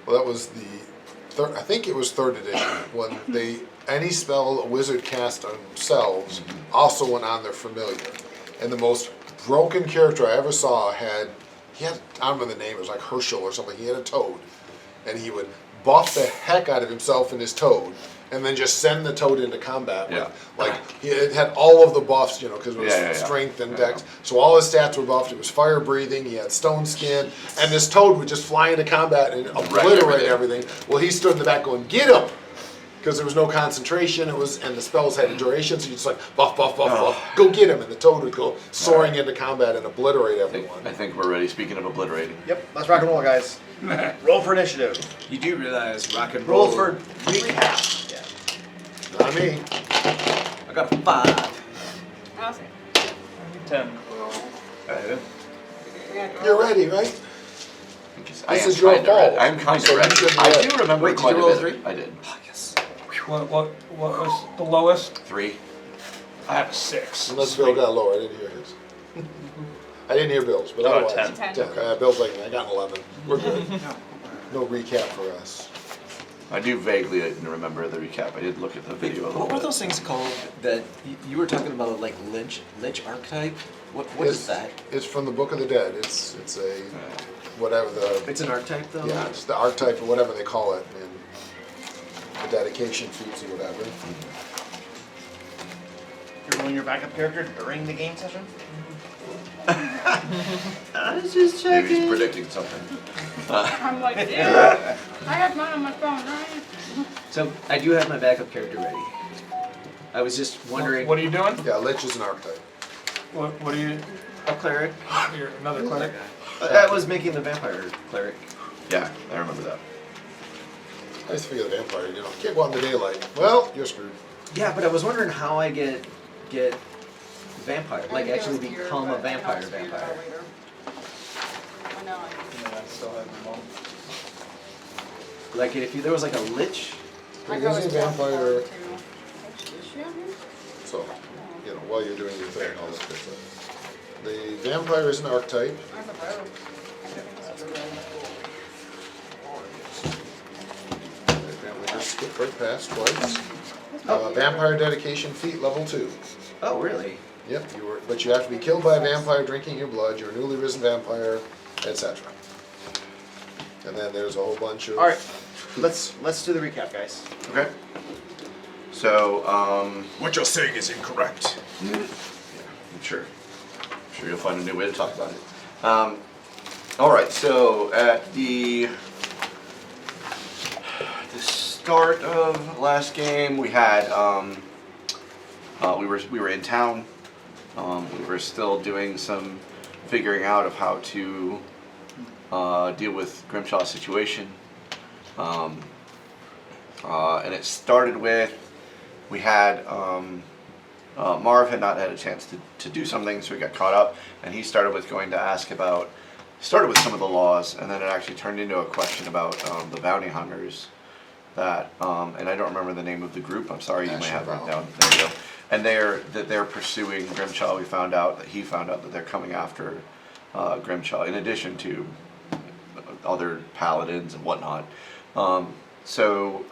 Well, that was the I think it was 3rd edition when any spell a wizard cast on themselves also went on their familiar. And the most broken character I ever saw I don't remember the name, it was like Herschel or something. He had a toad, and he would buff the heck out of himself and his toad, and then just send the toad into combat. It had all of the buffs, because it was strength and dex. So all his stats were buffed. It was fire breathing. He had stone skin, and this toad would just fly into combat and obliterate everything. Well, he stood in the back going, "Get him!" Because there was no concentration. And the spells had a duration, so you just like buff, go get him, and the toad would go soaring into combat and obliterate everyone. I think we're ready. Speaking of obliterating. Yep, let's rock and roll, guys. Roll for initiative. You do realize rock and roll. Roll for recap. Not me. I got a 5. I'll say. 10. You're ready, right? This is your fault. I'm kind of So you ready. should be I ready. do remember Wait, did quite you a roll bit. 3? I did. Oh, yes. What was the lowest? 3. I have a 6. Unless Bill got lower, I didn't hear his. I didn't hear Bill's, but otherwise. 10. Bill's like, I got an 11. We're good. No recap for us. I do vaguely remember the recap. I did look at the video a little What were bit. those things called that you were talking about, like Lich archetype? What is that? It's from the Book of the Dead. It's a whatever the It's an archetype, though? yeah, it's the archetype or whatever they call it in the dedication feats or whatever. You're rolling your backup character during the game session? I was just Maybe he's checking. predicting something. I'm like, yeah. I have mine on my phone, right? So I do have my backup character ready. I was just wondering. What are you doing? Yeah, Lich is an archetype. What are you? A cleric. You're another cleric. I was making the vampire cleric. Yeah, I remember that. I used to figure the vampire, can't go out in the daylight. Well, you're screwed. Yeah, but I was wondering how I get vampire, like actually become a vampire. I know. Yeah, I still have them all. Like if there was like a lich. I There's a vampire, Is she on here? so, while you're doing your thing, I'll just get that. The vampire is an archetype. I have a rogue. I don't think it's a rogue. We just skipped right past twice. Vampire dedication feat level 2. Oh, really? Yep, but you have to be killed by a vampire drinking your blood, you're a newly risen vampire, etc. And then there's a whole bunch of... Alright, let's do the recap, guys. Okay. So, What you're saying is incorrect. I'm sure you'll find a new way to talk about it. All right. So at the start of last game, we had we were in town. We were still doing some figuring out of how to deal with Grimshaw's situation. And it started with, we had, Marv had not had a chance to do something, so he got caught up, and he started with going to ask about, started with some of the laws, and then it actually turned into a question about the bounty hunters that, and I don't remember the name of the group, I'm sorry, you might have it down, there you go. And they're pursuing Grimshaw. He found out that they're coming after Grimshaw, in addition to other paladins and whatnot. So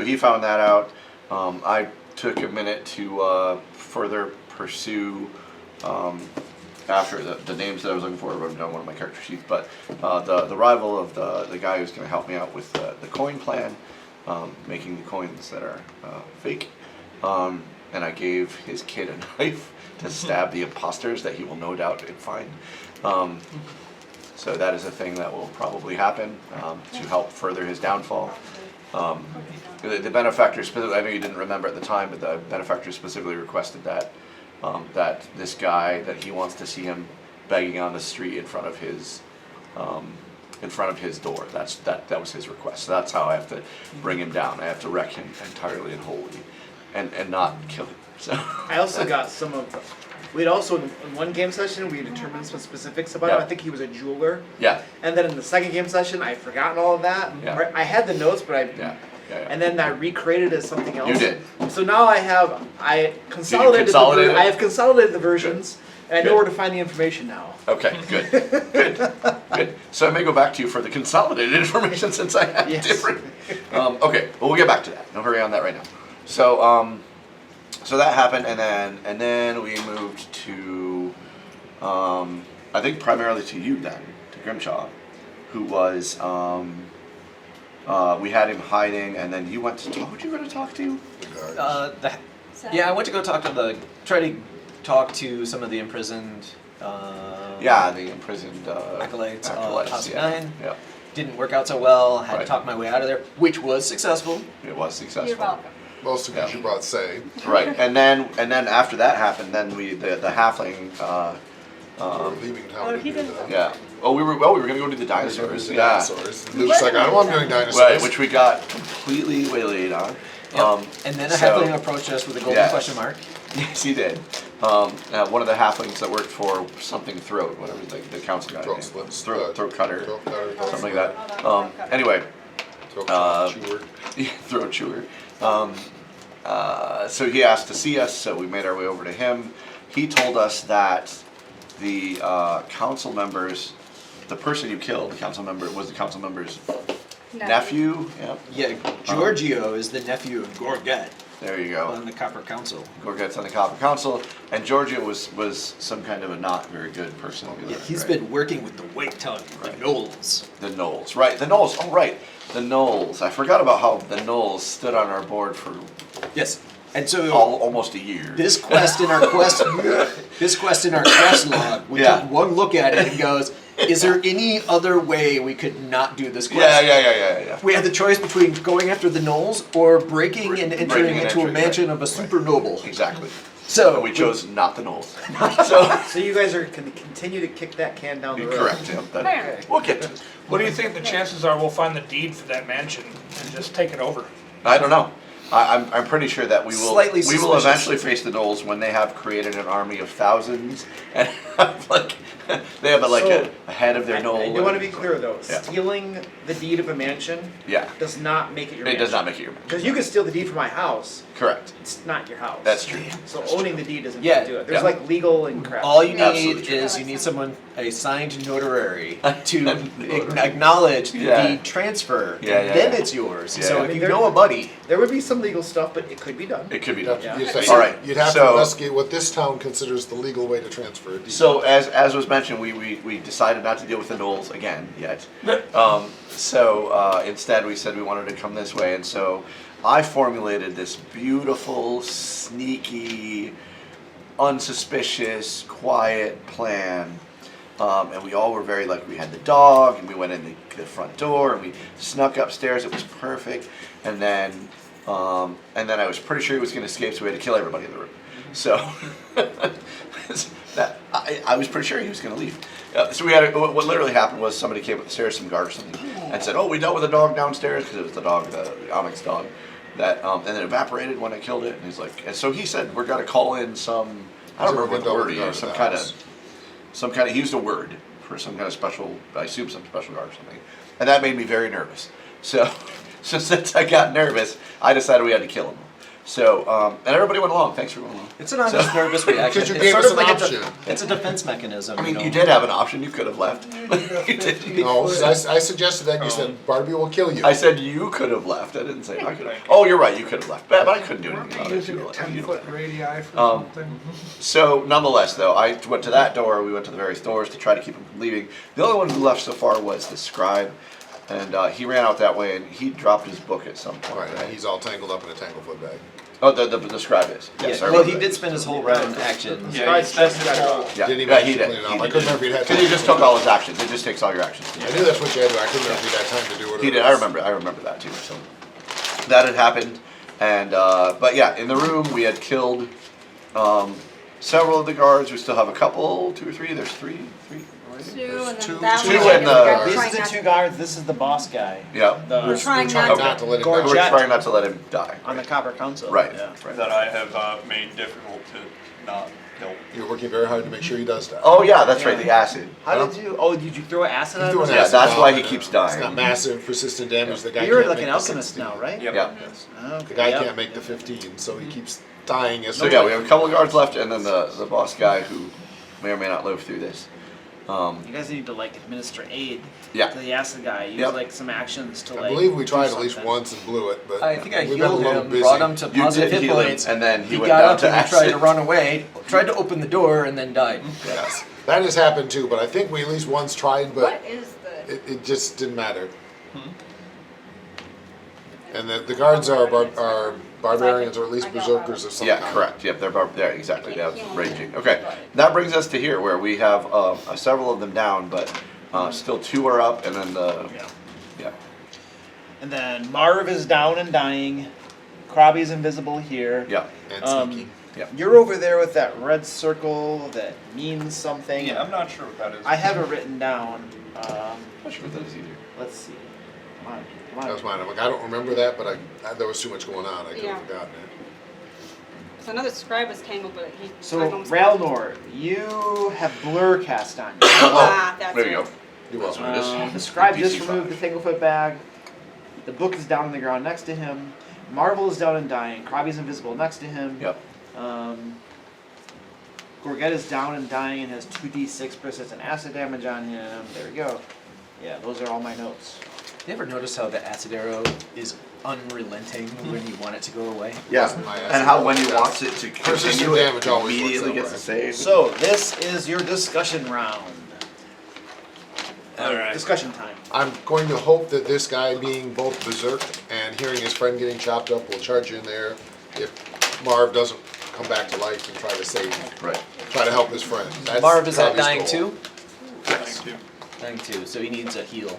he found that out. I took a minute to further pursue, after the names that I was looking for, I wrote down one of my character sheets, but the rival of the guy who's going to help me out with the coin plan, making the coins that are fake. And I gave his kid a knife to stab the imposters that he will no doubt find. So that is a thing that will probably happen to help further his downfall. The benefactor specifically, I know you didn't remember at the time, but the benefactor specifically requested that this guy, that he wants to see him begging on the street in front of his door. That was his request. So that's how I have to bring him down. I have to wreck him entirely and wholly, and not kill him. So I also got some of. We'd also, in one game session, we determined some specifics about him. I think he was a jeweler. Yeah. And then in the second game session, I had forgotten all of that. Yeah. I had the notes, but Yeah. And then I recreated it as something else. You did. So now I have consolidated. consolidate it? I have consolidated the versions, And I know where to find the information now. Okay, good, good. So I may go back to you for the consolidated information since I have Yes. different. Okay, well we'll get back to that. No hurry on that right now. So so that happened, and then we moved to, I think primarily to you then, to Grimshaw, who was we had him hiding, and then you went to who'd you go to talk to? Yeah, I went to go try to talk to some of the imprisoned. Yeah, the imprisoned Acolytes, House yeah. 9. Yeah, Didn't work out so well. Had to Right. talk my way out of there, which was successful. it was successful. You're welcome. Mostly because Yeah. you brought Say. Right, and then after that happened, then the halfling. We're leaving town Oh, to he do didn't- that. Yeah. Oh, we were gonna go to the We were gonna do dinosaurs. the Yeah. dinosaurs. Luke's like, I don't want to do any dinosaurs. Right, which we got completely waylaid on. And then a so- halfling approached us with a golden Yes. question mark. Yes, he did. One of the halflings that worked for something throat, whatever the council guy. Throat name. splits. Throat cutter. Throat cutter. Something like that. Anyway, Throat chewer. throat chewer. So he asked to see us, so we made our way over to him. He told us that the council members, the person you killed, the council member, was the council member's nephew. Yeah, Yeah, Giorgio is the nephew of Gorgat there you go. on the Copper Council. Gorgat's on the Copper Council, and Giorgio was some kind of a not very good person. Yeah, he's right? been working with the White Tongue, Right. the Knolls. The Knolls, right? The Knolls. Oh, right, the Knolls. I forgot about how the Knolls stood on our board for Yes, and so almost a year. this quest in our quest log, we Yeah. took one look at it and goes, is there any other way we could not do this quest? Yeah. We had the choice between going after the Knolls or breaking and entering Breaking and into a entering, mansion right. of a super noble. Exactly. So And we chose not the Knolls. So So you guys are going to continue to kick that can down the road. correct. Yeah, that- Fair. we'll get to it. What do you think the chances are we'll find the deed for that mansion and just take it over? I don't know. I'm pretty sure that we will. Slightly we will suspicious. eventually face the Knolls when they have created an army of thousands and have like they have a head of their I Knoll. do want to be clear though, Yeah. stealing the deed of a mansion Yeah. does not make it your It mansion. does not make it your Because you can steal the deed from my house, correct. it's not your house. That's true. So owning the deed doesn't Yeah, do it. There's yeah. like legal and crap. all you Absolutely need true. is you need someone, a signed notary, to Notary. acknowledge Yeah. the transfer, Yeah, and yeah, then yeah. it's yours. Yeah, so yeah. if you There- know a buddy, There would be some legal stuff, but it could be done. It could be You'd done. have to- Yeah. you'd have- All right, You'd have to so- investigate what this town considers the legal way to transfer a deed. So as was mentioned, we decided not to deal with the Knolls again yet. So instead we said we wanted to come this way, and so I formulated this beautiful, sneaky, unsuspicious, quiet plan. And we all were very we had the dog, and we went in the front door, and we snuck upstairs. It was perfect, and then I was pretty sure he was going to escape, so we had to kill everybody in the room. So I was pretty sure he was going to leave. So we had what literally happened was somebody came up the stairs, some guard or something, and said, "Oh, we dealt with a dog downstairs because it was the dog, the Onyx dog, that and then evaporated when I killed it." And he's like, and so he said, "We're going to call in some I don't remember what the word he used, some kind of he used a word for some kind of special, I assume some special guard or something, and that made me very nervous. So since I got nervous, I decided we had to kill him. So and everybody went along. Thanks for going along. it's an honest nervous reaction. Because you It's gave sort us of an like option. it's a defense mechanism. I mean, know. you did have an option. You could have left. You did. No, 'cause I suggested that. You said Barbie will kill you. I said you could have left. I didn't say I could have. Oh, you're right. You could have left, but I couldn't do anything about it. Using You a were like, 10-foot radii for Um, something. So, nonetheless, though, I went to that door. We went to the various doors to try to keep him from leaving. The only one who left so far was the scribe, and he ran out that way, and he dropped his book at some point. Right, and he's all tangled up in a tanglefoot bag. Oh, the scribe is. Yes, I well, remember he that. did spend his whole round action. Yeah, he spent his whole. Yeah, Didn't even yeah, have he to did. clean it up. I couldn't remember if he'd had Because time he just to took do all his actions. It just takes all your actions. I knew that's what you had to do. I couldn't remember if he'd had time to do it. He did. I remember that too. So that had happened, and but yeah, in the room we had killed several of the guards. We still have a couple, 2 or 3. There's three. Two, and two- then that two one. and we're the- This trying is the not two to- guards, this is the boss guy. Yeah. We're trying trying not not to let him Gorget. die. We're trying not to let him die. On the Copper Council. Right. Yeah. Right. that I have made difficult to not kill. You're working very hard to make sure he does die. Oh yeah, that's right. The acid. How did you, did you throw acid He at threw him? an Yeah, acid that's why bomb he in keeps it. dying. It's got massive, persistent damage. The guy You're can't like make an the alchemist 16. now, right? Yep. Yeah. Yes. Okay. The guy yep. can't make the 15, so he keeps dying as So yeah, we have a couple of guards left, and then the boss guy who may or may not live through this. You guys need to like administer aid Yeah. to the acid guy. Use Yep. like some actions to I like. believe we tried do at least something. once and blew it, but I think I we've been a healed little him, busy. brought him to You positive did hit heal him, points, and then he went got down up to and he tried to acid. run away, tried to open the door, and then died. Yes, that has happened too, but I think we at least once tried, but What is the? it just didn't matter. And the guards are barbarians, or at least berserkers of some Yeah, kind. correct. Yep, they're exactly. They have raging. Okay, that brings us to here where we have several of them down, but still 2 are up, and then yeah. And then Marv is down and dying. Krabby's invisible here. Yeah. And sneaky. You're over there with that red circle that means something. Yeah, I'm not sure what that is. I have it written down. Not sure what that is either. Let's see. Come on, come on. That was mine. I'm like, I don't remember that, but there was too much going on. I could Yeah. have forgotten it. So another scribe was tangled, but he. So I almost- Ralnor, you have blur cast on you. Ah, that's There you right. go. You're That's welcome. what it is. The scribe just DC5. removed the Tanglefoot bag. The book is down on the ground next to him. Marvel is down and dying. Krabby's invisible next to him. Yep. Gorget is down and dying and has 2d6 persistent acid damage on him. There we go. Yeah, those are all my notes. You ever notice how the acid arrow is unrelenting when you want it to go away? Yeah, Wasn't my and how acid. when he wants it to Persistent continue, damage it always works immediately that gets way. the save. So, this is your discussion round. Alright. Discussion time. I'm going to hope that this guy, being both berserked and hearing his friend getting chopped up, will charge in there if Marv doesn't come back to life and try to save, Right. try to help his friend. That's Marv is that Krabby's dying goal. too? Thank you. Dying too, so he needs a heal.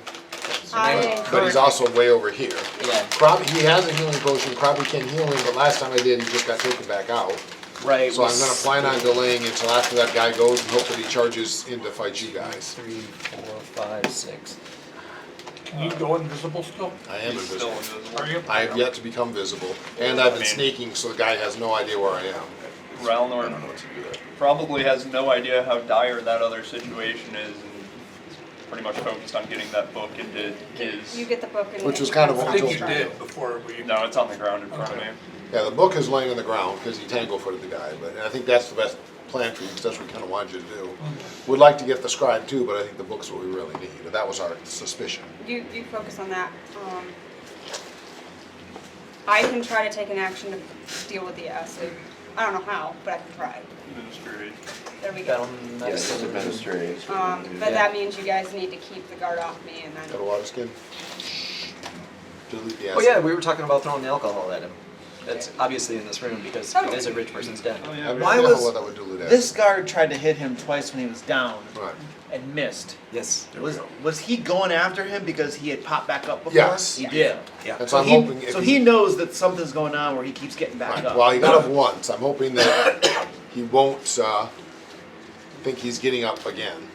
But he's also way over here. Yeah. Krabby, he has a healing potion. Krabby can heal him, but last time I did, he just got taken back out. Right. So I'm gonna plan on delaying until after that guy goes and hope that he charges in to fight you guys. 3, 4, 5, 6. Can you go invisible still? I am He's still invisible. invisible. Are you? I have yet to become visible, and I've been I mean- sneaking, so the guy has no idea where I am. I Ralnor don't know what to do there. probably has no idea how dire that other situation is, and is pretty much focused on getting that book into his. You get the book and. Which was kind of what I we think told you you. did before we. No, it's on the ground in front of me. Yeah, the book is laying on the ground because he tangle-footed the guy, but I think that's the best plan for you, because that's what we kind of wanted you to do. Would like to get the scribe too, but I think the book's what we really need. That was our suspicion. You focus on that. I can try to take an action to deal with the acid. I don't know how, but I can try. Administrative. There we That'll go. next. Yes, administrative. But that means you guys need to keep the guard off me and Got a then. water skin? Delete the Oh acid. yeah, we were talking about throwing the alcohol at him. That's obviously in this room because it is a rich person's den. Oh I yeah. have no Why idea was what that would dilute acid. This guard tried to hit him twice when he was down Right. and missed. Yes. Was he going after him because he had popped back up before? Yes. He did. Yeah. And so I'm he, hoping if so he knows that something's going on where he keeps getting back Right. up. Well, he got up once. I'm hoping that he won't think he's getting up again.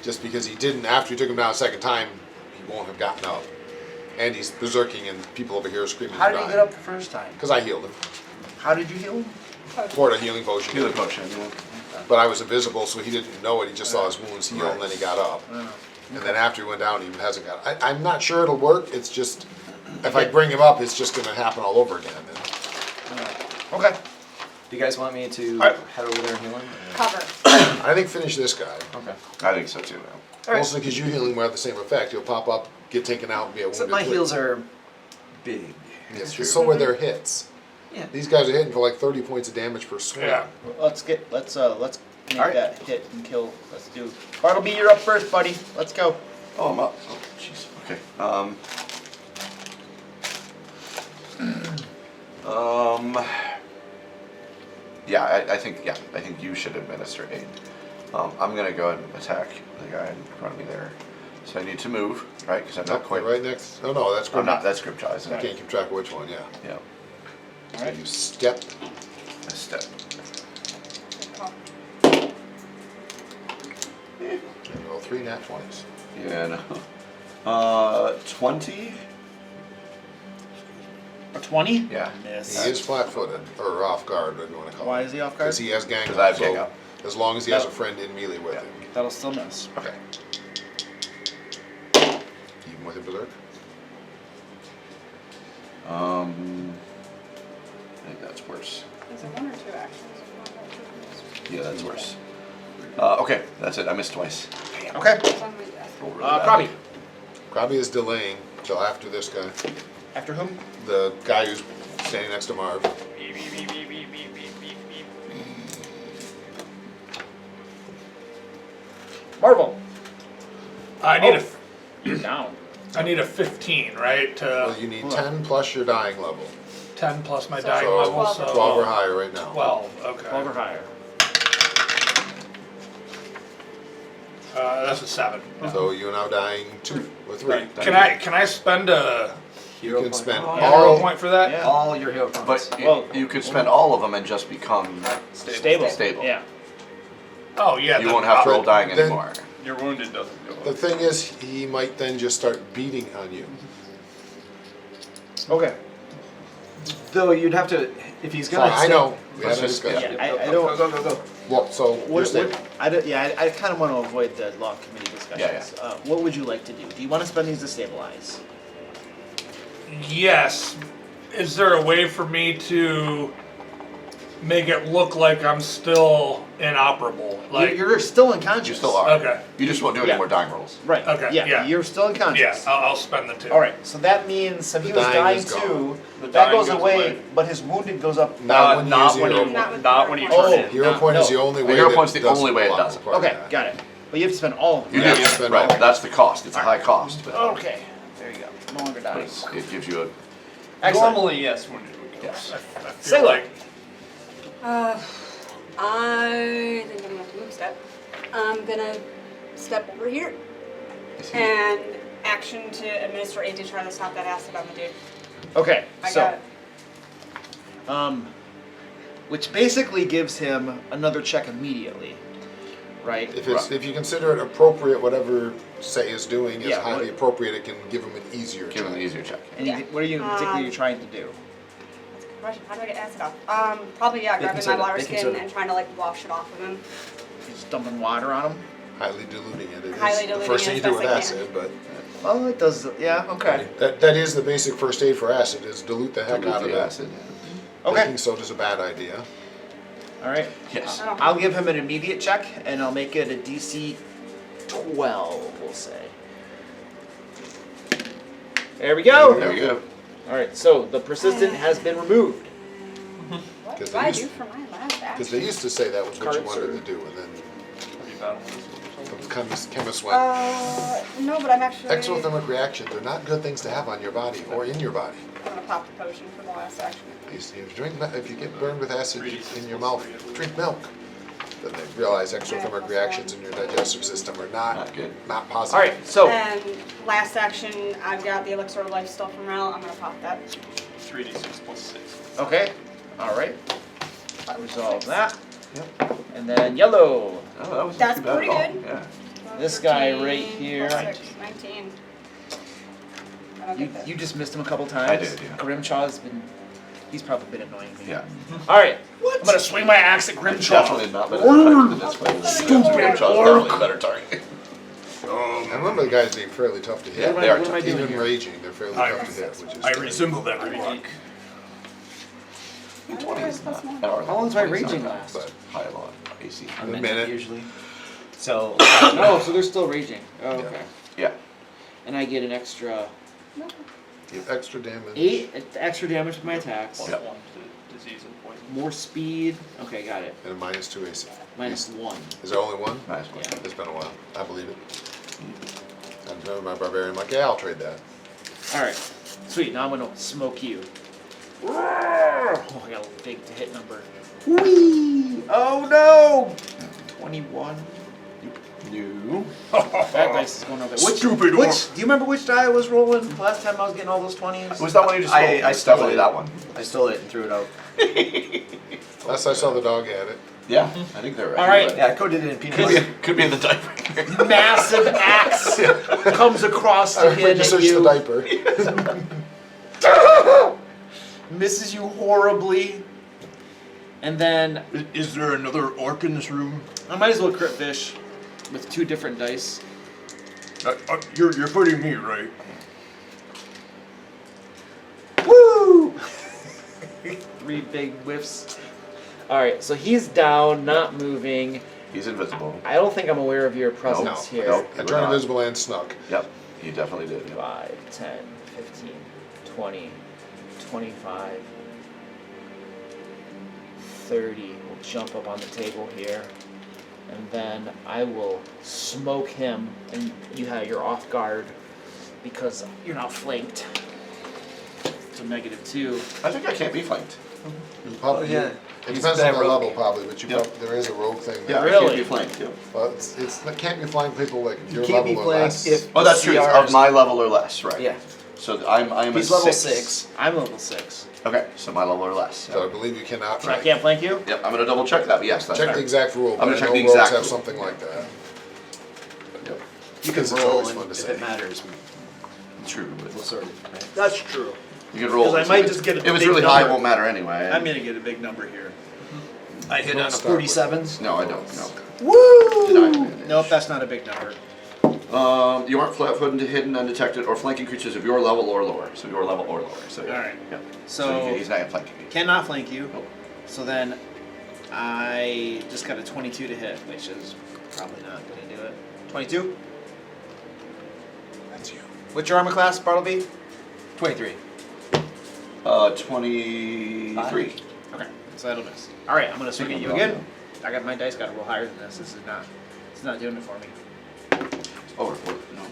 Just because he didn't, after he took him down a second time, he won't have gotten up. And he's berserking and people over here are screaming. How did he get up the first time? Because I healed him. How did you heal him? Poured a healing potion. Healing potion, yeah. But I was invisible, so he didn't know it. He just saw his wounds heal, and then he got up. And then after he went down, he hasn't got. I'm not sure it'll work. It's just if I bring him up, it's just going to happen all over again. Then. Okay. Do you guys want me to Alright. head over there and heal him? Cover. I think finish this guy. Okay. I think so too. Now. Mostly because you healing will have the same effect. He'll pop up, get taken out, and be a wounded. Except my twig. heals are big. Yes, so are their hits. Yeah. These guys are hitting for like 30 points of damage per swing. Yeah. Let's make Alright. that hit and kill. Let's do. Bartleby, you're up first, buddy. Let's go. Oh, I'm up. Oh, jeez. Okay. Yeah, I think you should administer aid. I'm gonna go ahead and attack the guy in front of me there. So I need to move, right? Because I'm not Nope, quite. right next. Oh no, that's I'm good. not. That's Grimjaw, isn't I it? can't keep track of which one. Yeah. Yeah. So you step. A step. And roll 3 nat 20s. Yeah. No. 20. A 20? Yeah. Miss. He is flat-footed or off guard, whatever you want to call it. Why is he off guard? Because he has gang Because I have up. gang So up. as long as he has a friend in melee with Yeah. him. That'll still miss. Okay. Even with a berserk. I think that's worse. Is it 1 or 2 actions? Yeah, that's worse. Okay, that's it. I missed twice. Okay. It's on my desk. Roll really bad. Krabi. Krabi is delaying till after this guy. After whom? The guy who's standing next to Marv. Marvel. I need You're down. I need a 15, right? Well, you need 10 plus your dying level. 10 plus my So dying So level, 12 so 12 or higher right now. 12. Okay. 12 or higher. That's a 7. So you're now dying 2 or 3. Can I spend a You can spend hero all. point for that? Yeah. All your hero points. But Well- you could spend all of them and just become Stable. stable. Yeah. Oh yeah. You then won't have to But roll dying then- anymore. Your wounded doesn't go The up. thing is, he might then just start beating on you. Okay. Though you'd have to, if he's Sorry, gonna. I know. We Let's had a just- discussion. I don't. Go. Well, so you're What, stable. I don't, yeah, I kind of want to avoid the law committee discussions. Yeah, What would you like to do? Do you want to spend these to stabilize? Yes. Is there a way for me to make it look like I'm still inoperable? Like, You're still unconscious. You still are. okay. You just won't do any Yeah. more dying rolls. Right. Okay, Yeah, yeah. you're still Yeah, unconscious. I'll spend the 2. All right. So that means if he The was dying dying is too, gone. The that dying goes goes away, away. but his wounded goes up. Not when you use when hero you, point. Not with not when you hero turn point. in. Hero No, point is no. the only way. Hero that point's the doesn't only way it block does it. part of Okay, that. got it. But you have to spend all of them. You Yeah, do. you spend Right. all. That's the cost. It's a high cost, but Okay. There you go. No longer but dying. it gives you a Excellent. Normally, yes, wounded would go. yes. I feel Sailor. like I think I'm gonna have to move step. I'm gonna step over here and action to administer aid to try to stop that acid on the dude. Okay. I So. got it. Which basically gives him another check immediately, right? If you consider it appropriate, whatever Say is doing is Yeah, highly what- appropriate, it can give him an easier Give them an check. easier check. And Yeah. what are you particularly trying to do? That's a good question. How do I get acid off? Probably grabbing my soda, water baking skin soda. and trying to like wash it off of him. Just dumping water on him? Highly diluting it. It is Highly the diluting first it thing you as do with best I can. acid, but Well, it does. Yeah. Okay. that is the basic first aid for acid, is dilute the heck Dilute out of the it. acid. Okay. Baking soda's a bad idea. All right. Yes. I'll give him an immediate check, and I'll make it a DC 12. We'll say. There we go. There we go. All right. So the persistent has been removed. What 'Cause did they I used- do for my last action? Because they used to say that was what you Cards wanted or- to do, and then Have you battled this or something? the chemist went, No, but I'm actually. exothermic reactions are not good things to have on your body or in your body. I'm gonna pop the potion for the last action. If you get burned with acid in your mouth, drink milk. Then they realize exothermic reactions in your digestive system are Not good. not positive. All right. So And last action, I've got the elixir of life still from Rel. I'm gonna pop that. 3d6 plus 6. okay. All right. Resolve that. Yep. And then yellow. Oh, that wasn't That's too bad pretty at all. good. Yeah. This guy 13 right here. plus 6, 19. I don't You, get that. you just missed him a couple times. I did, yeah. Grimshaw's been. He's probably been annoying me. Yeah. All right. I'm gonna swing my axe at Grimshaw. Definitely not better than this way. Grimshaw's definitely a better target. I remember the guys being fairly tough to hit. What they am I- are what am I doing Even here? raging, they're fairly I- tough to hit, which is I good. resemble every week. 20 is not. How long's my raging last? But High a lot. AC. A minute. minute usually. So. Oh, so they're still raging. Oh, okay. Yeah. And I get an extra you have extra damage. 8 extra damage with my attacks. Plus Yep. 1 to disease and poison. More speed. Okay, got it. And a -2 AC. Minus 1. Is there only one? Nice one. Yeah. It's been a while. I believe it. I remember my barbarian like, yeah, I'll trade that. All right. Sweet. Now I'm gonna smoke you. Oh, I got a big to hit number. Whee! Oh no! 21. You. That dice is going over. Stupid Which? orc. Do you remember which die I was rolling last time I was getting all those 20s? Was that one you just rolled? I It's stole definitely it. that one. I stole it and threw it out. Last I saw the dog had it. Yeah, I think they're right. All right. Yeah, I coded it in peanut Could be, butter. could be in the diaper. Massive axe comes across I to went hit to at search the you. diaper. Misses you horribly. And then Is there another orc in this room? I might as well crit fish with 2 different dice. You're putting me right. Woo! 3 big whiffs. Alright, so he's down, not moving. He's invisible. I don't think I'm aware of your presence No, here. Nope. I turned invisible and snuck. Yep, he definitely did. 5, 10, 15, 20, 25, 30. We'll jump up on the table here. And then I will smoke him, and you're off guard because you're now flanked. So -2. I think I can't be flanked. Probably, yeah. It He's depends on that the rogue. level probably, but you Yep. there is a rogue thing Yeah, there. I can't Really? be flanked. Yep. But it can't be flying people like if You you're can't be level or flanked less. if Oh, that's true. It's CR of my level or less, right? Yeah. So I'm He's a level 6. 6. I'm level 6. Okay, so my level or less. So I believe you cannot I flank. can't flank you? Yep, I'm gonna double check that, but yes, that's Check fair. the exact rule, I'm but gonna I check know the rogues exact have rule. something like that. Yep. You can Because it's roll always and fun to if say. it matters. True, but We'll sort it. Right? That's true. you can roll. 'Cause I it. might If just get a If it's big really high, it number. won't matter anyway. I'm gonna get a big number here. I hit Don't on a start with- 47s? No, I don't. No. Woo! Did I manage? Nope, that's not a big number. You aren't flat-footed, hidden, undetected, or flanking creatures of your level or lower. So your level or lower. So yeah. Alright. Yep. So, he's not flanking me. cannot flank you. Nope. So then I just got a 22 to hit, which is probably not going to do it. 22? That's you. What's your armor class, Bartleby? 23. 23. Okay, so that'll miss. Alright, I'm going to swing at you Thinking again. I got my dice got to roll higher than this. This is not doing it for me. Oh, no.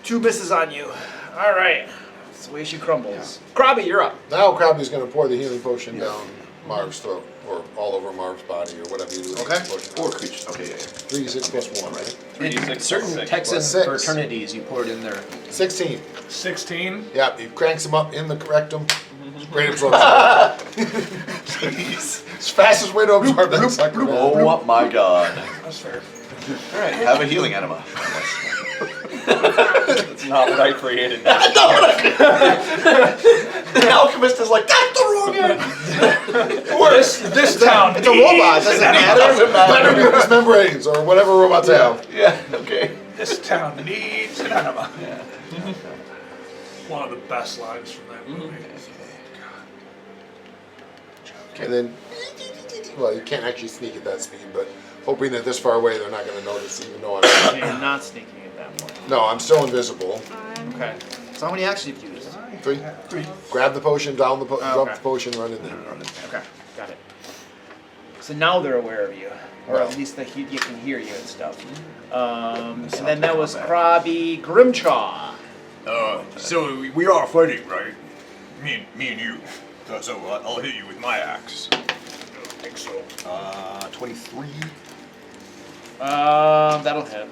2 misses on you. Alright. That's the way she crumbles. Krabby, you're up. Now Krabby's going to pour the healing potion down Marv's throat, or all over Marv's body, or whatever you do with the Okay. healing potion. Or creatures. Okay, yeah. 3d6 plus 1, right? 3d6 Certain plus 6. Texan Plus 6. fraternities you pour it in there. 16. 16. Yeah, he cranks him up in the rectum. Great absorption. It's fastest way to absorb that sucker. man. Oh my god. That's fair. Alright, have a healing enema. That's not what I created. The alchemist is like, that's the wrong end! This town. It's a robot, doesn't matter. Better mucous membranes, or whatever robots have. Yeah, okay. This town needs an enema. Yeah. One of the best lines from that movie. And then, well, you can't actually sneak at that speed, but hoping that this far away they're not going to notice, even though I'm. You're not sneaking at that point. No, I'm still invisible. Okay. So how many actions have you used? 3. Grab the potion, down the Oh, drop okay. the potion, run in there. Okay, got it. So now they're aware of you, or Well. at least you can hear you and stuff. And then that was Krabby Grimchaw. So we are fighting, right? Me and you. So I'll hit you with my axe. I don't think so. 23. That'll hit.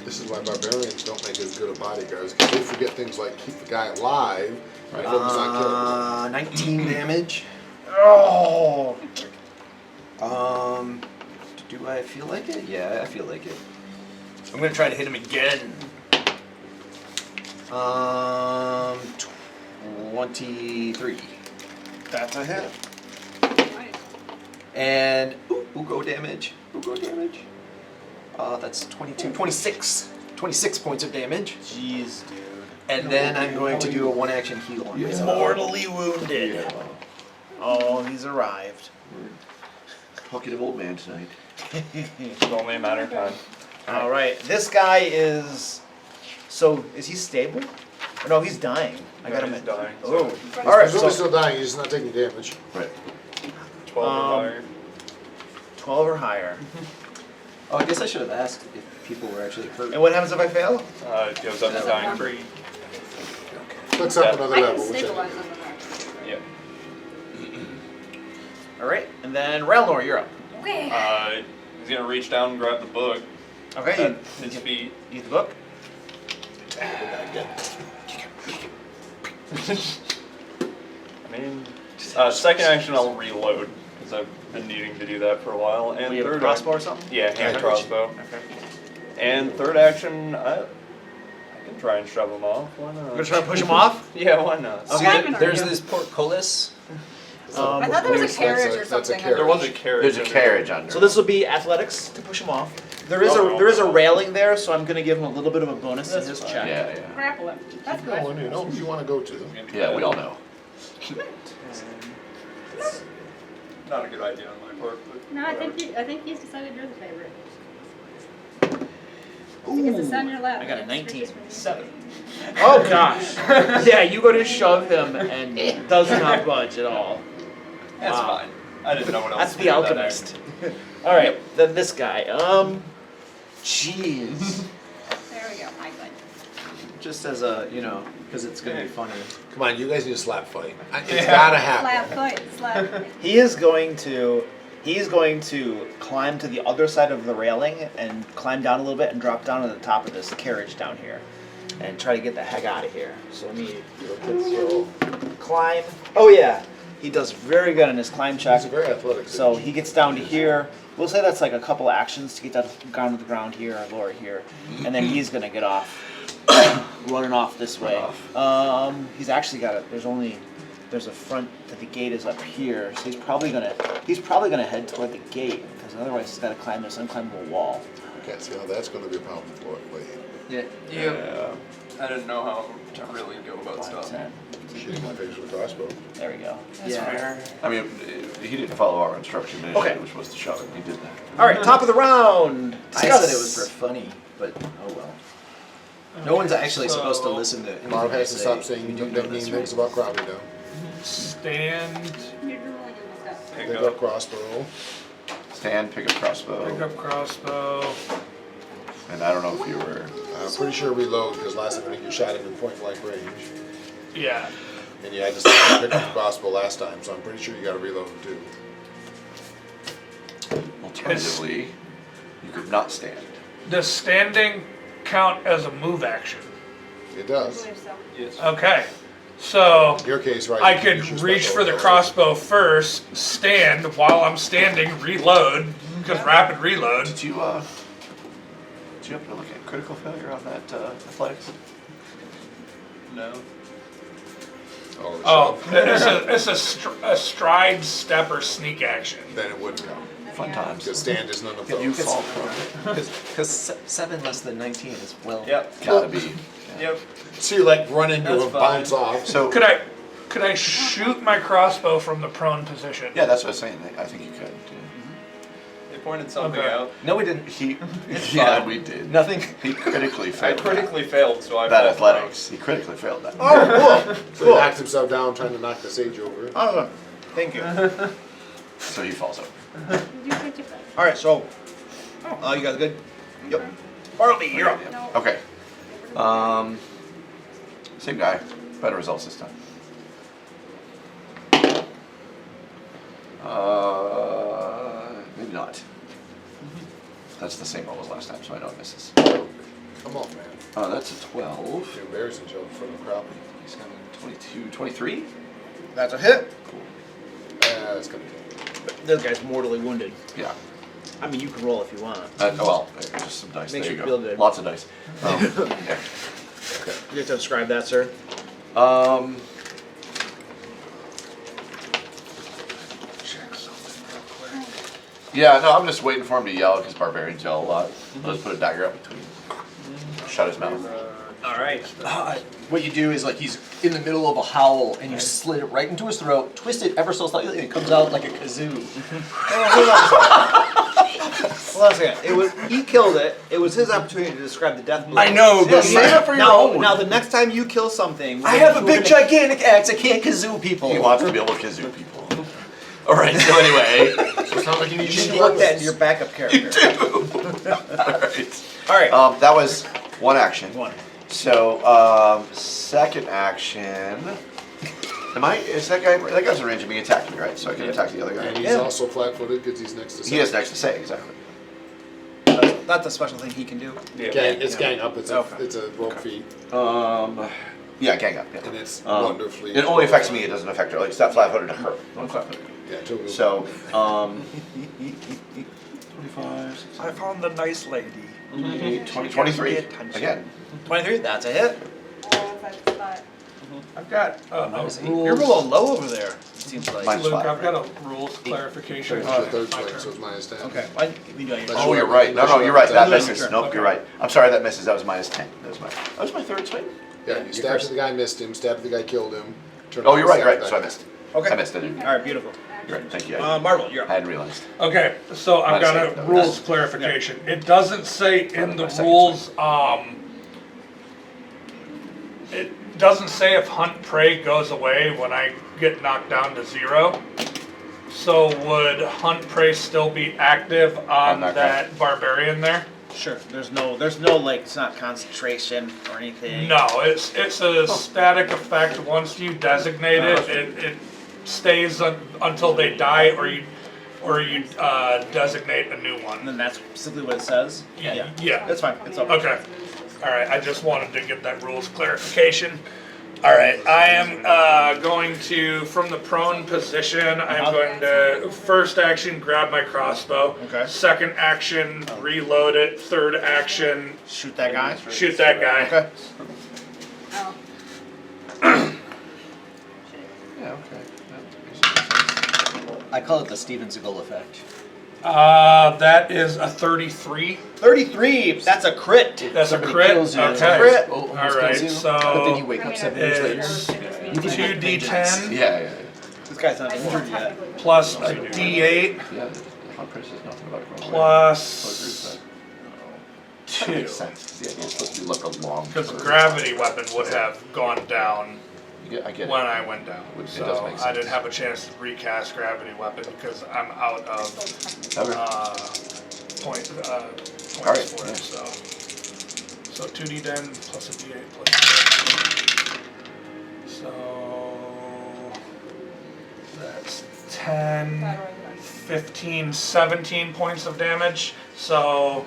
This is why barbarians don't make as good a bodyguards, because they forget things like keep the guy alive and focus on killing him. 19 damage. Oh! Do I feel like it? Yeah, I feel like it. I'm gonna try to hit him again. 23. That's a hit. And Ugo damage. Ugo damage. That's 22, 26. 26 points of damage. Jeez, dude. And then I'm going to do a 1-action heal on myself. Mortally wounded. Oh, he's arrived. Talkative old man tonight. It's only a matter of time. All right, this guy is. So, is he stable? Or no, he's dying. I got him He's at. dying. Oh. He's All right, presumably so still dying, he's just not taking damage. Right. 12 or higher. 12 or higher. Oh, I guess I should have asked if people were actually hurt. And what happens if I fail? It goes up to dying tree. Clicks up Yeah. another I can level, which stabilize I them in there. Yeah. All right, and then Relnor, you're up. Okay. He's gonna reach down and grab the book Okay, at his feet. you the book. I mean, second action I'll reload because I've been needing to do that for a while. And We have a third crossbow or something? Yeah, hand Okay. crossbow. Okay. And third action, I can try and shove him off. Why not? You're gonna try to push him off? Yeah, why not? Okay. Scavenger, There's yeah. this portcullis. I thought there was a carriage or that's a something. carriage. There was a carriage. There's a under carriage under. So this will be athletics to push him off. There is a railing there, so I'm gonna give him a little bit of a bonus in his check. Yeah, yeah. Grapple it. That's Go good. on, you know who you want to go to. Yeah, we all know. Not a good idea on my part, but No, I whatever. think he's decided you're the favorite. Because it's on your lap. I got a It's 19. just when you- 7. Oh gosh. Yeah, you go to shove him and it does not budge at all. That's Wow. fine. I didn't know what else That's to the do with that alchemist. Alright, then this guy. Jeez. There we go, my good. Just as a, because it's going to be funny. Come on, you guys need a slap fight. It's Yeah. gotta happen. Slap foot, slap foot. He's going to climb to the other side of the railing and climb down a little bit and drop down to the top of this carriage down here. And try to get the heck out of here. So let me do a quick throw. Climb. Oh yeah. He does very good on his climb check. He's a very athletic. So he gets down to here. We'll say that's like a couple actions to get down to the ground here or lower here. And then he's gonna get off. Running off this way. He's actually got there's a front that the gate is up here, so he's probably gonna head toward the gate, because otherwise he's gotta climb this unclimbable wall. I can't see how that's gonna be a problem for Wade. Yeah. Yeah. I didn't know how to really go about 5, stuff. 10. Shooting my face with a crossbow. There we go. Yeah. I mean, he didn't follow our instruction initially, Okay. which was to shove him. He did that. Alright, top of the round! I said it was for funny, but oh well. No one's actually supposed to listen to anything Marv I has to say. stop saying We do mean know this, things right? about Crowley now. Stand, You're drooling in the stuff. Pick Pick up. up crossbow. Stand, pick up crossbow. pick up crossbow. And I don't know if you were. I'm pretty sure reload, because last time I think you shot him in point blank range. Yeah. And you had to pick up the crossbow last time, so I'm pretty sure you gotta reload him too. Alternatively, you could not stand. Does standing count as a move action? It I does. believe so. Yes. Okay. So In your case, right. I you could use your reach special for the ability. crossbow first, stand while I'm standing, reload, because rapid reload. Did you happen to look at critical failure on that athletics? No. Oh, it's a stride, step, or sneak action. Then it wouldn't count. Fun times. Because stand is none of You those. fall from. Because 7 less than 19 is well. Yep. Gotta be. Yep. So you like run into That's him, fine. bounce off. So Could I shoot my crossbow from the prone position? yeah, that's what I was saying. I think you could. They pointed something Okay. out. No, we didn't. He, It's yeah, fine. we did. Nothing. He critically I failed. critically failed, so I that fell athletics. He critically failed that. Oh, cool! So he knocks himself down trying to knock the sage over. Oh, thank you. So he falls over. You did your best. Alright, so. You guys good? Yep. Bartleby, you're up. No. Okay. Same guy. Better results this time. Maybe not. That's the same roll as last time, so I know it misses. Come on, man. That's a 12. You're embarrassing yourself in front of Crowley. He's got a 22, 23. That's a hit. That's gonna kill. This guy's mortally wounded. Yeah. I mean, you can roll if you want. Just some dice. Make there sure you you go. build it. Lots of dice. Yeah. You have to describe that, sir. Yeah, no, I'm just waiting for him to yell because barbarians yell a lot. Let's put a dagger up between. Shut his mouth. Alright. What you do is like he's in the middle of a howl and you slit it right into his throat, twist it ever so slightly, and it comes out like a kazoo. Hold on a second. He killed it. It was his opportunity to describe the death blow. I know, but See, save it for your own. Now, the next time you kill something, I have a big gigantic axe, I can't kazoo people. He wants to be able to kazoo people. Alright, so anyway. So it's not like you need You to should work that into your backup character. Alright. Alright. That was one action. One. So, second action. Is that guy's in range of me attacking me, right? So I can attack the other guy. And he's Yeah. also flat-footed because he's next to He has next to say, exactly. That's a special thing he can do. Gang, it's gang up. It's Okay. it's a rope feat, Yeah, gang up. Yeah. and it's Um, wonderfully. It only affects me, it doesn't affect her. Like, it's not flat-footed to her. Yeah, two. So, 25, I found the nice lady. 20, 23. Again. 23, that's a hit. I've got You're rolling low over there, it seems like. Mine's Luke, five, I've got right? a rules clarification. It's the third My swing, turn. so it's minus 10. Okay, why we do your Oh, you're right. No, you're right. That That's misses. your turn. Nope, Okay. you're right. I'm sorry, that misses. That was minus 10. That was my third swing. Yeah, you stabbed the guy, missed him. Stabbed the guy, killed him. turned Oh, around you're right. and Right. stabbed So I the missed. Okay. I missed it. Alright, beautiful. You're right, thank you. Marvel, you're I up. hadn't realized. Okay, so I've Might got say a no, rules that's- clarification. It doesn't say in the my second rules, it doesn't say if hunt prey goes away when I get knocked down to 0. So would hunt prey still be active on that guy? that barbarian there? Sure. There's no like it's not concentration or anything. No, it's a static effect. Once you designate it stays until they die, or you designate a new And one. then that's simply what it says. Yeah. That's fine. It's up. Okay. All right. I just wanted to get that rules clarification. All right. I am going to, from the prone position, I'm going to first action grab my crossbow. Okay. Second action reload it. Third action Shoot that guy. shoot that guy. Okay. Oh. Yeah, okay. I call it the Steven Seagal effect. That is a 33. 33. That's a crit. That's a Somebody crit. kills you. Okay. Crit. All right. But then you So wake I up mean, 7 years later. it's 2d10 Yeah. This guy's not injured yet. plus a d8 Yeah, the hunt price is nothing about it. plus That 2. makes sense. Yeah, it's supposed to be like a long. Because burst. gravity weapon would have gone down I get when it. I went down. It does So make I didn't sense. have a chance to recast gravity weapon because I'm out of points Alright, for yeah. it. So 2d10 plus a d8 plus 2. So that's 10, 15, 17 points of damage. So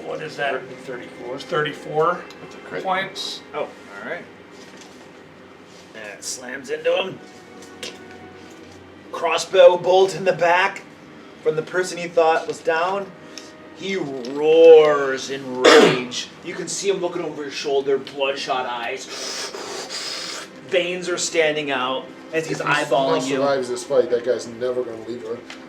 what is that? 34. 34 With the crit. points. Oh, all right. That slams into him. Crossbow bolt in the back from the person he thought was down. He roars in rage. You can see him looking over his shoulder, bloodshot eyes. Veins are standing out as he's eyeballing you. survives this fight, that guy's never going to leave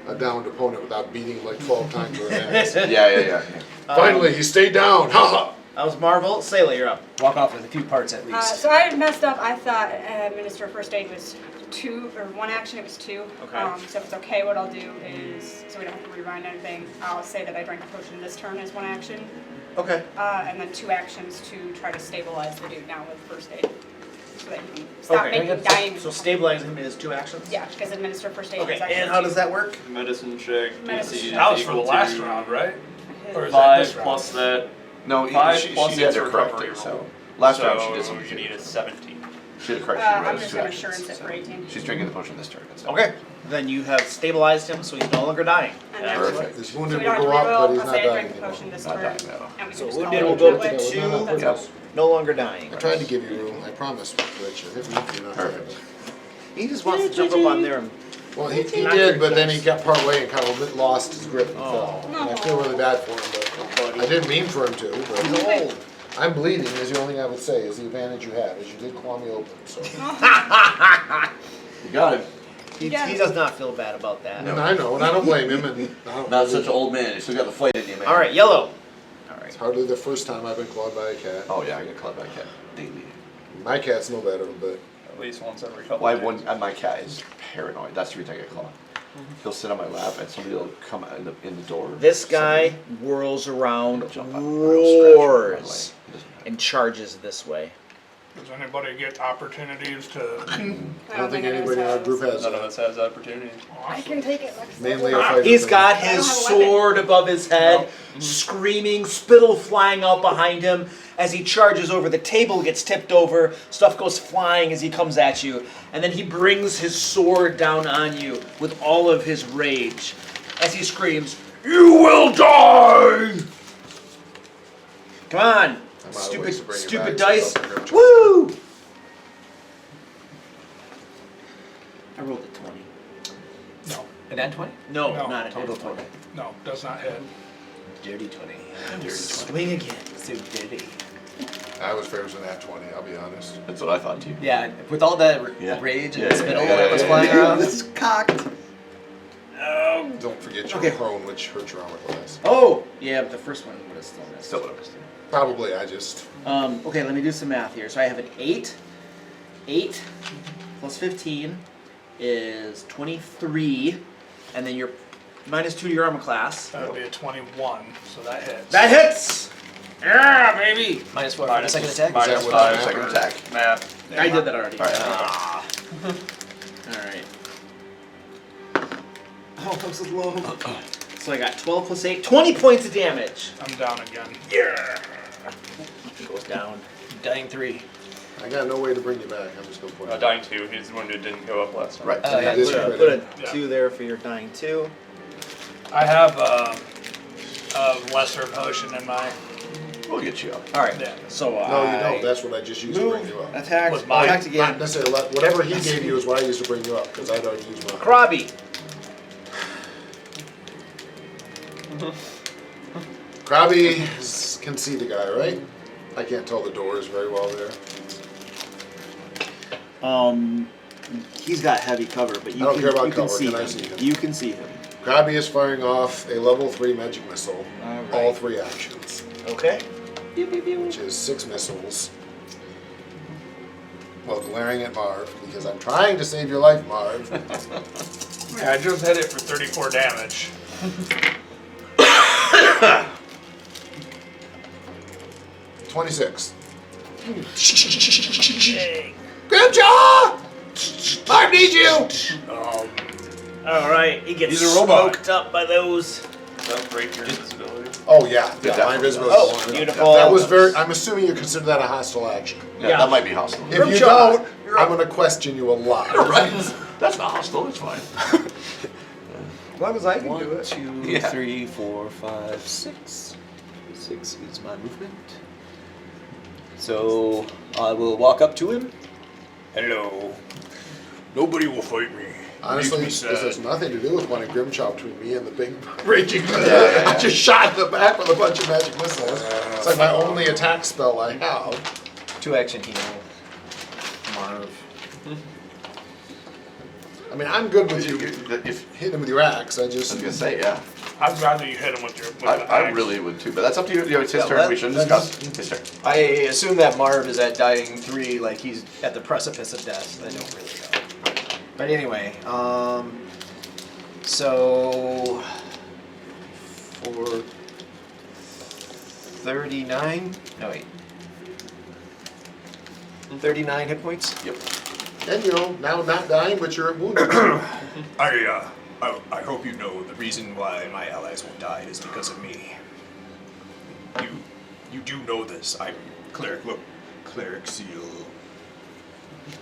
a downed opponent without beating him like 12 times or ass. Yeah. Finally, he stayed down. Ha ha! That was Marvel. Sayla, you're up. Walk off with a few parts at least. So I messed up. I thought Minister First Aid was 2 or 1 action. It was 2. Okay. So if it's okay, what I'll do is, so we don't have to rewind anything, I'll say that I drank a potion this turn as 1 action, Okay. and then 2 actions to try to stabilize the dude now with First Aid, so that you can stop Okay. making dying. So stabilizing him is 2 actions? Yeah, because Administer First Aid Okay, is actually and how 2. does that work? Medicine check. Medicine DC check. That was for the equal last to round, right? Or is that this 5 round? plus that. No, 5 she plus had its to correct recovery it, so. roll. Last so round she did some. you need a 17. She had to correct it. I'm right, just two gonna actions, assurance it so. for 18. She's drinking the potion this turn. That's it. Okay. Then you have stabilized him, so he's no longer dying. And then- Perfect. His So wounded we will don't have to go up, but reroll. he's I'll not say I dying drank the anymore. potion this Not turn, dying, no. and we can So just wounded call will it go a up to win. 2. Yep. No longer dying. I tried to give you room, I promise, Rich. If you're not Perfect. He just wants to jump up on there and Well, he did, but then he got part way and kind of lost his grip and fell. And I feel really bad for him, but I didn't mean for him to. he's But old. I'm bleeding is the only thing I would say is the advantage you have is you did claw me open. So You got him. He Yeah. does not feel bad about that. and I know, and I don't blame him. And I don't Not really- such an old man. You still got the fight in you, man. All right, yellow. All right. It's hardly the first time I've been clawed by a cat. Oh yeah, I get clawed by a cat daily. My cat's no better, but At least once every couple Well, I have days. one. My cat is paranoid. That's the reason I get clawed. He'll sit on my lap and somebody will come in the door. This guy whirls around, Somebody will jump on me, he'll scratch me, run away. roars, He doesn't care. and charges this way. Does anybody get opportunities to? I don't think anybody in our group has None of that. us has opportunity. I can take it. Like Mainly a fighter He's thing. got I don't his have a weapon. sword above his head, screaming, spittle flying out behind him. As he charges over, the table gets tipped over, stuff goes flying as he comes at you, and then he brings his sword down on you with all of his rage. As he screams, "You will die!" Come on, I'm out of ways to bring it stupid back, so dice. I'll figure out- Woo! I rolled a 20. No, An at 20? No, No, not a Total 20. 20. no, does not hit. Dirty 20. Swing again. So dirty. I was fair as an at 20, I'll be honest. That's what I thought too. Yeah, with all that Yeah. rage and Yeah, spittle yeah, that was yeah, flying yeah. around, it's cocked. Don't forget your Okay. prone, which hurt your armor class. Oh! Yeah, but the first one would have still missed. Still what I was doing. Probably, I just. Okay, let me do some math here. So I have an 8 plus 15 is 23, and then your -2 to your armor class. That would be a 21, so that hits. That hits! Yeah, baby! Minus what? For the second attack? Minus Is that what 5. I- Second attack. Math. I did that already. Alright. Alright. Oh, I'm so low. So I got 12 plus 8, 20 points of damage. I'm down again. It goes down. Dying 3. I got no way to bring you back. I'm just gonna put it. Dying 2. He's the one who didn't go up last time. Right. Yeah, It is Put a, credit. put a 2 there for your dying 2. I have a lesser potion in my. We'll get you up. Alright, Yeah. so No, you don't. That's what I just used to bring you up. Attack, Was mine. attacked Not again. necessarily. Whatever he gave you is what I used to bring you up because I'd already used mine. Krabi. Krabby can see the guy, right? I can't tell the doors very well there. He's got heavy cover, but you I don't can, care about you can cover. see Can I him. see him? You can see him. Krabby is firing off a level 3 magic missile. Alright. All 3 actions, Okay. which is 6 missiles. While glaring at Marv, because I'm trying to save your life, Marv. Yeah, I just hit it for 34 damage. $26. Grimjaw! Marv needs you! Alright, he gets He's a robot. smoked up by those. Does that break your invisibility? Oh yeah, my definitely invisibility. Oh, is one. beautiful. That was very. I'm assuming you consider that a hostile action. Yeah, Yeah. that might be hostile. If you Grimjaw, don't, you're I'm going to question you a lot. Right. That's not hostile. It's fine. As long as I can 1, 2, Yeah. 3, 4, 5, 6. 6 is my movement. So I will walk up to him. Hello. Nobody will fight me. Honestly, Makes this me sad. has nothing to do with wanting Grimjaw between me and the big raging. I just shot in the back with a bunch of magic missiles. It's like my only attack spell I have. 2 action heal. Marv. I mean, I'm good with you If hitting him with your axe. I I was just. gonna say, yeah, I'd rather you hit him with your. With the I axe. really would too. But that's up to you. It's his Yeah, turn. that- We shouldn't that's- discuss. His turn. I assume that Marv is at dying 3, like he's at the precipice of death. I don't really know. But anyway, so for 39. No wait. 39 hit points. Yep. And you know, now not dying, but you're wounded. I hope you know the reason why my allies won't die is because of me. You do know this. I'm cleric. Look, cleric seal.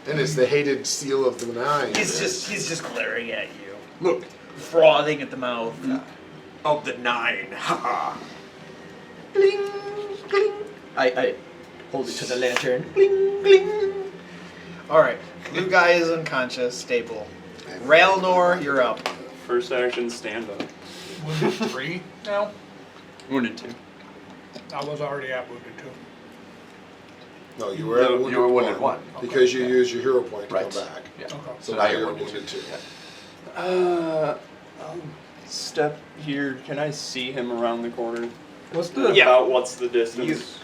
And it's the hated seal of the nine. He's just glaring at you. Look, Frothing at the mouth. of the 9. Haha. Bling, bling. I hold it to the lantern. Bling, bling. Alright. Blue guy is unconscious, stable. Railnor, you're up. First action, stand up. Wounded 3 now? Wounded 2. I was already at wounded 2. No, you were No, wounded you were wounded one. because you used your hero point to Right. come back. Yeah. Okay. So now now you're you're wounded wounded too. Yeah. I'll step here. Can I see him around the corner? What's the What's the distance?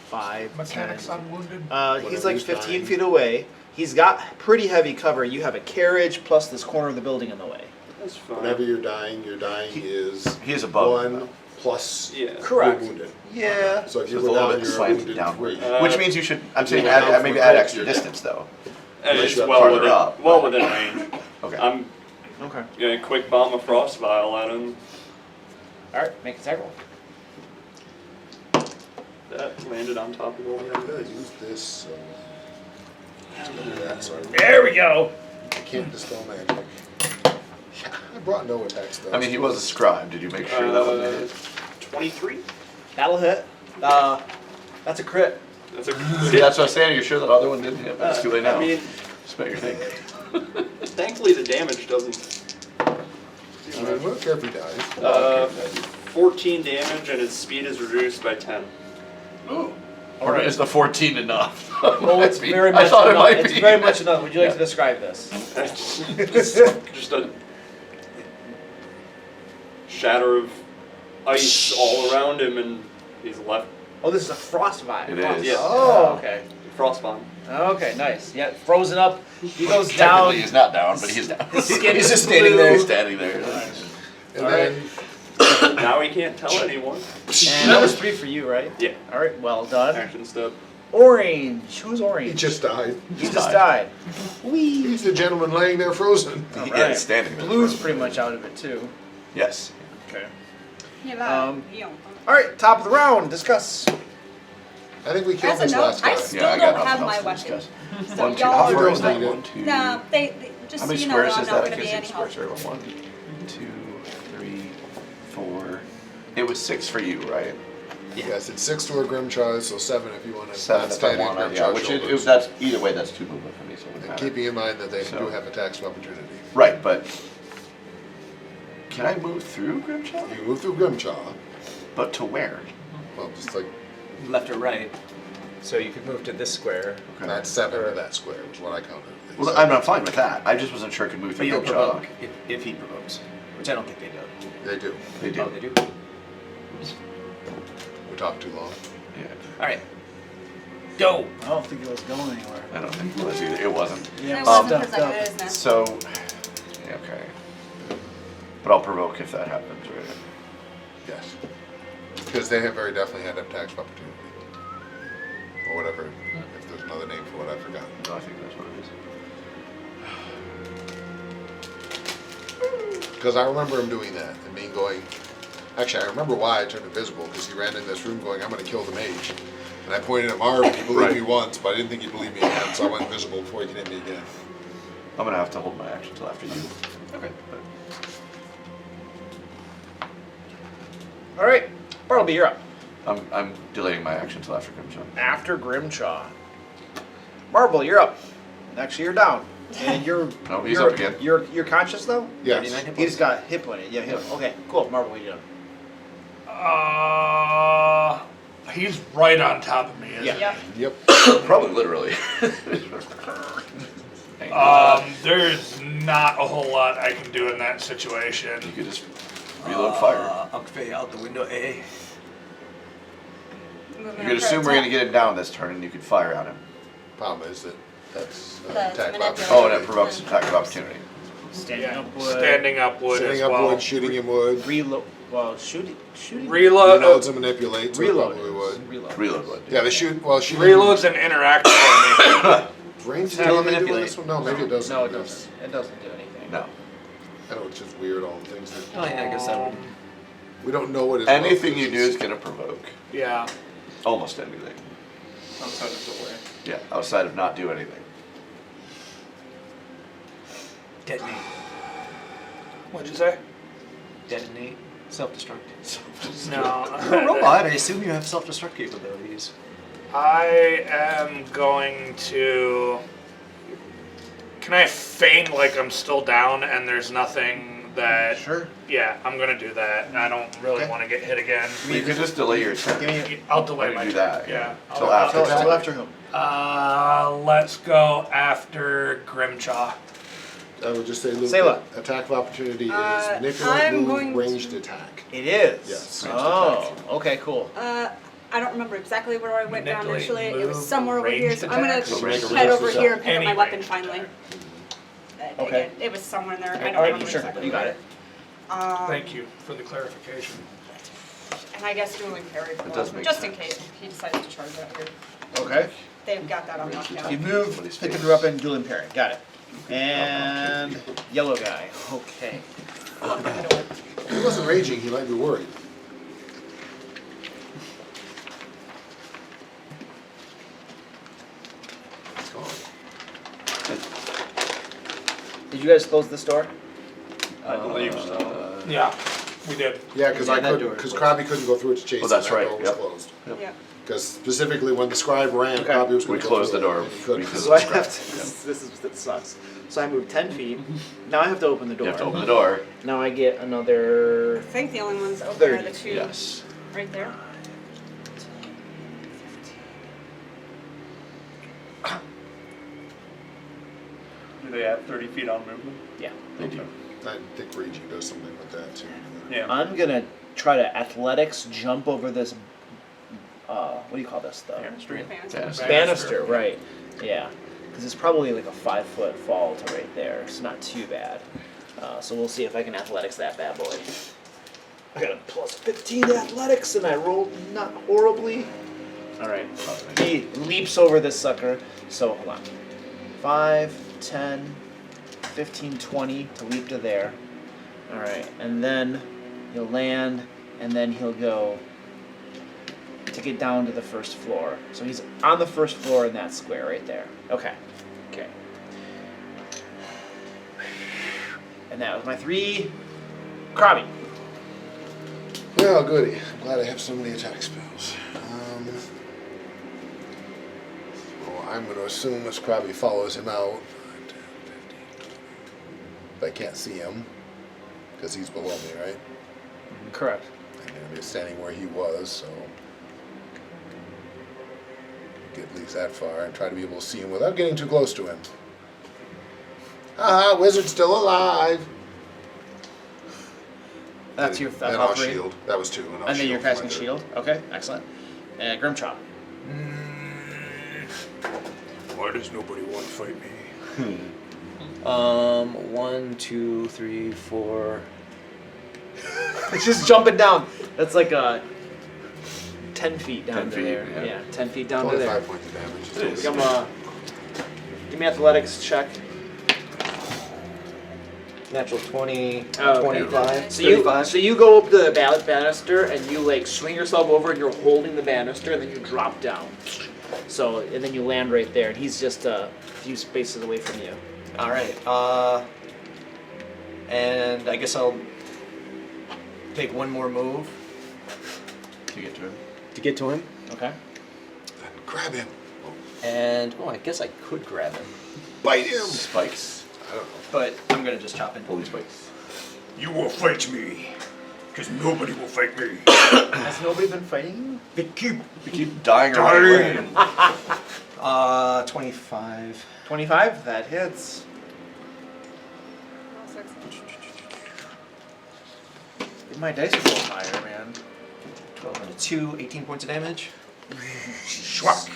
5, mechanics 10. on wounded? He's Whatever, like he's 15 dying. feet away. He's got pretty heavy cover. You have a carriage plus this corner of the building in the way. That's fine. Whenever your dying is He is above. 1 plus Yeah. Correct. you're wounded. Yeah. So if So you it's a go little down, bit you're slanted wounded downward. 3. Which means you should. I'm saying you add, go down maybe from add right extra here. distance though. And Unless it's you have well farther within, up. well within range. Okay. I'm Okay. gonna quick bomb a frost vial at him. Alright, make a attack roll. That landed on top of I'm him. gonna use this. Do that, so There we go. I can't dispel magic. Yeah, I brought no attack spells. I mean, he was a scribe. Did you make sure that one made it? 23? That'll hit. That's a crit. That's a See, that's what I'm saying. You're sure that other one didn't hit? But it's too late now. I mean, Spent your thing. thankfully the damage doesn't. I mean, we don't care if he dies. 14 damage and his speed is reduced by 10. Or is the 14 enough? Oh, it's Might be. very much I thought it enough. might It's be. very much enough. Would you like Yeah. to describe this? Just a shatter of ice all around him, and he's left Oh, this is a frost vibe. It Frost- is. Yeah. Oh, okay. Frostmantle. Okay, nice. Yeah, frozen up. He goes down. Technically, he's not down, but he's down. His skin He's is just standing there. He's standing there. And All then Now he can't tell anyone. And that was 3 for you, right? Yeah. All right, well done. Action step. Orange. Who's he orange? just died. He just died. He's the gentleman laying there frozen. Yeah, Alright. he's standing there. Blue's pretty much out of it too. Yes. Okay. Yeah, All right, top of the round. Discuss. I think we killed As a this note, last I guy. still Yeah, I got don't nothing have else my to weapon. discuss. So One, two, y'all how are far is doing that? fine. One, two. No, they just How so many you know, squares I'm is not that? going I to be guess any it's help. squares are 1, 2, 3, 4. It was 6 for you, right? Yes, it's 6 to a Grimchaw, so 7 if you want to 7 if I stand in want to. Grimchaw Yeah, which shoulders. that's either way. That's 2 movement for me. So it wouldn't And matter. keeping in mind that they So- do have attacks of opportunity. Right, but can I move through Grimshaw? You move through Grimchaw, But to where? well, just like Left or right. So you could move to this square. Okay. that's 7 to that square, was what I counted. Well, I'm fine with that. I just wasn't sure I could move But through you'll Grimshaw. provoke if he provokes, which I don't think they do. They do. They do. Oh, they do. We talked too long. Yeah. All right. Go. I don't think it was going anywhere. I don't think it was either. It wasn't. Yeah, Um, well, because I it is now. So, yeah, okay. But I'll provoke if that happens, right? Yes. Because they have very definitely had attacks of opportunity. Or whatever. If there's another name for what I've forgotten. No, I think that's what it is. Because I remember him doing that and me going. Actually, I remember why I turned invisible because he ran in this room going, "I'm going to kill the mage," and I pointed at Marv and he believed me once, but I didn't think he believed me again, so I went invisible before he could hit me again. I'm gonna have to hold my action till after you. Okay. All right, Bartleby, you're up. I'm delaying my action till after Grimshaw. After Grimshaw. Marble, you're up. Actually, you're down. And you're. No, he's you're, up again. You're conscious though. Yes. 39 hit He's got hit point. Yeah, hit. Okay, cool. Marble, what are you doing? He's right on top of me, isn't Yeah. he? Yep. Probably literally. There's not a whole lot I can do in that situation. You could just reload fire. Okay, out the window, A. Movement You could for assume we're gonna attack. get him down this turn, and you could fire on him. Problem is that that's That's attack of manipulative. Oh, and opportunity. it provokes attack of opportunity. Standing Yeah, up wood. standing up wood Setting as up well. wood, shooting him wood. Reload. Well, shooting. Reload. Reloads and manipulate, so it Reload. probably would. Reload. Reload would. Yeah, they shoot. Well, shooting. Reloads and interact for me. Range Still attack, they do manipulate. this one? No, maybe it doesn't. No, it do doesn't. It doesn't do anything. No. that. I know it's just weird, all the things that Oh, yeah, I guess that would. we don't know what his Anything wealth you do is gonna provoke. Yeah. Almost anything. Outside of the way. Yeah, outside of not do anything. Detonate. What'd you say? Detonate. Self-destruct. No. You're a robot. I assume you have self-destruct capabilities. I am going to. Can I feign like I'm still down and there's nothing that? Sure. Yeah, I'm gonna do that. I don't really Okay. want to get hit again. You could just delay your turn. Give me. I'll delay Why my do turn. that? Yeah. Till I'll- after. Still after whom? Let's go after Grimchaw. I would just say, Luke, Sayla. that attack of opportunity is I'm manipulate, move, going to- ranged attack. It is. Yes. Oh, okay, cool. I don't remember exactly where I went down Manipulate, initially. It was move, somewhere over here, ranged so I'm attacks. gonna Make a head over resistance here and pick up my Any weapon range finally. Okay. It was somewhere in there. I don't All right, remember sure. exactly You got where. it. Thank you for the clarification. And I guess dueling parry for It does one, make just in sense. case he decides to charge out here. Okay. They've got that on lockdown. You move, pick her up, and dual impair. Got it. And yellow guy. Okay. If he wasn't raging, he might be worried. It's gone. Did you guys close this door? I believe so. Yeah, we did. Yeah, because Yeah, I that couldn't, door because is Krabby couldn't go through it to chase Oh, him. that's That right, door was yep. closed. Yeah. Because specifically when the scribe ran, Okay. Krabby was We going to closed the door And he couldn't. because So I of the have scrap. to. This sucks. So I moved 10 feet. Now I have to open the You door. have to open the door. Now I get another. I think the only ones open are the 30, two Yes. right there. Do they have 30 feet on movement? Yeah. They do. I think raging does something with that too. Yeah. I'm gonna try to athletics jump over this what do you call this? The Banister. right? Yeah, because it's probably like a 5-foot fall to right there. It's not too bad. So we'll see if I can athletics that bad boy. I got a plus 15 to athletics, and I rolled not horribly. All right, he leaps over this sucker. So hold on, 5, 10, 15, 20 to leap to there. All right, and then he'll land, and then he'll go to get down to the first floor. So he's on the first floor in that square right there. Okay. Okay. And that was my 3. Krabby. Well, goody. I'm glad I have so many attack spells. Well, I'm going to assume this Krabby follows him out. But I can't see him because he's below me, right? Correct. I'm going to be standing where he was, so get at least that far and try to be able to see him without getting too close to him. Ah, wizard's still alive. That's your and I'll shield. That was 2. And then you're casting shield. Okay, excellent. And Grimchop. Why does nobody want to fight me? 1, 2, 3, 4. It's just jumping down. That's like 10 feet down 10 to feet, there. yeah. 10 feet down to there. 25 points of damage. Give me athletics check. Natural 20, Oh, 25, So you 35. so you go up the banister and you like swing yourself over and you're holding the banister and then you drop down. So and then you land right there and he's just a few spaces away from you. All right. And I guess I'll take one more move To get to him. to get to him. Okay. Then grab him. And I guess I could grab him, Bite him. Spikes. I don't know. but I'm gonna just chop into Holy him. spikes. You will fight me, because nobody will fight me. Has nobody been fighting you? They keep We keep dying around. dying. 25. 25? That hits. My dice are going higher, man. 12 and a 2, 18 points of damage. Schwack.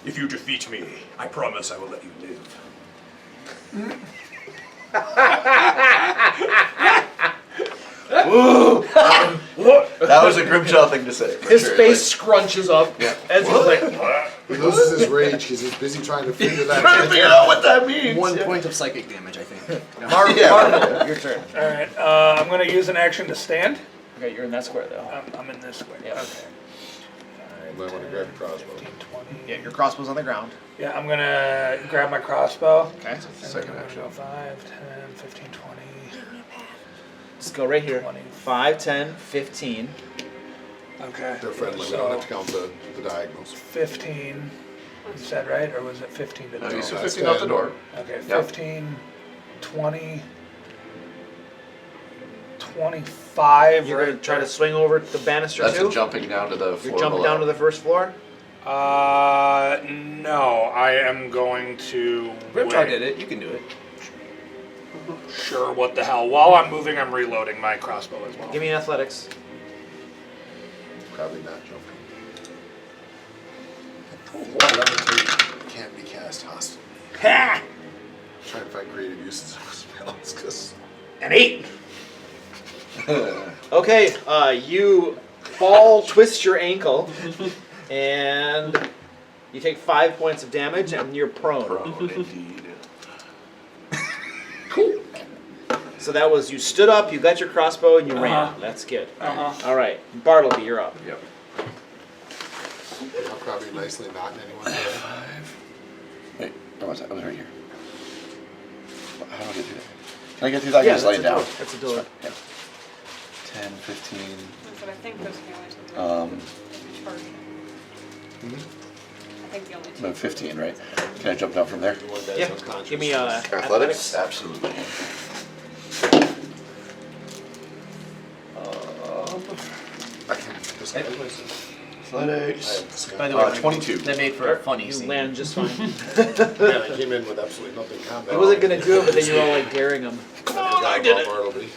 If you defeat me, I promise I will let you live. That was a Grimshaw thing to say. for His sure. face scrunches up as he's like, He loses his rage because he's busy trying to figure that Trying to figure out what that means. 1 point of psychic damage, I think. Marvel, your turn. Alright, I'm gonna use an action to stand. Okay, you're in that square though. I'm in this square. Yeah. Okay. You might want to grab your crossbow. 15, 20. Yeah, your crossbow's on the ground. Yeah, I'm gonna grab my crossbow. Okay. And then Second I'm gonna action. go 5, 10, 15, 20. Just go right here. 20. 5, 10, 15. Okay. They're friendly. We don't have to count the diagonals. 15, you said, right? Or was it 15 to the No, door? you said That's 15 out the 10. door. Okay, Yep. 15, 20, 25. You're gonna try to swing over the banister That's too? a jumping down to the floor You're jumping below. down to the first floor? No, I am going to. Grimtar wait. did it. You can do it. Sure, what the hell. While I'm moving, I'm reloading my crossbow as well. Give me athletics. Probably not jumping. Levitate can't be cast hostile. Ha! Trying to find creative uses of spells because An 8. Okay, you fall, twist your ankle, and you take 5 points of damage, and you're prone. Prone, indeed. So that was you stood up, you got your crossbow, and you ran. Uh-huh. That's good. Uh-huh. All right, Bartleby, you're up. Yep. I'll probably nicely knocking anyone down. Wait, where was I? I was right here. How do I get through that? Can I get through that? I can just lay that's a down. door. That's a door. Yeah. 10, 15. But I think those are the only two that charge. I think the only two. No, 15, right? Can I jump down from there? The one that's Yeah. unconscious. Give me Athletics? Absolutely. I can disguise myself. I Athletics. have disguise. By the way, 22. They made for a funny You scene. land just fine. Man, I came in with absolutely nothing combat. I wasn't gonna do it, but then you were all like daring him. I did it. Bartleby.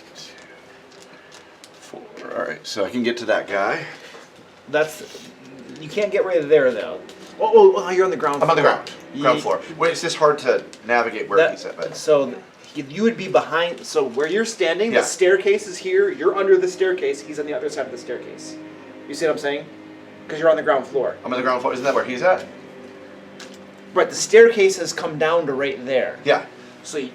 4. Alright, so I can get to that guy. you can't get right there though. Oh, you're on the ground. I'm on the floor. ground floor. Wait, it's just hard to navigate where he's at. But So you would be behind. So where you're standing, Yeah. the staircase is here. You're under the staircase. He's on the other side of the staircase. You see what I'm saying? Because you're on the ground floor. I'm on the ground floor. Isn't that where he's at? Right. The staircase has come down to right there. Yeah. So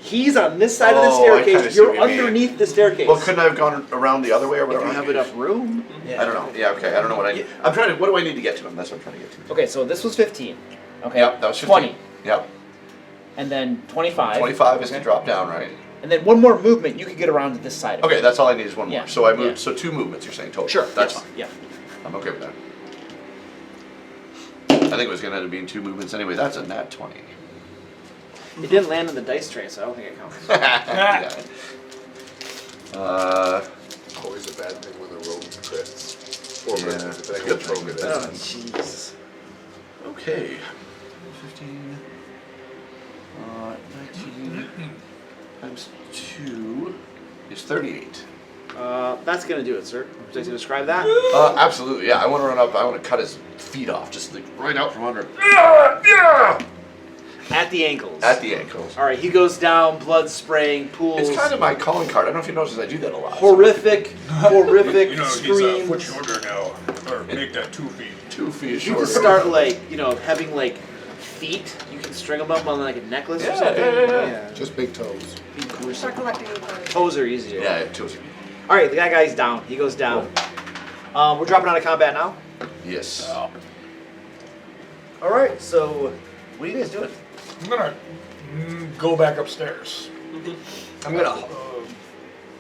he's on this side of the Oh, I kinda staircase. see what You're you mean. underneath the staircase. Well, couldn't I have gone around the other way or if whatever? you have enough room. I don't know. Yeah, okay. I don't know what I need. I'm trying to. What do I need to get to him? That's what I'm trying to get to. Okay, so this was 15. Okay. Yep, that was 15. 20. Yep. And then 25. 25 is okay. to drop down, right? And then one more movement, you could get around to this side of Okay, it. that's all I need is one Yeah, more. So I moved. yeah. So 2 movements. You're saying total? Sure. That's yes, fine. Yeah. I'm okay with that. I think it was gonna end up being 2 movements anyway. That's a nat 20. It didn't land on the dice tray, so I don't think it counts. Yeah. Always a bad thing when the rogue crits. Or Yeah, misses, that's depending a on good which rogue it thing. Oh, is. jeez. Okay. 15. 19 times 2 is 38. That's gonna do it, sir. Would you like to describe that? Absolutely, yeah. I want to run up. I want to cut his feet off, just like right out from under him. At the ankles. At the ankles. All right, he goes down, blood spraying, pools. It's kind of my calling card. I don't know if you noticed I do that a lot. horrific You know, screams. he's a foot shorter now. Or make that 2 feet. 2 feet You shorter. can start having like feet. You can string them up on like a necklace Yeah, or something. yeah. Just big toes. Be gruesome. Start collecting the clothes. Toes are easier. Yeah, 2 feet. All right, the guy's down. He goes down. We're dropping out of combat now. Yes. All right, so what are you guys doing? I'm gonna go back upstairs. I'm gonna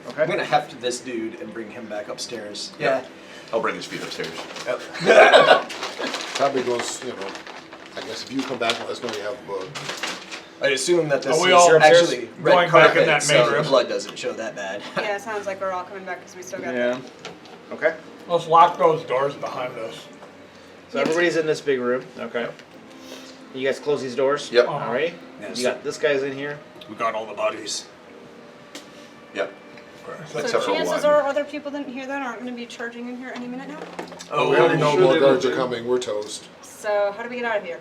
Okay. I'm gonna heft this dude and bring him back upstairs. Yeah. I'll bring his feet upstairs. Probably goes, I guess if you come back and let us know you have a book. I assume that this Are we is all actually red going back in carpet, that so main the room? blood doesn't show that bad. Yeah, it sounds like we're all coming back because we still got Okay. Let's lock those doors behind us. So everybody's in this big room. Okay. You guys close these doors? Yep. All right. Yes. You got this guy's in here. We got all the bodies. Yep. So Except for chances one. are other people didn't hear that aren't going to be charging in here any minute now. We already know sure more they guards will are coming. We're toast. So how do we get out of here?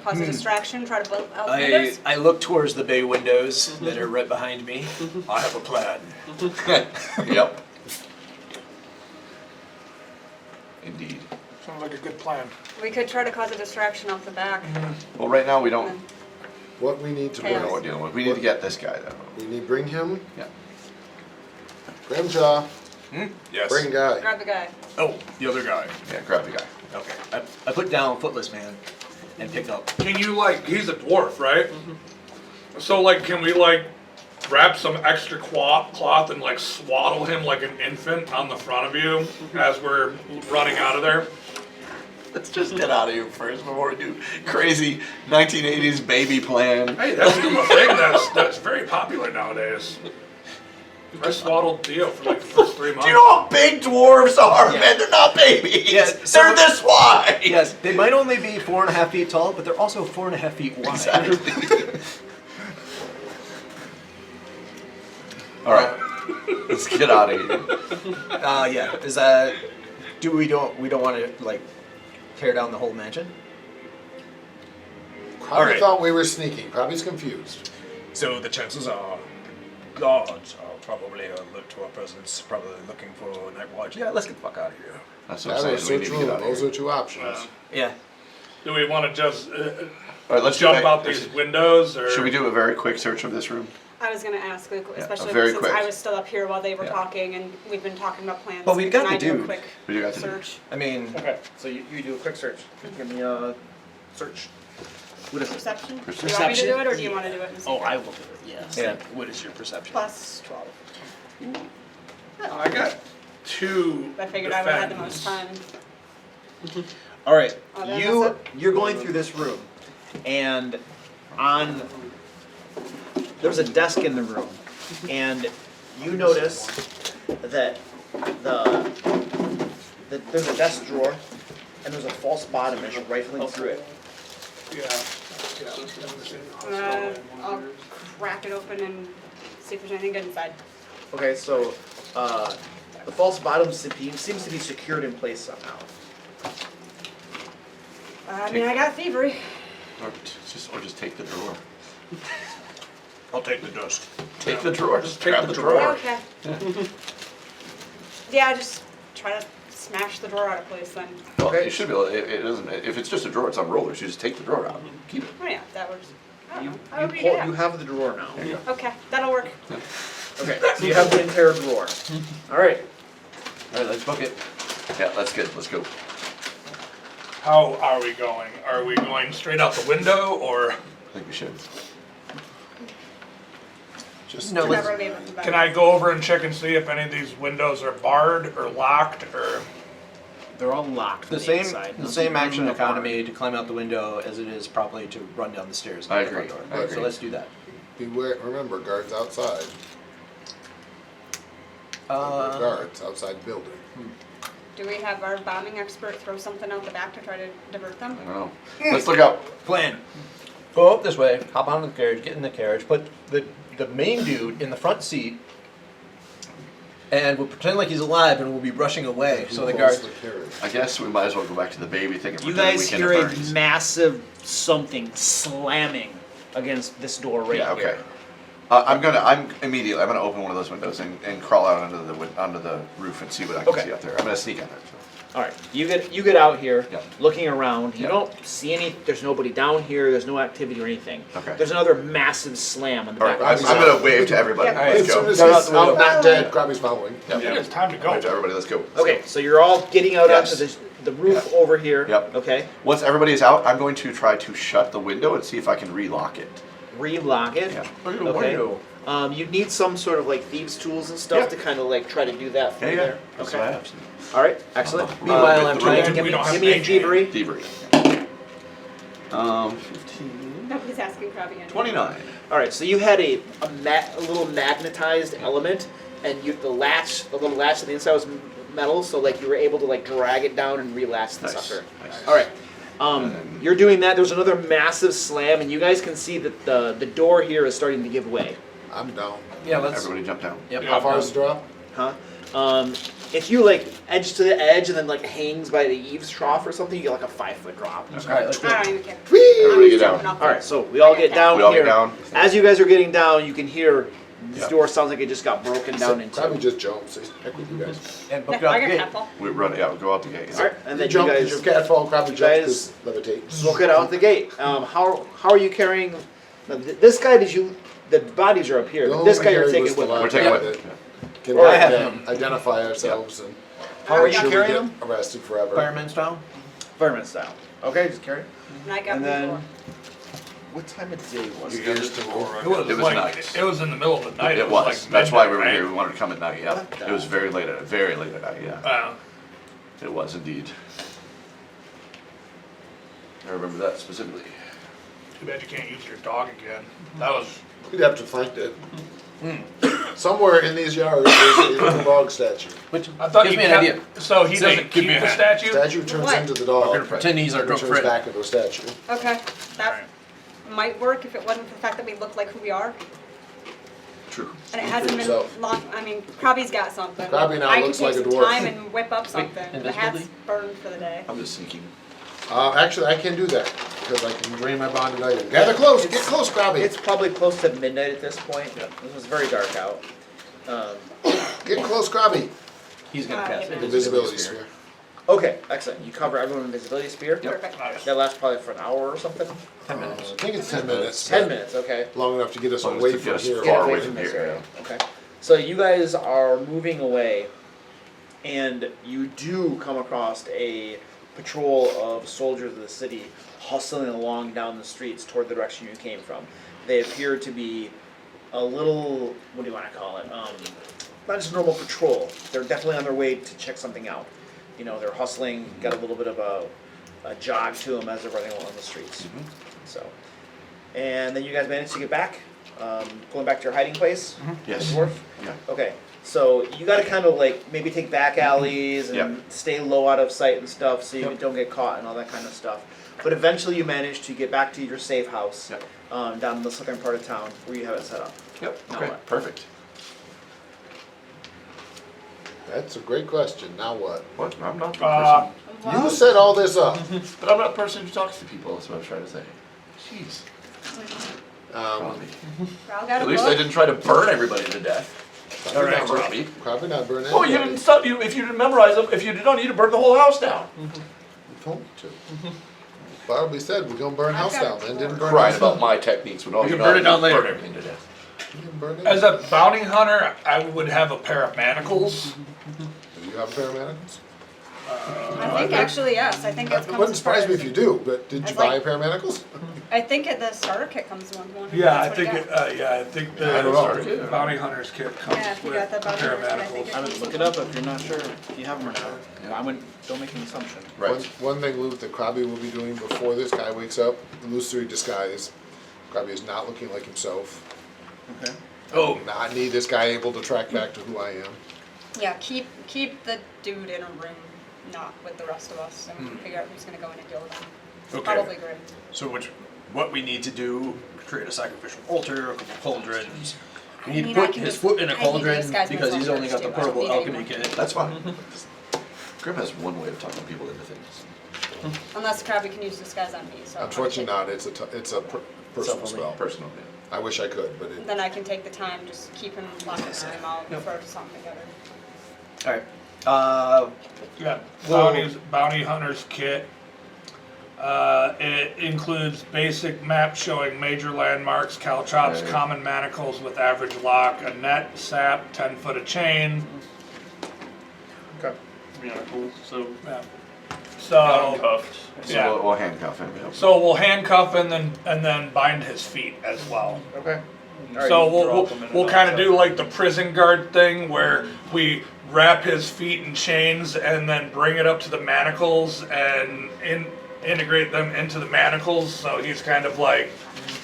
Cause a distraction, try to blow out the windows? I look towards the bay windows that are right behind me. I have a plan. Yep. Indeed. Sounds like a good plan. We could try to cause a distraction off the back. Well, right now we don't What we need to Chaos. know what we're bring. dealing with. We need to get this guy though. We need bring him. Yeah. Grimjaw. Yes. Bring guy. Grab the guy. Oh, the other guy. Yeah. Grab the guy. Okay. I put down Footless Man and pick up. Can you he's a dwarf, right? So can we wrap some extra cloth and swaddle him like an infant on the front of you as we're running out of there? Let's just get out of here first before we do crazy 1980s baby plan. Hey, that's still a thing that's very popular nowadays. I swaddled Theo for the first 3 months. Do you know how big dwarves are, man? They're not babies. Yes, they're this wide. Yes, they might only be 4.5 feet tall, but they're also 4.5 feet wide. Exactly. All right, let's get out of here. Yeah. Is that? We don't want to tear down the whole mansion? Probably Alright. thought we were sneaking. Probably is confused. So the chances are guards are probably alert to our presence, probably looking for night watch. Yeah, let's get the fuck out of here. That's what I'm That saying. is We so need to true. get out of Those here. are 2 options. Yeah. Do we want to just All right, let's jump do out these windows, or Should we do a very quick search of this room? I was going to ask, especially very since quick. I was still up here while they were Yeah. talking and we've been talking about plans. Well, we've got Can I the do a dude. quick We got the dude. search? I mean, Okay. So you do a quick search. Give me a search. What is it? Perception? Do you want me to Perception? do it or do you want to do it in Oh, secret? I will do it. Yes. yeah. What is your perception? Plus 12. I got 2. I figured I would have had the defense. most time. All right. Oh, then that's it? You're going through this room, and there's a desk in the room, and you notice that there's a desk drawer, and there's a false bottom as you're rifling through it. I'll crack it open and see if there's anything good inside. Okay, so The false bottom seems to be secured in place somehow. I mean, I got thievery. Or just take the drawer. I'll take the dust. Take the drawer. Just grab the drawer. drawer. Okay. Yeah, just try to smash the drawer out of place then. Well, Okay. you should be able. It doesn't. If it's just a drawer, it's on rollers. You just take the drawer out. And keep it. Oh yeah, that works. I don't You know. However you get it you out. have the drawer now. There you go. Okay, that'll work. Okay, so you have the entire drawer. All right. All right, let's book it. Yeah, that's good. Let's go. How are we going? Are we going straight out the window or? I think we should. Just No, do- let's- Never leave it back. Can I go over and check and see if any of these windows are barred or locked or? They're all locked from The the same, inside. the same None of action them are barred. economy to climb out the window as it is probably to run down the stairs. I to the front agree. door. I agree. So let's do that. Beware, remember, guards outside. Uh, Guards outside the building. Do we have our bombing expert throw something out the back to try to divert them? I don't know. Let's look out. plan. Go up this way, hop on the carriage, get in the carriage, put the main dude in the front seat, and we'll pretend like he's alive and we'll be rushing away. So the Who guards. holds the carriage? I guess we might as well go back to the baby thing. And You pretend guys we hear can a Bernie's. massive something slamming against this door right Yeah. Okay. here. I'm gonna open one of those windows and crawl out onto the roof and see what I can Okay. see out there. I'm gonna sneak out there. So. All right, you get out here, Yeah. looking around. You Yeah. don't see any. There's nobody down here. There's no activity or anything. Okay. There's another massive slam on the All back. right. of I'm the gonna wave to everybody. Yeah. Let's As soon go. as Go out he's the window. not dead, Krabby's following. Yep. It's time to Wave to go. everybody. Let's go. Let's Okay, go. so you're all getting out Yes. onto the roof over here. Yep. Okay, Once everybody is out, I'm going to try to shut the window and see if I can relock it. relock it. Yeah. Okay. You need some sort of like thieves' tools and stuff Yep. to kind of like try to do that through Yeah, yeah. there. That's Okay. what I have. All right. Excellent. Meanwhile, I'm with the trying red- to We get don't me. have Give me a mage hand. thievery. Thievery. 15. Nobody's asking Krabby anything. 29. All right. So you had a little magnetized element, and the little latch on the inside was metal, so like you were able to like drag it down and relatch the Nice. sucker. Nice. All right. And then- You're doing that. There's another massive slam, and you guys can see that the door here is starting to give way. I'm down. Yeah, let's. Everybody jump down. Yep. How far is the drop? Huh? If you like edge to the edge and then like hangs by the eaves trough or something, you get like a 5-foot drop. All right, let's do I it. don't even care. Everybody get Jumping down. off All the- right, so we all get down We all here. get down. As you guys are getting down, you can hear this Yeah. door sounds like it just got broken down Krabby into. just jumps. Heck with you guys. And book it Yeah, out I the got gate. catfall. We run. Yeah, we go out the gate. All right, and then you jump. guys Your cat fall. Krabby you jumps. guys 'Cause levitate. book it out the gate. How are you carrying? Now, this guy the bodies are up here. The This only guy you're Harry taking was with the you. We're taking guy it. that Can Well, I have then identify ourselves and How are you sure we carrying get them? arrested forever. Fireman style. Fireman style. Okay, just carry it. And I got And the then door. what time of day was You it? guys to roll. It was, It was like nice. it was in the middle of the night. It was. Like That's why we were midnight, here. We wanted to come at night. Yeah. What the- It was very late at night. Yeah. right? It was indeed. I remember that specifically. Too bad you can't use your dog again. That was. We'd have to find it. Somewhere in these yards there's a little dog statue. Which I thought gives you me an kept, idea. So he Say, doesn't give keep me a the hand. statue. Statue turns What? into the dog. We're gonna pretend he's our and drunk turns friend. back into a statue. Okay, that might work if it wasn't for the fact that we look like who we are. True. And it hasn't been Himself. long, I mean, Krabby's got something. Krabby now I looks could like take a some dwarf. time and whip up something. The hat's invisibility? burned for the day. I'm just thinking. Actually, I can do that because I can drain my bonded item. Gather close. Get close, Krabby. It's probably close to midnight at this point. It was very dark out. Get close, Krabby. He's gonna cast yeah. Invisibility sphere. Okay, excellent. You cover everyone with invisibility spear. Perfect. Nice. That lasts probably for an hour or something. 10 minutes. I think it's 10 minutes. 10 minutes, okay. Long enough to get us Long away enough to from get us here. Get far away away from from this here. area. Okay. So you guys are moving away, and you do come across a patrol of soldiers of the city hustling along down the streets toward the direction you came from. They appear to be a little, what do you want to call it? Not just a normal patrol. They're definitely on their way to check something out. You know, they're hustling, got a little bit of a jog to them as they're running along the streets. So, and then you guys managed to get back, going back to your hiding place. Yes. Dwarf? Yeah. Okay, so you gotta kind of like maybe take back alleys and Yep. stay low out of sight and stuff so you Yep. don't get caught and all that kind of stuff. But eventually you manage to get back to your safe house Yep. down in the southern part of town where you have it set up. Yep. Now Okay. what? Perfect. That's a great question. Now what? What? I'm not the person. You set all this up. But I'm not the person who talks to people, that's what I'm trying to say. Jeez. Robbie. Ral got a At least book. I didn't try to burn everybody to death. All Not Robbie. Probably not burn Oh, you didn't stop. If you didn't memorize them, if you did not need to burn the whole house down. Told me to. Barbie said we're gonna burn house down, then didn't burn Crying house about down. my techniques when all You you can burn it down later. Burn everything to death. You didn't burn it? As a bounty hunter, I would have a pair of manacles. Do you have paramedicals? I think actually yes. I think it It comes. wouldn't surprise me first. if you do, but did you I'd buy like- paramedicals? I think the starter kit comes with one. Yeah, I That's what think got. I think I don't know. the bounty hunter's kit comes Yeah, if you with got the bounty hunter's kit, I think paramedicals. I would look it up if you're not sure if you have them or not. I wouldn't. Don't make an assumption. One thing, Luke, that Krabby will be doing before this guy wakes up, illusory disguise. Krabby is not looking like himself. Okay. Oh. Not need this guy able to track back to who I am. Yeah, keep the dude in a room, not with the rest of us, and we can figure out who's gonna go in and deal with him. Okay. Probably Grim. So what we need to do, create a sacrificial altar, a couple cauldrons. We need I mean, to I put can his just- foot in a I need to cauldron disguise because he's myself only got the first, too. I don't purple need alchemy anyone. kit. That's fine. Grim has one way of talking people into things. Unless Krabby can use disguise on me, so. Unfortunately not, it's a personal spell. Personal. I wish I could, but it, Then I can take the time, just keep him locked in him, I'll throw something together. Alright. Yeah, Well- bounty hunter's kit. It includes basic map showing major landmarks, caltrops, Okay. common manacles with average lock, a net, sap, 10 foot of chain. Okay. Manacles, so Yeah. So, handcuffed. So yeah. we'll handcuff him. Yeah. So we'll handcuff and then bind his feet as well. Okay. So we'll kind of do like the prison guard thing where we wrap his feet in chains and then bring it up to the manacles and integrate them into the manacles. So he's kind of like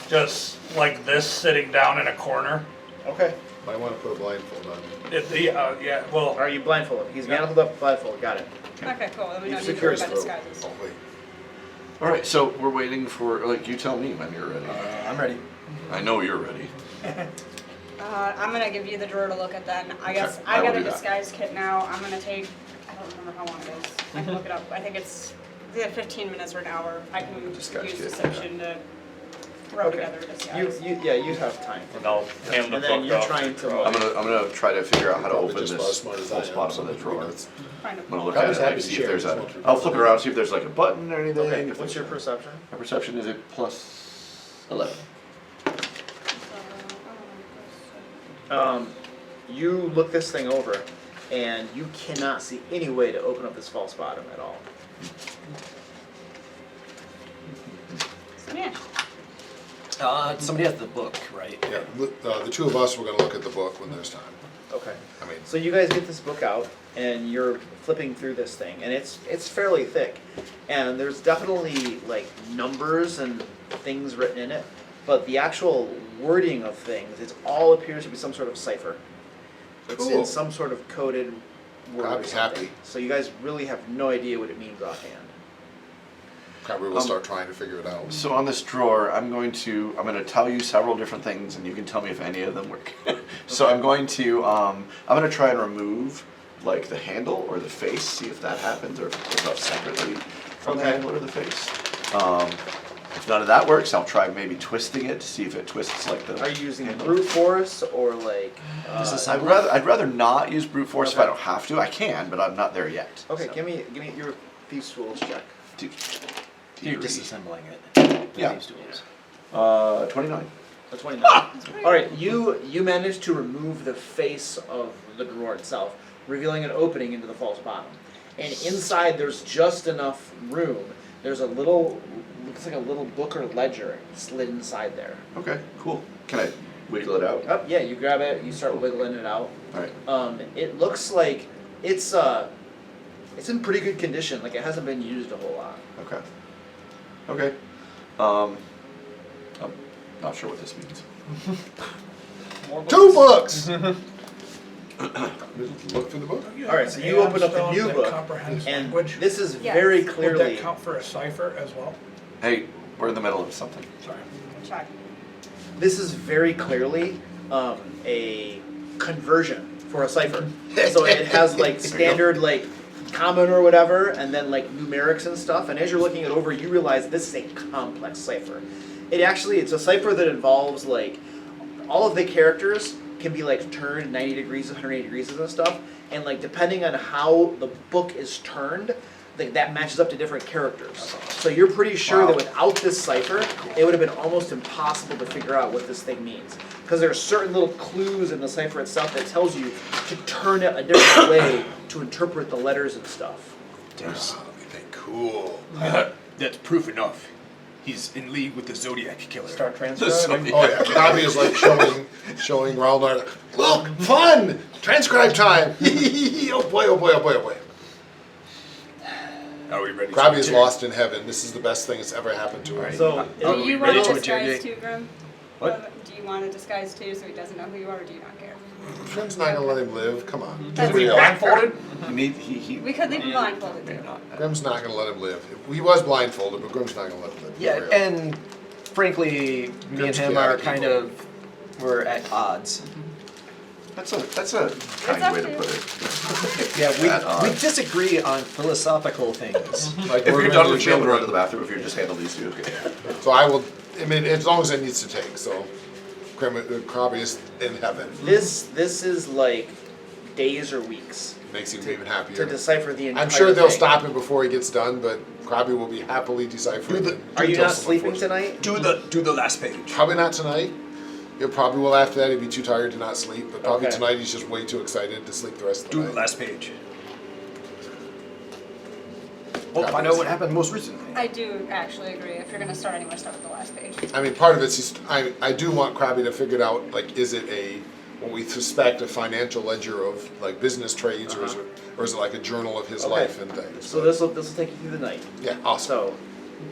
just like this, sitting down in a corner. Okay. might wanna put a blindfold on. Yeah. Well, Are you blindfolded? He's manacled up, blindfolded. Got it. Okay, cool, then we don't need to secure worry his about throat. disguises. Oh, wait. All right, so we're waiting for you tell me when you're ready. I'm ready. I know you're ready. I'm gonna give you the drawer to look at then. I guess Okay, I I will got a do that. disguise kit now. I'm gonna take, I don't remember how long it is. I can look it up. I think it's either 15 minutes or an hour. I can Disguise use kit, deception to throw Okay. together a disguise. You have time. And I'll hand the And then book you're off trying to I'm gonna try to figure out how to Probably open just this about as smart as I false am, bottom so of the maybe drawer. that's- Kind I'm of. gonna look I at was it happy and to see if share there's this a. one. I'll flip it around, see if there's like a button or anything. Okay. if What's your there's- perception? My perception is a plus 11. You look this thing over, and you cannot see any way to open up this false bottom at all. Smash. Somebody has the book, right? Yeah, the two of us were gonna look at the book when there's time. Okay. I mean, So you guys get this book out, and you're flipping through this thing, and it's fairly thick, and there's definitely like numbers and things written in it, but the actual wording of things, it all appears to be some sort of cipher. It's Cool. in some sort of coded word or I'd be something. happy. So you guys really have no idea what it means offhand. probably we'll start trying to figure it out. So on this drawer, I'm gonna tell you several different things, and you can tell me if any of them work. So I'm going to try and remove like the handle or the face, see if that happens, or if it goes up separately from the Okay. handle or the face. If none of that works, I'll try maybe twisting it to see if it twists like the. Are you using handle. brute force or like? I'd rather not use brute force if I Okay. don't have to. I can, but I'm not there yet. Okay, so. give me your thieves tools check. You're disassembling it. Yeah. These tools. 29. A 29. All right, you managed to remove the face of the drawer itself, revealing an opening into the false bottom. And inside, there's just enough room. There's a little, looks like a little book or ledger slid inside there. Okay, cool. Can I wiggle it out? Oh, yeah, you grab it, you start wiggling it out. All right. It looks like it's in pretty good condition. Like it hasn't been used a whole lot. Okay. Okay. I'm not sure what this means. Two books! Look through the book. All right, so you open up the new that book, comprehends and language. this is Yes. very Would clearly. that count for a cipher as well? Hey, we're in the middle of something. Sorry. Check. This is very clearly a conversion for a cipher. So it has like standard like common or whatever, and then like numerics and stuff. And as you're looking it over, you realize this is a complex cipher. It's a cipher that involves like all of the characters can be like turned 90 degrees, 180 degrees and stuff. And like depending on how the book is turned, like that matches up to different characters. So you're pretty sure that without this cipher, it would have been almost impossible to figure out what this thing means. Because there are certain little clues in the cipher itself that tells you to turn it a different way to interpret the letters and stuff. Cool. That's proof enough. He's in league with the Zodiac Killer. Start transcribing. Oh yeah, Robbie is like showing Ralnar, look, fun! Transcribe time! Oh boy, oh boy, oh boy, oh boy. Are we ready? Robbie is lost in heaven. This is the best thing that's ever happened to him. So Do you want ready to to disguise interrogate? too, Grim? What? Do you want to disguise too so he doesn't know who you are, or do you not care? Trim's not gonna let him live. Come on. That's Be real. Blindfolded? We could leave him blindfolded too. Grim's not gonna let him live. He was blindfolded, but Grim's not gonna let him live. Be Yeah, real. and frankly, me and Grim's him are chaotic kind evil. of we're at odds. That's a kind up way to to you. put it. Yeah, At we odds. disagree on philosophical things. Like If we're you're gonna done do with me, I'm gonna run to children. the bathroom. If you're just handle these two, okay. So I will. I mean, as long as it needs to take. So, Robbie is in heaven. this is like days or weeks Makes him even to happier. decipher the entire I'm sure they'll thing. stop him before he gets done, but Robbie will be happily deciphering. it Are you until not someone sleeping forces him. tonight? Do the last page. Probably not tonight. He probably will after that. He'd be too tired to not sleep. But probably Okay. tonight he's just way too excited to sleep the rest of the Do night. the last page. Oh, I know what happened most recently. I do actually agree. If you're going to start anywhere, start with the last page. I mean, part of it's just, I do want Krabby to figure it out, like, is it what we suspect, a financial ledger of, like, business trades, or is it like a journal of his Okay. life and things? So this will take you through the night. Yeah, awesome.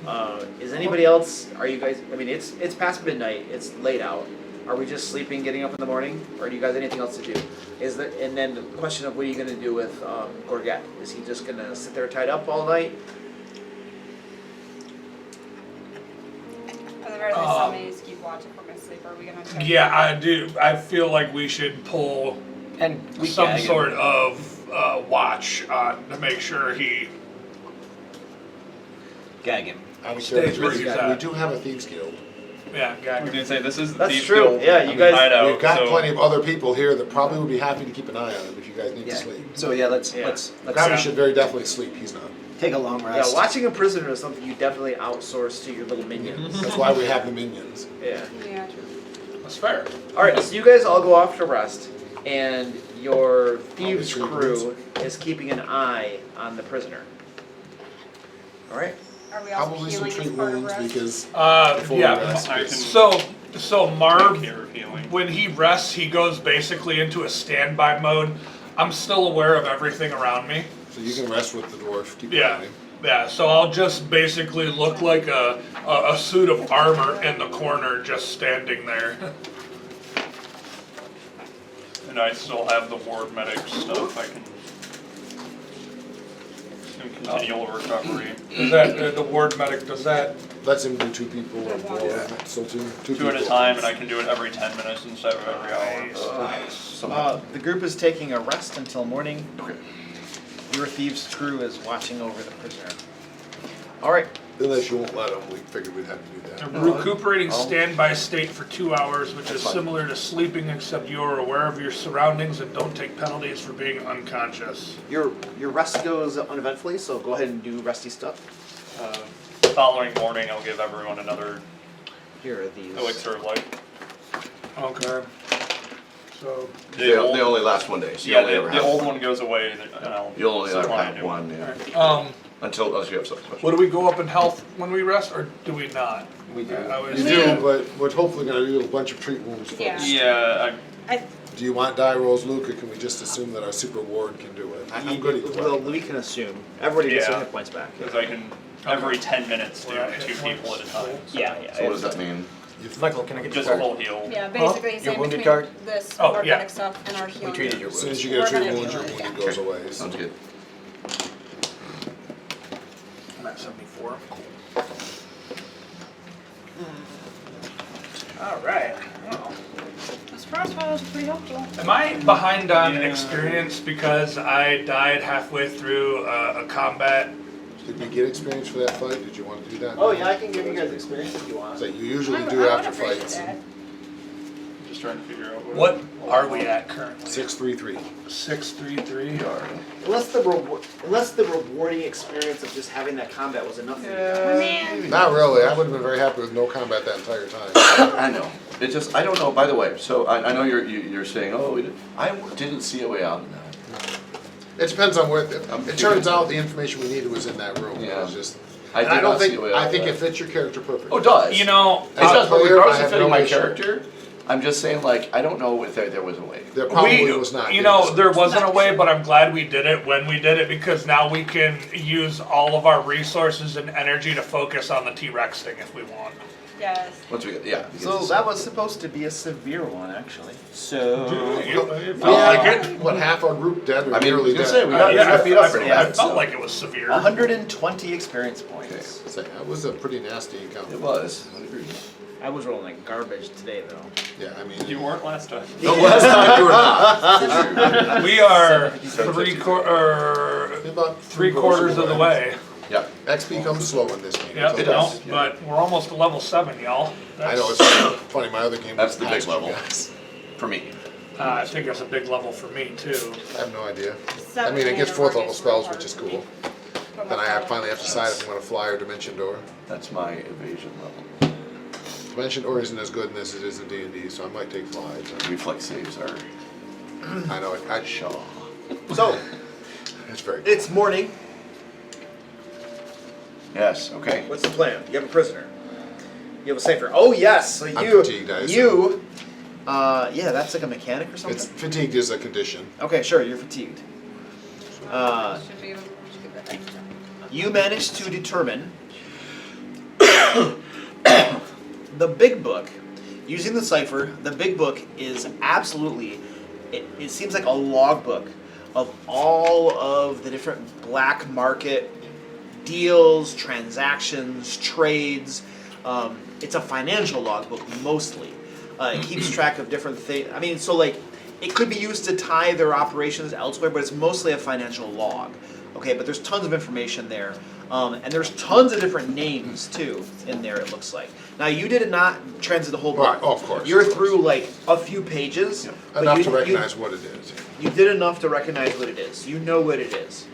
So, is anybody else? Are you guys? I mean, it's past midnight. It's late out. Are we just sleeping, getting up in the morning, or do you guys have anything else to do? And then the question of what are you going to do with Gorget? Is he just going to sit there tied up all night? At the very least, somebody needs to keep watch if we're going to sleep. Or are we going to? Yeah, I do. I feel like we should pull And we some gag him. sort of watch to make sure he Gag him. I don't Stays care. where he's We at. do have a thieves guild. Yeah, I got was it. gonna say this is the That's Thieves true. Guild Yeah, you guys- hideout, We've got so plenty of other people here that probably would be happy to keep an eye on him if you guys need Yeah. to sleep. So yeah, let's Krabby should very definitely sleep. He's not. take a long Yeah, rest. watching a prisoner is something you definitely outsource to your little minions. That's why we have the minions. Yeah. Yeah, true. That's fair. All right, so you guys all go off to rest, and your thieves All the crew is keeping an eye on the prisoner. All right. Are we also Probably some healing as treat part of wounds rest? because before Yeah. we rest, I can- because- So Marv, care of healing. when he rests, he goes basically into a standby mode. I'm still aware of everything around me. so you can rest with the dwarf. Keep Yeah. going. Yeah, so I'll just basically look like a suit of armor in the corner just standing there. And I still have the ward medic stuff. I can do continual recovery. Is that the ward medic? Does that? Lets him do two people or more. Yeah. So two Two at a people. time, and I can do it every 10 minutes instead of every hour. The group is taking a rest until morning. Okay. Your thieves crew is watching over the prisoner. All right. Unless you won't let him, we figured we'd have to do that. A recuperating standby state for 2 hours, which is fine. similar to sleeping, except you are aware of your surroundings and don't take penalties for being unconscious. Your rest goes uneventfully, so go ahead and do resty stuff. Following morning, I'll give everyone another Here are these. elixir of life. Okay. So They only last one day, so you Yeah, only ever the have old one goes away, and I'll you only ever supply a have new one. Yeah. Unless you have something special. what do we go up in health when we rest, or do we not? We do. I was- You do, but we're hopefully going to do a bunch of treat wounds first. Yeah. Yeah, Do you want die rolls, Luke, or can we just assume that our super ward can do it? I'm good either Well, way. we can assume. Everybody gets their Yeah. hit points back. because I can every 10 minutes do We're at 2 hit people points. at a time. Yeah. So what does that mean? Michael, can I get Just your full card? heal. Yeah, basically Your saying wounded between card? this Oh, organic yeah. stuff and our healing. We treated your As soon wounds. as you get a We're treat gonna wound, do your it. wound goes away. Sounds good. I'm at 74. All right. Well, This Frostmantle is pretty helpful. Am I behind on experience because I died halfway through a combat? Did we get experience for that fight? Did you want to do that? Oh yeah, I can give you guys experience if you want. So you usually I do would after appreciate fights. that. Just trying to figure out What are we at currently? 633. 633. Unless the rewarding experience of just having that combat was enough for you. I mean, Not really. I would have been very happy with no combat that entire time. I know. It just, I don't know, by the way, so I know you're saying, oh, I didn't see a way out of that. It depends on where. It turns out the information we needed was in that room. It Yeah. was just. I and did I don't not see think. a way out I of think that. it fits your character perfectly. Oh, it does. You know, It does, but player, regardless I of have fitting no my issue. character, I'm just saying, like, I don't know if there was a way. There probably was not. You know, there wasn't a way, but I'm glad we did it when we did it because now we can use all of our resources and energy to focus on the T-Rex thing if we want. yes. Once we get, yeah. So that was supposed to be a severe one, actually. So What, half our group dead or I mean, I was nearly gonna dead? say, we got beat up pretty I bad. felt so- like it was severe. 120 experience points. So that was a pretty nasty encounter. It was, I agree. I was rolling like garbage today, though. Yeah, I mean. You weren't last time. The last time you were not. We are About three quarters of the way. Yeah. XP comes slow in this game. Yep, It no, does, yeah. but we're almost to level 7, y'all. I know, it's funny, my other game That's was the big past you level. guys. For me. I think that's a big level for me too. I have no idea. I Seven mean, it gets and 4th a level spells, which is cool. But Then I finally have to decide if I'm going to fly or Dimension Door. That's my evasion level. Dimension Door isn't as good in this as it is in D&D, so I might take fly. Reflex saves are I know, I shaw. So it's very good. it's morning. Yes, okay. What's the plan? You have a prisoner. You have a cipher. Oh yes. So I'm you fatigued, I yeah, that's like a mechanic or something. It's fatigued is a condition. Okay, sure. You're fatigued. should be able to get that extra. You managed to determine the big book. Using the cipher, the big book is absolutely, it seems like a logbook of all of the different black market deals, transactions, trades. It's a financial logbook mostly. It keeps track of different things. I mean, so like, it could be used to tie their operations elsewhere, but it's mostly a financial log. Okay, but there's tons of information there. And there's tons of different names too in there, it looks like. Now you did not transit the whole book. Right, of course. You're through like a few pages. but Enough you- to recognize what it is. You did enough to recognize what it is. You know what it is.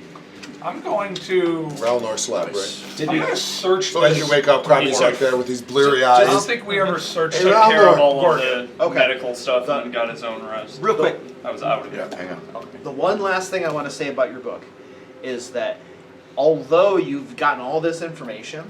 I'm going to. Ralnor slept, right? I'm going to search So as you wake up, Krabby's more. like there with these bleary I don't eyes. think we ever searched Hey, took Ralph, care of All of Gordon. the Okay. medical stuff and got his own rest. Real quick, I was out of Yeah, it. hang on. Okay. the one last thing I want to say about your book is that although you've gotten all this information,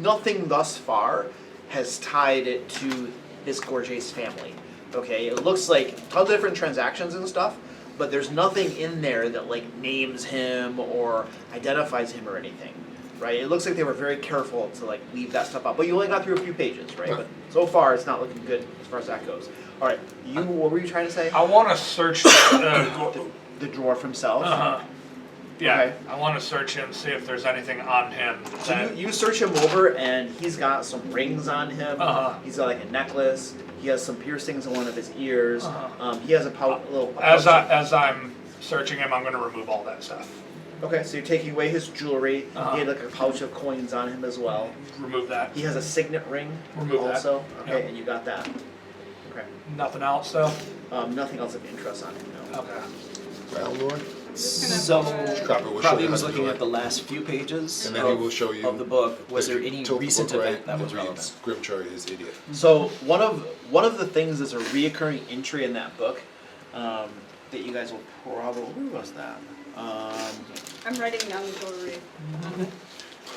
nothing thus far has tied it to this Gorge's family. Okay, it looks like tons of different transactions and stuff, but there's nothing in there that like names him or identifies him or anything, right? It looks like they were very careful to like leave that stuff out. But you only got through a few pages, right? But so far it's not looking good as far as that goes. All right, what were you trying to say? I want to search The dwarf himself. yeah, Okay. I want to search him, see if there's anything on him. So that- you search him over, and he's got some rings on him. Uh-huh. He's got like a necklace. He has some piercings in one of his ears. Uh-huh. He has a little. as I'm searching him, I'm going to remove all that stuff. Okay, so you're taking away his jewelry. Uh-huh. He had like a pouch of coins on him as well. Remove that. He has a signet ring. Remove that. also. Okay, Yep. and you got that. Okay. Nothing else, though. Nothing else of interest on him. No. Okay. Ralnor? So, Krabby will show probably you was how to looking do at it. the last few pages And then he will show you. of the book. Was if there you any tilt the recent book right, event that was it reads, relevant? Grimchar is idiot. So one of the things that's a reoccurring entry in that book that you guys will probably. Where was that? I'm writing down the jewelry.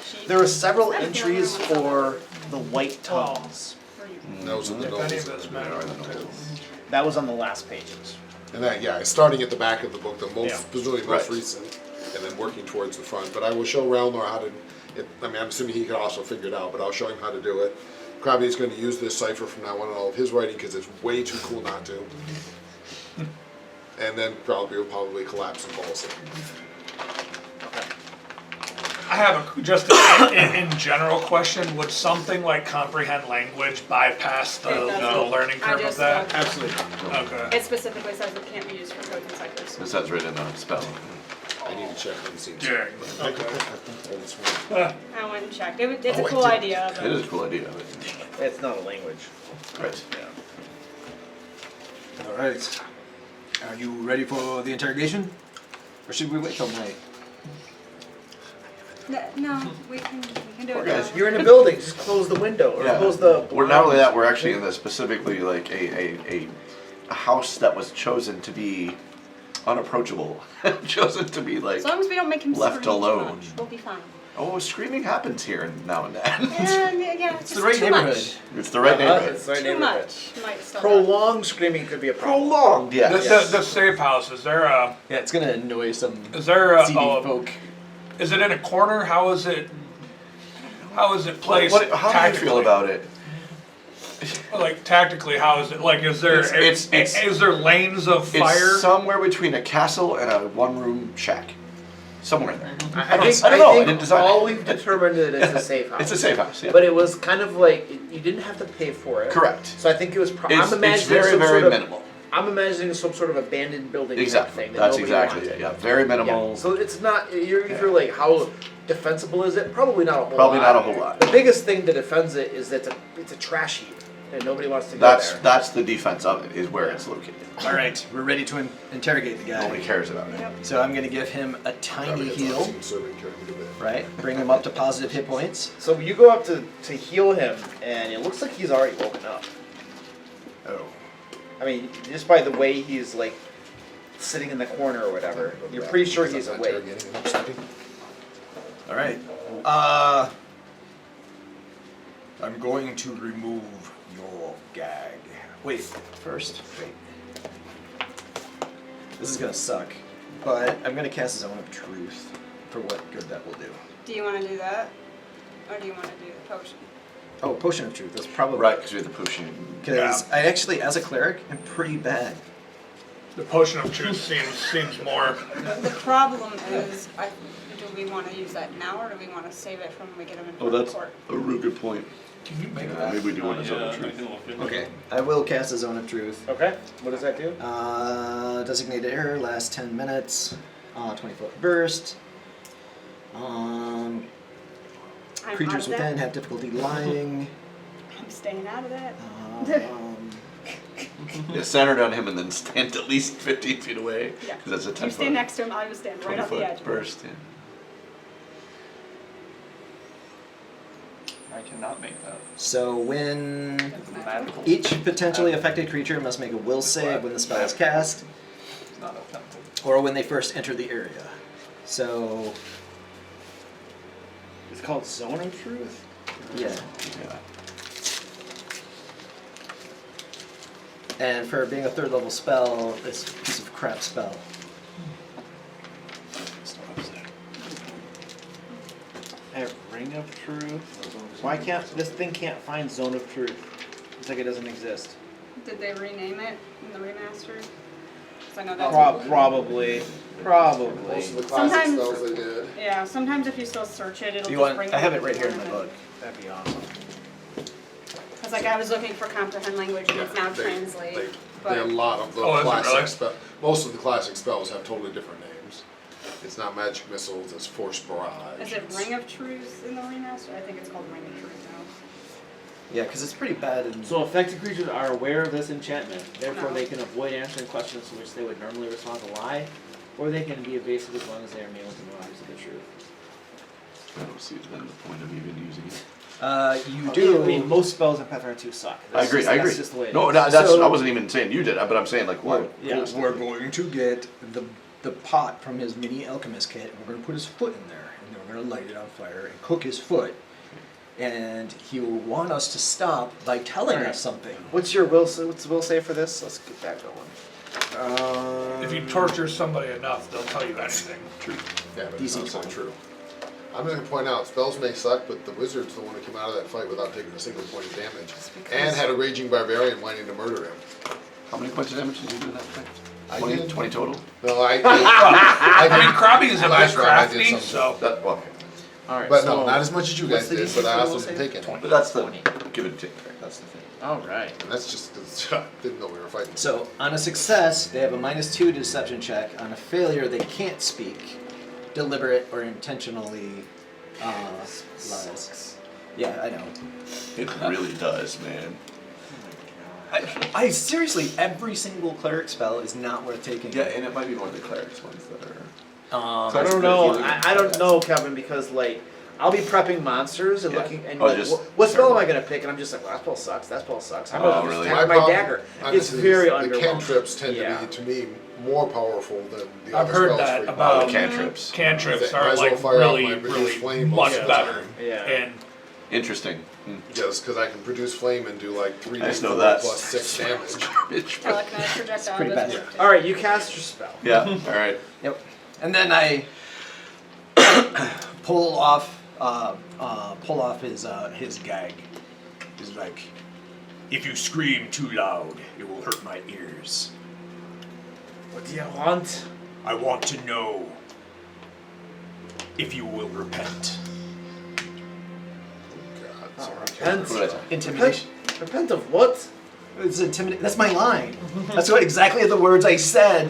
Sheet. There are several entries for the white tongues. For you. Those are the If any nobles. of this that matter, are I the don't nobles. That was on the last pages. And that, yeah, it's starting at the back of the book, the most, Yeah. presumably most Right. recent, and then working towards the front. But I will show Ralnor how to, I mean, I'm assuming he can also figure it out, but I'll show him how to do it. Krabby is going to use this cipher from now on in all of his writing because it's way too cool not to. And then Krabby will probably collapse and fall asleep. Okay. I have just in general question. Would something like comprehend language bypass the learning curve of that? Absolutely. Okay. It specifically says it can't be used for codes and ciphers. This has written on a spell. I need to check and see. Yeah. Okay. I went and checked. It's a cool idea. But It is a cool idea, but It's not a language. right. All right. Are you ready for the interrogation? Or should we wait till night? No, we can do Poor it guys. now. You're in a building. Just close the window or Yeah. close the. We're not only that, we're actually in the specifically like a house that was chosen to be unapproachable, chosen to be like. As long as we don't make him left scream too alone. much, we'll be fine. Oh, screaming happens here now and then. Yeah, It's the right too neighborhood. Much. It's the right neighborhood. It's the right Too neighborhood. much. Might still Prolonged screaming could be a problem. Prolonged, yes. The safe house. Is there a? Yeah, it's gonna annoy some Is there a? CD folk. Is it in a corner? How is it? How is it placed? How do you tactically? feel about it? Like tactically, how is it? Like, is there It's- is there lanes of fire? It's somewhere between a castle and a one-room shack. Somewhere in there. I don't think, know. I think didn't design all it. we've determined is it's a safe house. It's a safe house, yeah. But it was kind of like you didn't have to pay for it. Correct. So I think it was. I'm It's imagining very, some very sort of, minimal. I'm imagining some sort of abandoned building Exactly. type thing. That That's nobody exactly wanted. it. Yeah, very minimal. Yeah. So it's not. You're like, how defensible is it? Probably not a whole Probably lot. not a whole lot. The biggest thing that defends it is that it's a trash heap, and nobody wants to go That's there. that's the defense of it, is where it's located. All right, we're ready to interrogate the guy. Nobody cares about it. So I'm gonna give him a tiny heal, Serving care a bit. right? Bring him up to positive hit points. So you go up to heal him, and it looks like he's already woken up. Oh. I mean, just by the way he's like sitting in the corner or whatever, you're pretty sure he's awake. All right. I'm going to remove your gag. Wait, first, wait. This is gonna suck, but I'm gonna cast Zone of Truth for what good that will do. Do you want to do that, or do you want to do the potion? Oh, Potion of Truth. That's probably Right, because you're the potion. Because I actually, as a cleric, am pretty bad. The potion of truth seems more. The problem is, do we want to use that now, or do we want to save it from when we get him in Oh, front of that's court? a real good point. Can you make Yeah, that? maybe we do want to tell the truth. Okay, I will cast a Zone of Truth. Okay, what does that do? Designated error lasts 10 minutes. 20-foot burst. I'm Creatures out of within that. have difficulty lying. I'm staying out of that. Yeah, centered on him and then stand at least 15 feet away. Yeah. Because that's a 10 You stand next to him, I will stand right on the 20-foot edge. burst. Yeah. I cannot make that. So when That's magical. each potentially affected creature must make a will save when the spell is cast, It's not a temple. or when they first enter the area. So It's called Zone of Truth? yeah. Yeah. And for being a third level spell, this piece of crap spell. I have Ring of Truth. Why can't this thing can't find Zone of Truth? It's like it doesn't exist. Did they rename it in the remaster? 'Cause I know that's Probably. Most of the classic Sometimes- spells they did. Yeah, sometimes if you still search it, it'll Do you just want? bring I have up it right here in my the book. That'd be awesome. Because like I was looking for comprehend language and it's now translate. They a But lot of the Oh, is it classic really? spells. Most of the classic spells have totally different names. It's not magic missiles. It's force barrage. is it Ring of Truth in the remaster? I think it's called Ring of Truth now. Yeah, because it's pretty bad. In, So affected creatures are aware of this enchantment, therefore No. they can avoid answering questions to which they would normally respond to lie, or they can be evasive as long as they are made with the knowledge of the truth. I don't see then the point of even using it. you do. I mean, most spells in Pathfinder 2 suck. I agree. I agree. That's just the way it No, is. that's. So- I wasn't even saying you did it, but I'm saying like what? Yeah. We're going to get the pot from his mini alchemist kit, and we're going to put his foot in there, and then we're going to light it on fire and cook his foot. And he will want us to stop by telling Alright. us something. What's your will? What's the will say for this? Let's get that going. If you torture somebody enough, they'll tell you anything. True. Yeah, but DC it's not 20. true. I'm just gonna point out, spells may suck, but the wizard's the one who came out of that fight without taking a single point of damage, and had a raging barbarian wanting to murder him. How many points of damage did you do in that fight? I 20, did. 20 total? No, I I mean, Krabby is a bit Last round I did crafty, something. so. That well, okay. All right. But so, no, not as much as you guys what's the did, DC but I for also will didn't save? take any. But that's the 20. give and take. Right? That's the thing. All right. And that's just 'cause I didn't know we were fighting. So on a success, they have a -2 deception check. On a failure, they can't speak, deliberate or intentionally lies. Yeah, I know. It really does, man. I seriously, every single cleric spell is not worth taking. Yeah, and it might be one of the clerics ones that are. I don't know. I don't know, Kevin, because like I'll be prepping monsters and Yeah. looking and Oh, like, just what spell am I gonna pick? And I'm just like, well, that spell sucks. That spell sucks. I'm Oh, gonna really? just attack my dagger. It's honestly, very the underwhelming. cantrips tend Yeah. to be, to me, more powerful than the I've other heard spells that for you. about Cantrips. Cantrips Might are as well like fire out really, my British really flame much most of the better. time. Yeah. And Interesting. Just because I can produce flame and do like 3 I just know d4 that. plus 6 damage. Telekinetic projectile pretty doesn't bad. work too. All right, you cast your spell. Yeah. All right. Yep. And then I pull off his gag. He's like, if you scream too loud, it will hurt my ears. What do you want? I want to know if you will repent. God, sorry. Repent. What did I say? Intimidation. Repent of what? It's intimidation. That's my line. That's what exactly the words I said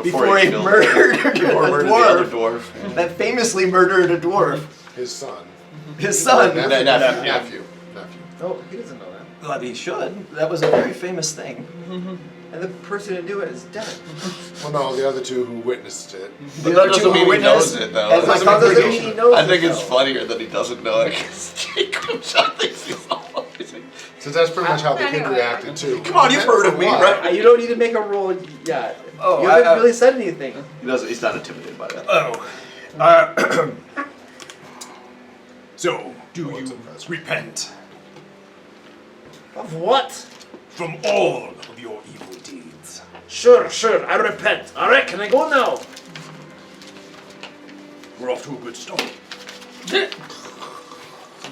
before he he killed- murdered Before a murdered the other dwarf. dwarf. That famously murdered a dwarf. His son. His son. Nephew. Nephew. Nephew. No, he doesn't know that. Well, he should. That was a very famous thing. And the person who knew it is dead. Well, no, the other two who witnessed it. But that doesn't mean he knows it, though. As That my doesn't mean he congregation. He knows I it, think it's though. funnier that he doesn't know it because Jacob John thinks he's all amazing. Since that's pretty much how the I kid know. reacted too. Come on, you've heard of me, Why? right? You don't need to make a roll yet. Oh, you haven't I- really said anything. He doesn't. He's not intimidated by that. Oh. So, do you repent Of what? from all of your evil deeds? Sure, I repent. All right, can I go now? We're off to a good start.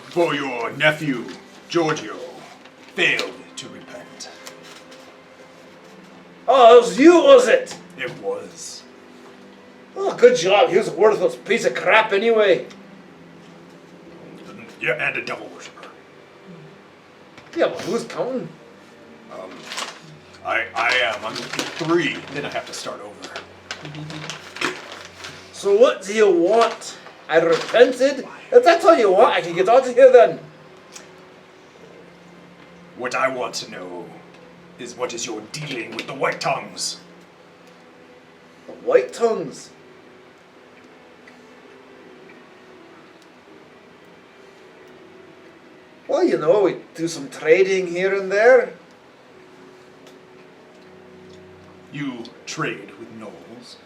For your nephew, Giorgio, failed to repent. Oh, it was you, was it? It was. Oh, good job. He was a worthless piece of crap anyway. Yeah, and a devil worshiper. Yeah, but who's counting? I am. I'm 3. Then I have to start over. So what do you want? I repented? If that's all you want, I can get out of here then. What I want to know is what is your dealing with the White Tongues? The White Tongues. Well, you know, we do some trading here and there. You trade with gnolls,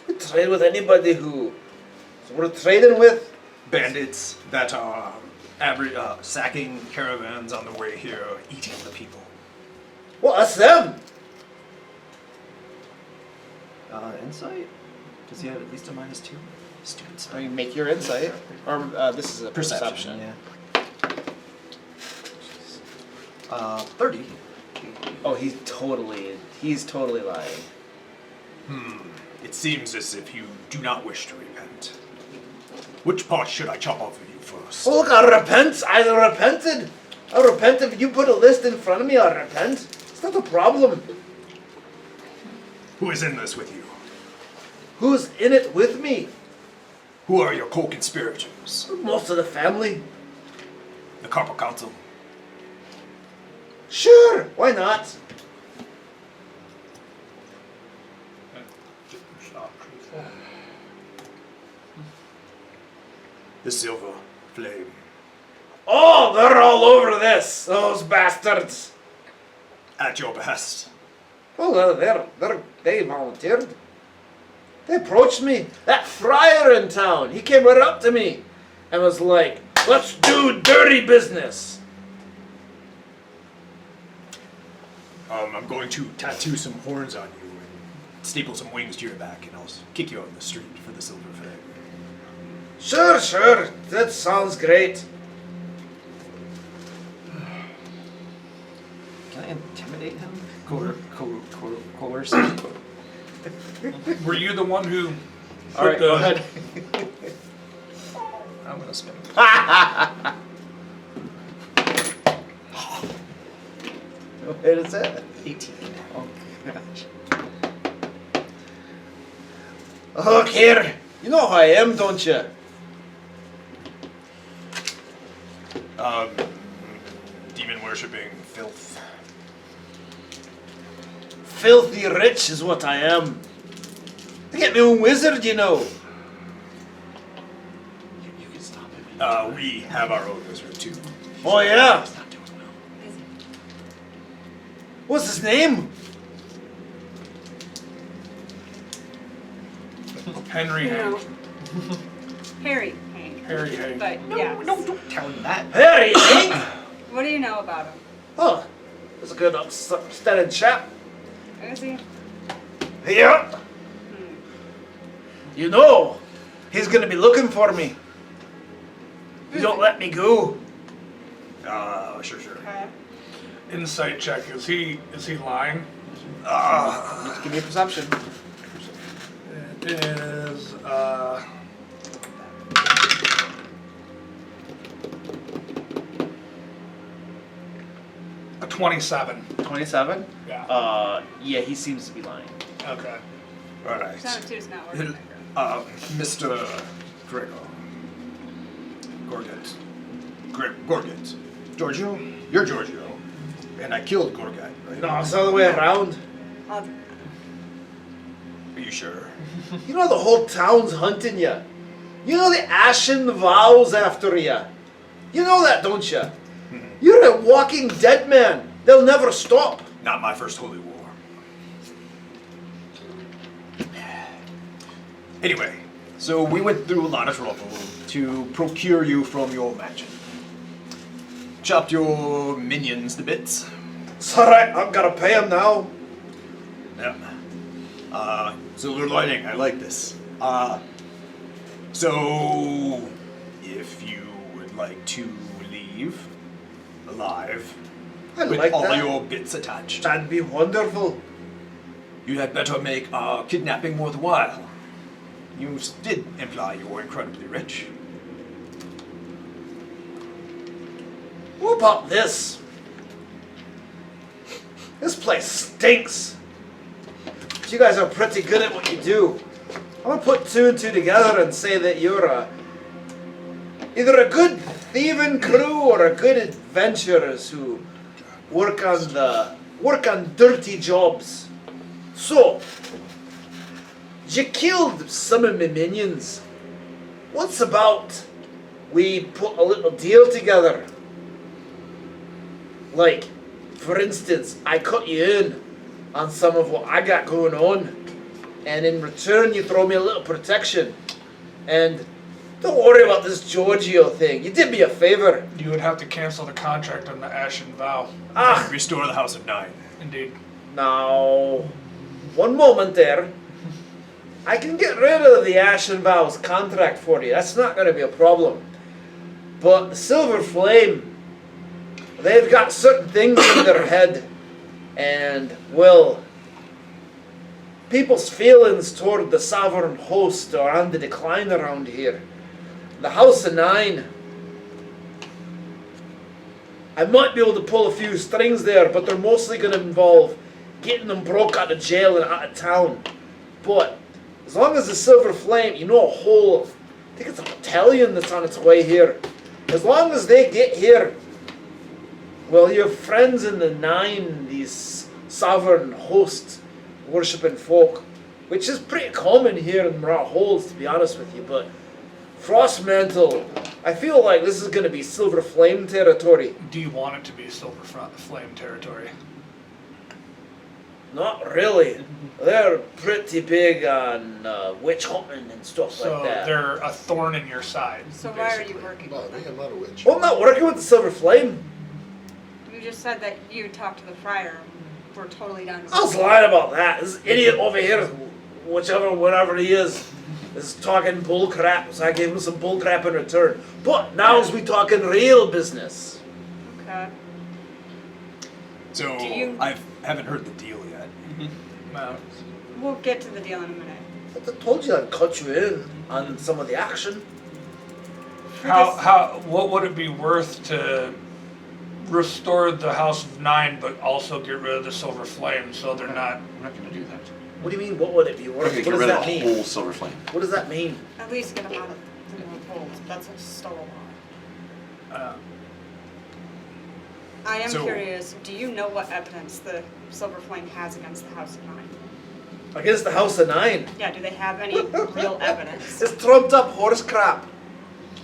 We trade with anybody who we're trading with. bandits that are sacking caravans on the way here, eating the people. Well, that's them. Insight? Does he have at least a -2? Stupid I spell. mean, make your insight. Or this is a perception. Yeah. 30. Oh, he's totally lying. It seems as if you do not wish to repent. Which part should I chop off of you first? Oh, look, I repent. I repented. I repent. If you put a list in front of me, I repent. It's not a problem. Who is in this with you? Who's in it with me? Who are your co-conspirators? Most of the family. The Carpal Council? Sure, why not? The Silver Flame. Oh, they're all over this, those bastards. At your behest. Well, they volunteered. They approached me. That friar in town, he came right up to me and was like, let's do dirty business. I'm going to tattoo some horns on you and staple some wings to your back, and I'll kick you out in the street for the Silver Flame. Sure, that sounds great. Can I intimidate him? Coerce him? were you the one who All right, put go ahead. I'm gonna What is that? 18. Oh gosh. Look here. You know who I am, don't you? Demon worshipping filth. Filthy rich is what I am. I get my own wizard, you know. You can stop him. We have our own wizard too. Oh yeah. He's not doing well. What's his name? Henry You know, Hank. Harry Hank. Harry Hank. But yeah. No, don't tell him that. Harry Hank. What do you know about him? Oh, that's a good upstanding chap. Is he? Yeah. You know, he's gonna be looking for me. If you don't let me go. Sure. Okay. Insight check. Is he lying? Give me a perception. It is a 27. 27? Yeah. Yeah, he seems to be lying. Okay. Alright. Sound two's not working. Mr. Gregor. Gorget. Giorgio? You're Giorgio. And I killed Gorgat, right? No, it's the other way around. I'll- Are you sure? You know the whole town's hunting you. You know the ashen vows after you. You know that, don't you? You're a walking dead man. They'll never stop. Not my first holy war. Anyway, so we went through a lot of trouble to procure you from your mansion. Chopped your minions to bits. It's alright, I'm gonna pay him now. Yep. Silver lining, I like this. So if you would like to leave alive I with like all that. your bits attached, That'd be wonderful. you had better make kidnapping worthwhile. You did imply you were incredibly rich. What about this? This place stinks. You guys are pretty good at what you do. I'm gonna put two and two together and say that you're either a good thieving crew or a good adventurers who work on dirty jobs. So, you killed some of my minions. What's about we put a little deal together? Like, for instance, I cut you in on some of what I got going on, and in return you throw me a little protection. And don't worry about this Giorgio thing. You did me a favor. You would have to cancel the contract on the Ashen Vow. Ah, Restore the House of Nine. Indeed. now, one moment there. I can get rid of the Ashen Vows contract for you. That's not going to be a problem. But the Silver Flame, they've got certain things in their head, and, well, people's feelings toward the sovereign host are on the decline around here. The House of Nine, I might be able to pull a few strings there, but they're mostly going to involve getting them broke out of jail and out of town. But as long as the Silver Flame, you know, I think it's a battalion that's on its way here. As long as they get here, well, you have friends in the Nine, these sovereign host worshipping folk, which is pretty common here in Mror Holds, to be honest with you. But Frostmantle, I feel like this is going to be Silver Flame territory. Do you want it to be Silver Flame territory? Not really. They're pretty big on witch hunting and stuff So like that. they're a thorn in your side. So why are you basically. working No, with they them? I'm not a witch. Well, I'm not working with the Silver Flame. You just said that you talked to the Friar. We're totally done with I was lying about that. This idiot over here, whatever he is talking bull crap. So I gave him some bull crap in return. But now we talking real business. Okay. So Do you- I haven't heard the deal yet. No. We'll get to the deal in a minute. I told you I'd cut you in on some of the action. What would it be worth to restore the House of Nine, but also get rid of the Silver Flame, so they're not? We're not gonna do that. What do you mean? What would it be? We're What gonna does get rid that of the mean? whole Silver Flame. What does that mean? At least get them out of the Mror Holds. That's still a lot. I am So- curious, do you know what evidence the Silver Flame has against the House of Nine? Against the House of Nine. Yeah, do they have any real evidence? It's trumped up horse crap.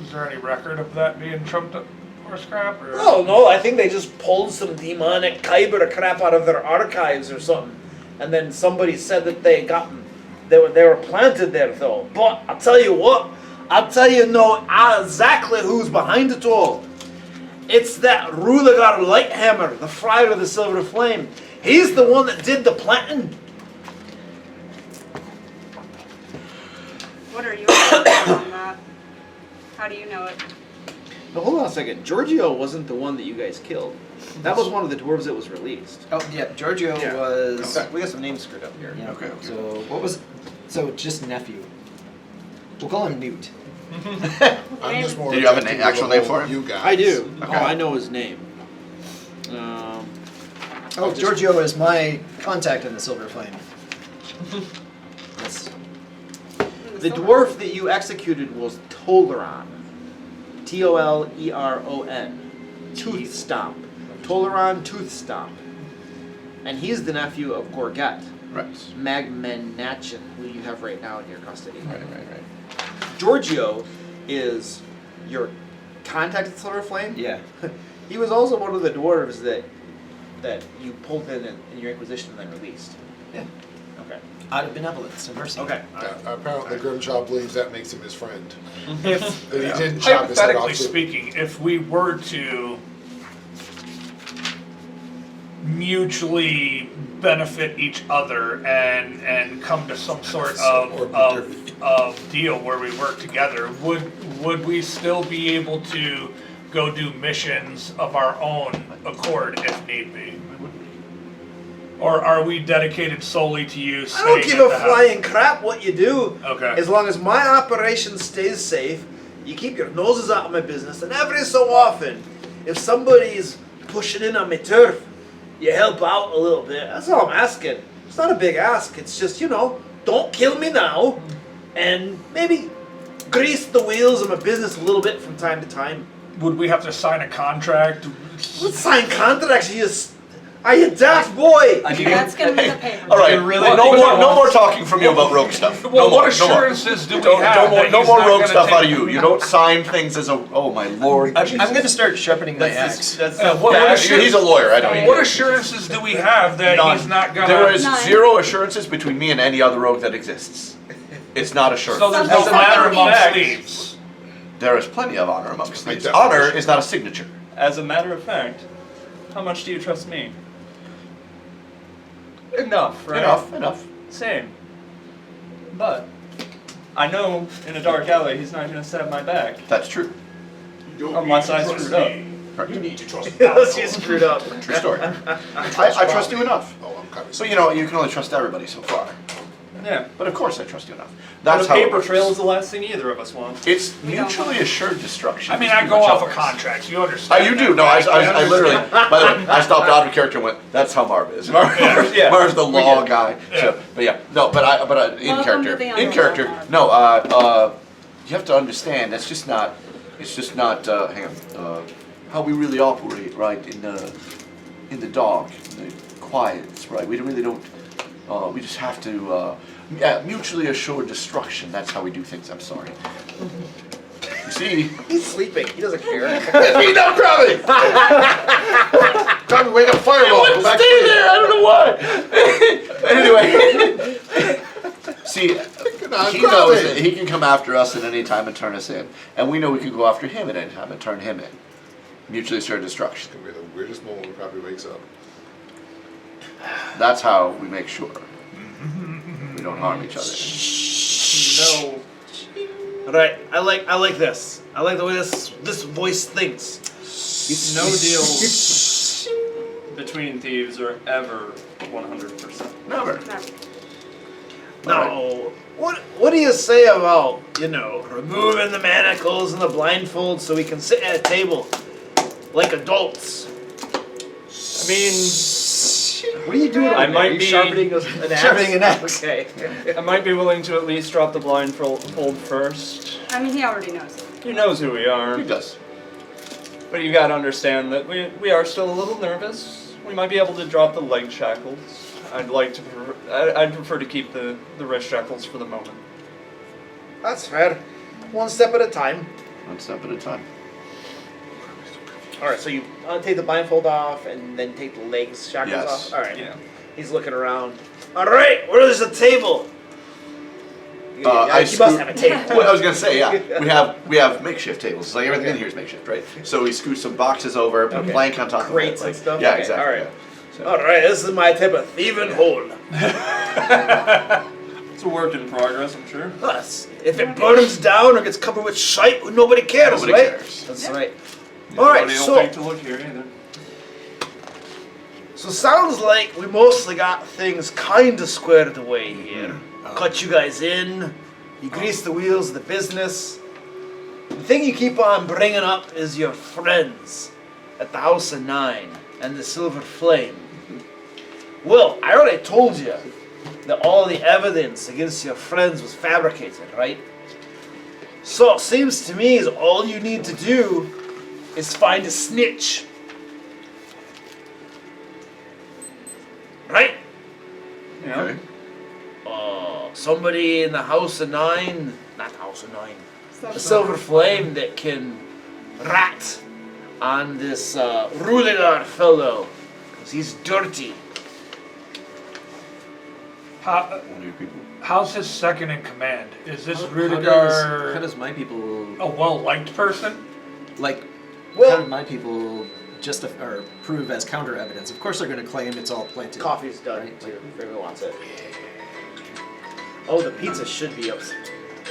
Is there any record of that being trumped up horse crap? Or? Oh no, I think they just pulled some demonic kyber crap out of their archives or something, and then somebody said that they were planted there though. But I'll tell you what, exactly who's behind it all. It's that Rulagar Lighthammer, the Friar of the Silver Flame. He's the one that did the planting. What are your thoughts on that? How do you know it? Now hold on a second. Giorgio wasn't the one that you guys killed. That was one of the dwarves that was released. Oh, yeah, Giorgio was... We got some names screwed up here. Yeah. Okay. So, what was... So, just nephew. We'll call him Newt. I'm just more Do you have an interested in actual the name whole for him? You guys. I do. Okay. Oh, I know his name. Oh, Giorgio is my contact in the Silver Flame. Yes. The dwarf that you executed was Toleron. Toleron. Tooth Stomp. Toleron Tooth Stomp. And he's the nephew of Gorget, Right. Magmenachin, who you have right now in your custody. Right. Giorgio is your contact at Silver Flame. Yeah. He was also one of the dwarves that you pulled in your Inquisition and then released. Yeah. Okay. Out of benevolence and mercy. Okay. Apparently Grimshaw believes that makes him his friend. If That he didn't chop his head off. hypothetically speaking, if we were to mutually benefit each other and come to some sort of deal where we work together, would we still be able to go do missions of our own accord if need be? Or are we dedicated solely to you I don't staying give at a the house? flying crap what you do. Okay. As long as my operation stays safe, you keep your noses out of my business, and every so often, if somebody's pushing in on my turf, you help out a little bit. That's all I'm asking. It's not a big ask. It's just, don't kill me now, and maybe grease the wheels of my business a little bit from time to time. Would we have to sign a contract? Let's sign contracts. Are you daft boy? That's gonna be the paper. All right. really no more talking from you about rogue stuff. Well, No more, what no more. assurances do we have? that No he's more not rogue gonna stuff take- out of you. You don't sign things as a. Oh my lord. I'm going to start sharpening my axe. That's He's a lawyer. I know. What assurances do we have that None. he's not gonna? There is None. 0 assurances between me and any other rogue that exists. It's not assurance. So there's As no a matter honor of amongst fact- thieves. There is plenty of honor amongst My thieves. definition. Honor is not a signature. As a matter of fact, how much do you trust me? Enough, right? Enough. Same. But I know in a dark alley he's not gonna stab my back That's true. unless I screwed up. Correct. need to trust Unless you screwed up. True story. I trust you enough. Oh, I'm coming. So you can only trust everybody so far. Yeah. But of course I trust you enough. But That's a how it paper works. trail is the last thing either of us want. It's mutually assured destruction. I mean, It's I pretty go much off how of it works. contracts. You understand? You do. that, No, right? I literally, understand. by the way, I stopped out of character and went, that's how Marv is. Yeah. Marv's the law get it. guy. Yeah. So, but yeah, no, but in Welcome to character, the in underworld, character, Marv. no, you have to understand, it's just not, hang on, how we really operate, right, in the dark, in the quiet, right, we really don't, we just have to, mutually assured destruction, that's how we do things, I'm sorry. You see, He's sleeping. He doesn't care. me now, Crabby! Crabby, wake up, fireball! Go back to Stay sleep. there, I don't know why. Anyway, see, on, he grab knows it. that he can come after us at any time and turn us in. And we know we can go after him at any time and turn him in. Mutually assured destruction. It's gonna be the weirdest moment when Crabby wakes up. That's how we make sure we don't harm each other. No. All right, I like this. I like the way this voice thinks. No deals between thieves are ever 100%. Never. Never. No. What do you say about, removing the manacles and the blindfold so we can sit at a table like adults? I mean, What are you doing? I over might there? Are you be- sharpening an axe. Sharpening an axe. Okay. I might be willing to at least drop the blindfold first. I mean, he already knows. He knows who we are. He does. But you gotta understand that we are still a little nervous. We might be able to drop the leg shackles. I'd prefer to keep the wrist shackles for the moment. That's fair. One step at a time. One step at a time. All right, so you take the blindfold off and then take the legs shackles Yes. off. All right. Yeah. He's looking around. All right, where's the table? You must have a table. Well, I was gonna say, yeah, we have makeshift tables. It's like everything in here is makeshift, right? So we scoot some boxes over, put a plank on top Crates of it. and stuff? Yeah, Okay, exactly. all right. yeah. So- All right, this is my type of thieving hole. It's a work in progress, I'm sure. Us. If it burns down or gets covered with shite, nobody cares, Nobody right? cares. That's right. All right, Nobody will so think to look here either. sounds like we mostly got things kind of squared away here. Cut you guys in. You grease the wheels of the business. The thing you keep on bringing up is your friends at the House of Nine and the Silver Flame. Well, I already told you that all the evidence against your friends was fabricated, right? So it seems to me is all you need to do is find a snitch. Right? Yeah. Okay. Somebody in the House of Nine, not the House of Nine, the Silver Flame that can rat on this Ruligar fellow, because he's dirty. One of your people. How's his second in command? Is this How Rudiger does my people a well-liked person? like? Well- how do my people or prove as counter evidence? Of course, they're going to claim it's all planted. Coffee's done, Right. too, if everyone wants it. Oh, the pizza should be up.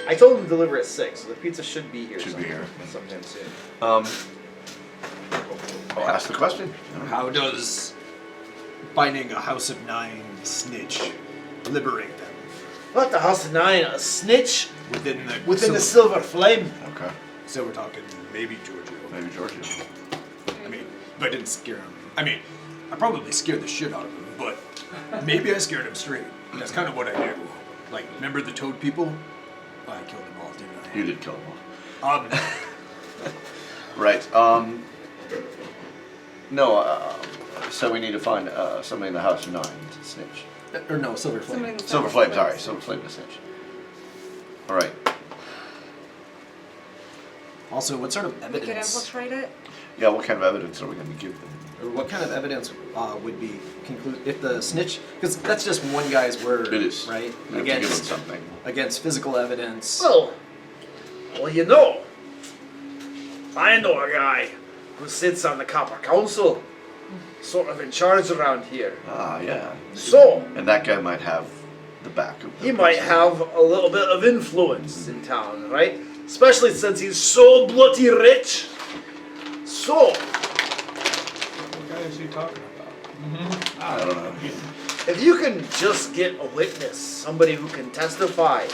I told them to deliver at 6, so the pizza should be here. Should be here. sometime soon. I'll ask the question. How does finding a House of Nine snitch liberate them Not the House of Nine, a snitch within within the Silver Flame. Okay. So we're talking maybe Georgia. Maybe Georgia. I mean, but I didn't scare him. I mean, I probably scared the shit out of him, but maybe I scared him straight. That's kind of what I do. Like, remember the toad people? I killed them all, didn't I? You did kill them. Right. No. So we need to find somebody in the House of Nine to snitch. Or no, Silver Flame. Somebody in the Silver Flame. Sorry, Silver Flame to snitch. All right. Also, what sort of We could evidence? infiltrate it. Yeah. What kind of evidence are we going to give them? Or what kind of evidence would be if the snitch? Because that's just one guy's word. It is. Right. We have to give them Against something. physical evidence. Well, I know a guy who sits on the Copper Council, sort of in charge around here. Ah, yeah. So, And that guy might have the back of. he might have a little bit of influence in town, right? Especially since he's so bloody rich. So, What guy is he talking about? I don't know. if you can just get a witness, somebody who can testify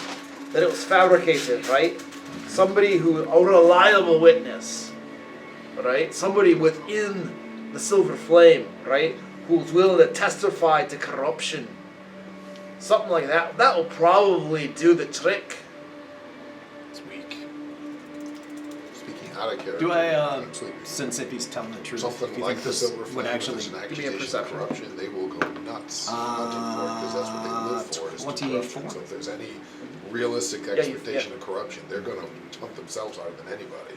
that it was fabricated, right? Somebody who, a reliable witness, right? Somebody within the Silver Flame, right? Who's willing to testify to corruption. Something like that. That will probably do the trick. It's weak. Speaking out of character. Do I, absolutely. since if he's telling the truth, Something if you like think the this Silver Flame, would when actually there's an give me a accusation of perception. corruption, they will go nuts hunting for it because that's what they live for, is 24. corruption. So if there's any realistic expectation of corruption, they're going to hunt themselves harder than anybody.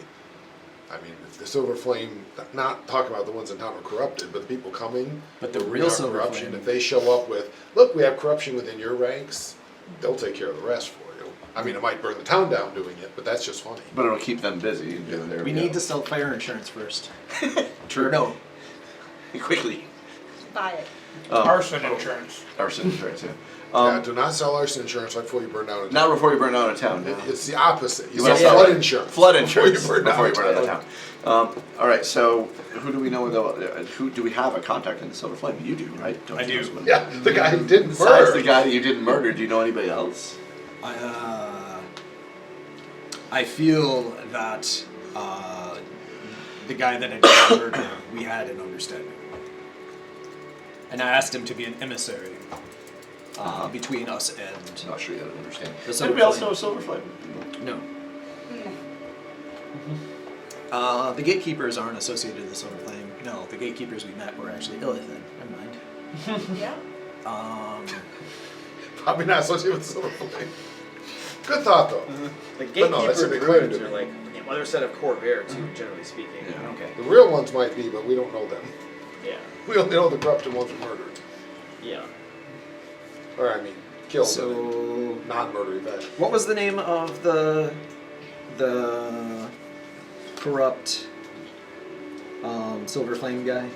I mean, if the Silver Flame, not talking about the ones in town are corrupted, but the people coming, But the who real are Silver corruption, Flame- if they show up with, look, we have corruption within your ranks, they'll take care of the rest for you. I mean, it might burn the town down doing it, but that's just funny. But it'll keep them busy and doing their. we need to sell fire insurance first. True. Or no, Quickly. buy it. Arson insurance. Arson insurance, yeah. Yeah, do not sell arson insurance right before you burn down a town. Not before you burn down a town. No. It's the opposite. You You sell wanna sell flood it? insurance. Flood insurance before you burn down a town. All right, so who do we know though? Who do we have a contact in the Silver Flame? You do, right? Don't I you do. know someone? Yeah, the guy who didn't Besides murder. the guy that you didn't murder, do you know anybody else? I feel that the guy that had been murdered, we had an understanding. And I asked him to be an emissary between us and... Not sure you understand. The Silver Anybody else Flame. know Silver Flame? No. The gatekeepers aren't associated with the Silver Flame. No, the gatekeepers we met were actually Illithid. Never mind. Yeah. Probably not associated with Silver Flame. Good thought, though. The But no, that's gatekeeper what they claim druids to are be. like the other set of Corvair too, generally speaking. Yeah. Okay. The real ones might be, but we don't know them. Yeah. We only know the corrupted ones were murdered. Yeah. Or, I mean, killed. So, Non-murder event. what was the name of the corrupt Silver Flame guy?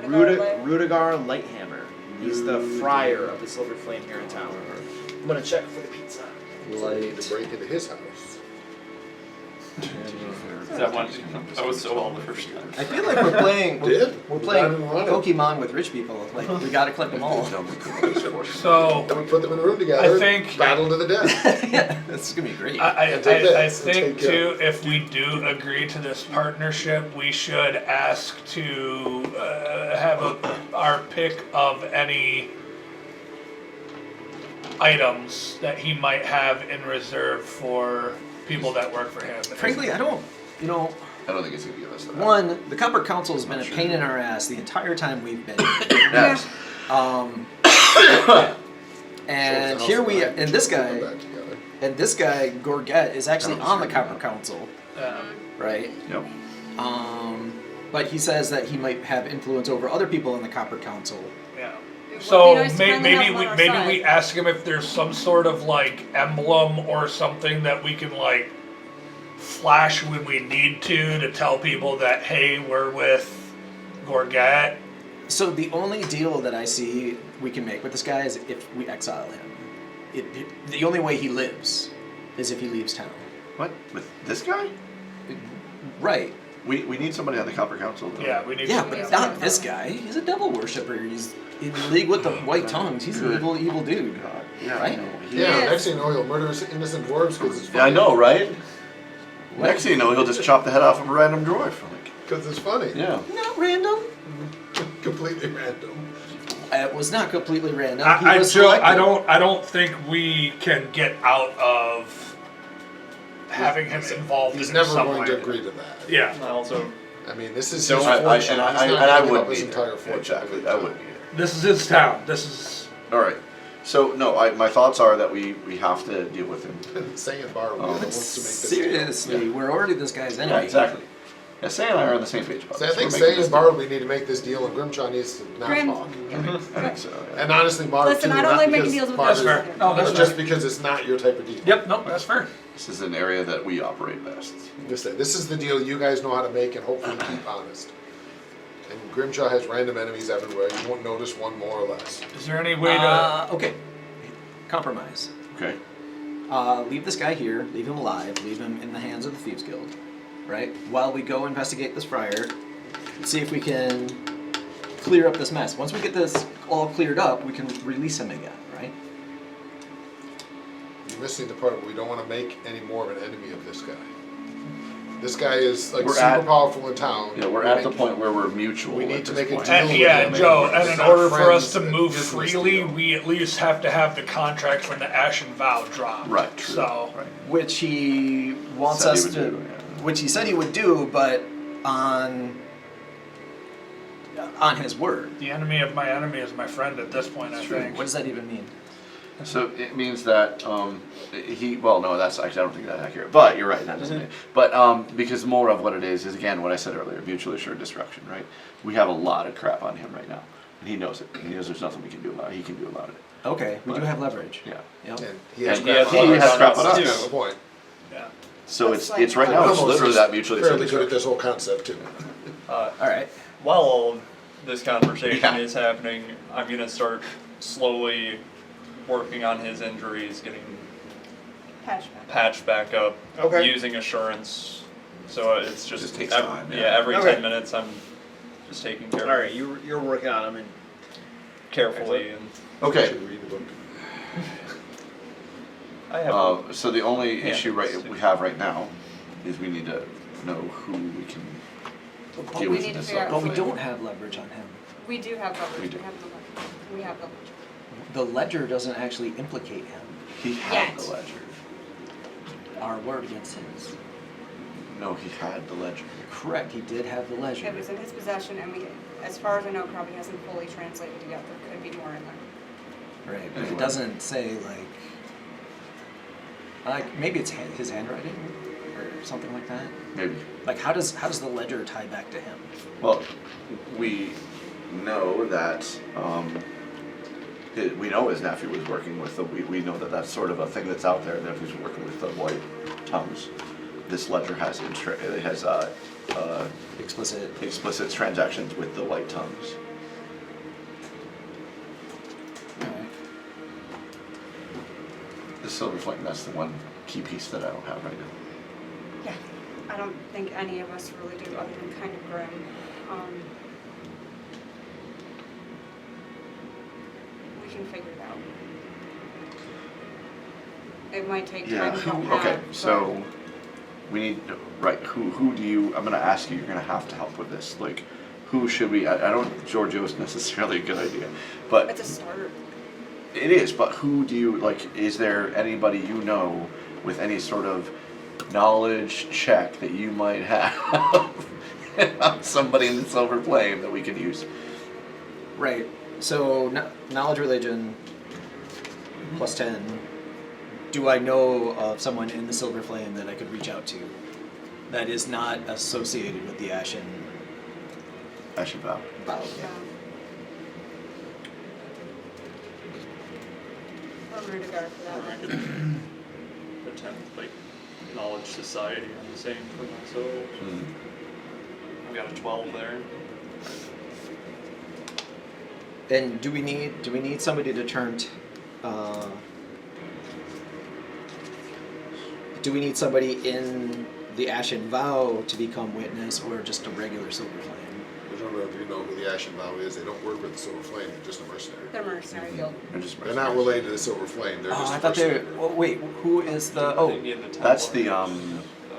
Rudigar Lighthammer. He's the Friar of the Silver Flame here in town. I'm gonna check for the pizza. So we need to break into his house. Is that one? That was so well the first time. I feel like we're playing. Did? We're We playing got him running. Pokemon with rich people. Like we gotta collect them all. So Then we put them in a room together. I think- battle to the death. Yeah, this is gonna be great. I And take this and think take care too, if we do agree to this partnership, we should ask to have our pick of any items that he might have in reserve for people that work for him. Frankly, I don't. You know, I don't think it's gonna give us that. one, the Copper Council has been a pain in our ass the entire time we've been here. Yes. And So here it's we, also and this put guy, them back together. and this guy Gorget is actually on the Copper Yeah. Council, Yeah. right? Yep. But he says that he might have influence over other people in the Copper Council. Yeah. It would So be nice to finally have maybe him we on our maybe side. we ask him if there's some sort of like emblem or something that we can like flash when we need to tell people that hey, we're with Gorgat. So the only deal that I see we can make with this guy is if we exile him. The only way he lives is if he leaves town. What? With this guy? Right. We need somebody on the Copper Council. though. Yeah, we need. Yeah, somebody but else. not this guy. He's a devil worshipper. He's in league with the White Tongues. He's an Good. evil dude. God. Yeah, Right? I know. Yeah, Yes. next thing you know, he'll murder innocent dwarves because it's funny. Yeah, I know, right? Next thing you know, he'll just chop the head off of a random dwarf. Like, Because it's funny. yeah. Not random. Completely random. It was not completely random. He I was Joe, I selected. don't think we can get out of having him involved He's in never some going way. to agree to that. Yeah. I also, I mean, this is So his I fortune. and He's I not and I giving would up his be entire there. fortune. Exactly, I would be there. This is his town. This is All right. So no, my thoughts are that we have to deal with him. Saying Bar Oh. wants to make this deal. Seriously, we're already this guy's enemy. Yeah, exactly. Yeah, Say and I are on the same page about So I this. think We're making saying this and Bar deal. we need to make this deal, and Grimshaw needs to not Grim. talk. I think so. Yeah. And honestly, Marv Listen, too, I don't not like making because deals with Marv guys. is- fair. No, that's but just because it's not your type of deal. Yep. No, that's fair. This is an area that we operate best. Just say, this is the deal you guys know how to make and hopefully keep honest. And Grimshaw has random enemies everywhere. You won't notice one more or less. Is there any way to? Okay. Compromise. Okay. Leave this guy here. Leave him alive. Leave him in the hands of the Thieves Guild. Right? While we go investigate this Friar, see if we can clear up this mess. Once we get this all cleared up, we can release him again, right? You're missing the part where we don't want to make any more of an enemy of this guy. This guy is like We're super at- powerful in town. Yeah, we're We at the make- point where we're mutual. we at need to this make a point. deal. And with yeah, him. Joe. It's And in not order for friends us to that move business freely, deal. we at least have to have the contract for the Ashen Vow drop. Right. True. So. Right. Which he wants Said he us would to, do, yeah. which he said he would do, but on his word. The enemy of my enemy is my friend at this point, I True. think. What does that even mean? So it means that he. Well, no, that's actually I don't think that's accurate. But you're right. That doesn't. Mean, but because more of what it is again what I said earlier: mutually assured destruction. Right. We have a lot of crap on him right now, and he knows it. And he knows there's nothing we can do about it. He can do about it. Okay, we do have leverage. Yeah. Yep. And he has And crap he on us. has crap on That's us. kind of the point. Yeah. So That's it's like- right now. It's Almost literally is that mutually assured fairly good at destruction. this whole concept too. All right. while all of this conversation Yeah. is happening, I'm gonna start slowly working on his injuries, getting Patch back. patched back up, Okay. using assurance. So it's just takes every, time, yeah. yeah. Every Okay. 10 minutes I'm just taking care All of right, it you're working on them, and carefully, and Okay. Should read the book. I have. So the only Yeah, issue it's- we have right now is we need to know who we can But deal we with need to this. figure out But we who- don't have leverage on him. We do have leverage. We do. have the leverage. We have leverage. The ledger doesn't actually implicate him. He had Yet. the ledger. Our word against his. No, he had the ledger. Correct, he did have the ledger. It was in his possession, and we, as far as I know, probably hasn't fully translated yet. There could be more in there. Right, but it doesn't say like maybe it's his handwriting or something like that. Maybe. Like how does the ledger tie back to him? Well, we know that we know his nephew was working with the. We know that that's sort of a thing that's out there. That he's working with the white tongues. This ledger has it has Explicit. explicit transactions with the white tongues. Alright. The silver flame. That's the one key piece that I don't have right now. Yeah. I don't think any of us really do, other than kind of Grim. We can figure it out. It might take Yeah. time. We don't Okay. have, So we need right. Who do you? I'm gonna ask you. You're gonna have to help with this. Like, who should we? I don't. Giorgio's necessarily a good idea, but but it's a start. it is. But who do you like? Is there anybody you know with any sort of knowledge check that you might have? Somebody in the silver flame that we could use. Right. So knowledge religion plus 10. Do I know of someone in the Silver Flame that I could reach out to that is not associated with the Ashen Ashen Vow. Vow? Yeah. Or Rudigar for that I one. could attend like knowledge society on the same for myself. I got a 12 there. And do we need somebody to turn do we need somebody in the Ashen Vow to become witness, or just a regular Silver Flame? I don't know if you know who the Ashen Vow is. They don't work with the Silver Flame. They're just a mercenary. They're mercenary guild. They're just They're not related to the Silver Flame. They're just I a thought they mercenary. were. Oh, wait, who is the? They Oh, need the That's the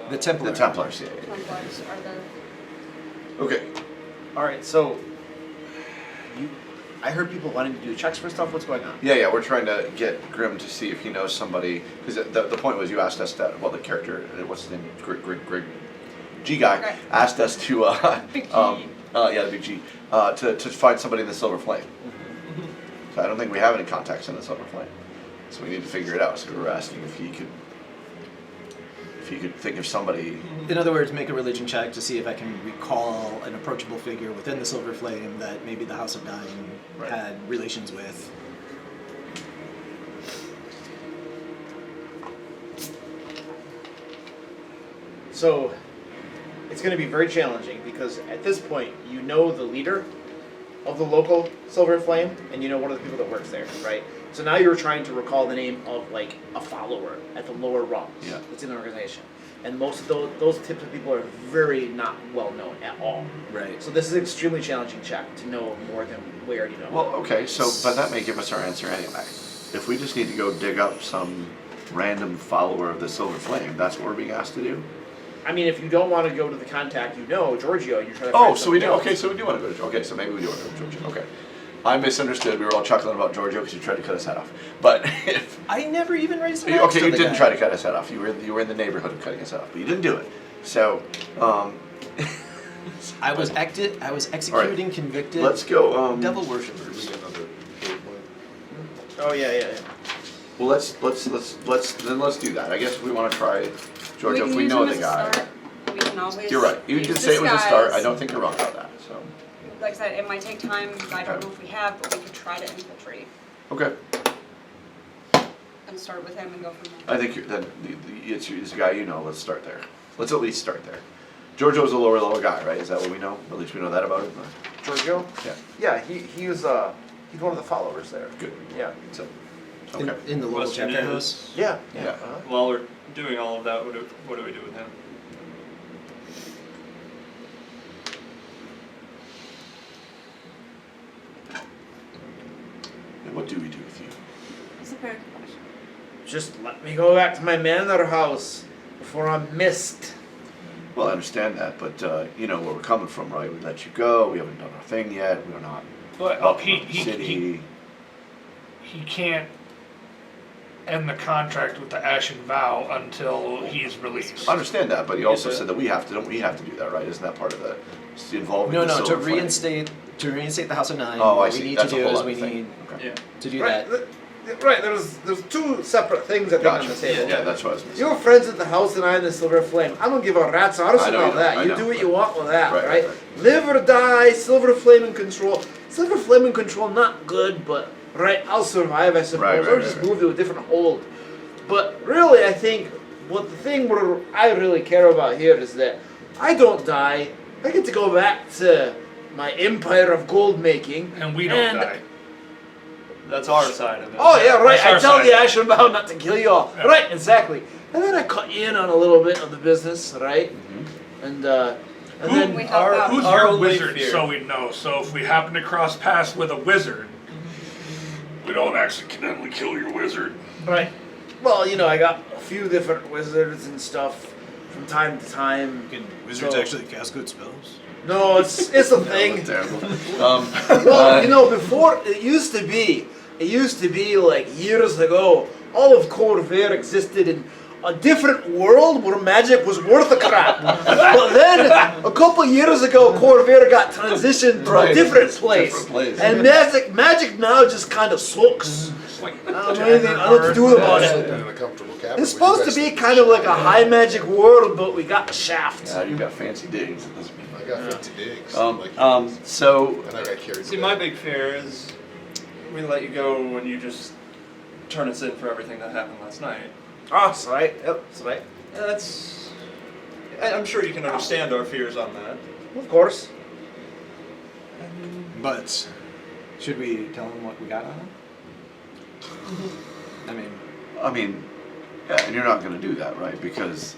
the Templar. the Templars. Yeah. Templars are the Okay. all right. So, I heard people wanting to do checks for stuff. What's going on? Yeah, we're trying to get Grim to see if he knows somebody, because the point was you asked us that, well, the character, what's his name, Greg, G guy, Okay. asked us to, Big G. yeah, the big G, to find somebody in the Silver Flame. So I don't think we have any contacts in the Silver Flame, so we need to figure it out. So we were asking if he could think of somebody. In other words, make a religion check to see if I can recall an approachable figure within the Silver Flame that maybe the House of Dying Right. had relations with. So, it's going to be very challenging because at this point, you know the leader of the local Silver Flame, and you know one of the people that works there, right? So now you're trying to recall the name of like a follower at the lower rungs Yeah. that's in the organization, and most of those types of people are very not well known at all. Right. So this is an extremely challenging check to know more than we already know. Well, okay, so, but that may give us our answer anyway. If we just need to go dig up some random follower of the Silver Flame, that's what we're being asked to do? I mean, if you don't want to go to the contact you know, Giorgio, you're trying to Oh, find so we do. somebody Okay, else. so we do want to go to. Okay, so maybe we do want to go to Giorgio. Okay, I misunderstood. We were all chuckling about Giorgio because you tried to cut his head off. But if I never even raised an okay, you didn't try to cut his head off. You were in the neighborhood of cutting his head off, but you didn't do it. So, I was executing convicted let's go. devil worshippers. Read another bullet point. Oh yeah. Well, let's do that. I guess we want to try Giorgio we if can we use know him the as a guy. start. We can always You're right. You use did say it was a start. I disguise. don't think you're wrong about that. So, Like I said, it might take time. I don't know if we have, but we could try to infiltrate okay. and start with him and go from there. I think then it's a guy you know. Let's start there. Let's at least start there. Giorgio's a lower level guy, right? Is that what we know? At least we know that about him. Giorgio? Yeah. Yeah, he's one of the followers there. Good. Yeah. So, In, okay. in the local Question chapter is- house. Yeah. Yeah. While we're doing all of that, what do we do with him? And what do we do with you? That's a very good question. Just let me go back to my manor house before I'm missed. Well, I understand that, but you know where we're coming from, right? We let you go. We haven't done our thing yet. We're not. But welcome to the city. he can't end the contract with the Ashen Vow until he's released. I understand that, but you also Yes, sir. said that we have to. Don't we have to do that, right? Isn't that part of the involving? No, the no. To Silver Flame? reinstate the House of Nine. Oh, I what see. we need That's to a do whole is other we thing. need Okay. Yeah. to do Right. that. Right. There's two separate things I think on Gotcha. the table. Yeah, that's what I was missing. You're friends at the house and I in the Silver Flame. I don't give a rat's arse I know about you that. don't. I You know. do what you want with that, Right, right? right. Live or die, Silver Flame in control. Silver Flame in control, not good, but right, I'll survive, I suppose. Right, or right, just right, move to a different hold. But really, I think what the thing where I really care about here is that I don't die. I get to go back to my empire of gold making. And we don't And- die. That's our side of it. Oh yeah, right. That's I our tell side. the Ashen Abound not to kill you all. Yeah. Right, exactly. And then I cut you in on a little bit of the business, right? Mm-hmm. And Who- then we help out. Who's Our your only wizard fear. so we know? So if we happen to cross paths with a wizard, we don't accidentally kill your wizard. right. Well, you know, I got a few different wizards and stuff from time to time. Can wizards So- actually cast good spells? No, it's a thing. Terrible. Well, you know, before it used to be like years ago, all of Corvair existed in a different world where magic was worth a crap. But then, a couple years ago, Corvair got transitioned to Right, a different it's a place. different place. And magic now just kind of sucks. It's like I don't know anything, I don't know what to do about Sleeping it. in a comfortable cabin. It's with you supposed to guys be sleeping kind of in like a high magic world, but we got the shaft. Yeah, you got fancy digs. It doesn't mean. I got 50 digs. So and I got carried. See, away. my big fear is we let you go when you just turn us in for everything that happened last night. Oh, that's right. Yep, that's right. That's. I'm sure you can understand our fears on that. Of course. But should we tell him what we got on him? I mean, yeah, and you're not going to do that, right? Because,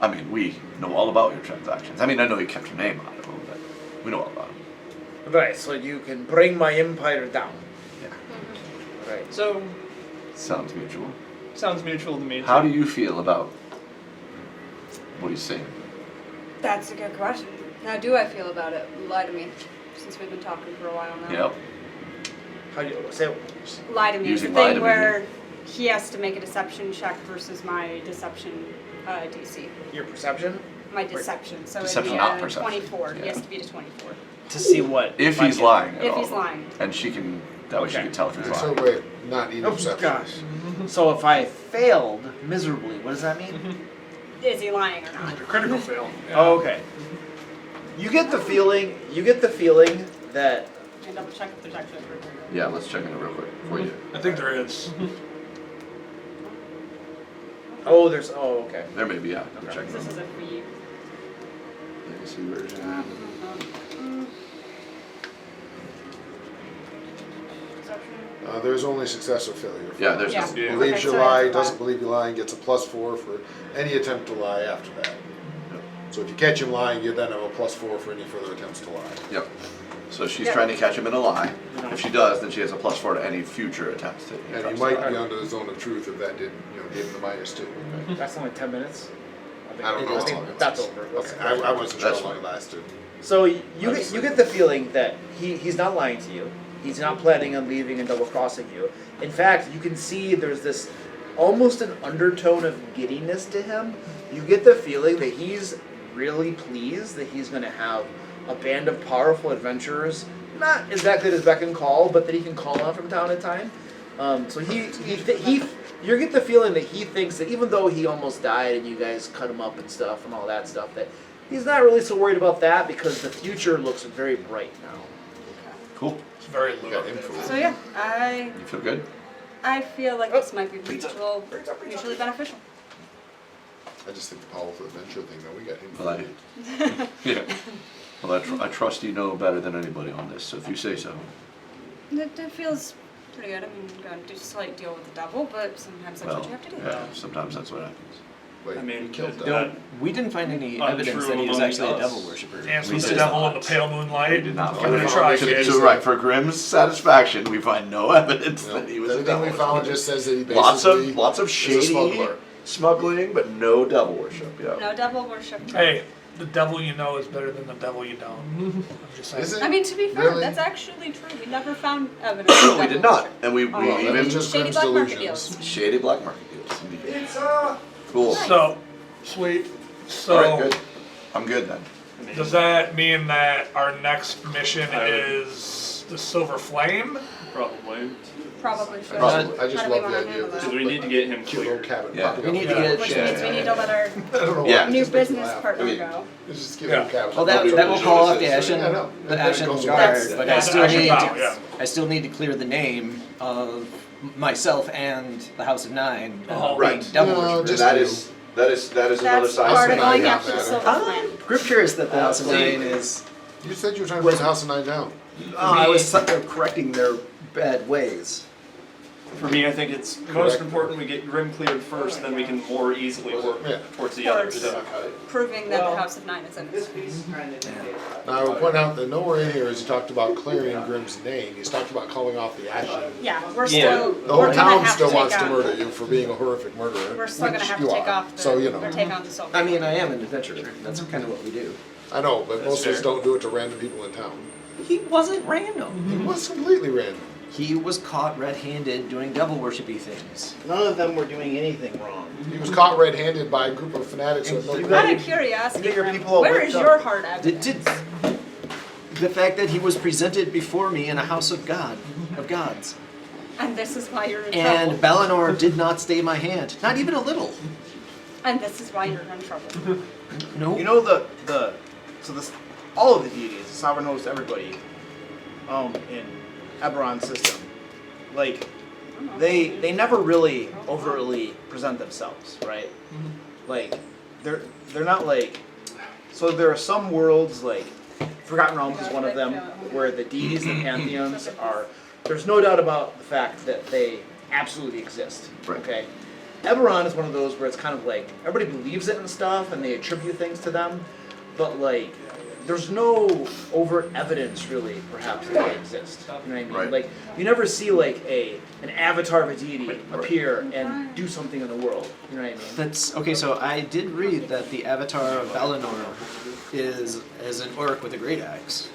I mean, we know all about your transactions. I mean, I know you kept your name out of them, but we know all about them. Right, so you can bring my empire down. Yeah, Right. So, sounds mutual. sounds mutual to me. How too. do you feel about what he's saying? That's a good question. How do I feel about it? Lie to me, since we've been talking for a while now. Yep. How do you say? Lie to me. It's the Using lie to thing me. where he has to make a deception check versus my deception DC. Your perception My deception. So Deception, it'd be not a perception. 24. He Yeah. has to beat a 24. to see what? If he's lying at If all. he's lying. And she can, that way she Okay. can tell if he's So lying. wait, not even Oh perception. gosh. So if I failed miserably, what does that mean? Is he lying or not? A critical fail. Oh, okay. You get the feeling. You get the feeling that. And double check if there's actually a critical fail. Yeah, let's check in it real quick for you. I think there is. Oh, there's. Oh, okay. There may be, yeah. We're Because checking this it. is a for you. Legacy version. Perception. There's only success or failure. Yeah, there's Yeah. no. Yeah. Believes Okay, you so lie, that's doesn't five. believe you lying, gets a +4 for any attempt to lie after that. So if you catch him lying, you then have a +4 for any further attempts to lie. Yep. So she's Yeah. trying to catch him in a lie. If she does, then she has a +4 to any future attempts to. And he might be under the zone of truth if that did, gave him the -2. That's only 10 minutes. I don't know I how think long it that's was. over. Okay, I wasn't sure That's how long it lasted. So you get the feeling that he's not lying to you. He's not planning on leaving and double crossing you. In fact, you can see there's this almost an undertone of giddiness to him. You get the feeling that he's really pleased that he's going to have a band of powerful adventurers, not exactly at his beck and call, but that he can call on from time to time. So you get the feeling that he thinks that even though he almost died and you guys cut him up and stuff and all that stuff, that he's not really so worried about that because the future looks very bright now. Cool. It's very You got low. info. So yeah, I You feel good? feel like this might be mutually beneficial. I just think the powerful adventure thing, though, we got him. Well, yeah. Well, I trust you know better than anybody on this, so if you say so. That feels pretty good. I mean, I'm going to just like deal with the devil, but sometimes that's Well, what you have to do. yeah, sometimes that's what happens. Wait, I mean, we killed that- them. We didn't find any Untrue evidence that he was among actually a us. devil worshipper. Dance We with the did devil in not. the pale moonlight. We did not Give find it a it. try, So- kid. So right, for Grimm's satisfaction, we find no evidence No, that he was a everything devil we found worshiper. just says that he Lots basically of is a shady smuggler. smuggling, but no devil worship. Yeah. No devil worship. Hey, the devil you know is better than the devil you don't. I'm just saying. Is it? I mean, to be fair, Really? that's actually true. We never found evidence. of We devil did not, worship. and we Oh, That even was just Shady Grimm's black market delusions. deals. shady black market deals. Indeed. Cool. So, sweet. So, All right, good. I'm good then. does that mean that our next mission I would- is the Silver Flame? Probably. Probably should. Probably. I just How do we love wanna the idea handle of that? Because we need to get him cute little cleared. cabin Yeah. popping We up. need to Yeah. get Which yeah. means we need to let our I don't know why. Yeah. it new just makes me business laugh. partner I mean, go. It's just cute Yeah. little cabins. Well, that will call off the Ashen, I know. the And then it Ashen goes Guard, away. but Yeah, I the still Ashen need Vow, yeah. I still need to clear the name of myself and the House of Nine. Oh, being right. devil No, worshippers. just that you. is another That's side. part of Nine going got after the better. Silver Flame. I'm curious that the House of See. Nine is. You said you were trying to bring the House of Nine down. I was correcting their bad ways. For me, I think it's most important we get Grim cleared first, then we can more easily work Yeah. towards the Towards- others. Proving that the House of Nine is in this. Now, I will point out that nowhere in here has he talked about clearing Grimm's name. He's talked about calling off the Ashen. Yeah, we're Yeah. still. The whole we're gonna town have still to wants take to on, murder you for being a horrific murderer. We're still gonna which have you to take are. off the. So, you know. Or take on the Silver. I mean, I am an adventurer. That's kind of what we do. I know, but most of us fair. don't do it to random people in town. He wasn't random. It was completely random. He was caught red-handed doing devil worshipy things. None of them were doing anything wrong. He was caught red-handed by a group of fanatics who had no You clue. Out got- of curiosity, You get your Grim, people all where worked is up. your hard Did, evidence? the fact that he was presented before me in a house of gods, And this is why you're in and trouble. Balinor did not stay my hand, not even a little. And this is why you're in trouble. No. You know so this all of the deities, the sovereign host, everybody, in Eberron's system, like they never really overtly present themselves, right? Like they're not like so there are some worlds like Forgotten Realms is one of them where the deities, the pantheons are there's no doubt about the fact that they absolutely exist. Right. Okay. Eberron is one of those where it's kind of like everybody believes it and stuff and they attribute things to them, but like there's no overt evidence really perhaps that they exist. You know what I mean? Right. Like you never see like an avatar of a deity appear and do something in the world. You know what I mean? That's okay. So I did read that the avatar of Balinor is an orc with a great axe.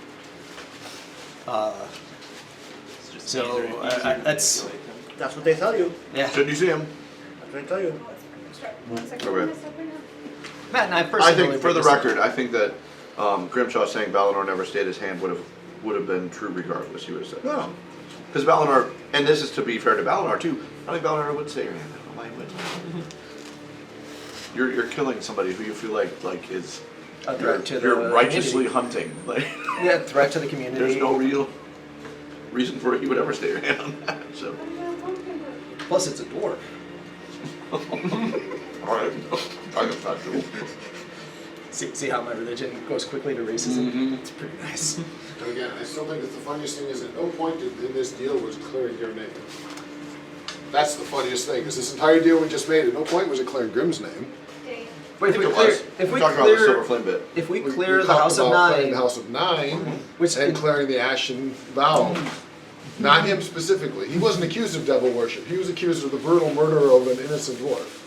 That's That's what they tell you. yeah. Shouldn't you see him? That's what they tell you. Okay. Matt and I I personally. think, for the witnessed- record, I think that Grimshaw saying Valinor never stayed his hand would have been true regardless. He would have said. No. Because Valinor, and this is to be fair to Valinor too. I think Valinor would stay your hand. I don't know why he would. You're killing somebody who you feel like is a threat to you're the righteously community. hunting. Like Yeah, threat to the community. there's no real reason for he would ever stay your hand on that. So. Plus, it's a dwarf. Alright. I guess not true. See how my religion goes quickly to racism. Mhm. It's pretty nice. And again, I still think that the funniest thing is at no point in this deal was clearing your name. That's the funniest thing, is this entire deal we just made, at no point was it clearing Grimm's name. But if we It clear, was. if we talked about the Silver clear, Flame bit. if we We clear the talked House of about clearing Nine, the House of Nine, which and clearing the Ashen Vow. Not him specifically. He wasn't accused of devil worship. He was accused of the brutal murder of an innocent dwarf.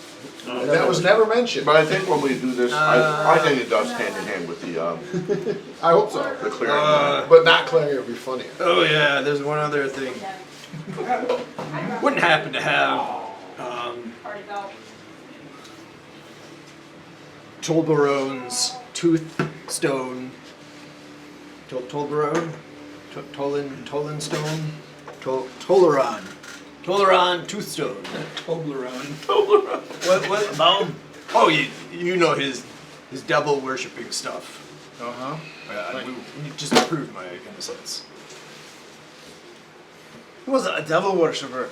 And that was never mentioned. But I think when we do this, I think it does hand in hand with the I hope so. clearing. But not clearing it would be funnier. oh yeah, there's one other thing. Wouldn't happen to have Tolbaron's toothstone. Tolbaron? Tolan stone? Toleron. Toleron toothstone. Toblerone. What about? Oh, you know his devil worshipping stuff. Uh-huh. You just proved my innocence. He wasn't a devil worshipper.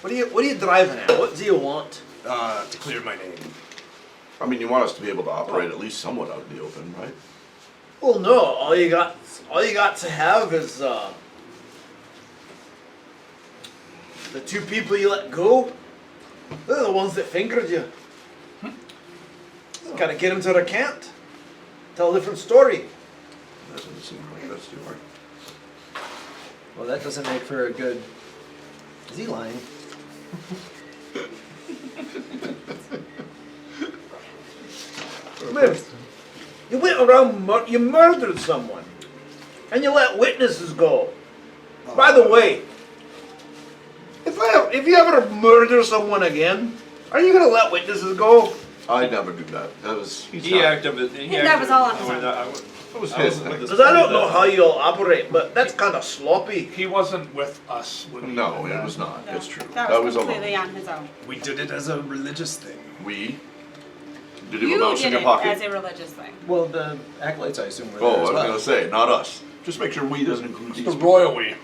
What are you driving at? What do you want? To clear my name. I mean, you want us to be able to operate at least somewhat out in the open, right? Well, no. All you got to have is the 2 people you let go. They're the ones that fingered you. Got to get them to recant. Tell a different story. That doesn't seem like that's too hard. Well, that doesn't make for a good. Is he lying? Man, you went around, you murdered someone, and you let witnesses go. By the way, if you ever murder someone again, are you gonna let witnesses go? I'd never do that. That was That was all on his own. That was his thing. Because I don't know how you'll operate, but that's kind of sloppy. He wasn't with us when we No, did it that. was not. It's true. That was alone. completely on his own. We did it as a religious thing. We did it You with mouse in did your it as pocket. a religious thing. Well, the acolytes, I assume, were Oh, there I as was well. gonna say, not us. Just make sure we doesn't include these. The royal we.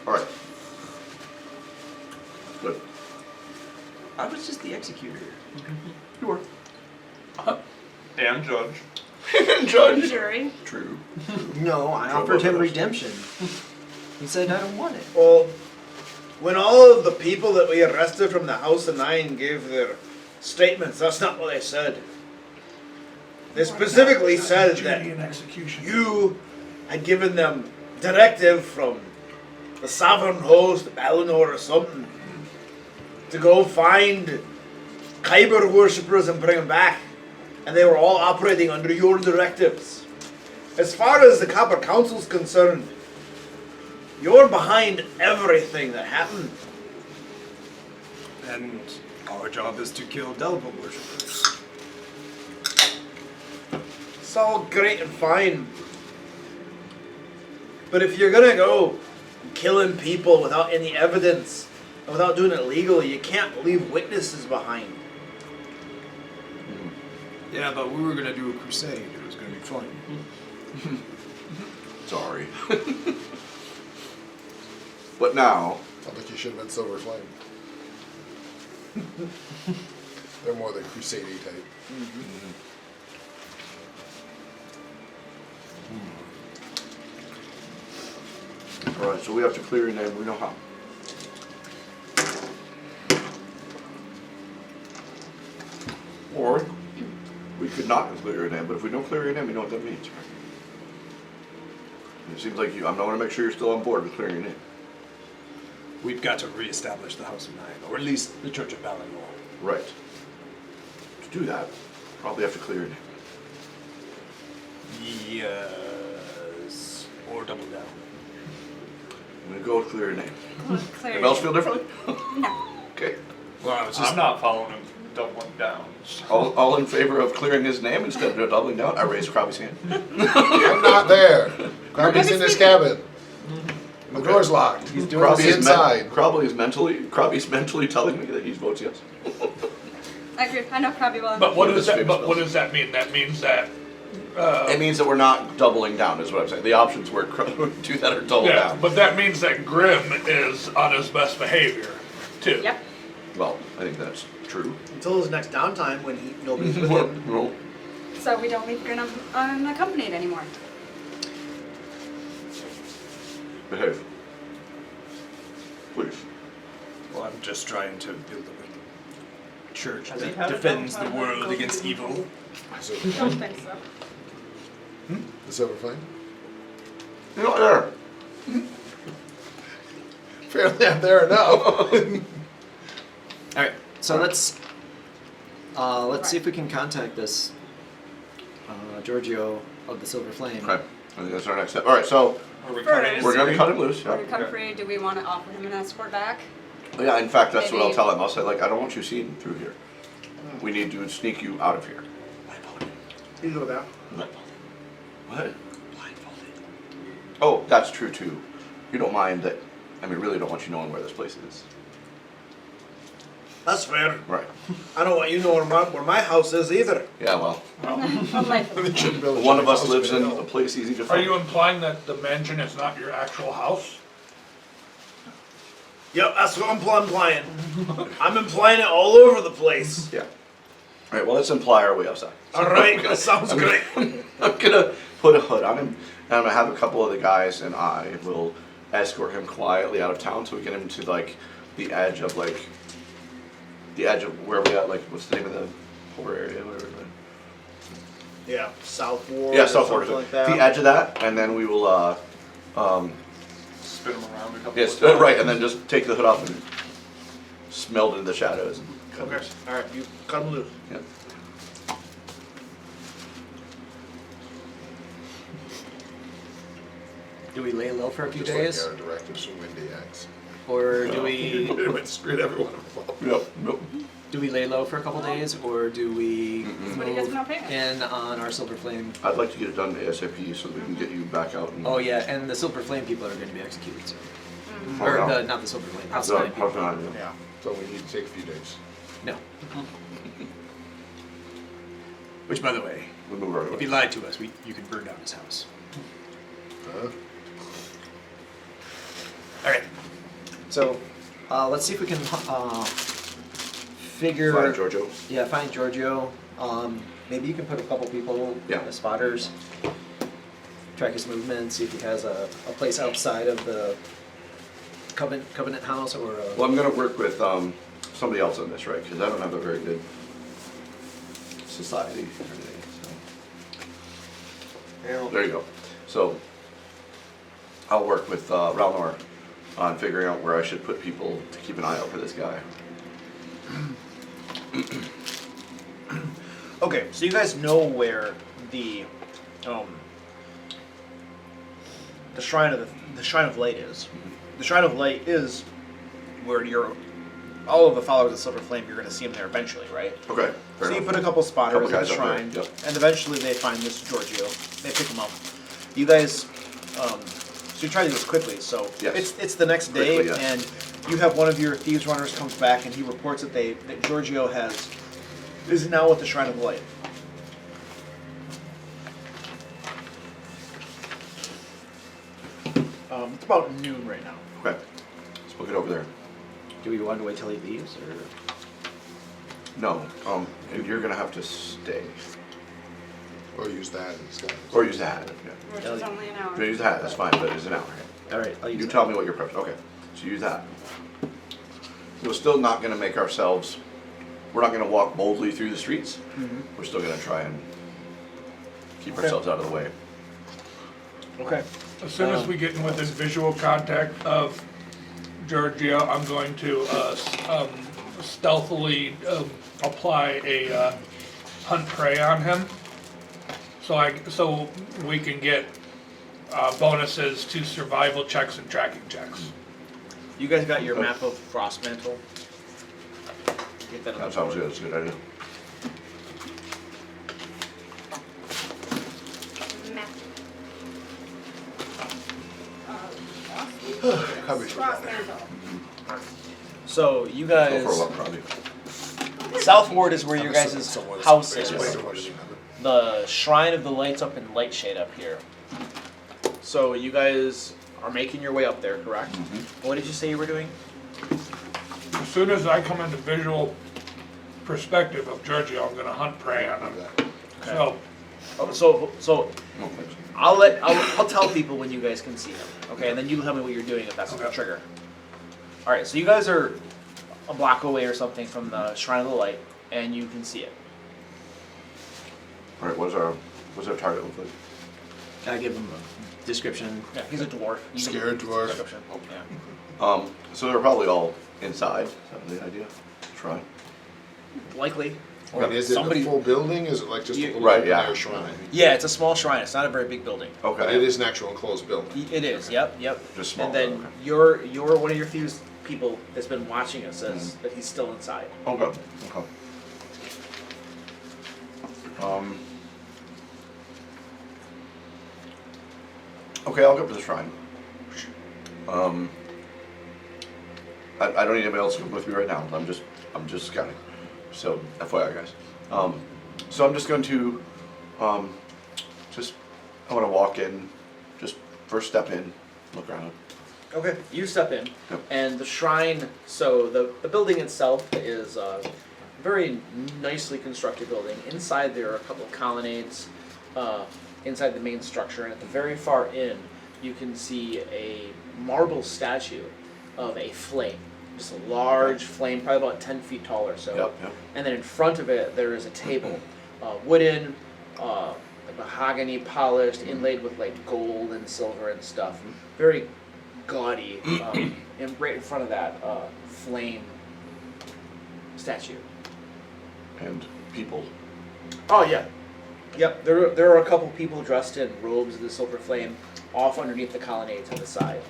All right. Good. I was just the executor. You were. And judge. Judge. Jury. True. No, I Trouble offered him with us. redemption. He said, I don't want it. Well, when all of the people that we arrested from the House of Nine gave their statements, that's not what they said. They specifically said that Duty and execution. you had given them directive from the sovereign host, Balinor or something, to go find Kyber worshippers and bring them back. And they were all operating under your directives. As far as the Copper Council's concerned, you're behind everything that happened. And our job is to kill Delva worshippers. It's all great and fine. But if you're gonna go killing people without any evidence and without doing it legally, you can't leave witnesses behind. Yeah, but we were gonna do a crusade. It was gonna be fun. Sorry. But now, Sounds like you should have been Silver Flame. They're more the crusade type. all right. So we have to clear your name. We know how. Or we could not clear your name, but if we don't clear your name, you know what that means, right? It seems like you. I'm not going to make sure you're still on board with clearing your name. We've got to reestablish the House of Nine, or at least the Church of Balinor. Right. To do that, probably have to clear your name. Yes. Or double down. I'm going to go with clear your name. Clear. Anybody else feel differently? No. Okay. Well, I was just. I'm not following him doubling down. All in favor of clearing his name instead of doubling down? I raise Krabby's hand. I'm not there. Krabby's in his cabin. The door's locked. He's doing this inside. Krabby's mentally telling me that he votes yes. I agree. I know Krabby well. But what One of does his that? famous But what spells. does that mean? That means that. It means that we're not doubling down, is what I'm saying. The options were do that or double Yeah, down. but that means that Grim is on his best behavior, too. Yep. Well, I think that's true. Until his next downtime when nobody's with him. Well, So we don't leave Grim unaccompanied anymore. behave. Please. Well, I'm just trying to build a church Has he that had a defends the downtime? world against evil. Silver Don't Flame. think so. The Silver Flame? You're not there. Apparently I'm there enough. Alright, so let's see if we can contact this Giorgio of the Silver Flame. Okay. I think that's our next step. All right, so Are we First. cutting his we're going to name? cut him loose. When we Yeah. come free, do we want to offer him an escort back? Yeah, in fact, that's what I'll Maybe- tell him. I'll say, like, I don't want you seen through here. We need to sneak you out of here. You know that. What? Oh, that's true too. You don't mind that. I mean, really don't want you knowing where this place is. That's fair. Right. I don't want you knowing where my house is either. Yeah, well, Unlikely. Shouldn't build a one of giant us house lives made in of a hell. place easy to Are find. you implying that the mansion is not your actual house? Yep, that's what I'm implying. I'm implying it all over the place. Yeah. All right. Well, let's imply our way outside. All right, that sounds great. I'm gonna put a hood on him, and I'm gonna have a couple of the guys, and I will escort him quietly out of town, so we get him to like the edge of where we at, like what's the name of the whole area, whatever. Yeah, South Ward. Yeah, or South Ward. something like that. The edge of that, and then we will Spin them around a couple yes, of right, and then just take the hood off and smelt into the shadows. And cut Okay. loose. All right, you cut him loose. Yep. Do we lay low for a few Just days, like our directives from Windy X. or do we It went screwed everyone involved. Yep. do we lay low for a couple days, or do we What do you guys want to pay? in on our Silver Flame? I'd like to get it done ASAP so that we can get you back out. And Oh yeah, and the Silver Flame people are going to be executed soon. Mm-hmm. Or no. not the Silver Flame, House No, Kundarak people. how's it? Yeah. So we need to take a few days. No. Which, by the way, We move right if away. he lied to us, you can burn down his house. Huh? All right. So let's see if we can figure. Fine, Giorgio. Yeah, find Giorgio. Maybe you can put a couple people Yeah. as spotters. Track his movement, see if he has a place outside of the Covenant house or a... Well, I'm going to work with somebody else on this, right? Because I don't have a very good society or anything. So. There you go. So I'll work with Ralnor on figuring out where I should put people to keep an eye out for this guy. Okay, so you guys know where the shrine of light is. The shrine of light is where all of the followers of Silver Flame. You're going to see them there eventually, right? Okay. So fair you enough. put a couple spotters Couple in the guys up there, shrine, yep. and eventually they find this Giorgio. They pick him up. You guys, so you try to do this quickly. So Yes. it's the next day, Quickly, yes. and you have one of your thieves runners comes back, and he reports that Giorgio is now at the Shrine of Light. It's about noon right now. Okay. Let's book it over there. Do we want to wait till he leaves, or...? No. And you're going to have to stay. Or use that instead. Or use the hat. Yeah. Which is only an hour. You use the hat, that's fine, but it's an hour. All right, I'll use You that. tell me what your preference. Okay, so use that. We're still not going to make ourselves. We're not going to walk boldly through the streets. We're still going to try and keep ourselves out of the way. Okay. As soon as we get in within visual contact of Giorgio, I'm going to stealthily apply a hunt prey on him, so we can get bonuses to survival checks and tracking checks. You guys got your map of Frostmantle? Get that on That the sounds board. good. That's a good idea. Map. Coverage. Frostmantle. So you Go guys, for a walk, probably. South Ward is where your guys' house is. Way too much. The Shrine of the Light's up in Lightshade up here. So you guys are making your way up there, correct? What did you say you were doing? As soon as I come into visual perspective of Giorgio, I'm going to hunt prey on him. So Oh, so No, thanks. I'll tell people when you guys can see him. Okay, and then you tell me what you're doing if that's the Okay. trigger. All right, so you guys are a block away or something from the Shrine of the Light, and you can see it. All right, what's our target look like? Can I give him a description? Yeah, he's a dwarf. You can- Scared dwarf. description. Yeah. So they're probably all inside. Is that the idea? Try. Likely. I mean, is it a full building? Is it like just a little Right, open yeah. air shrine? Yeah, it's a small shrine. It's not a very big building. Okay. But it is an actual enclosed building. It is. Yep. Just small. And then okay. your one of your thieves people that's been watching it says that he's still inside. Okay. Okay. Okay, I'll go up to the shrine. I don't need anybody else to come with me right now. I'm just scouting. So FYI, guys. So I'm just going to I want to walk in, just first step in, look around. Okay, you step in, Yep. and the shrine, so the building itself is a very nicely constructed building. Inside there are a couple of colonnades inside the main structure, and at the very far end, you can see a marble statue of a flame. Just a large flame, probably about 10 feet tall or so. Yep. And then in front of it, there is a table, wooden, like mahogany polished, inlaid with like gold and silver and stuff. Very gaudy. And right in front of that, flame statue. And people. Oh yeah, yep. There are a couple people dressed in robes of the silver flame, off underneath the colonnade to the side.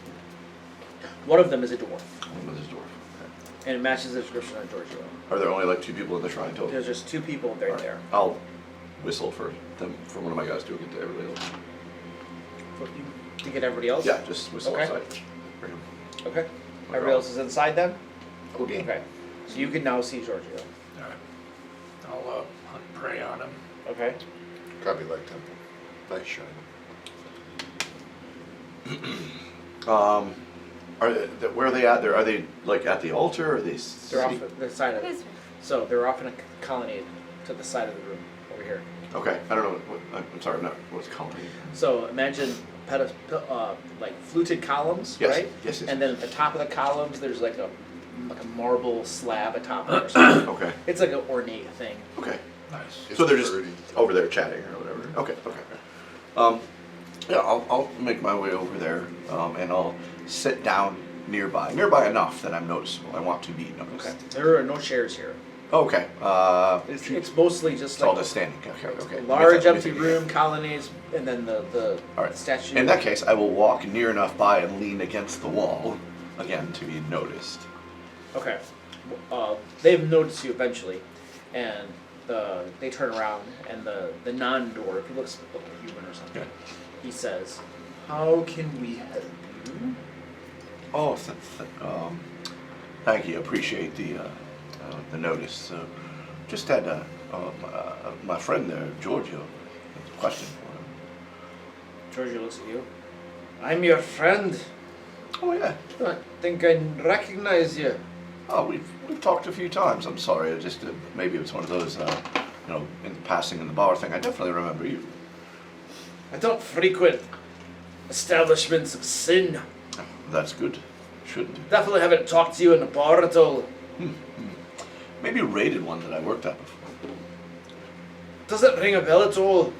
One of them is a dwarf, What is this dwarf? Okay. and it matches the description on Giorgio. Are there only like 2 people in the shrine total? There's just 2 people right Alright. there. I'll whistle for them, for one of my guys to get to everybody else. To get everybody else. Yeah, just whistle Okay. outside. Bring 'em. Okay. Everybody else is inside then. Okay. Okay. So you can now see Giorgio. Alright. I'll hunt prey on him. Okay. Copy like temple. Nice shine. Are they, where are they at? Are they like at the altar? Or are they? They're off at the side of it. This way. So they're off in a colonnade to the side of the room over here. Okay, I don't know. I'm sorry, I'm not. What's colony? So imagine like fluted columns, Yes, right? yes, yes. And then at the top of the columns, there's like a marble slab atop it or something. Okay, It's like an ornate thing. okay. Nice. It's So they're just pretty. over there chatting or whatever. Okay, yeah, I'll make my way over there, and I'll sit down nearby enough that I'm noticeable. I want to be noticed. Okay. There are no chairs here. Okay. It's mostly just It's all like just standing. Okay. a large Let me empty think. room, colonnades, and then the All right. statue. In that case, I will walk near enough by and lean against the wall, again, to be noticed. Okay. They've noticed you eventually, and they turn around, and the non-dwarf, he looks like a human or something. Okay. He says, "How can we help you?" Oh, thank you. Appreciate the notice. Just had my friend there, Giorgio, has a question for him. Giorgio looks at you. "I'm your friend. Oh yeah. I think I recognize you." Oh, we've talked a few times. I'm sorry. I just maybe it's one of those in passing in the bar thing. I definitely remember you. "I don't frequent establishments of sin. That's good. Shouldn't. Definitely haven't talked to you in a bar at all. Maybe raided one that I worked at before. Doesn't ring a bell at all.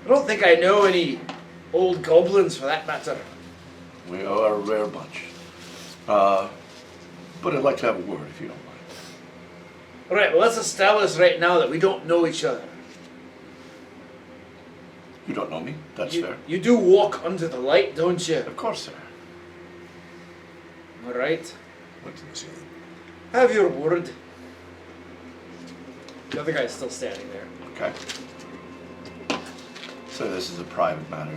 I don't think I know any old goblins for that matter." We are a rare bunch. But I'd like to have a word if you don't mind. Alright, well let's establish right now that we don't know each other. You don't know me. That's fair. You do walk under the light, don't you? Of course, sir. Alright. Went to the scene. Have your word. The other guy's still standing there. Okay. So this is a private matter.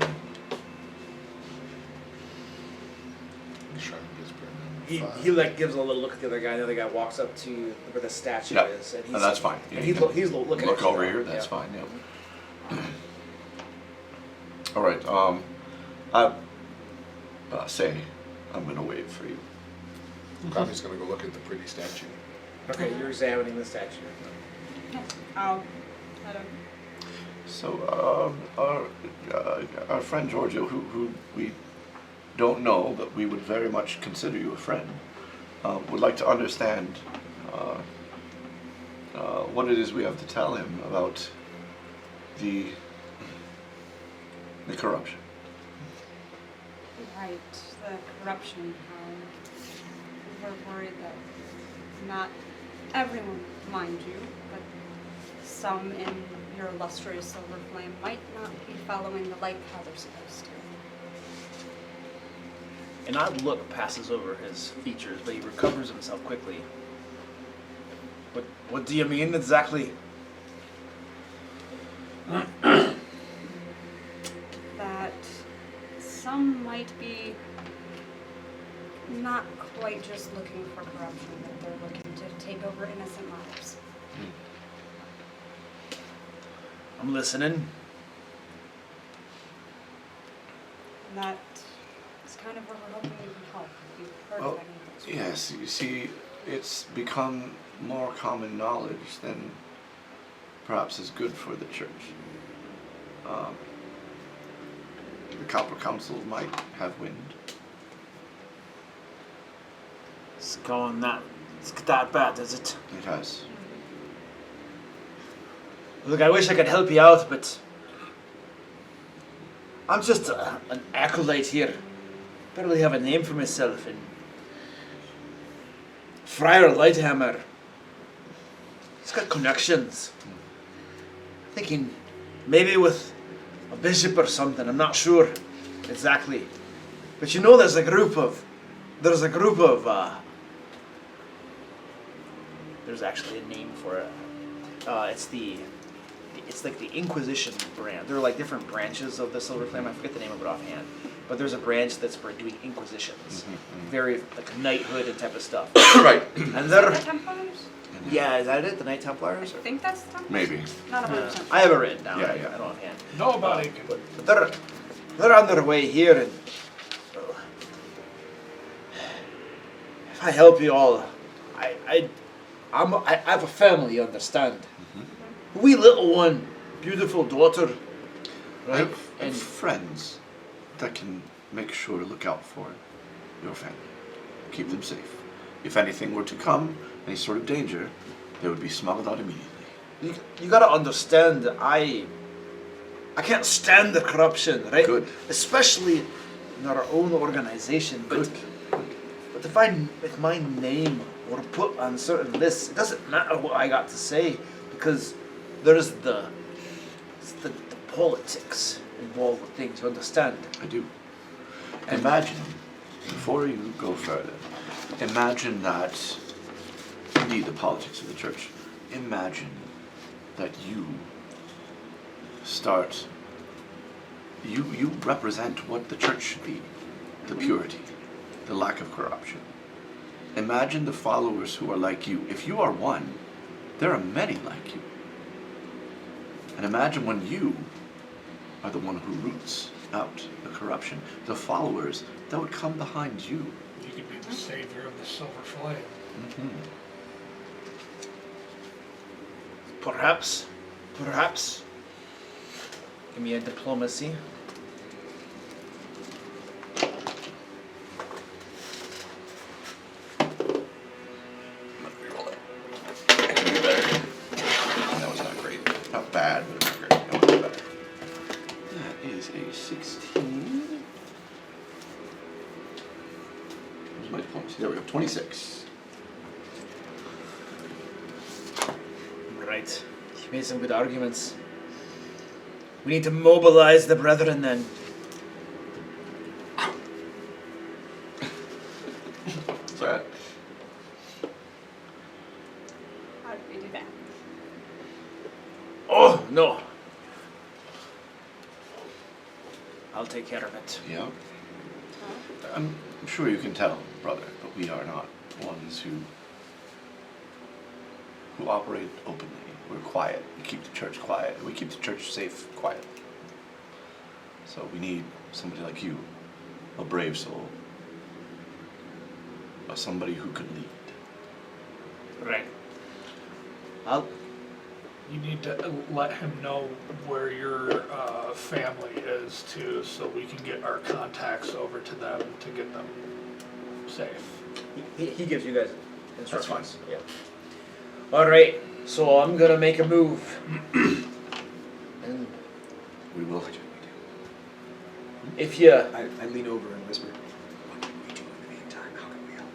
The shrine gets burned. He like gives a little look at the other guy walks up to where the statue Yeah. is, and And that's fine. And he's looking Look at you. over here. That's fine. Yeah. All right. I say I'm gonna wait for you. Copy's gonna go look at the pretty statue. Okay, you're examining the statue. I'll let him. So our friend Giorgio, who we don't know, but we would very much consider you a friend, would like to understand what it is we have to tell him about the corruption. Right, the corruption. We're worried that not everyone, mind you, but some in your illustrious silver flame might not be following the light how they're supposed to. An odd look passes over his features, but he recovers himself quickly. What do you mean exactly? That some might be not quite just looking for corruption, that they're looking to take over innocent lives. I'm listening. And that is kind of where Yes, you see, it's become more common knowledge than perhaps is good for the church. The Copper Council might have wind. It's going that bad, is it? It has. Look, I wish I could help you out, but I'm just an acolyte here. Barely have a name for myself, and Friar Lighthammer, he's got connections. Thinking maybe with a bishop or something. I'm not sure exactly, but you know, there's a group of. There's actually a name for it. It's like the Inquisition brand. There are like different branches of the Silver Flame. I forget the name of it offhand. But there's a branch that's for doing inquisitions. Very like knighthood and type of stuff. Right. And The they're Templars? yeah, is that it? The Knight Templars? I think that's the Templars. Maybe. Not 100%. I have it written down. Yeah, I yeah. don't offhand. Nobody can. But they're on their way here, and well, if I help you all, I have a family, you understand? Wee little one, beautiful daughter, I right? have friends that can make sure to look out for your family. Keep them safe. If anything were to come, any sort of danger, they would be smuggled out immediately. You gotta understand, I can't stand the corruption, right? Good. Especially in our own organization. But if my name were put on certain lists, it doesn't matter what I got to say, because there's the politics involved with things, you understand? I do. Imagine, before you go further, imagine that, indeed the politics of the church, imagine that you start, you represent what the church should be, the purity, the lack of corruption. Imagine the followers who are like you. If you are one, there are many like you. And imagine when you are the one who roots out the corruption, the followers that would come behind you. You could be the savior of the Silver Flame. Perhaps. Give me a diplomacy. I can do better. That was not great. Not bad, but not great. That was better. That is a 16. Where's my diplomacy? There we go. 26. Right. You made some good arguments. We need to mobilize the brethren then. Sorry. How do we do that? Oh, no. I'll take care of it. Yeah. I'm sure you can tell, brother, but we are not ones who operate openly. We're quiet. We keep the church quiet. We keep the church safe, quiet. So we need somebody like you, a brave soul, somebody who could lead. Right. You need to let him know where your family is too, so we can get our contacts over to them to get them safe. He gives you guys That's instructions. fine. Yeah. All right. So I'm gonna make a move. And We will. if you I lean over and whisper, what can we do in the meantime? How can we help?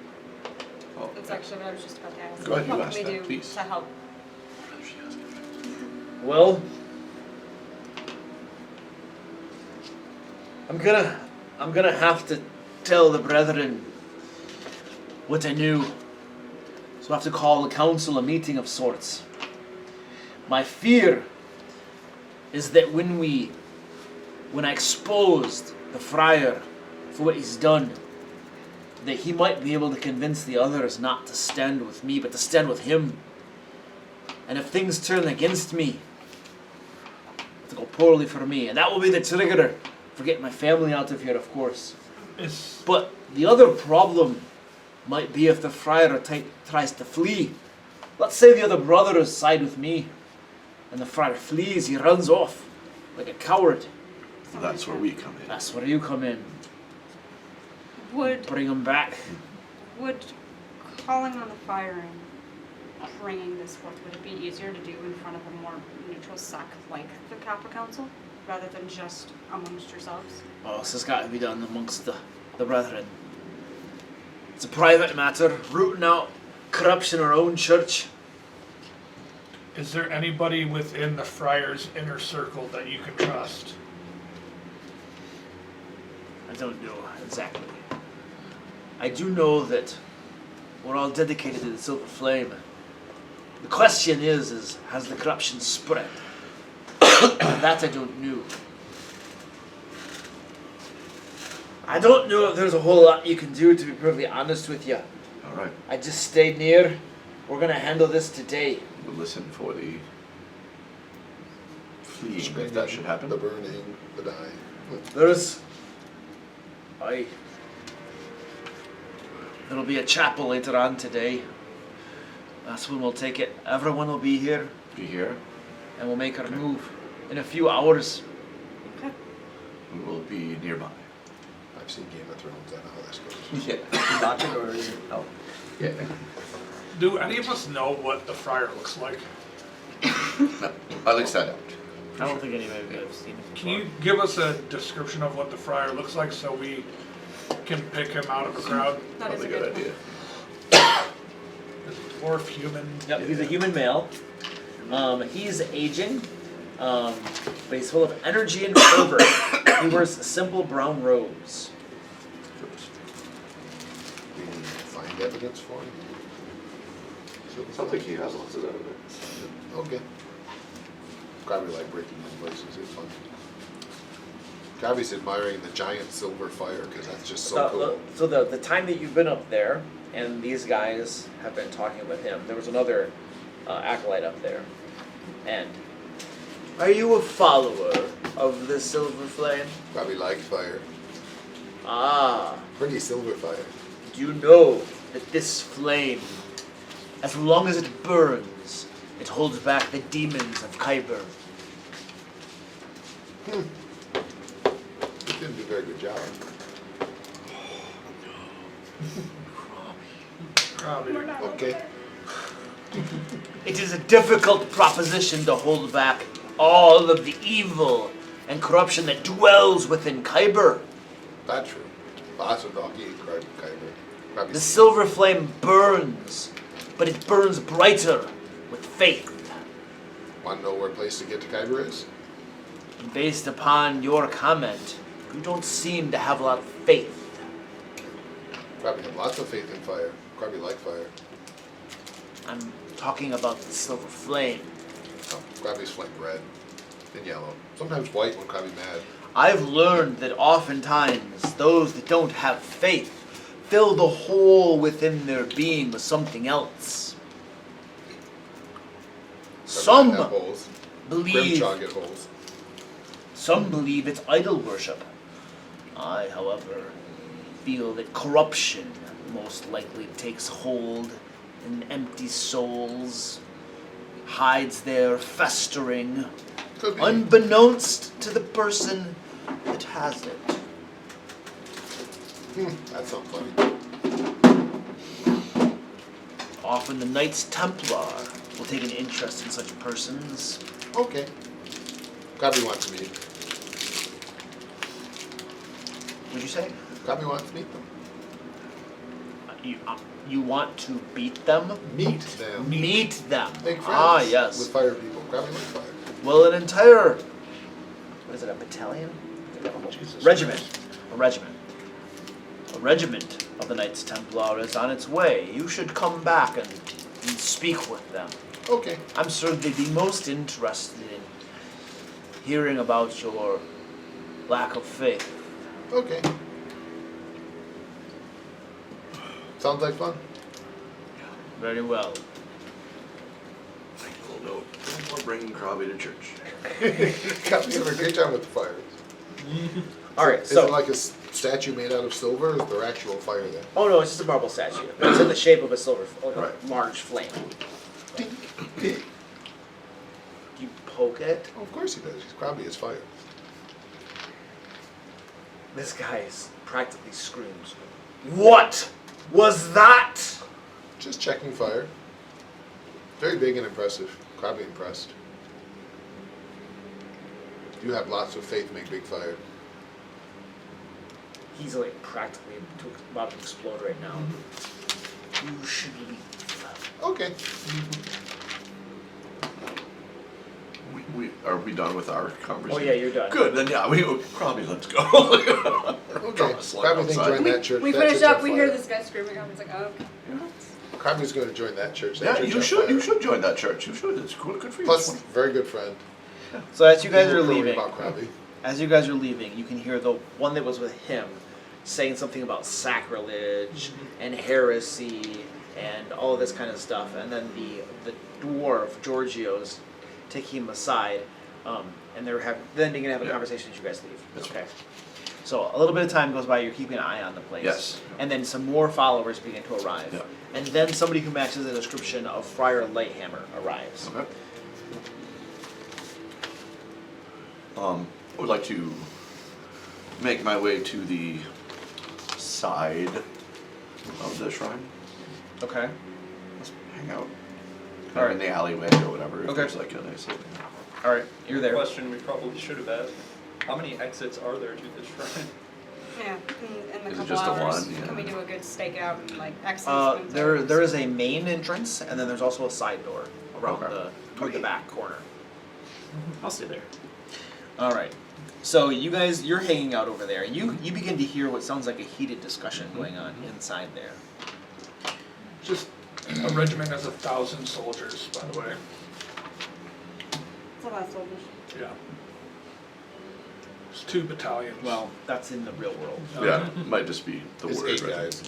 Oh, That's actually what I was just about to ask. Go ahead, you What ask can we that, do please. to help? well, I'm gonna have to tell the brethren what I knew. So I have to call the council a meeting of sorts. My fear is that when I exposed the friar for what he's done, that he might be able to convince the others not to stand with me, but to stand with him. And if things turn against me, to go poorly for me, and that will be the trigger for getting my family out of here, of course. Is But the other problem might be if the friar tries to flee. Let's say the other brothers side with me, and the friar flees, he runs off like a coward. That's where we come in. That's where you come in. Would Bring him back. calling on the fire and bringing this forth, would it be easier to do in front of a more neutral sect like the Kappa Council, rather than just amongst yourselves? Oh, this has got to be done amongst the brethren. It's a private matter, rooting out corruption in our own church. Is there anybody within the Friar's inner circle that you can trust? I don't know exactly. I do know that we're all dedicated to the Silver Flame. The question is has the corruption spread? That I don't know. I don't know if there's a whole lot you can do, to be perfectly honest with you. Alright, I just stayed near. We're gonna handle this today. we'll listen for the fleeing if that should happen. The burning, the dying. There'll be a chapel later on today. That's when we'll take it. Everyone will be here, Be here. and we'll make our move in a few hours. Okay. We will be nearby. I've seen Game of Thrones, I know how this goes. Yeah. Lock the doors. Oh. Yeah. Do any of us know what the Friar looks like? I'll extend out. I don't think anybody would have seen it Can before. you give us a description of what the Friar looks like so we can pick him out of a crowd? That is Probably a a good good idea. Is it dwarf, human? Yep, he's a human male. He's aging, but he's full of energy and fervor. He wears simple brown robes. We need to find evidence for him. Sounds like he has lots of evidence. Okay. Probably like breaking in places, it's fun. Gabby's admiring the giant silver fire because that's just so cool. So the time that you've been up there, and these guys have been talking with him, there was another acolyte up there. And are you a follower of the Silver Flame? Probably like fire. Ah, Pretty silver fire. do you know that this flame, as long as it burns, it holds back the demons of Kyber? He didn't do a very good job. Probably. Okay. It is a difficult proposition to hold back all of the evil and corruption that dwells within Kyber. That's true. Lots of doggy and Kyber. The silver flame burns, but it burns brighter with faith. Want to know where a place to get to Kyber is? Based upon your comment, you don't seem to have a lot of faith. Probably have lots of faith in fire. Probably like fire. I'm talking about the silver flame. Oh, Krabby's flame red and yellow. Sometimes white when Krabby mad. I've learned that oftentimes those that don't have faith fill the hole within their being with something else. Krabby Some have holes. believe Grimshaw get holes. Some believe it's idol worship. I, however, feel that corruption most likely takes hold in empty souls, hides there festering, Could be. unbeknownst to the person that has it. That sounds funny. Often the Knights Templar will take an interest in such persons. Okay. Krabby wants to meet. What'd you say? Krabby wants to meet them. You want to beat them? Meet them. Meet them. Make friends Ah, yes. with fire people. Krabby likes fire. Well, an entire, what is it, a battalion? Jesus Regiment. Christ. A regiment. A regiment of the Knights Templar is on its way. You should come back and speak with them. Okay. I'm sure they'd be most interested in hearing about your lack of faith. Okay. Sounds like fun. Very well. Little note. We're bringing Krabby to church. Krabby's doing a great job with the fires. Alright, Is so. it like a statue made out of silver, or is there actual fire there? Oh no, it's just a marble statue. It's in the shape of a silver, like a Right. large flame. You poke it. Oh, of course he does. He's probably his fire. This guy practically screams. What was that? Just checking fire. Very big and impressive. Probably impressed. You have lots of faith, make big fire. He's like practically about to explode right now. You should leave. Okay. Are we done with our conversation? Oh yeah, you're done. Good, then yeah, probably let's go. Okay. Probably think join that church. We That finish church up, on we hear fire. this guy screaming. I was like, oh, okay. Crabby's going to join that church. That Yeah, church you on should. fire. You should join that church. You should. It's cool. Good for you. Plus, very good friend. So as you guys are People crowing leaving, about Crabby. you can hear the one that was with him saying something about sacrilege and heresy and all of this kind of stuff, and then the dwarf Giorgio's taking him aside, and they're gonna have a Yeah. conversation as you guys leave. That's Okay. So a little bit of time goes by. You're keeping an eye on the place. Yes. And then some more followers begin to arrive. Yeah. And then somebody who matches the description of Friar Lighthammer arrives. Okay. I would like to make my way to the side of the shrine. Okay. Let's hang out. Kind All of in the alleyway or whatever. If Okay. there's like a nice. All right. You're there. Question we probably should have asked. How many exits are there to this shrine? Yeah, in the Is it couple just the hours, one? Yeah. can we do a good stakeout and like exit? There is a main entrance, and then there's also a side door around Okay. toward the back corner. I'll stay there. All right. So you're hanging out over there. You begin to hear what sounds like a heated discussion going on inside there. Just a regiment has 1,000 soldiers, by the way. It's a lot of soldiers. Yeah. It's 2 battalions. Well, that's in the real world. Yeah, it might just be the It's word. 8 right? guys.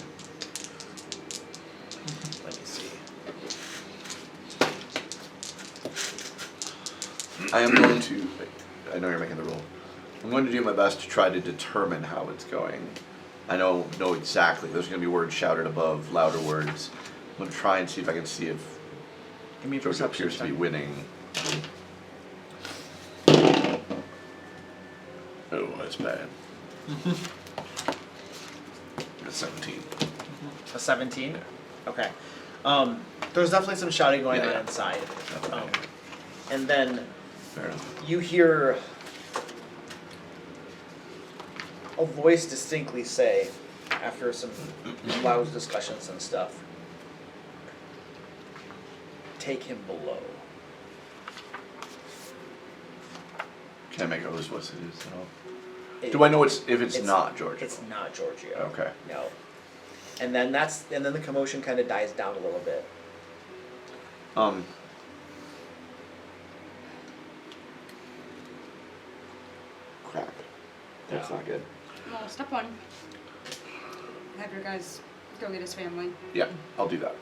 Let me see. I am going to. I know you're making the roll. I'm going to do my best to try to determine how it's going. I know exactly. There's going to be words shouted above, louder words. I'm going to try and see if I can see if Give me a George perception appears to be check. winning. Oh, that's bad. That's 17. A 17. Okay. There's definitely some shouting going Yeah, on yeah. inside, Okay. and then Fair enough. you hear a voice distinctly say, after some loud discussions and stuff, "Take him below." Can I make out whose voice it is at all? It- Do I know if it's not George? It's not Giorgio. Okay. No. And then the commotion kind of dies down a little bit. Crap. That's not good. Well, step 1. Have your guys go get his family. Yeah, I'll do that.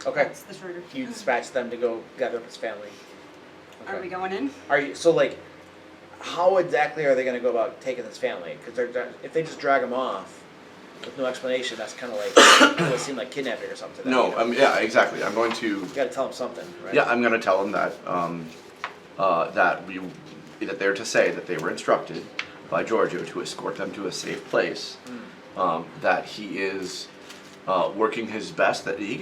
Okay. That's the shorter. You dispatch them to go gather up his family. Are we going in? Are you so like? How exactly are they going to go about taking this family? Because if they just drag him off with no explanation, that's kind of like it would seem like kidnapping or something. No, you know? yeah, exactly. I'm going to. You got to tell them something, right? Yeah, I'm going to tell them that that they're to say that they were instructed by Giorgio to escort them to a safe place. That he is working his best. That they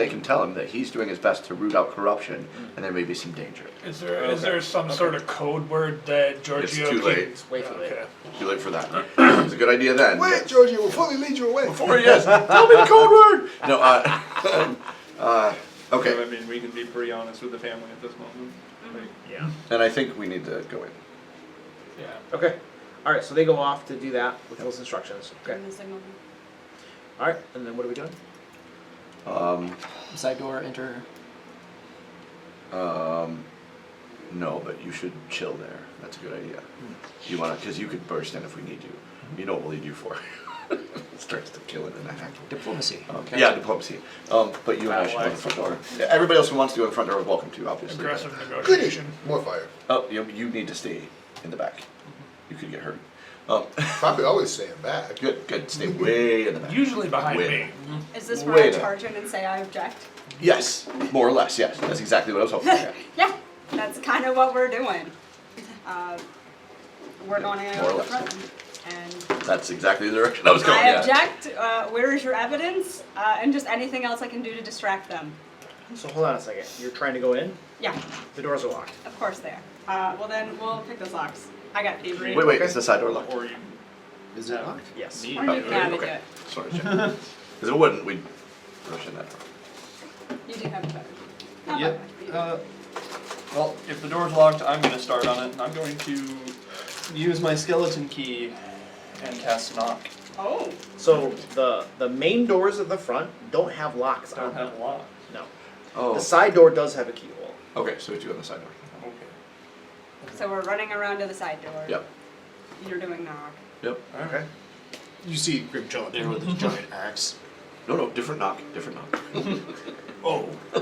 can tell him that he's doing his best to root out corruption, and there may be some danger. Is there some sort of code word that Giorgio too can- late. It's way too late. Okay. Too late for that. It's a good idea then. Wait, but- Georgie, we'll fully lead you away. Before yes, tell me the code word. No, okay. I mean, we can be pretty honest with the family at this moment. Like, Yeah. And I think we need to go in. Yeah. Okay. All right. So they go off to do that with those instructions. Okay. And the signal. All right. And then what are we doing? Side door, enter. No, but you should chill there. That's a good idea. You want to, because you could burst in if we need you. You know what we'll need you for. It starts to kill it in a hack. Diplomacy. Yeah, diplomacy. But you and I should go in the front door. Yeah, everybody else who wants to go in the front door is welcome to, obviously. Aggressive Goody. negotiation. More fire. Oh, you need to stay in the back. You could get hurt. Probably always staying back. Good. Stay way in the back. Usually behind Wait. me. Is this where Wait I a- charge in and say I object? Yes, more or less. Yes, that's exactly what I was hoping for. Yeah, that's kind of what we're doing. We're going to More or go less. front, and That's exactly the direction I was going. I Yeah. object. Where is your evidence? And just anything else I can do to distract them. So hold on a second. You're trying to go in? Yeah, The doors are locked. of course they are. Well then, we'll pick those locks. I got thievery. Wait. Is the side door locked? Or you Is it locked? Yes. Or you can have it. Okay. Sorry, because if it wouldn't, we'd rush in that door. You do have it better. Not Yep. by much, Well, if the door's locked, I'm gonna start on it, and I'm going to use my skeleton key and cast knock. Oh. So the main doors of the front don't have locks on Don't them. have a lock. No. Oh. The side door does have a keyhole. Okay, so we do on the side door. Okay. So we're running around to the side door. Yep. You're doing knock. Yep. Okay. You see Grimjaw there with his giant axe. No, different knock. Oh. I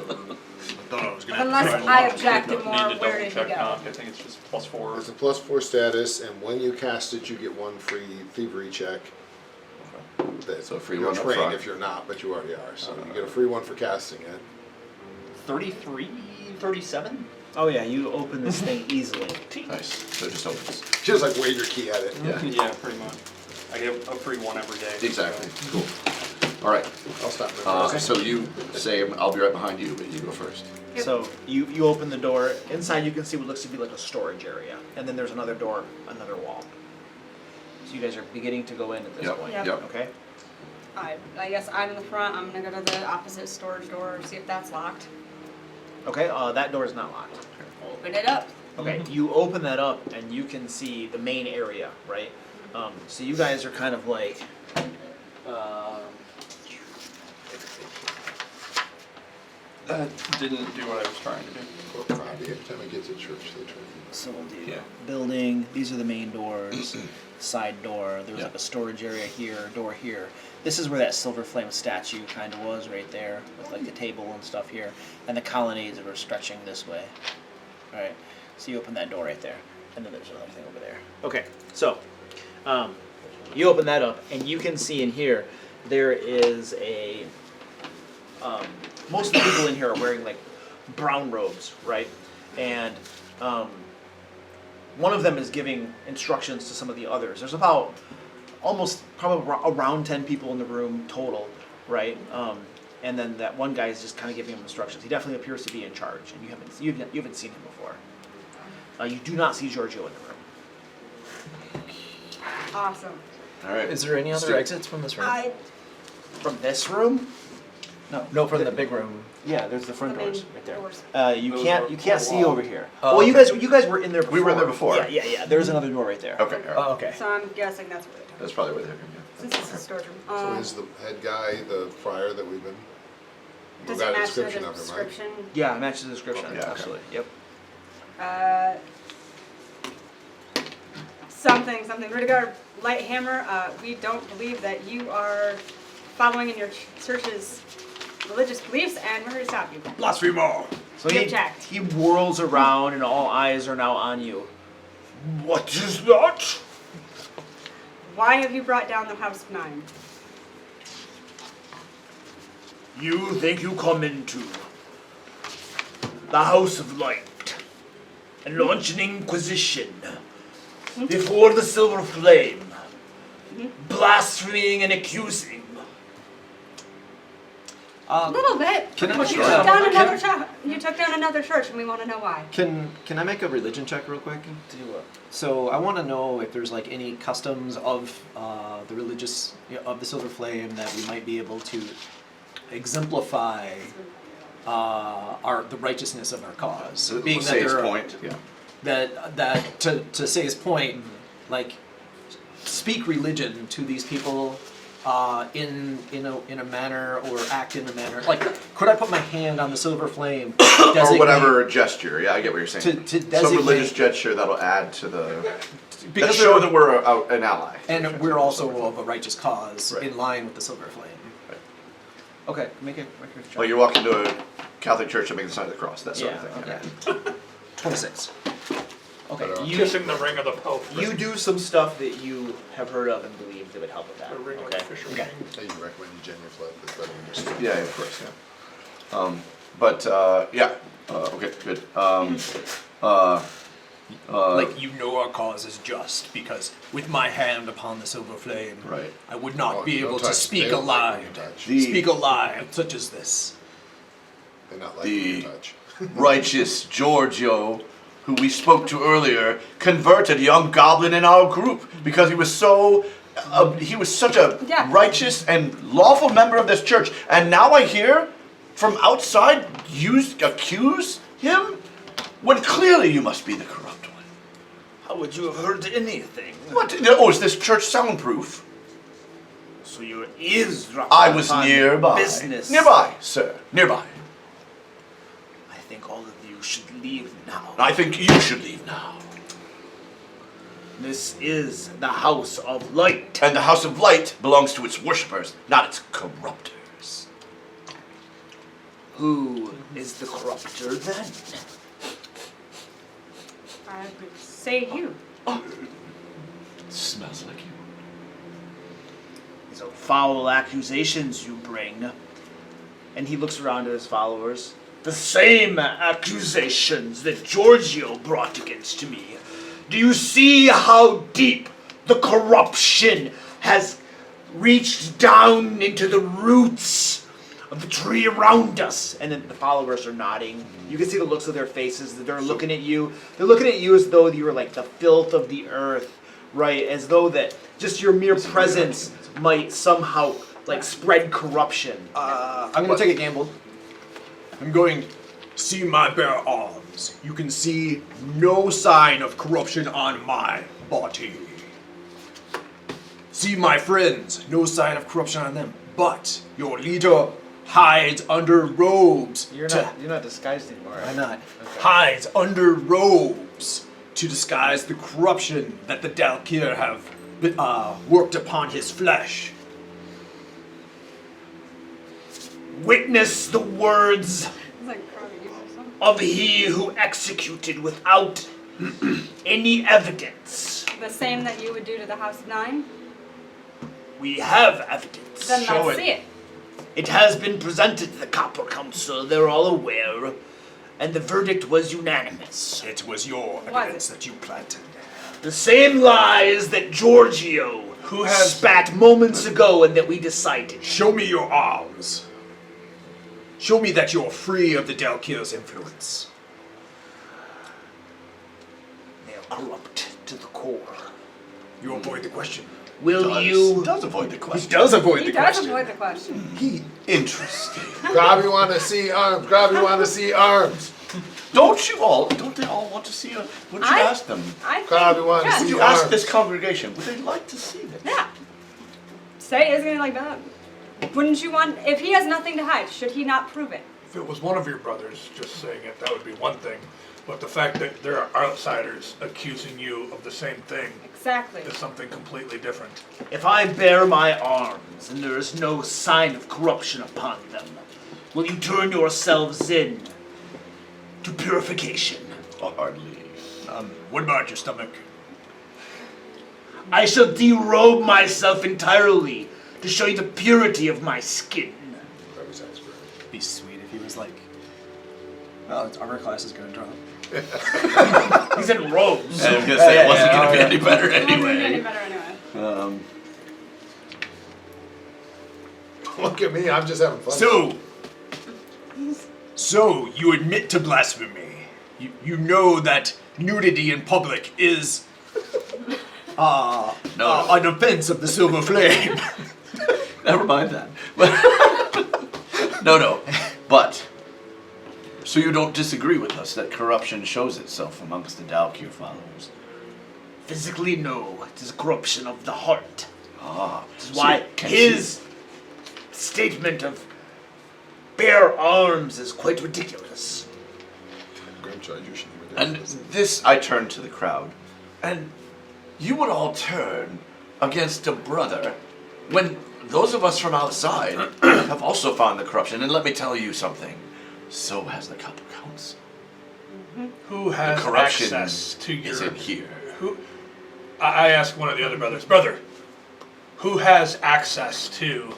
thought I was gonna Unless have to I try to object Need and more, to where double did you check go? knock. I think it's just +4. It's a +4 status, and when you cast it, you get one free thievery check. That So a free you're one up trained front. if you're not, but you already are. So you get a free one for casting it. 33, 37? Oh yeah, you open this thing easily. Nice. So it just opens. Just like wave your key at it. Yeah. Yeah, pretty much. I get a free one every day. Exactly. Cool. All right. I'll stop now. So you say I'll be right behind you, but you go first. So you open the door. Inside you can see what looks to be like a storage area, and then there's another door, another wall. So you guys are beginning to go in at this Yep. point. Yep. Okay. I guess I'm in the front. I'm gonna go to the opposite storage door, see if that's locked. Okay. That door is not locked. Open it up. Okay. You open that up, and you can see the main area, right? So you guys are kind of like. That didn't do what I was trying to do. Poor Robbie, every time I get to church, they try to. So we'll do Yeah. building. These are the main doors. Side door. There's Yeah. like a storage area here. Door here. This is where that silver flame statue kind of was, right there, with like the table and stuff here, and the colonnades were stretching this way. All right. So you open that door right there, and then there's another thing over there. Okay. So, you open that up, and you can see in here there is a. Most of the people in here are wearing like brown robes, right? And one of them is giving instructions to some of the others. There's about almost probably around 10 people in the room total, right? And then that one guy is just kind of giving him instructions. He definitely appears to be in charge, and you haven't seen him before. You do not see Giorgio in the room. Awesome. All right. Is there any other Stick. exits from this room? From this room? No, from the big room. Yeah, there's the front The main doors right there. doors. You Those can't are see wall. over here. Oh, well, okay. you guys were in there before. We were in there before. Yeah. There's another door right there. Okay. All right. Oh, okay. So I'm guessing that's where they're That's probably where they're coming. Since it's a storage room. So is the head guy the friar that we've been? Does we it got a match the description of him, right? description? Yeah, it matches the description. Okay, yeah, okay. Absolutely. Yep. Something. Rudiger Lighthammer, we don't believe that you are following in your church's religious beliefs, and we're here to stop you. Blasphemer! So We he object. he whirls around, and all eyes are now on you. What is that? Why have you brought down the House 9? You think you come into the House of Light and launch an inquisition before the Silver Flame, blaspheming and accusing. A little bit. Can I But make you a- took down can- another church. You took down another church, and we want to know why. Can I make a religion check real quick? Do what? So I want to know if there's like any customs of the religious of the Silver Flame that we might be able to exemplify the righteousness of our cause. So Being that say his there are- point. Yeah. that to say his point, like speak religion to these people in a manner or act in a manner. Like, could I put my hand on the Silver Flame, Or designate- whatever gesture. Yeah, I get what you're saying. To Some designate- religious gesture that'll add to the. because show they're- that we're an ally. and we're also of a righteous cause Right. in line with the Silver Flame. Okay, make a check. Like you walk into a Catholic church and make the sign of the cross. That sort Yeah, of thing. okay. 26. Okay, But, you Kissing the ring of the Pope. you do some stuff that you have heard of and believe that would help with that. The ring of Okay. the Fisher Okay. King. Hey, you recommend Genuflect, that's better than just. Yeah, of course, yeah. Okay, good. Like, you know our cause is just, because with my hand upon the silver flame, Right. I would not be Don't able to touch. speak They a don't like lie. when you touch. The- Speak a lie such as this. They're not like when you The touch. righteous Giorgio, who we spoke to earlier, converted a young goblin in our group because he was such a Yeah. righteous and lawful member of this church. And now I hear from outside you accuse him when clearly you must be the corrupt one. How would you have heard anything? What? Oh, is this church soundproof? So you're eavesdropping I was upon nearby. business. Nearby, sir. Nearby. I think all of you should leave now. I think you should leave now. This is the House of Light. And the House of Light belongs to its worshippers, not its corruptors. Who is the corrupter then? I would say you. Smells like you. These are foul accusations you bring. And he looks around at his followers. The same accusations that Giorgio brought against me. Do you see how deep the corruption has reached down into the roots of the tree around us? And then the followers are nodding. You can see the looks of their faces. That they're looking at you. They're looking at you as though you were like the filth of the earth, right? As though that just your mere presence might somehow like spread corruption. I'm gonna take a gamble. I'm going, see my bare arms. You can see no sign of corruption on my body. See my friends, no sign of corruption on them. But your leader hides under robes. You're to- not disguised anymore. Why not? hides under robes to disguise the corruption that the Dalkir have worked upon his flesh. Witness the words It's like crowded you or something. of he who executed without any evidence. The same that you would do to the House of Nine? We have evidence. Then Show let's it. see it. It has been presented to the Copper Council, they're all aware, and the verdict was unanimous. It was your Was evidence it? that you planted. The same lies that Giorgio Who has- spat moments ago and that we decided. Show me your arms. Show me that you're free of the Dalkir's influence. They are corrupt to the core. You avoid the question. Will you? Does avoid the question. Does avoid He does avoid the question. Interesting. Grabby want to see arms. Grabby want to see arms. Don't they all want to see a, would you I- ask them? I think, Crowd, we want to yes. see Would you arms. ask this congregation, would they like to see this? Yeah. Say it isn't it like that. Wouldn't you want, if he has nothing to hide, should he not prove it? If it was one of your brothers just saying it, that would be one thing. But the fact that there are outsiders accusing you of the same thing Exactly. is something completely different. If I bear my arms and there is no sign of corruption upon them, will you turn yourselves in to purification? Hardly. What about your stomach? I shall derobe myself entirely to show you the purity of my skin. Grabby's eyes were- Be sweet if he was like, well, its armor class is gonna drop. He's in robes. I was gonna say it wasn't yeah, gonna be yeah. any better It wouldn't be any anyway. better anyway. Look at me, I'm just having fun. So you admit to blasphemy. You know that nudity in public is No. an offense of the silver flame. Never mind that. No. But, so you don't disagree with us that corruption shows itself amongst the Dalkir followers? Physically, no. It is corruption of the heart. Ah. This is why can his statement of bare arms is quite ridiculous. Grimchild, you should even do And this. this, I turn to the crowd, and you would all turn against a brother when those of us from outside have also found the corruption. And let me tell you something, so has the Copper Council. Who has corruption access to your... isn't here. Who? I asked one of the other brothers, brother, who has access to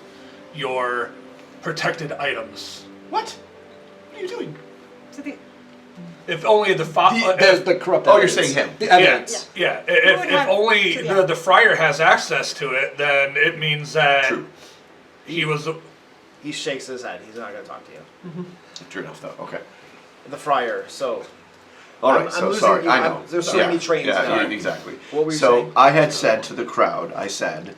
your protected items? What? What are you doing? So the, If only the The corrupt. Oh, you're evidence. saying him. The yeah, evidence. yeah. would If have only to- yeah. the friar has access to it, then it means that True. he was. He shakes his head. He's not going to talk to you. True enough, though. Okay. The friar. So All right. I'm so losing sorry. you. I know. There's so Yeah, many trains Yeah. now. Exactly. What were you so saying? I had said to the crowd, I said,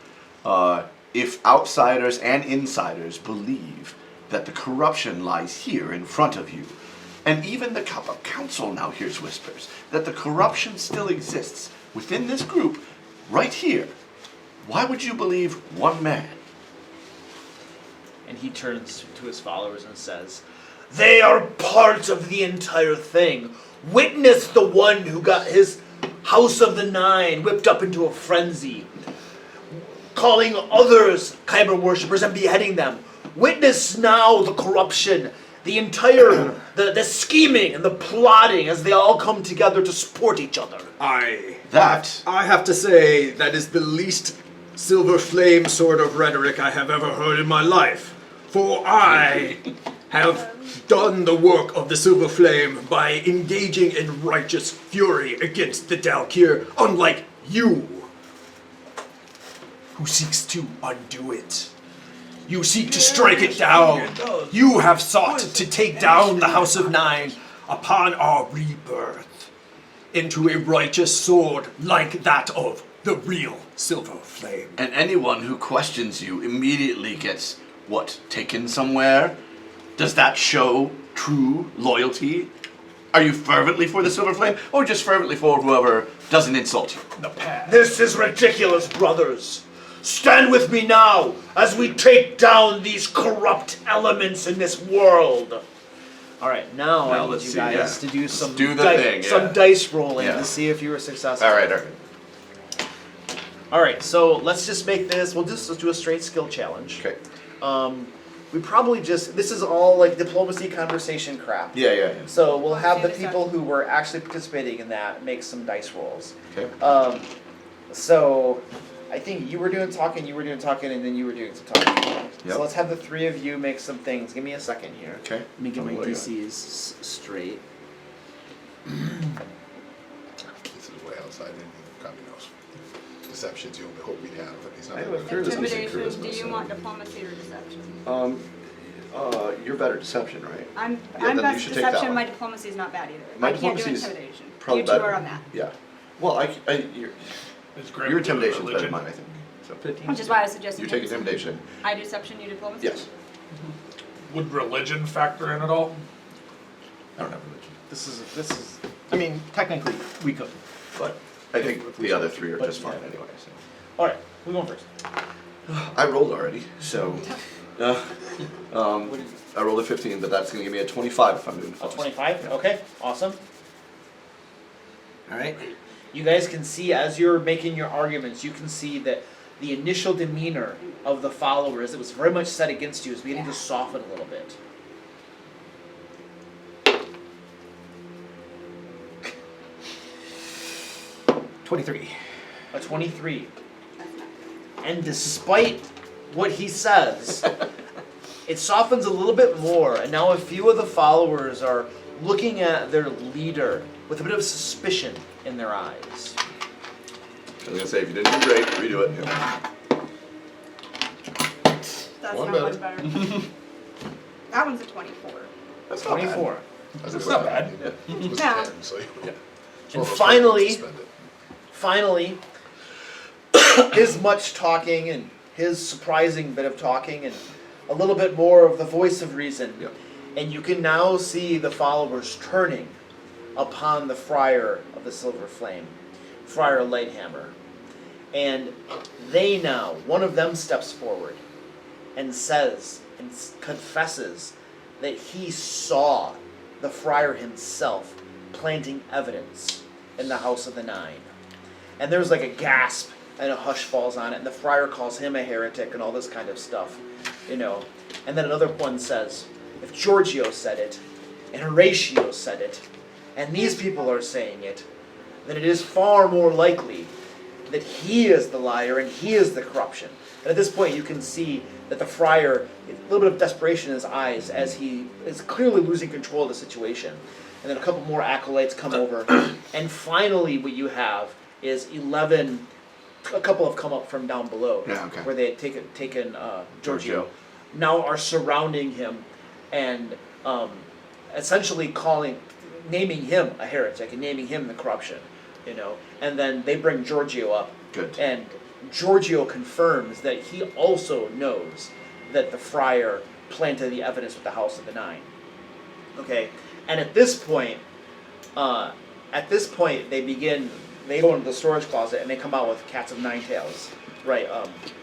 if outsiders and insiders believe that the corruption lies here in front of you, and even the council now hears whispers that the corruption still exists within this group, right here, why would you believe one man? And he turns to his followers and says, "They are part of the entire thing. Witness the one who got his House of the Nine whipped up into a frenzy, calling others Kyber worshippers and beheading them. Witness now the corruption, the entire, the scheming and the plotting as they all come together to support each other." That I have to say that is the least silver flame sort of rhetoric I have ever heard in my life. For I have done the work of the silver flame by engaging in righteous fury against the Dalkir, unlike you, who seeks to undo it. You seek to strike it down. You have sought to take down the House of Nine upon our rebirth into a righteous sword like that of the real silver flame. and anyone who questions you immediately gets what, taken somewhere? Does that show true loyalty? Are you fervently for the Silver Flame, or just fervently for whoever doesn't insult you? The past. This is ridiculous, brothers. Stand with me now as we take down these corrupt elements in this world. All right, now Now I need let's you see, guys yeah. to do Let's some do the thing, yeah. some dice rolling Yeah. to see if you were successful. All right. All right, so let's just make this. Let's do a straight skill challenge. Okay. We probably just this is all like diplomacy conversation crap. Yeah. So we'll have the Okay, people who were actually participating in that make some dice rolls. Okay. So I think you were doing talking, and then you were doing some talking. Yep. So let's have the three of you make some things. Give me a second here. Okay. Let me get my What do you DCs straight. This is way outside anything Kami knows. Deception's the only hope we'd have, and he's not I gonna have a fear this is intimidation, charisma, do you so- want diplomacy or deception? You're better deception, right? I'm then you best should take that deception, one. my diplomacy is not bad either. My I can't do diplomacy's intimidation. Probably You two better. are on that. Yeah. Well, your It's great your with the intimidation is better religion. than mine, I think. So. Which is why I suggested You take intimidation. I do deception, you diplomacy? Yes. Would religion factor in at all? I don't have religion, This is. I mean, technically, we could. but I think the other three are But, just fine yeah. anyway. So. All right, who's going first? I rolled already, so. I rolled a 15, but that's going to give me a 25 if I'm doing A diplomacy. 25. Okay, awesome. All right. You guys can see as you're making your arguments, you can see that the initial demeanor of the followers that was very much set against you is beginning to soften a little bit. A 23. And despite what he says, it softens a little bit more, and now a few of the followers are looking at their leader with a bit of suspicion in their eyes. I was going to say, if you didn't do great, redo it. Yeah. That's One not much better. That one's a 24. That's not 24. bad. That's not bad. It was Yeah. 10, so you- Yeah. it's And one of those finally- things to spend it. Finally, his much talking and his surprising bit of talking and a little bit more of the voice of reason. Yep. And you can now see the followers turning upon the Friar of the Silver Flame, Friar Lighthammer. And they now, one of them steps forward and says and confesses that he saw the Friar himself planting evidence in the House of the Nine. And there's like a gasp and a hush falls on it, and the Friar calls him a heretic and all this kind of stuff, you know. And then another one says, if Giorgio said it, and Horatio said it, and these people are saying it, then it is far more likely that he is the liar and he is the corruption. And at this point, you can see that the friar, a little bit of desperation in his eyes as he is clearly losing control of the situation. And then a couple more acolytes come over. And finally, what you have is 11, a couple have come up from down below, Yeah, okay. where they had taken Giorgio, now are surrounding him and essentially naming him a heretic and naming him the corruption, you know. And then they bring Giorgio up. Good. And Giorgio confirms that he also knows that the friar planted the evidence with the House of the Nine. Okay, and at this point, they go into the storage closet and they come out with cats of nine tails, right?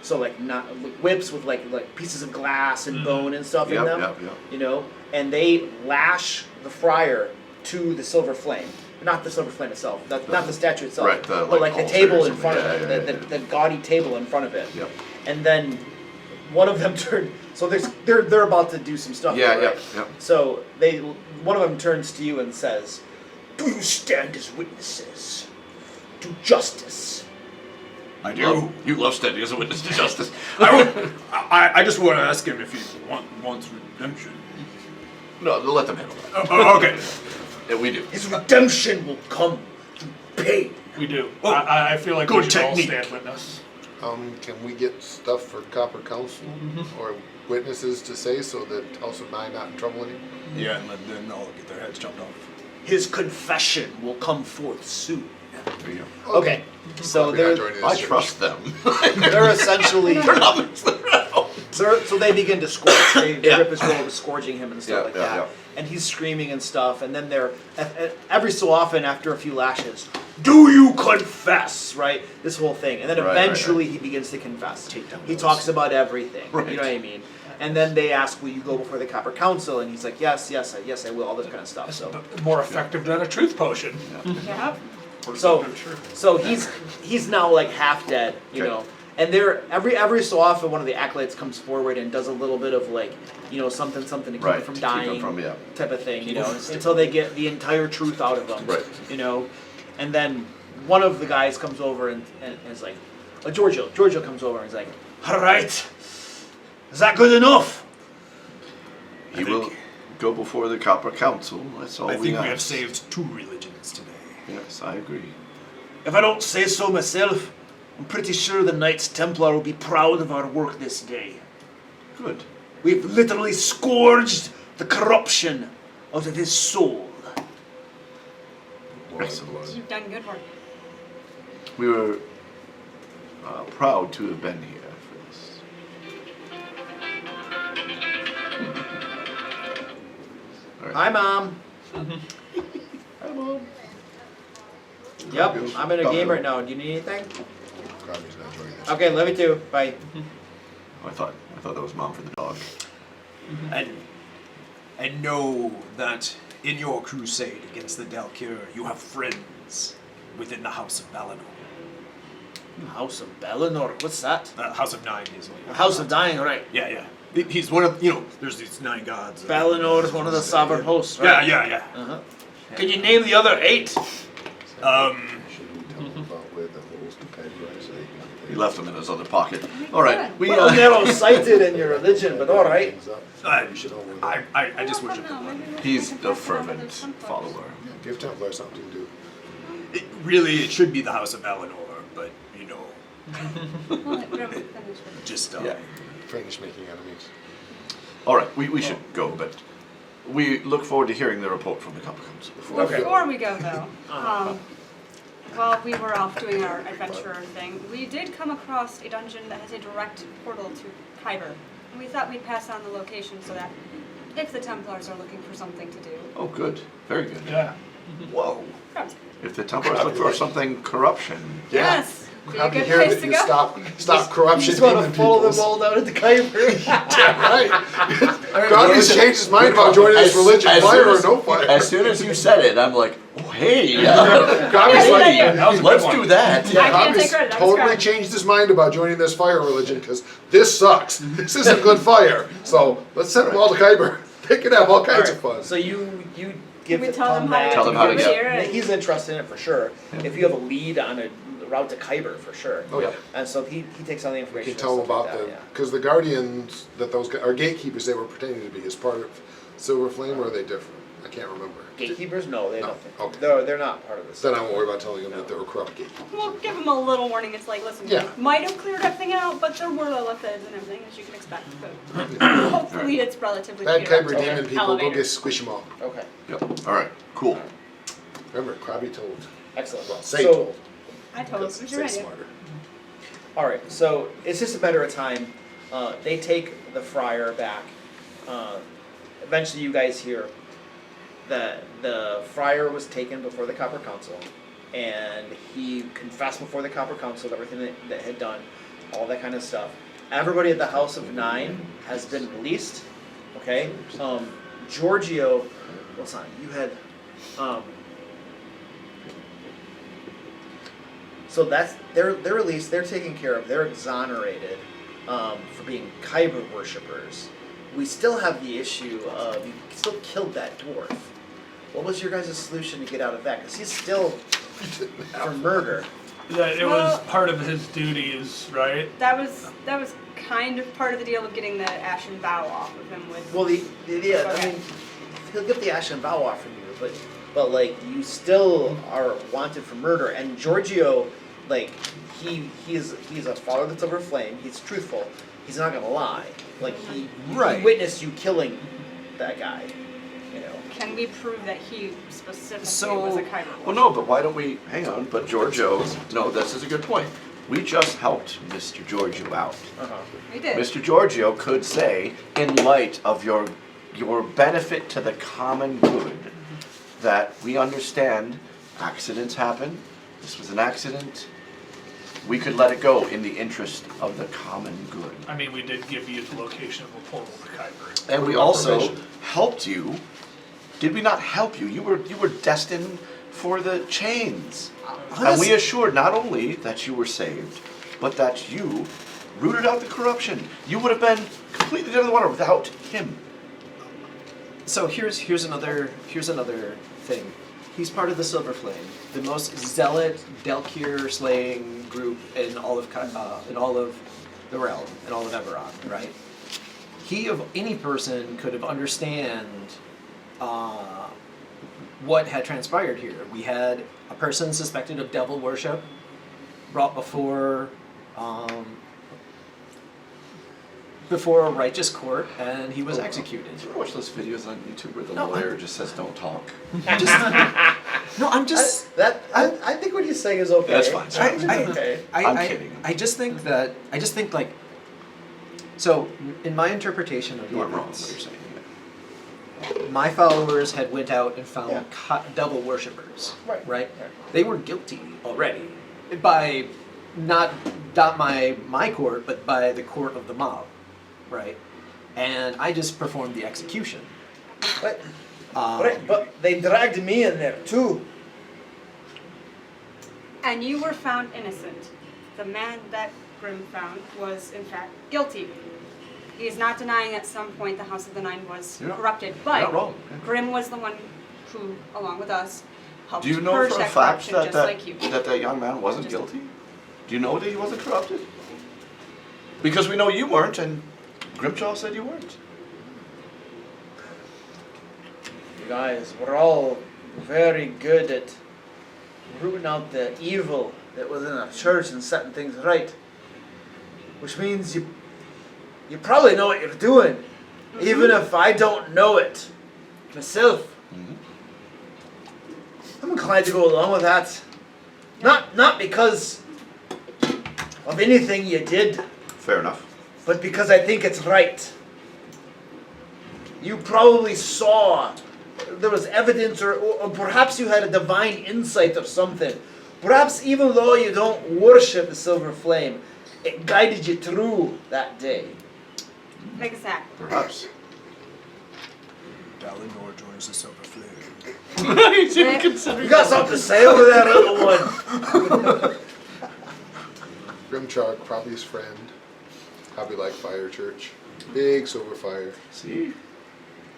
So like not whips with like pieces of glass and bone and stuff in them, Yep. you know, and they lash the friar to the silver flame. Not the silver flame itself, not the statue itself, Right, but like the altar table or in front of something. it, the gaudy table in front of it. Yep. And then one of them turned. So they're about to do some stuff. Yeah, right? yep. So one of them turns to you and says, "Do you stand as witnesses to justice?" I do. You love standing as a witness to justice. I just want to ask him if he wants redemption. No, let them handle that. Okay. Yeah, we do. His redemption will come through pain. We do. Oh, I feel like good we should all technique. stand witness. Can we get stuff for Copper Council or witnesses to say so that House of Nine not in trouble anymore? Yeah, and then they'll get their heads chopped off. His confession will come forth soon. There you go. Okay, so Probably not they're joining I this church. trust them. they're essentially They're not messing around. so they begin to scourge. They Yeah. rip his robe, scourging him and stuff like that. And he's screaming and stuff. And then they're every so often after a few lashes, "Do you confess?" Right? This whole thing, and then Right, eventually he begins to confess. He talks about everything. Right. You know what I mean? And then they ask, "Will you go before the Copper Council?" And he's like, "Yes, I will." All this kind of stuff. So. More effective than a truth potion. Yeah. So he's now like half dead, you Okay. know. And they're every so often one of the acolytes comes forward and does a little bit of like, you know, something to keep Right, him from to keep him dying, from, yeah. type of thing, you know, until they get the entire truth out of them, Right. you know. And then one of the guys comes over and is like, Giorgio comes over and is like, "All right, is that good enough?" He will go before the Copper Council. That's all I think we have ask. saved 2 religions today. Yes, I agree. If I don't say so myself, I'm pretty sure the Knights Templar will be proud of our work this day. Good. We've literally scourged the corruption out of his soul. Excellent. You've done good work. We were proud to have been here for this. All right. Hi, Mom. Hi, Mom. Yep, I'm in a game right now. Do you need anything? Crabby's not joining this. Okay, love you too. Bye. I thought that was Mom for the dog. And know that in your crusade against the Dalkir, you have friends within the House of Balinor. House of Balinor. What's that? House of Nine is like. House of Dying, right? Yeah. He's one of, there's these 9 gods. Balinor is one of the sovereign hosts, right? Yeah. Uh-huh. Can you name the other 8? Shouldn't we tell them about where the holes to categorize it? He left them in his other pocket. All right. We Well, narrow-sighted in your religion, but all right. Things up. I, We should know where that- I just Oh, worship no, the blood. maybe He's we'll the go for fervent Templars. follower. Give Templar something to do. It should be the House of Balinor, but, Well, whatever we finish with. just, Yeah. Finish making enemies. All right. We should go, but we look forward to hearing the report from the Copper Council. Before we go though, while we were off doing our adventurer thing, we did come across a dungeon that has a direct portal to Kyber. And we thought we'd pass on the location so that if the Templars are looking for something to do. Oh, good. Very good. Yeah. Whoa. Perhaps. If the Templars look for something corruption, Yes! Be a Happy to good hear place that to you go. stop corruption Just want human to follow peoples. them all down at the Kyber. Damn right. Crabby's changed his mind about joining this religion, fire or no fire. as soon as you said it, I'm like, oh, hey, Crabby's like, That was a good let's one. do that. I can't Crabby's take credit, I'm totally scratched. changed his mind about joining this fire religion because this sucks. This isn't good fire. So let's send them all to Kyber. They can have all kinds of fun. So you give we it tell them Tom how that. to Tell them how to get get- here and- He's interested in it for sure. If you have a lead on a route to Kyber, for sure. Oh, yeah. And so he takes all the You information. can tell them and stuff about like the, that, because the guardians that those are gatekeepers they were pretending to be as part of Silver Flame, or are they different? I can't remember. yeah. Gatekeepers? No, they No, don't. okay. They're not part of this. Then I won't worry about telling them that they were corrupt gatekeepers. We'll give them a little warning. It's like, listen, Yeah. we might have cleared everything out, but there were Lilithids and everything, as you can expect. But hopefully it's relatively Bad clear. Kyber demon people, go Elevator. get squish them all. Okay, Yep. All right. Cool. Remember, Krabby told. excellent. Well, say So, told. I told you, Say what's your idea? smarter. all right, so it's just a matter of time. They take the Friar back. Eventually, you guys hear that the Friar was taken before the Copper Council, and he confessed before the Copper Council everything that had done, all that kind of stuff. Everybody at the House of Nine has been released. Okay, Giorgio, what's on? You had, so that's they're released. They're taken care of. They're exonerated for being Kyber worshippers. We still have the issue of you still killed that dwarf. What was your guys' solution to get out of that? Because he's still for murder. That it Well- was part of his duties, right? That was kind of part of the deal of getting the ashen vow off of him with. Well, yeah, I Okay. mean, he'll get the ashen vow off from you, but like you still are wanted for murder. And Giorgio, like he's a father that's over flame. He's truthful. He's not gonna lie. Like he Right. witnessed you killing that guy. You know. Can we prove that he specifically So- was a Kyber? Well, no, but why don't we, hang on, but Giorgio, no, this is a good point. We just helped Mr. Giorgio out. We did. Mr. Giorgio could say, in light of your benefit to the common good, that we understand accidents happen, this was an accident, we could let it go in the interest of the common good. I mean, we did give you the location of a portal to Kyber. And we also helped you. Did we not help you? You were destined for the chains. And we assured not only that you were saved, but that you rooted out the corruption. You would have been completely dead in the water without him. So here's another thing. He's part of the Silver Flame, the most zealot Delkir slaying group in all of the realm, in all of Eberron, right? He of any person could have understand what had transpired here. We had a person suspected of devil worship brought before a righteous court, and he was executed. Did you ever watch those videos on YouTube where the No, lawyer just says, "Don't talk"? I'm just. I think what he's saying is okay. That's fine. Okay. I'm kidding. I just think like, so in my interpretation of You the weren't wrong. What events, you're saying. my followers had went out and found Yeah. devil worshippers. Right. Right. They were guilty already by not my court, but by the court of the mob, right? And I just performed the execution. But they dragged me in there too. And you were found innocent. The man that Grimm found was, in fact, guilty. He is not denying at some point the House of the Nine was You're not- corrupted, you're but not wrong. Grimm was the one who, along with us, helped Do you know purge for a that fact corruption that just like you. that young man wasn't Just- guilty? Do you know that he wasn't corrupted? Because we know you weren't, and Grimshaw said you weren't. You guys, we're all very good at rooting out the evil that was in our church and setting things right. Which means you probably know what you're doing, even if I don't know it myself. I'm inclined to go along with that. Not because of anything you did, Fair enough. but because I think it's right. You probably saw there was evidence, or perhaps you had a divine insight of something. Perhaps even though you don't worship the Silver Flame, it guided you through that day. Exactly. Perhaps. Dalinor joins the Silver Flame. He's even considering. You got something to say over there, little one? Grimchark, probably his friend. Probably like Fire Church. Big silver fire. See?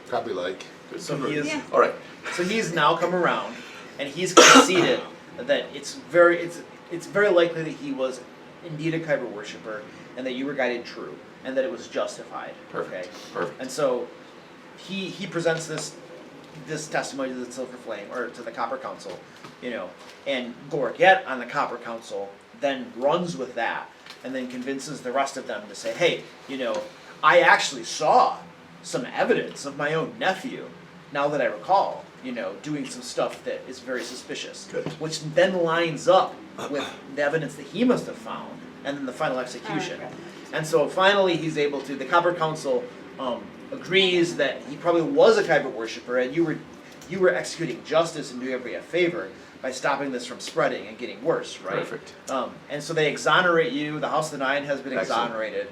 Probably like. So he is. Yeah. All right. So he's now come around, and he's conceded that it's very likely that he was indeed a Kyber worshipper, and that you were guided true, and that it was justified. Perfect. Okay. Perfect. And so he presents this testimony to the Silver Flame or to the Copper Council, and Gorget on the Copper Council then runs with that, and then convinces the rest of them to say, hey, I actually saw some evidence of my own nephew, now that I recall, doing some stuff that is very suspicious. Good. Which then lines up with the evidence that he must have found, and then the final execution. Okay. And so finally he's able to, the Copper Council agrees that he probably was a Kyber worshipper, and you were executing justice and doing everybody a favor by stopping this from spreading and getting worse, right? Perfect. And so they exonerate you, the House of the Nine has been Excellent. exonerated,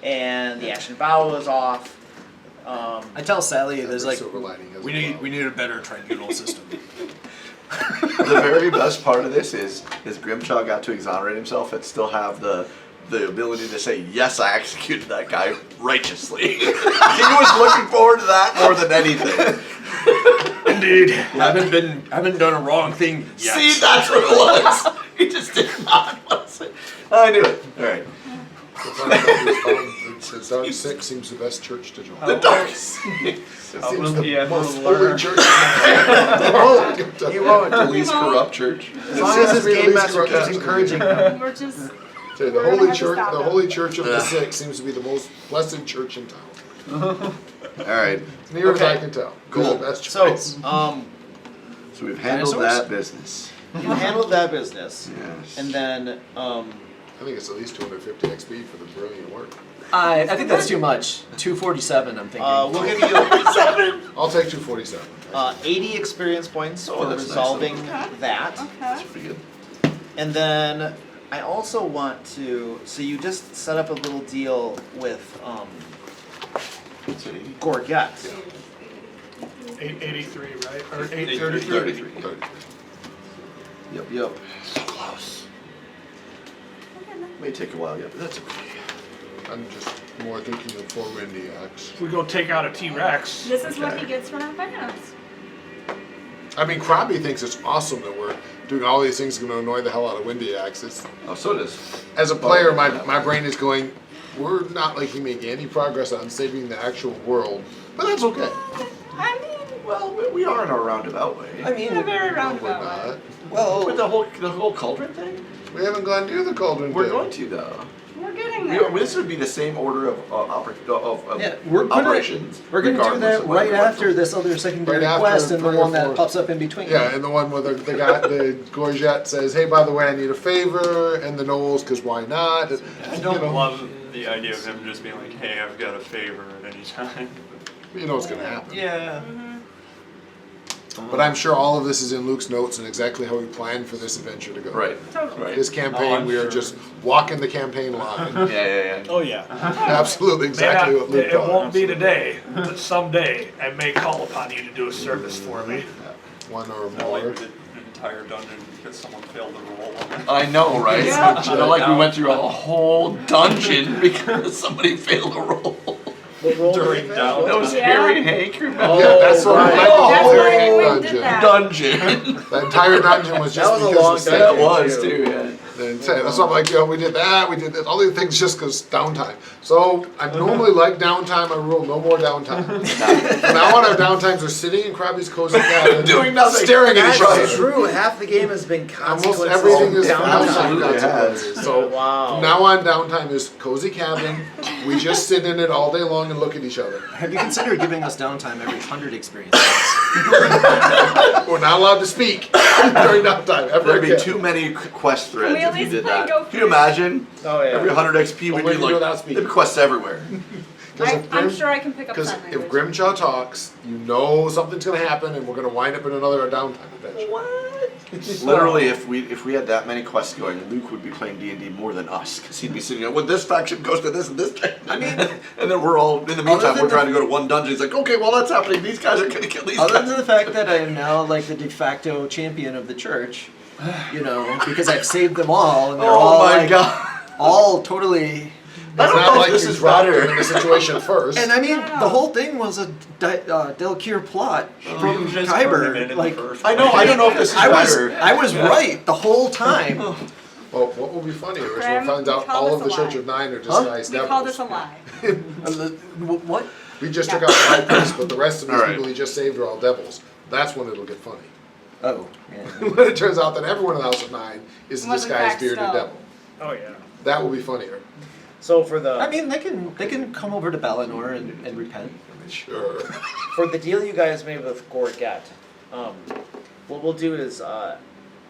and the action vow is off. I tell Sally, there's like, silver lining as We well. need a better tribunal system. The very best part of this is Grimshaw got to exonerate himself and still have the ability to say, yes, I executed that guy righteously. He was looking forward to that more than anything. Indeed. Haven't done a wrong thing yet. See, that's what it was. He just did not want to say. I knew it. All right. The Dark Six seems the best church to join. The Dark Six. It seems will he the ever most learn? holy church. Oh, He won't. The least corrupt church. As long as his game master keeps encouraging him. We're just. The We're gonna holy have to church, stop the him. holy church of the Six seems to be the most blessed church in town. All right. As near as I Okay. can tell. Cool. They're the best So, choice. So we've handled Dinosaurs? that business. you handled that business, Yes. and then, I think it's at least 250 XP for the brilliant work. I think that's too much. 247, I'm thinking. we'll give you I'll take 247. 80 experience points Oh, for that's nice. resolving Okay. that. That's Okay. pretty good. And then I also want to, so you just set up a little deal with So you- Gorget. 883, right? Or 833. 833. 33. Yep. So close. May take a while yet, but that's okay. I'm just more thinking of 4 Windy Axe. We go take out a T-Rex. This is what he gets for not fighting us. I mean, Krabby thinks it's awesome that we're doing all these things going to annoy the hell out of Windy Axe. Oh, so it is. As a player, my brain is going, we're not like making any progress on saving the actual world, but that's okay. I mean, Well, we are in our roundabout way. I mean, in a very We're roundabout way. not. well, With the whole cauldron thing? We haven't gone near the cauldron. We're thing. going to though. We're getting there. This would be the same order of yeah, we're operations. We're gonna do regardless that of what right you're going after this other secondary Right after quest and the 3 or one that 4. pops up in between. Yeah, and the one where the guy, the Gorget says, hey, by the way, I need a favor, and the Knowles, because why not? I don't love the idea of him just being like, hey, I've got a favor at any time. You know what's going to happen. Yeah. But I'm sure all of this is in Luke's notes and exactly how we planned for this adventure to go. Right. Totally. Right. This campaign, I'm we are sure. just walking the campaign line. Yeah. Oh yeah. Absolutely, exactly May what not- Luke it thought. won't be today, but someday I may call upon you to do a service for me. One or Not like more. we did an entire dungeon because someone failed to roll on it. I know, right? Yeah. I feel like we went through a whole dungeon because somebody failed to roll. During down. That was Yeah. Harry Hank, remember? Yeah, that's what right. we like Oh, the That's whole why I went and did dungeon. that. Dungeon. The entire dungeon was just That was a because long of the That setting. was too, yeah. That's why I'm like, we did that, we did this, all these things just because downtime. So I normally like downtime, I rule no more downtime. From now on, our downtimes are sitting in Krabby's cozy cabin, Doing nothing. staring at each That's other. true. Half the game has been Almost consequences everything of is downtime. Absolutely downtime consequences. So Wow. from now on, downtime is cozy cabin. We just sit in it all day long and look at each other. Have you considered giving us downtime every 100 experience points? We're not allowed to speak during downtime ever There'd be again. too many quest threads we at if you least did play that. Go Can you imagine? Oh yeah. Every 100 XP we'd Only be you without like, speaking. there'd be quests everywhere. I'm sure I can pick up Because sign if language. Grimjaw talks, you know something's going to happen, and we're going to wind up in another downtime adventure. Literally, if we had that many quests going, Luke would be playing D&D more than us, because he'd be sitting there, well, this faction goes to this and this. I mean, and then we're all, in the meantime, than we're the- trying to go to one dungeon. He's like, okay, well, that's happening. These guys are going to kill these Other guys. than the fact that I am now like the de facto champion of the church, because I've saved them all and they're all Oh my like, god. all totally It's don't not know like if this you is dropped better. him in the situation first. And I mean, No. the whole thing was a Delkir plot from Just burn him in Kyber. the Like, first I know. I don't know if this is better. I was right the whole time. Well, what will be funnier is Graham, we'll find we out call all of this the a Church lie. of Nine are disguised We devils. call this a lie. What? We just took out the high priest, but the rest of these All right. people he just saved are all devils. That's when it'll get funny. Oh, yeah. When it turns out that everyone in the House of Nine is a Was in disguised fact bearded Stowe. devil. Oh yeah. That will be funnier. So for the I mean, they can come over to Balinor and repent. Sure. for the deal you guys made with Gorget, what we'll do is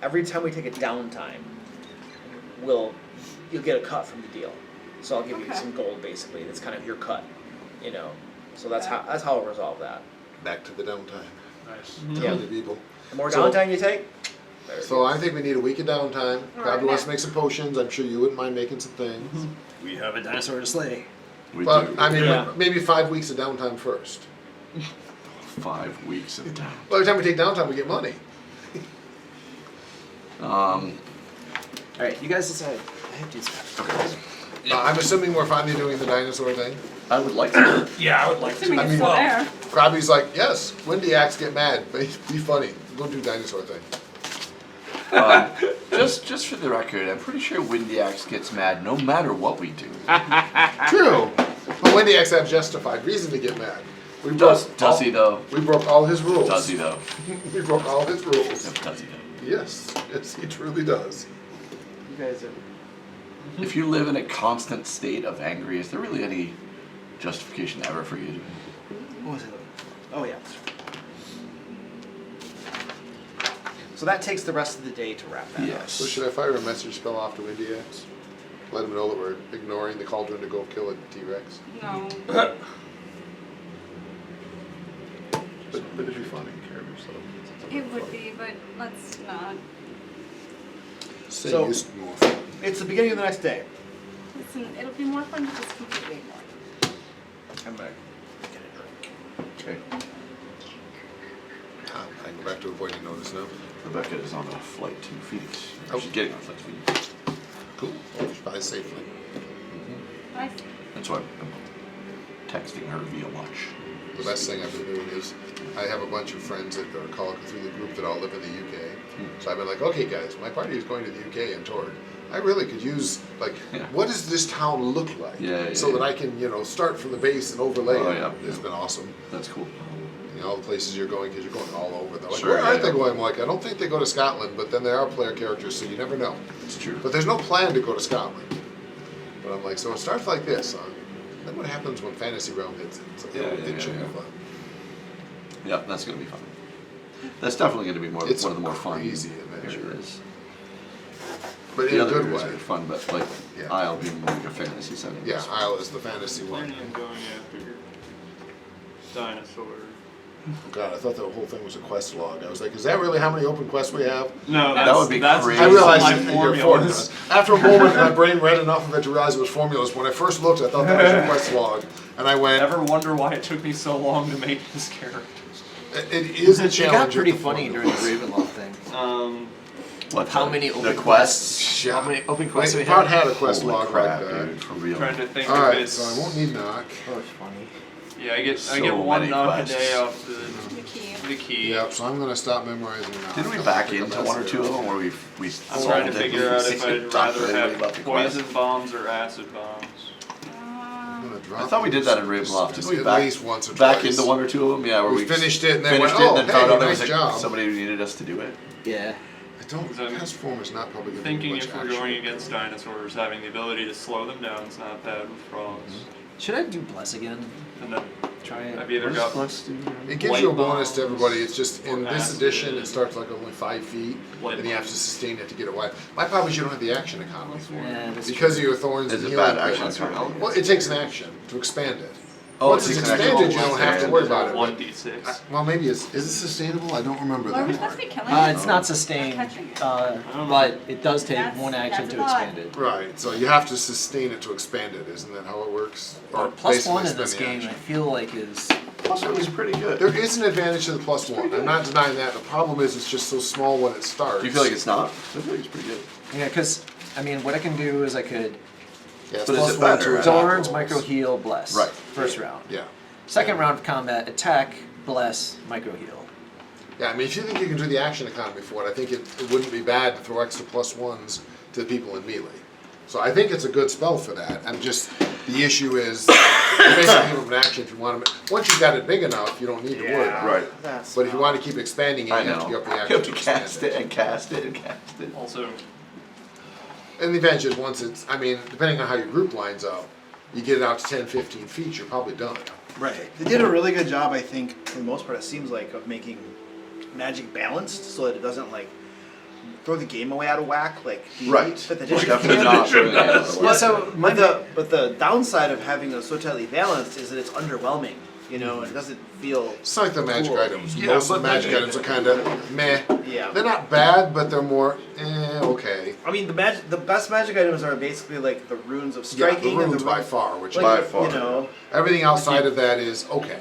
every time we take a downtime, you'll get a cut from the deal. So I'll give you Okay. some gold basically. That's kind of your cut, you know. So that's how I'll resolve that. Back to the downtime. Nice. Yeah. Tell the people. The more So- downtime you take, better. So I think we need a week of downtime. All Probably right, wants to now. make some potions. I'm sure you wouldn't mind making some things. We have a dinosaur to slay. We But do. I mean, Yeah. maybe 5 weeks of downtime first. 5 weeks of time. By the time we take downtime, we get money. All right, you guys decide. I have to use I'm assuming we're finally doing the dinosaur thing. I would like to. Yeah, I would like to. Assuming it's mean, still well, there. Krabby's like, yes, Windy Axe get mad. Be funny. Go do dinosaur thing. Just for the record, I'm pretty sure Windy Axe gets mad no matter what we do. True. But Windy Axe have justified reason to get mad. We Does all- he though? We broke all his rules. Does he though? We broke all his rules. Does he though? Yes, yes, he truly does. you guys are. If you live in a constant state of angry, is there really any justification ever for you to? What was it? Oh yeah. So that takes the rest of the day to wrap that up. Yes. So should I fire a message spell off to Windy Axe? Let him know that we're ignoring the cauldron to go kill a T-Rex. No. But it'd be funny. It would be, but let's not. Say So- used to be more fun. It's the beginning of the next day. Listen, it'll be more fun to just completely ignore it. I'm back. Get a drink. Okay. I can go back to avoiding notice now. Rebecca is on a flight to Phoenix. Oh. She's getting on a flight to Phoenix. Cool. Well, she flies safely. I That's why I'm texting her via watch. The best thing I've been doing is I have a bunch of friends that are calling through the group that all live in the UK. So I've been like, okay guys, my party is going to the UK and Torg. I really could use, like, Yeah. what does this town look like? Yeah, so that I can, start from the base and overlay Oh, it. yeah. It's been awesome. That's cool. All the places you're going, because you're going all over. They're like, Sure, where aren't yeah. they going? I'm like, I don't think they go to Scotland, but then they are player characters, so you never know. It's true. But there's no plan to go to Scotland. But I'm like, so it starts like this. Then what happens when Fantasy Realm hits it? So it should be fun. Yeah, that's gonna be fun. That's definitely gonna be It's one of the more fun. crazy adventure. It is. But The in a other good areas way. are fun, but like Yeah. Isle being more like a fantasy setting. Yeah, Isle is the fantasy one. Planning on going after dinosaur. Oh God, I thought the whole thing was a quest log. I was like, is that really how many open quests we have? No, That would be that's crazy. I realized my that your formulas. formulas. After a moment, my brain read enough of it to realize it was formulas. When I first looked, I thought that was a quest log. And I went, Ever wonder why it took me so long to make this character? it is a It challenge. got pretty with the funny during the formulas. Ravenloft thing. What, How the- many the open quests? Yeah. How many open quests Wait, we Part had? had a quest Holy log crap, like that. dude, for real. Trying to think All if right, it's. so I won't need knock. Oh, it's funny. Yeah, I get So one many knock quests. a day off The key. the key. Yep, so I'm gonna stop memorizing now. Didn't we back into one or two of them where we I'm solved trying to it? figure out if I'd Talked to rather anybody about the have quest? poison bombs or acid bombs. I'm gonna drop I thought we did that in these Ravenloft. Didn't we at back, least once or back twice. into one or two of them? Yeah, where We we finished it and then finished went, it oh, and then hey, found out there nice was job. like somebody who needed us to do it. Yeah. I don't. I'm Transform is not probably gonna be Thinking much if we're action. going against dinosaurs, having the ability to slow them down is not bad with frogs. Should I do Bless again? And then Try it. I've either What got does Flex do? It gives you a Light bonus to bombs everybody. It's just in or this acid. edition, it starts like only 5 feet, Light and you have to bombs. sustain it to get it wide. My problem is you don't have the action economy for it Yeah, that's because of your thorns Is and it healing. bad action? ability. Well, it takes an action to expand it. Oh, Once it it's takes an action expanded, you to don't have to expand. worry about it. 1d6. Well, maybe is it sustainable? I don't remember Well, are we that supposed to part. be killing it? It's not sustained, catching it. but it does take That's- one action that's to a lot. expand it. Right, so you have to sustain it to expand it. Isn't that how it works? Or Plus basically one in spend this the game, I action. feel like is Plus one was pretty good. There is an advantage to the plus one. I'm not denying that. The problem is it's just so small when it starts. Do you feel like it's not? I feel like it's pretty good. yeah, because I mean, what I can do is I could Yeah, it's But is plus it one better? to I attack don't Thorns, rolls. micro heal, bless. Right. First round. Yeah. Second And- round of combat, attack, bless, micro heal. Yeah, I mean, if you think you can do the action economy for it, I think it wouldn't be bad to throw extra +1s to the people in melee. So I think it's a good spell for that. I'm just, the issue is, you basically give them an action if you want them. Once you've got it big enough, you don't need to worry about it. Right. That's But if you want to keep expanding it, you I have to know. get up the You action. have to cast it and cast it and cast it. Also, And the advantage is once it's, I mean, depending on how your group lines up, you get it out to 10, 15 feet, you're probably done. Right. They did a really good job, I think, for the most part, it seems like, of making magic balanced so that it doesn't, like, throw the game away out of whack, like the Right. 5th We're edition definitely can. not doing that. Yeah, so my But the downside of having it so tightly balanced is that it's underwhelming, you know, and it doesn't feel. It's like the magic Cool. items. Yeah, Most of but the magic like- items are kind of meh. Yeah. They're not bad, but they're more, okay. I mean, the best magic items are basically like the runes of Yeah, striking the and runes the by runes, far, which like, By far. you know. everything outside of that is okay.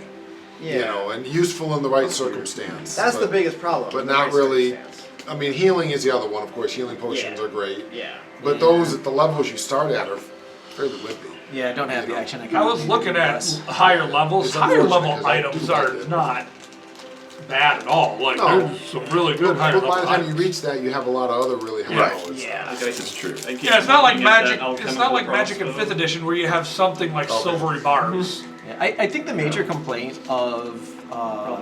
Yeah. You know, and useful in the right circumstance. That's but, the biggest problem. but the not right really- circumstance. I mean, healing is the other one, of course. Healing potions Yeah. are great. Yeah. But those at the levels you start at are fairly wimpy. Yeah, don't have the action. I was looking at higher levels. It's Higher unfortunate level 'cause I items do like are it. not bad at all. Like No. there's some really good higher But by level the time you items. reach that, you have a lot of other really high Right. levels. Yeah. It's true. Yeah, it's not like Get magic. that It's not alchemical like magic in crossbow. 5th edition where you have something like Okay. silvery bars. Yeah, I think the major complaint of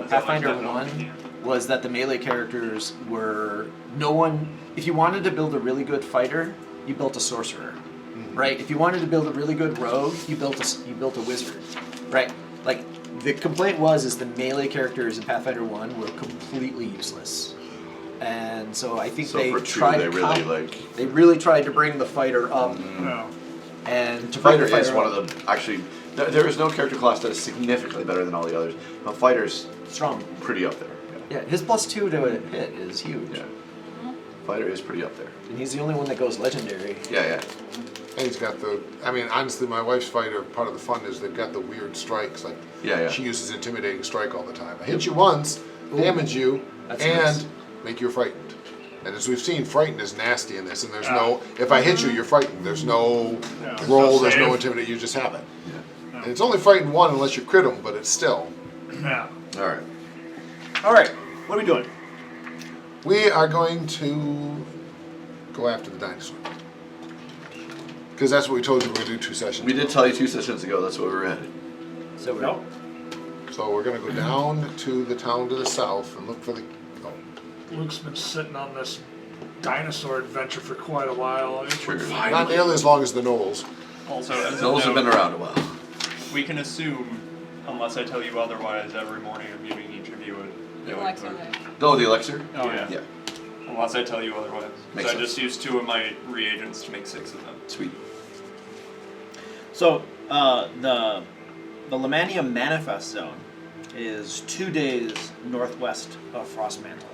Pathfinder 1 was that the melee characters were no one. If you wanted to build a really good fighter, you built a sorcerer, right? If you wanted to build a really good rogue, you built a wizard, right? Like the complaint is the melee characters in Pathfinder 1 were completely useless, and so I think So they for two, tried. they really like. They really tried to bring the fighter up, No. and to bring Fighter the is fighter one up, of the actually. There is no character class that is significantly better than all the others. But fighter's strong. pretty up there. Yeah, his +2 to a hit is huge. Yeah. Fighter is pretty up there. And he's the only one that goes legendary. Yeah. And he's got the, I mean, honestly, my wife's fighter, part of the fun is they've got the weird strikes. Like, Yeah. she uses intimidating strike all the time. I hit you once, damage you, That's and nice. make you frightened. And as we've seen, frightened is nasty in this. And there's no, if I hit you, you're frightened. There's no roll, there's no save. intimidate, you just have it. And it's only frightened one unless you crit them, but it's still. Yeah. All right. All right. What are we doing? We are going to go after the dinosaur. Because that's what we told you we were going to do 2 sessions We did ago. tell you 2 sessions ago. That's what we were headed. So we're Nope. So we're going to go down to the town to the south and look for the. Oh, Luke's been sitting on this dinosaur adventure for quite a while. It's True. not nearly as long as the Knolls. also as a Those have been note, around a while. we can assume, unless I tell you otherwise, every morning I'm giving each of you a healing Alexa, potion. Oh, the elixir? Oh yeah. Yeah. Unless I tell you otherwise. Makes So I sense. just used 2 of my reagents to make 6 of them. Sweet. So, the Lemanium Manifest Zone is 2 days northwest of Frostmantle.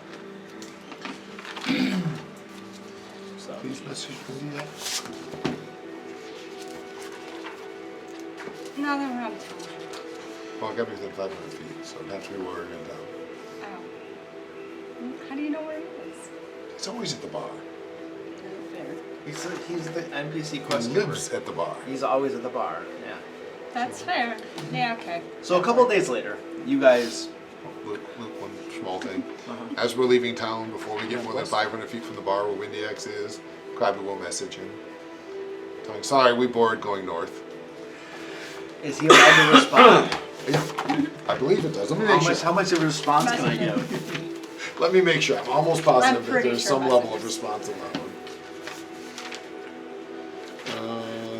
So, Please message India. No, they're around town. Well, I got to be within 500 feet, so it'd have to be where we're in town. Oh. How do you know where he is? It's always at the bar. he's the NPC He quest giver. lives at the bar. He's always at the bar, yeah. That's fair. Yeah, okay. So a couple of days later, you guys... Luke, one small thing. As we're leaving town, before we get more than 500 feet from the bar where Windy X is, Krabby will message him. Telling, sorry, we bored going north. Is he allowed to respond? Yeah, I believe it does. Let me make sure. How much of a response can I Message give? Let me make sure. I'm almost positive that pretty there's sure some level of messages. response on that one.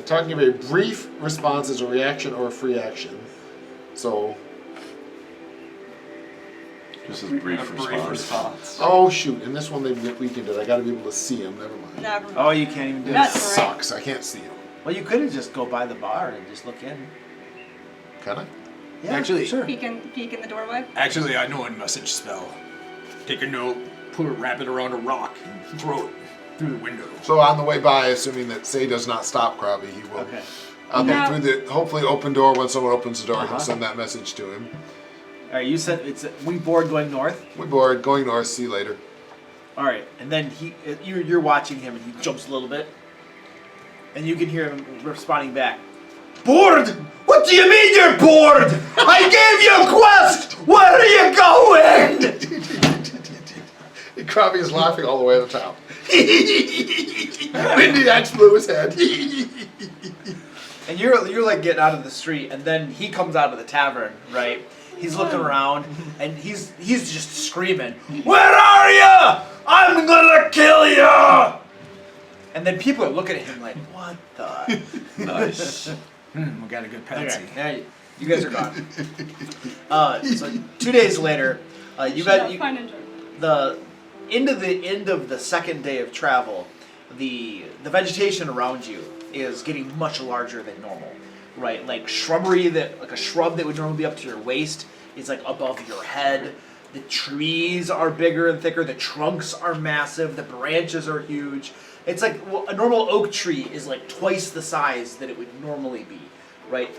Talking about a brief response is a reaction or a free action. So, Just a brief response. oh shoot! In this one they weakened it. I got to be able to see him. Never mind. Never. Oh, you can't even do That's that. all right. Sucks. I can't see him. Well, you could have just go by the bar and just look in. Can I? Yeah, Actually- sure. Peek in the doorway. Actually, I know a message spell. Take a note, wrap it around a rock, and throw it through the window. So on the way by, assuming that Say does not stop Krabby, he will. Okay. I'll No. go through the hopefully open door. When someone opens the door, Uh-huh. he'll send that message to him. All right, you said it's we board going north. We bored. Going north. See you later. All right, and then you're watching him, and he jumps a little bit, And you can hear him responding back. Bored? What do you mean you're bored? I gave you a quest! Where are you going? Krabby is laughing all the way to the top. Windy Axe blew his head. And you're like getting out of the street, and then he comes out of the tavern, right? He's looking around, and he's just screaming, "Where are you? I'm gonna kill you!" And then people are looking at him like, "What the?" Nice. We got a good patsy. Okay, now you guys are gone. So 2 days later, you got Fine and joy. the end of the second day of travel. The vegetation around you is getting much larger than normal, right? Like shrubbery like a shrub that would normally be up to your waist is like above your head. The trees are bigger and thicker. The trunks are massive. The branches are huge. It's like a normal oak tree is like twice the size that it would normally be, right?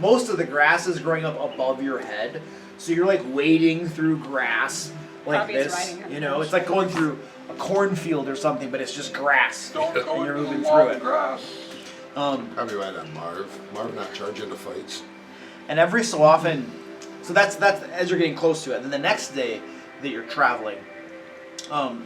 Most of the grass is growing up above your head, so you're like wading through grass like Probably is this. riding a You know, it's horse. like going through a cornfield or something, but it's just grass, and you're moving through it. Probably right on Marv. Marv not charging the fights. And every so often, so that's as you're getting close to it. And then the next day that you're traveling,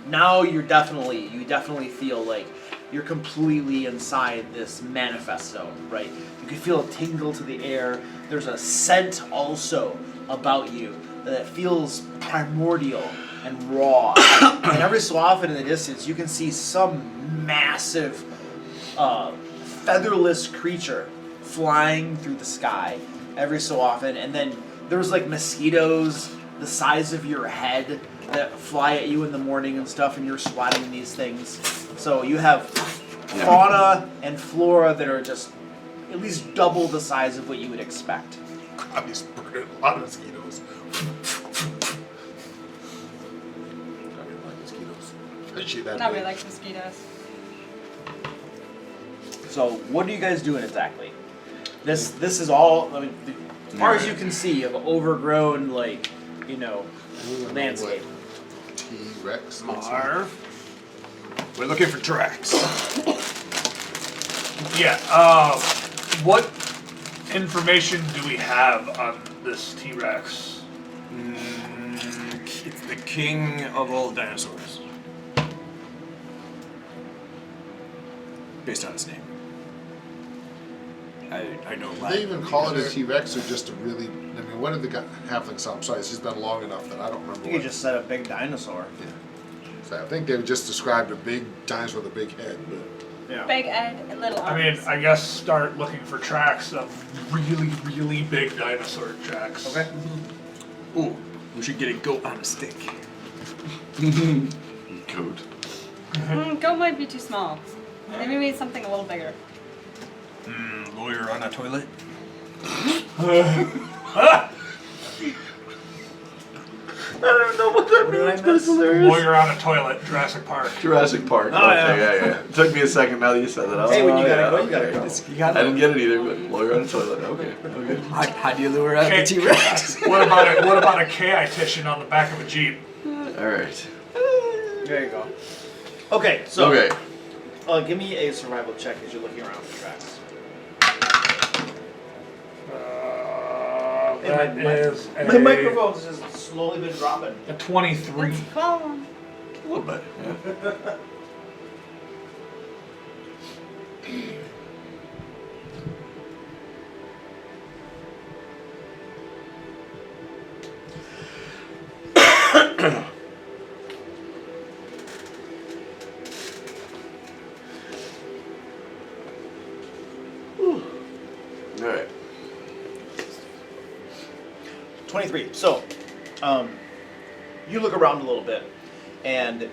now you definitely feel like you're completely inside this manifesto, right? You can feel a tingle to the air. There's a scent also about you that feels primordial and raw. And every so often in the distance, you can see some massive featherless creature flying through the sky every so often. And then there's like mosquitoes the size of your head that fly at you in the morning and stuff, and you're swatting these things. So you have fauna and flora that are just at least double the size of what you would expect. Krabby's burning a lot of mosquitoes. Krabby like mosquitoes. Especially that Nobody big. likes mosquitoes. So what are you guys doing exactly? This is all, I mean, as far as you can see, you have overgrown, like, you know, landscape. T-Rex. We're looking for tracks. Yeah. What information do we have on this T-Rex? It's the king of all dinosaurs. Based on his name. I know Do Latin. they even call it a T-Rex or just a really? I mean, what did the guy halfling some size? He's been long enough that I don't remember. You could just set a big dinosaur. So I think they just described a big dinosaur with a big head. But Yeah. Big Ed and little I mean, arms. I guess start looking for tracks of really, really big dinosaur tracks. Okay. Ooh, we should get a goat on a stick. Goat. Goat might be too small. Maybe we need something a little bigger. Lawyer on a toilet. Lawyer on a toilet, Jurassic Park. Jurassic Park. Oh, Okay, yeah. It took me a second now that you said that. I was Hey, when like, you gotta yeah, go, you okay. gotta go. I didn't get it either, but lawyer on a toilet. Okay. Okay. How do you lure out the T-Rex? What about a K-itition on the back of a Jeep? All right. There you go. Okay, so Okay. give me a survival check as you're looking around for tracks. That is My microphone's just slowly been dropping. a 23. It's fun. A little bit. Yeah. All right. 23. So, you look around a little bit, and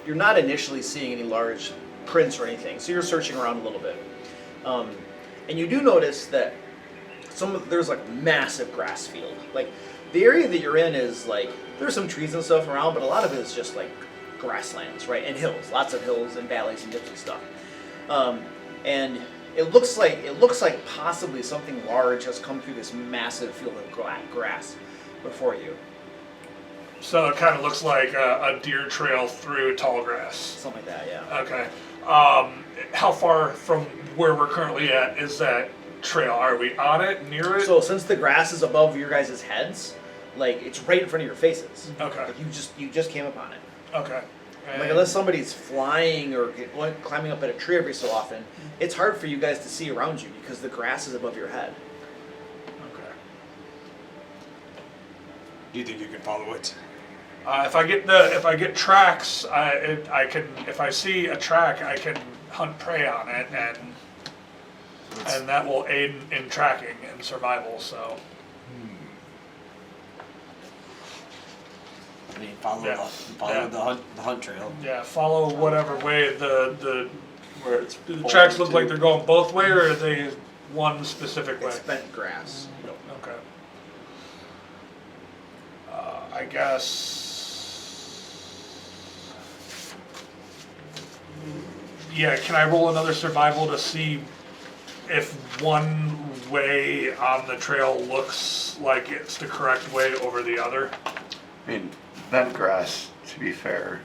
you're not initially seeing any large prints or anything. So you're searching around a little bit, and you do notice that there's like massive grass field. Like the area that you're in is like there's some trees and stuff around, but a lot of it is just like grasslands, right? And hills, lots of hills and valleys and dips and stuff. And it looks like possibly something large has come through this massive field of grass before you. So it kind of looks like a deer trail through tall grass. Something like that, yeah. Okay. How far from where we're currently at is that trail? Are we on it, near it? So since the grass is above your guys' heads, like it's right in front of your faces. Okay. Like you just came upon it. Okay. Like unless somebody's flying or climbing up at a tree every so often, it's hard for you guys to see around you because the grass is above your head. Okay. Do you think you can follow it? If I get tracks, I can. If I see a track, I can hunt prey on it, and that will aid in tracking and survival. So I mean, follow Yeah. the hunt trail. yeah, follow whatever way the Where it's tracks look like they're going both way, or are they one specific way? It's bent grass. Okay. I guess. Yeah, can I roll another survival to see if one way on the trail looks like it's the correct way over the other? I mean, bent grass, to be fair,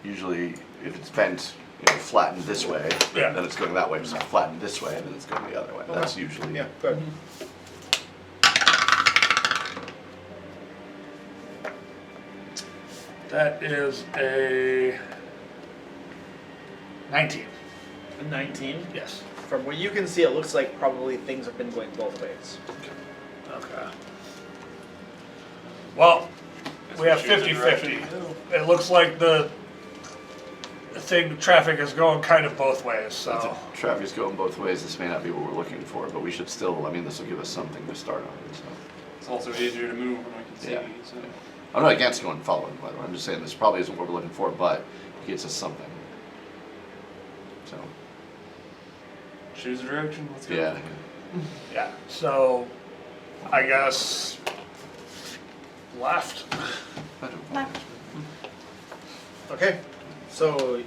usually if it's bent, flattened this way, Yeah. then it's going that way. If it's flattened this way, then it's going the other way. That's usually. Yeah, good. That is a 19. A 19. Yes. From what you can see, it looks like probably things have been going both ways. Okay. Well, we have Choose a 50-50. direction. It looks like the traffic is going kind of both ways, so. If the traffic's going both ways, this may not be what we're looking for, but we should still, I mean, this will give us something to start on. So. It's also easier to move when I can see. Yeah. So. I'm not against going following, by the way. I'm just saying this probably isn't what we're looking for, but it gets us something. So, Choose a direction. Let's go. yeah. Yeah, so I guess left. Okay. So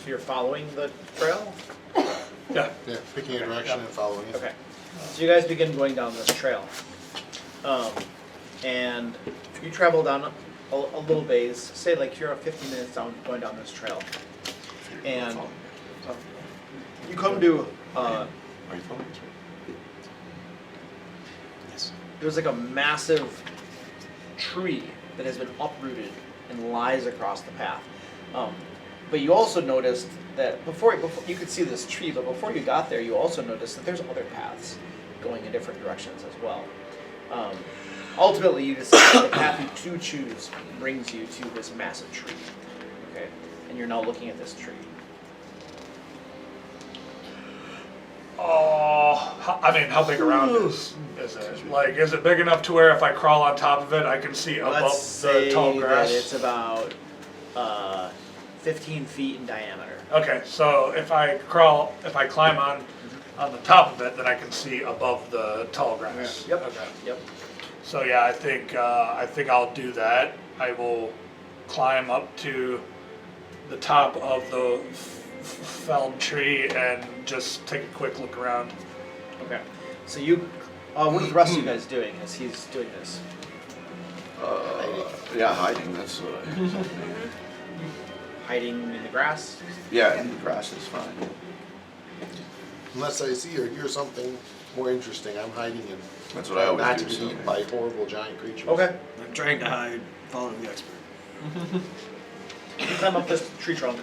you're following the trail? Yeah. Yeah, picking a direction and following it. Okay. So you guys begin going down this trail. And you travel down a little ways, say like you're 15 minutes down going down this trail. And you come to Are you following? Yes. there's like a massive tree that has been uprooted and lies across the path. But you also noticed that before you could see this tree, but before you got there, you also noticed that there's other paths going in different directions as well. Ultimately, you decide that the path you choose brings you to this massive tree. Okay, and you're now looking at this tree. Oh, I mean, how big around is it? Like, is it big enough to where if I crawl on top of it, I can see above Let's say the tall that grass? it's about 15 feet in diameter. Okay, so if I climb on the top of it, then I can see above the tall grass. Yep. Okay. Yep. So yeah, I think I'll do that. I will climb up to the top of the felled tree and just take a quick look around. Okay. So you, what are the rest of you guys doing as he's doing this? Yeah, hiding. That's what I. Hiding in the grass? Yeah, in the grass is fine. Unless I see or hear something more interesting, I'm hiding in. That's what I always Not do. to be So. eaten by horrible giant creatures. Okay. I'm trying to hide, following the expert. You climb up this tree trunk,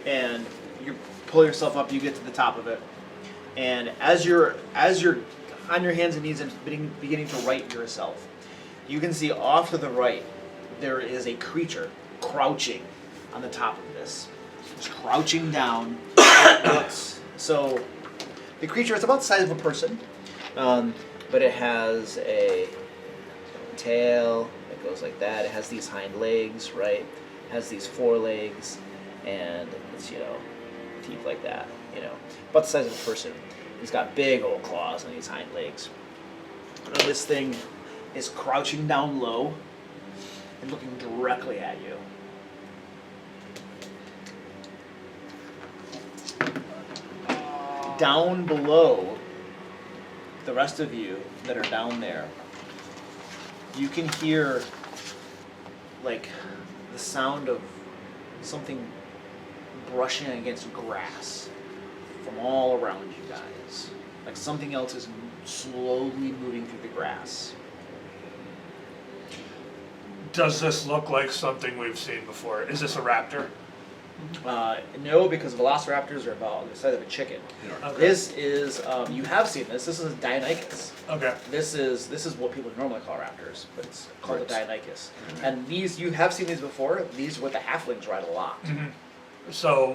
and you pull yourself up. You get to the top of it, and as you're on your hands and knees and beginning to right yourself, you can see off to the right there is a creature crouching on the top of this. It's crouching down. So the creature is about the size of a person, but it has a tail that goes like that. It has these hind legs, right? It has these forelegs, and it's teeth like that, about the size of a person. He's got big old claws on these hind legs. And this thing is crouching down low and looking directly at you. Down below, the rest of you that are down there, you can hear like the sound of something brushing against grass from all around you guys. Like something else is slowly moving through the grass. Does this look like something we've seen before? Is this a raptor? No, because velociraptors are about the size of a chicken. Okay. This is you have seen this. This is a Deinonychus. Okay. This is what people normally call raptors, but it's called a Deinonychus. And these you have seen these before. These are what the halflings ride a lot. Mm-hmm. So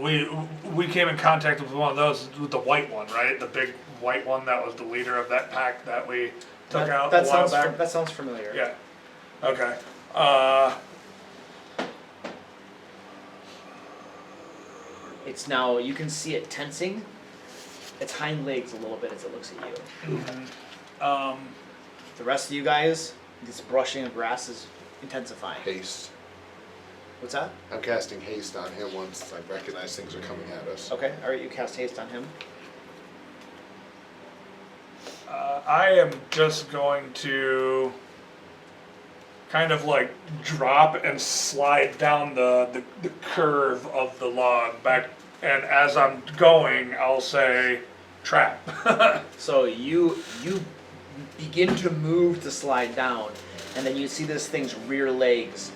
we came in contact with one of those, with the white one, right? The big white one that was the leader of that pack that we took out a while back. That sounds familiar. Yeah. Okay. It's now you can see it tensing its hind legs a little bit as it looks at you. Mm-hmm. The rest of you guys, this brushing of grass is intensifying. Haste. What's that? I'm casting haste on him once I recognize things are coming at us. Okay, alright, you cast haste on him. I am just going to kind of like drop and slide down the curve of the log back, and as I'm going, I'll say, trap. So you begin to move to slide down, and then you see this thing's rear legs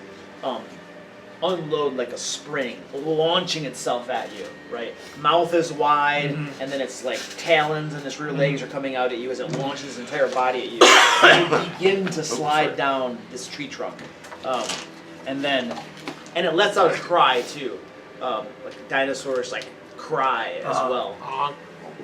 unload like a spring, launching itself at you, right? Mouth is wide, and then it's like talons and its rear legs are coming out at you as it launches its entire body at you. And you begin to slide down this tree trunk. And it lets out a cry too. Like dinosaurs like cry as well.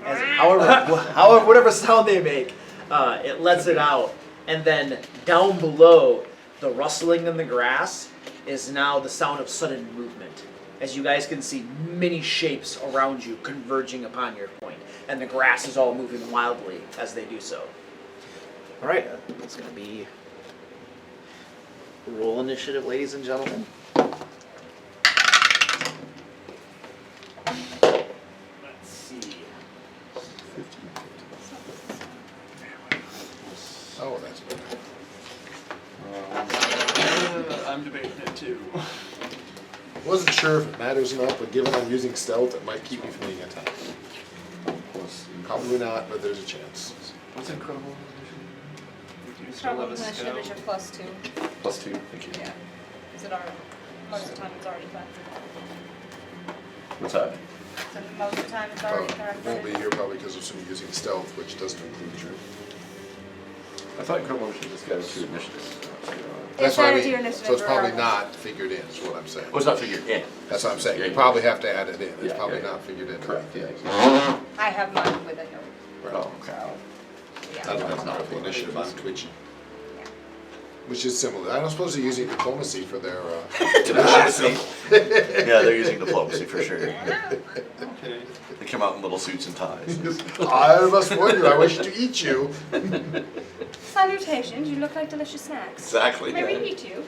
However, whatever sound they make, it lets it out. And then down below, the rustling in the grass is now the sound of sudden movement. As you guys can see many shapes around you converging upon your point. And the grass is all moving wildly as they do so. Alright, it's going to be roll initiative, ladies and gentlemen. Let's see. Oh, that's better. I'm debating it too. Wasn't sure if it matters enough, but given I'm using stealth, it might keep me from being attacked. Probably not, but there's a chance. What's incredible? Trouble initiative is your +2. +2, thank you. Yeah. Is it most of the time it's already factored. What's that? So most of the time it's Oh, already won't be factored. here probably because of some using stealth, which doesn't include you. I thought incredible should just get to initiative. That's what I added to mean. your initiative So it's probably regardless. not figured in, is what I'm saying. Oh, it's not figured in. That's what I'm saying. Yeah, You yeah. probably have to add it in. It's Yeah, probably yeah, not figured in. Correct, yeah. I have mine with a note. Oh, okay. Yeah. That's not the initiative on Twitch. Which is similar. I don't suppose they're using diplomacy for their Diplomacy. Yeah, they're using diplomacy for sure. Okay. They come out in little suits and ties. I must warn you, I wish to eat you. Salutations, you look like delicious snacks. Exactly. May we yeah. eat you?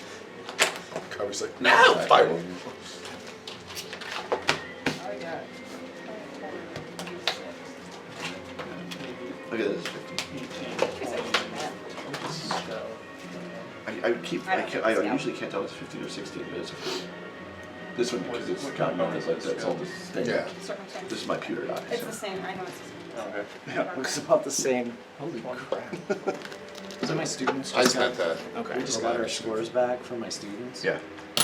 Cover's like, No! Fire. Oh, yeah. Look at this. 50. I usually can't tell if it's 15 or 16, but it's this one because it's got known as like that's all this thing. yeah. Circumstance. This is my pewter die. It's so. the same, I know it's the same. Okay. Yeah, looks about the same. Holy crap. So my students I just spent got, that. Okay. we just got our scores back from my students. Yeah.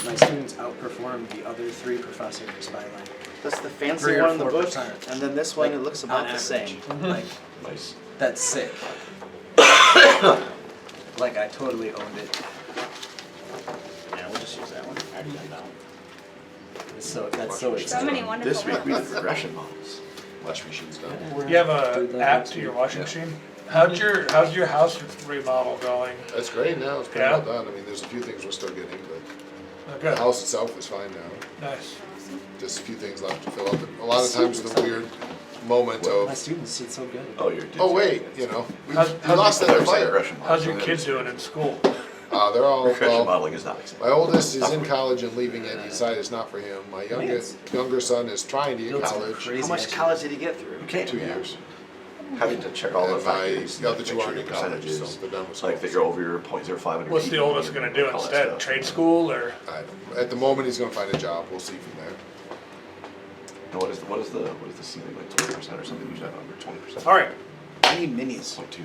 My students outperformed the other 3 professors by like That's the fancy 3 or one in the book. 4%. And then this one, Like, it looks about on the same. average. Like Nice. that's sick. Like I totally owned it. Yeah, we'll just use that one. I already got that one. That's so So exciting. many wonderful This week we did books. regression models. Wash machine's done. You have a app to your washing machine? How's your house remodel going? That's great now. It's pretty Yeah. well done. I mean, there's a few things we're still getting, but the Okay. house itself is fine now. Nice. Just a few things left to fill up. A lot of times the weird moment My of, students did so good. Oh, you're. oh wait, you know, we How's lost that in fire. Regression How's your models. kids doing in school? They're all, Regression well, modeling is not acceptable. my oldest is in college and leaving it. He decided it's not for him. My younger son is trying to get college. Crazy How much actually. college did he get through? You can't 2 years. Having to check all the And factors. the other 2 make aren't sure in your college, percentages, so they're done with like school. that you're over your 0.05. What's the oldest gonna do instead? Trade school or? At the moment, he's gonna find a job. We'll see from there. And what is the ceiling, like 20% or something? Usually under 20%. All right. I need minis. 0.2.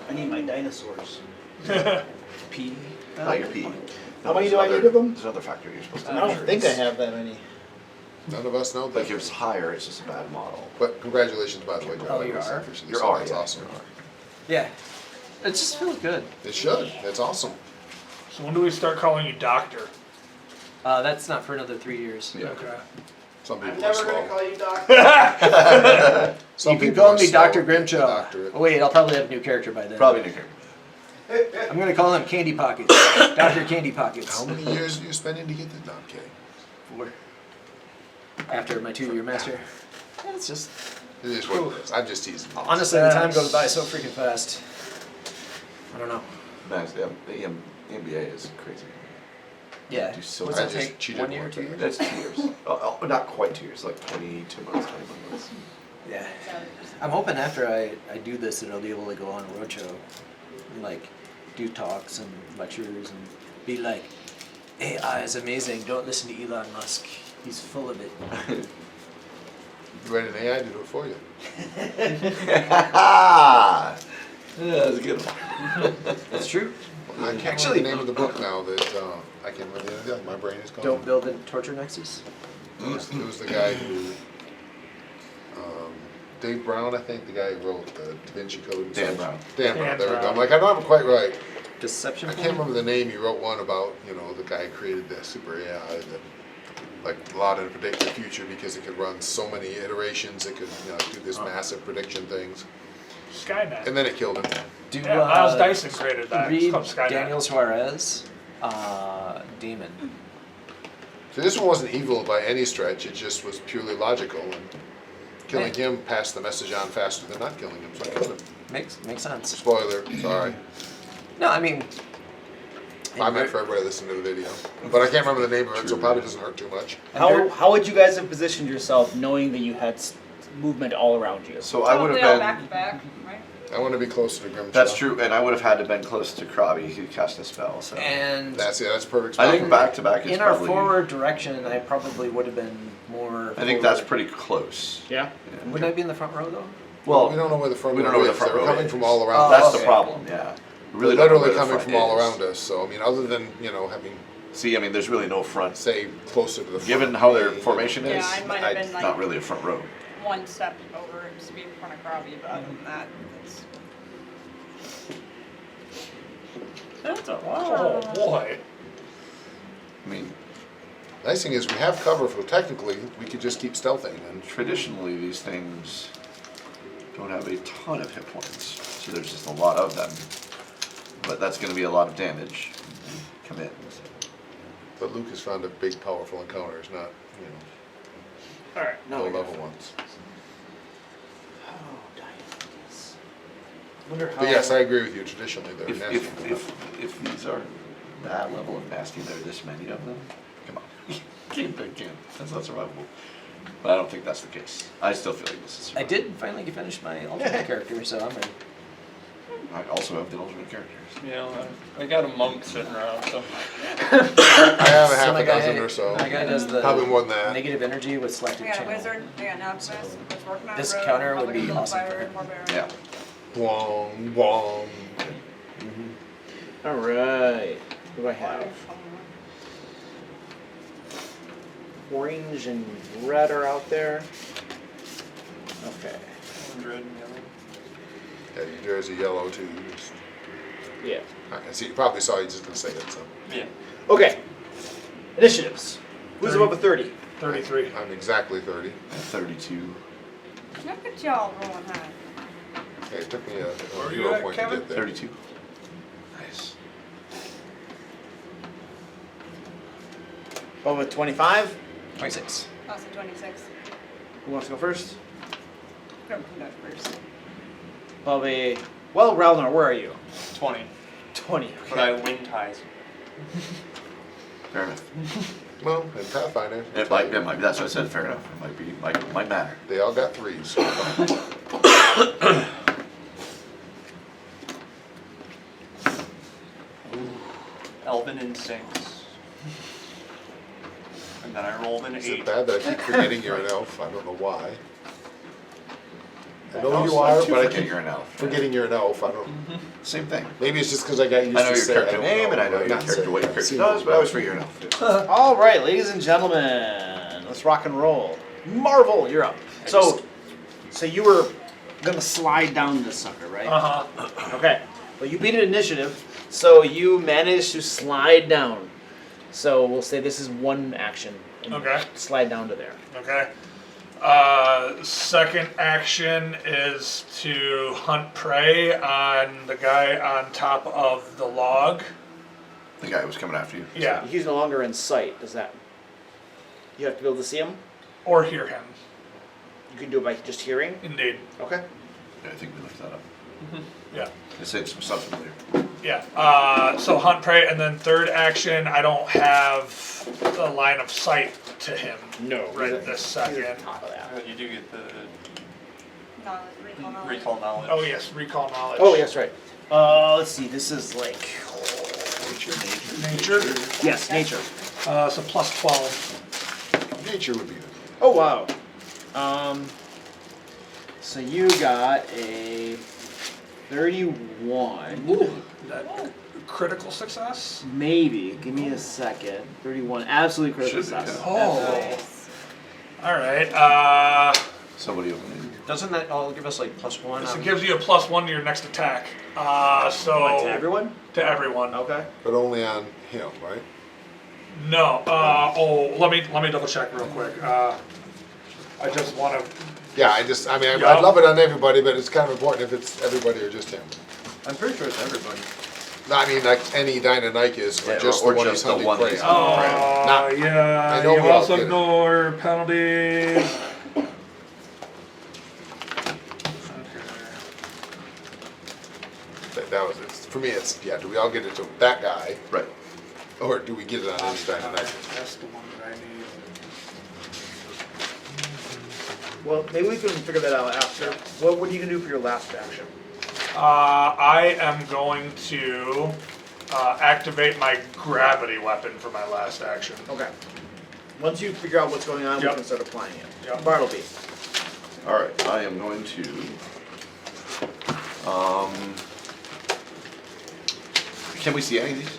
I need my dinosaurs. P. Not your P. How many there's do I another- need of them? There's another factor you're supposed to I make don't sure think I it's- have that many. None of us know that. Like if it's higher, it's just a bad model. But congratulations, by the way, John. Oh, I you was are? officially You're so R, that's yeah, awesome. you're R. Yeah. It just feels good. It should. It's awesome. So when do we start calling you doctor? That's not for another 3 years. Yeah. Okay. Some people I'm are never slow. gonna call you doctor. Some You can people call are me slow Dr. to get the Grimshaw. doctorate. Oh, wait, I'll probably have a new character by then. Probably Nick. I'm gonna call him Candy Pockets. Dr. Candy Pockets. How many years are you spending to get the okay? 4. After my 2-year master. Yeah, it's just It is what it is. I'm just teasing. you. honestly the time goes by so freaking fast. I don't know. Nice. The MBA is crazy. Yeah. Do so What's I that just take? cheated 1 year, more 2 than years? That's 2 years. Not quite 2 years, like 22 months, 21 months. Yeah. I'm hoping after I do this that I'll be able to go on a roadshow and like do talks and lectures and be like, AI is amazing, don't listen to Elon Musk. He's full of it. You ready an AI to do it for you. Yeah, that's a good one. That's true. I can't remember the name of the book now that I can't remember the name of it. My brain is gone. Don't build a torture nexus. It was the guy who, Dave Brown, I think, the guy who wrote the Da Vinci Code. and Dan such. Brown. Dan Brown, Dan there we go. Brown. I'm like, I don't have it quite right. Deception. I can't remember the name. He wrote one about, the guy who created the super AI that, like, allowed it to predict the future because it could run so many iterations. It could, do this massive prediction things. Skynet. And then it killed him. Do Yeah, Miles Dyson created that. It's read called Skynet. Daniel Suarez, Demon. So this one wasn't evil by any stretch. It just was purely logical. And killing him passed the message on faster than not killing him. So I killed him. Makes sense. Spoiler. Sorry. No, I mean. I meant for everybody to listen to the video. But I can't remember the name of it, so it probably doesn't hurt too much. How would you guys have positioned yourself knowing that you had movement all around you? So I would Probably all have back to been. back, right? I want to be closer to Grimshaw. That's true, and I would have had to been close to Krabi who cast a spell. So And That's a perfect I spot. think back to back is in our probably. forward direction, I probably would have been more. I think that's forward. pretty close. Yeah. Wouldn't I be in the front row though? Well, we don't know where the front we don't row know where is. the front They're row coming is. from all around That's us. the okay. problem. Yeah. We They're really don't know literally where the coming front from all is. around us. So, I mean, other than, having, See, I mean, there's really no front. say, closer to the front. Given how their being- formation is, Yeah, I might have been like not really a front row. one step over to be in front of Robbie, but other than that, it's. That's a Oh boy. I mean, Nice thing is we have cover, so technically we could just keep stealthing. And traditionally these things don't have a ton of hit points, so there's just a lot of them. But that's going to be a lot of damage. Come in. But Luke is found of big, powerful encounters, not, Alright. low level ones. Oh, diabetes. Wonder how. But yes, I agree with you. Traditionally, they're If, nasty. if these are that level of nasty, there are this many of them, come on. That's not survivable. But I don't think that's the case. I still feel like this is I survivable. did finally finish my ultimate character, so I'm ready. I also have the ultimate characters. I got a monk sitting around, so. I have a half my a guy- dozen or so. My guy does the Probably more than that. negative energy with selective I got a channel. wizard, I got an alchemist, was working on This a road, counter would probably be gonna awesome build for fire, him. barbarian. Yeah. Wong, wong. Alright. What do I have? Orange and red are out there. Okay. Red and yellow. Yeah, your jersey yellow too. Just- Yeah. I can see. You probably saw. You just didn't say it. So Yeah. Okay. Initiatives. Who's above a 30? 33. I'm exactly 30. At 32. Look at y'all rolling high. Okay, it took me a Where are you 0 at, point Kevin? to get there. 32. Nice. Above a 25? 26. Also 26. Who wants to go first? Come first. Above a... Well, Ralnar, where are you? 20. 20. But I win ties. Fair enough. Well, in Pathfinder, It might, that's what I said, fair enough. It might matter. they all got 3s. So Elven instincts. and then I rolled an Is it 8. bad that I keep forgetting you're an elf? I don't know why. I know Also, you are, too, but I forget keep you're an elf. forgetting you're an elf. I don't. Same thing. Maybe it's just because I got used I know to your saying character name and I know your not character, saying what your it. character See, does, but I always forget you're an elf. All right, ladies and gentlemen, let's rock and roll. Marvel, you're up. So you were gonna slide down this sucker, right? Okay. Well, you beat an initiative, so you managed to slide down. So we'll say this is one action. And Okay. Slide down to there. Okay. Second action is to hunt prey on the guy on top of the log. The guy who was coming after you. Yeah. He's no longer in sight. Does that? You have to be able to see him. Or hear him. You can do it by just hearing. Indeed. Okay. Yeah, I think we looked that up. Yeah. It said some stuff familiar. Yeah. So hunt prey, and then third action, I don't have the line of sight to him. No. Right he's this he's at second. the top of that. You do get the Knowledge, recall knowledge. recall knowledge. Oh yes, recall knowledge. Oh, yes, right. Let's see. This is like Nature. yes, nature. So plus 12. Nature would be good. Oh wow. So you got a 31. That critical success. Maybe. Give me a second. 31. Absolutely critical Should be, success. Oh. All right. Somebody open it. Doesn't that all give us like +1? So it gives you a +1 to your next attack. So What, to everyone? To everyone. Okay. But only on him, right? No. Let me double check real quick. I just want to. Yeah, I mean, Yeah. I'd love it on everybody, but it's kind of important if it's everybody or just him. I'm pretty sure it's everybody. No, I mean, like any Dynamite is, or Yeah, just or the one just he's the hunting one prey he's on. hunting. Not- Yeah. I know You we all also get it. ignore penalties. That was it. For me, it's, yeah, do we all get it to that guy, Right. or do we get it on any Dynamite? That's the one that I need. Well, maybe we can figure that out after. What are you gonna do for your last action? I am going to activate my gravity weapon for my last action. Okay. Once you figure out what's going on, Yep. we can start applying it. Yep. Bartleby. All right. I am going to. Can we see any of these?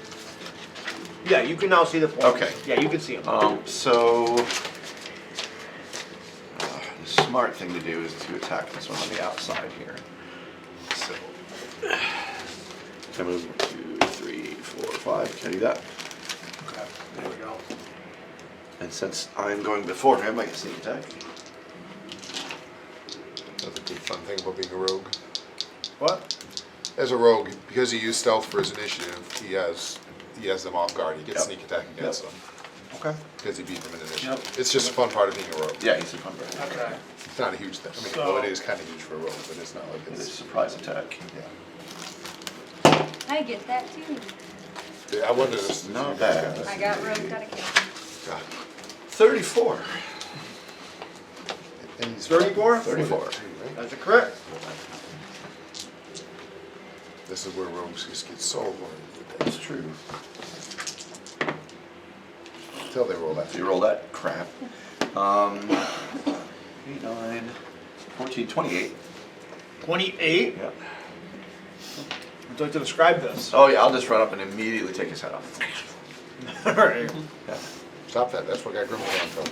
Yeah, you can now see the points. Okay. Yeah, you can see them. The smart thing to do is to attack this one on the outside here. So, can I move 2, 3, 4, 5? Can I do that? Okay, there we go. And since I'm going before him, I can sneak attack. That's a good fun thing about being a rogue. What? As a rogue, because he used stealth for his initiative, he has them off guard. He gets Yep. sneak attack against them Okay. because he beat them in initiative. Yep. It's just a fun part of being a rogue. Yeah, he's a convert. Okay. It's not a huge thing. I mean, So- well, it is kind of huge for a rogue, but it's not like It's a it's. surprise attack. Yeah. I get that too. Yeah, I wonder this. Not bad. I got rogue dedication. God. 34. And he's 34? 34. too, right? That's a crit. This is where rogues just get so horny. That's true. Until they roll that. So you roll that crap. 8, 9, 14, 28. 28. Yeah. Would you like to describe this? Oh yeah, I'll just run up and immediately take his head off. Alright. Yeah. Stop that. That's what got Grimble on trouble.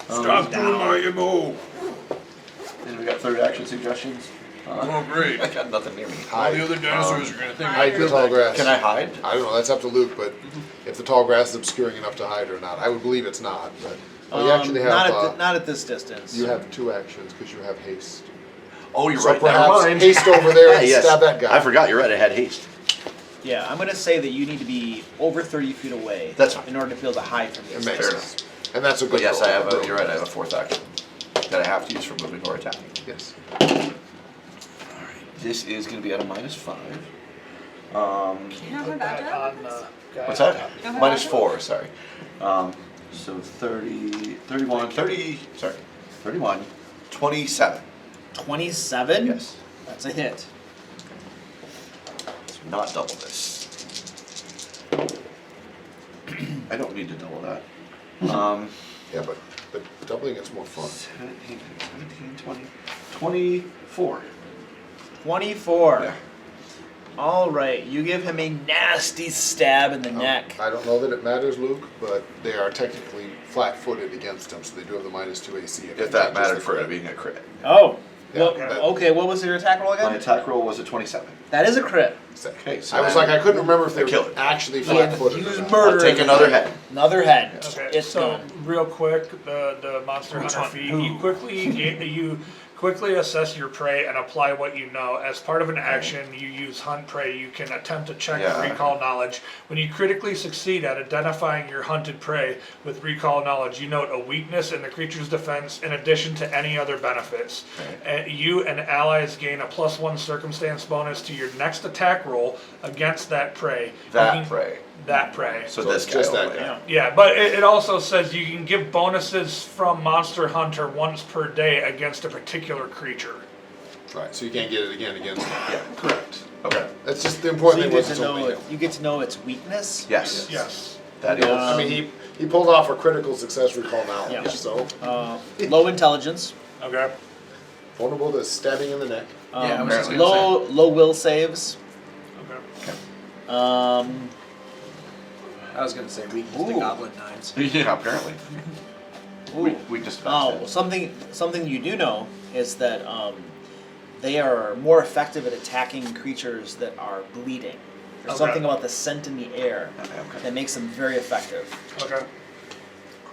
Stop doing my MO. And we got third action suggestions. Oh, great. I got nothing near me. All the other dinosaurs are gonna think Hide the tall grass. Can I hide? I don't know. That's up to Luke, but if the tall grass is obscuring enough to hide or not, I would believe it's not. But well, you actually have not at this distance. you have 2 actions because you have haste. Oh, you're So right. Never perhaps mind. haste over there and Yes. stab that guy. I forgot. You're right. I had haste. Yeah, I'm gonna say that you need to be over 30 feet away. That's fine. In order to be able to hide from It this. makes Fair sense. And that's a good But yes, roll. I have a. Roll. You're right. I have a fourth action that I have to use for moving or attacking. Yes. This is going to be at a -5. You know my badge On the guy What's on that? top. You know how -4. Sorry. So 30, 31, 30. Sorry, 31, 27. 27? Yes. That's a hit. Let's not double this. I don't need to double that. Yeah, but doubling it's more fun. 17, 20, 24. 24. Yeah. All right, you give him a nasty stab in the neck. I don't know that it matters, Luke, but they are technically flat-footed against him, so they do have the -2 AC. If that mattered for it being a crit. Oh. Yeah, Well, that- okay, what was your attack roll My again? attack roll was a 27. That is a crit. Okay, so I was then like, I couldn't remember if they kill were it. actually He had flat-footed. used or not. murder. I'll take another head. Another head. Okay, It's so done. real quick, the monster Which hunter one? feat. Who? You quickly assess your prey and apply what you know. As part of an action, you use hunt prey. You can attempt to check Yeah. recall knowledge. When you critically succeed at identifying your hunted prey with recall knowledge, you note a weakness in the creature's defense in addition to any other benefits. You and allies gain a +1 circumstance bonus to your next attack roll against that prey. That You can- prey. That prey. So, So this it's guy just that only. guy. Yeah, but it also says you can give bonuses from Monster Hunter once per day against a particular creature. Right, so you can't get it again against. Yeah, correct. Okay. That's just the So important you thing get was to it's know only it, him. you get to know its weakness. Yes. Yes. That is. I mean, he pulled off a critical success recall knowledge, Yeah. so Low intelligence. Okay. vulnerable to stabbing in the neck. Yeah, I was just low will saves. Okay. I was gonna say weakness to goblin knives. Yeah, apparently. We just Oh, something you do know is that they are more effective at attacking creatures that are bleeding. There's Okay. something about the scent in the air Okay. that makes them very effective. Okay.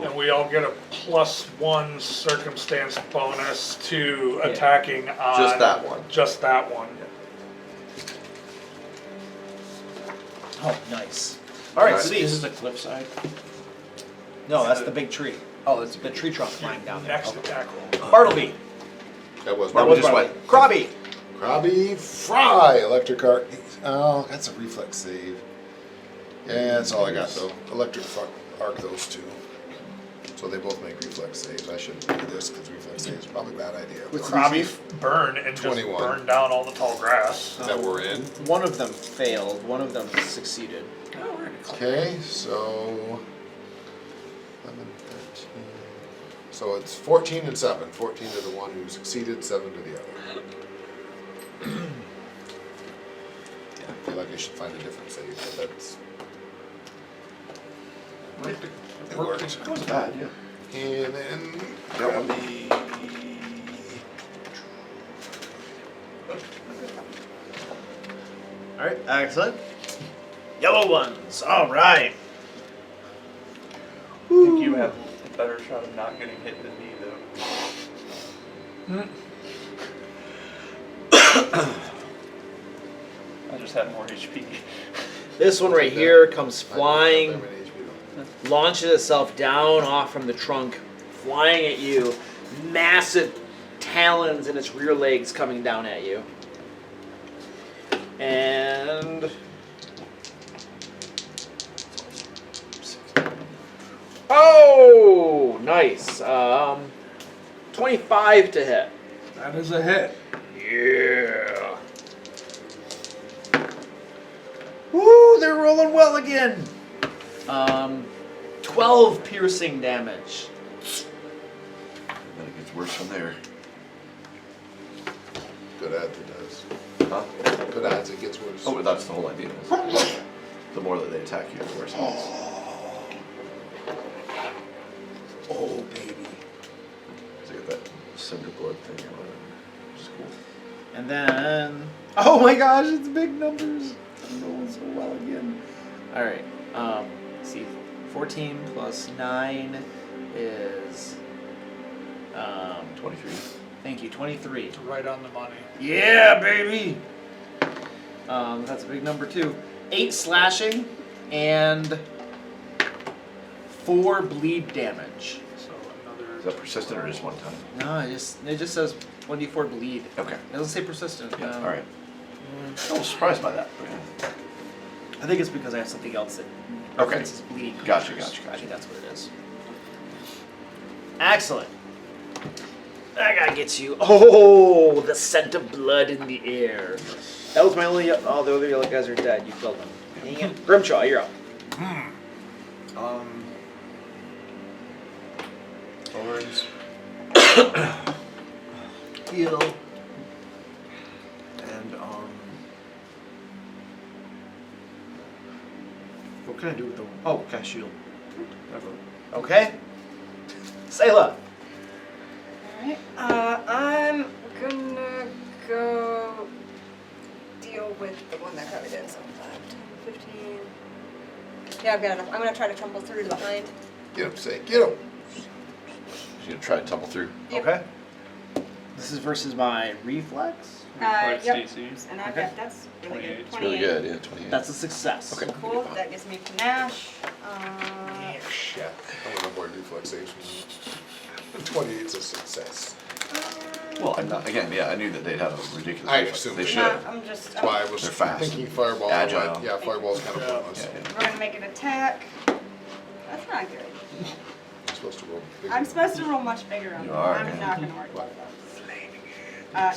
And we all get a +1 circumstance bonus to attacking on Just that one. Just that one. Oh, nice. All right, sweet. This is the cliffside. No, that's the big tree. Oh, it's the tree trunk lying down there. Next attack roll. Bartleby. That was That my was just Bartleby. went. Krabby. Krabby Fry, electric arc. Oh, that's a reflex save. Yeah, that's all I got though. Electric arc those two. So they both make reflex saves. I shouldn't do this because reflex saves is probably a bad idea. With Krabby burn and just 21. burn down all the tall grass. That we're in. One of them failed. One of them succeeded. Okay, so 11, 13. So it's 14 and 7. 14 to the one who succeeded, 7 to the other. Yeah, I feel like I should find a different save, but that's. It worked. It was bad, yeah. And then That one. Krabby. All right, excellent. Yellow ones. All right. I think you have a better shot of not getting hit than me, though. I just had more HP. This one right here comes I flying, don't have that many HP though. launches itself down off from the trunk, flying at you. Massive talons in its rear legs coming down at you. And oh, nice. 25 to hit. That is a hit. Yeah. Woo, they're rolling well again. 12 piercing damage. Then it gets worse from there. Good odds it does. Huh? Good odds it gets worse. Oh, but that's the whole idea. The more that they attack you, the worse it is. Oh, baby. So you get that cinder blood thing or whatever, which is cool. And then, oh my gosh, it's big numbers. I'm rolling so well again. All right. Let's see, 14 plus 9 is 23. Thank you, 23. Right on the money. Yeah, baby. That's a big number too. 8 slashing and 4 bleed damage. So another. Is that persistent or just one time? No, it just says 1d4 bleed. Okay. It doesn't say persistent. Yeah, all right. I was surprised by that. I think it's because I have something else that Okay. references bleeding. Gotcha, creatures. gotcha, I gotcha. think that's what it is. Excellent. That guy gets you. Oh, the scent of blood in the air. That was my only. Oh, the other yellow guys are dead. You killed them. Dang it. Grimshaw, you're up. Thorns. Heal. And what can I do with the? Oh, cast shield. Whatever. Okay. Sayla. Alright, I'm gonna go deal with the one that covered it. So 5, 10, 15. Yeah, I've got enough. I'm gonna try to tumble through to behind. Get him, say, get him. She's gonna try to tumble through. Yep. Okay. This is versus my reflex. Reflex Yep. DC. And I've Okay. got, that's really 28. good. It's really good, yeah, 28. That's a success. Okay. Cool, that gives me panache. Shit. I want to avoid reflexation. 28's a success. Well, I'm not, again, yeah, I knew that they'd have a ridiculous. I reflex. assumed They they should. I'm just, That's why I was They're fast. thinking fireball. Agile. But yeah, fireball's kind of pointless. Yeah, yeah. we're gonna make an attack. That's not good. I'm supposed to roll bigger. I'm supposed to roll much bigger on You that. are, I'm yeah. not gonna work What? with that.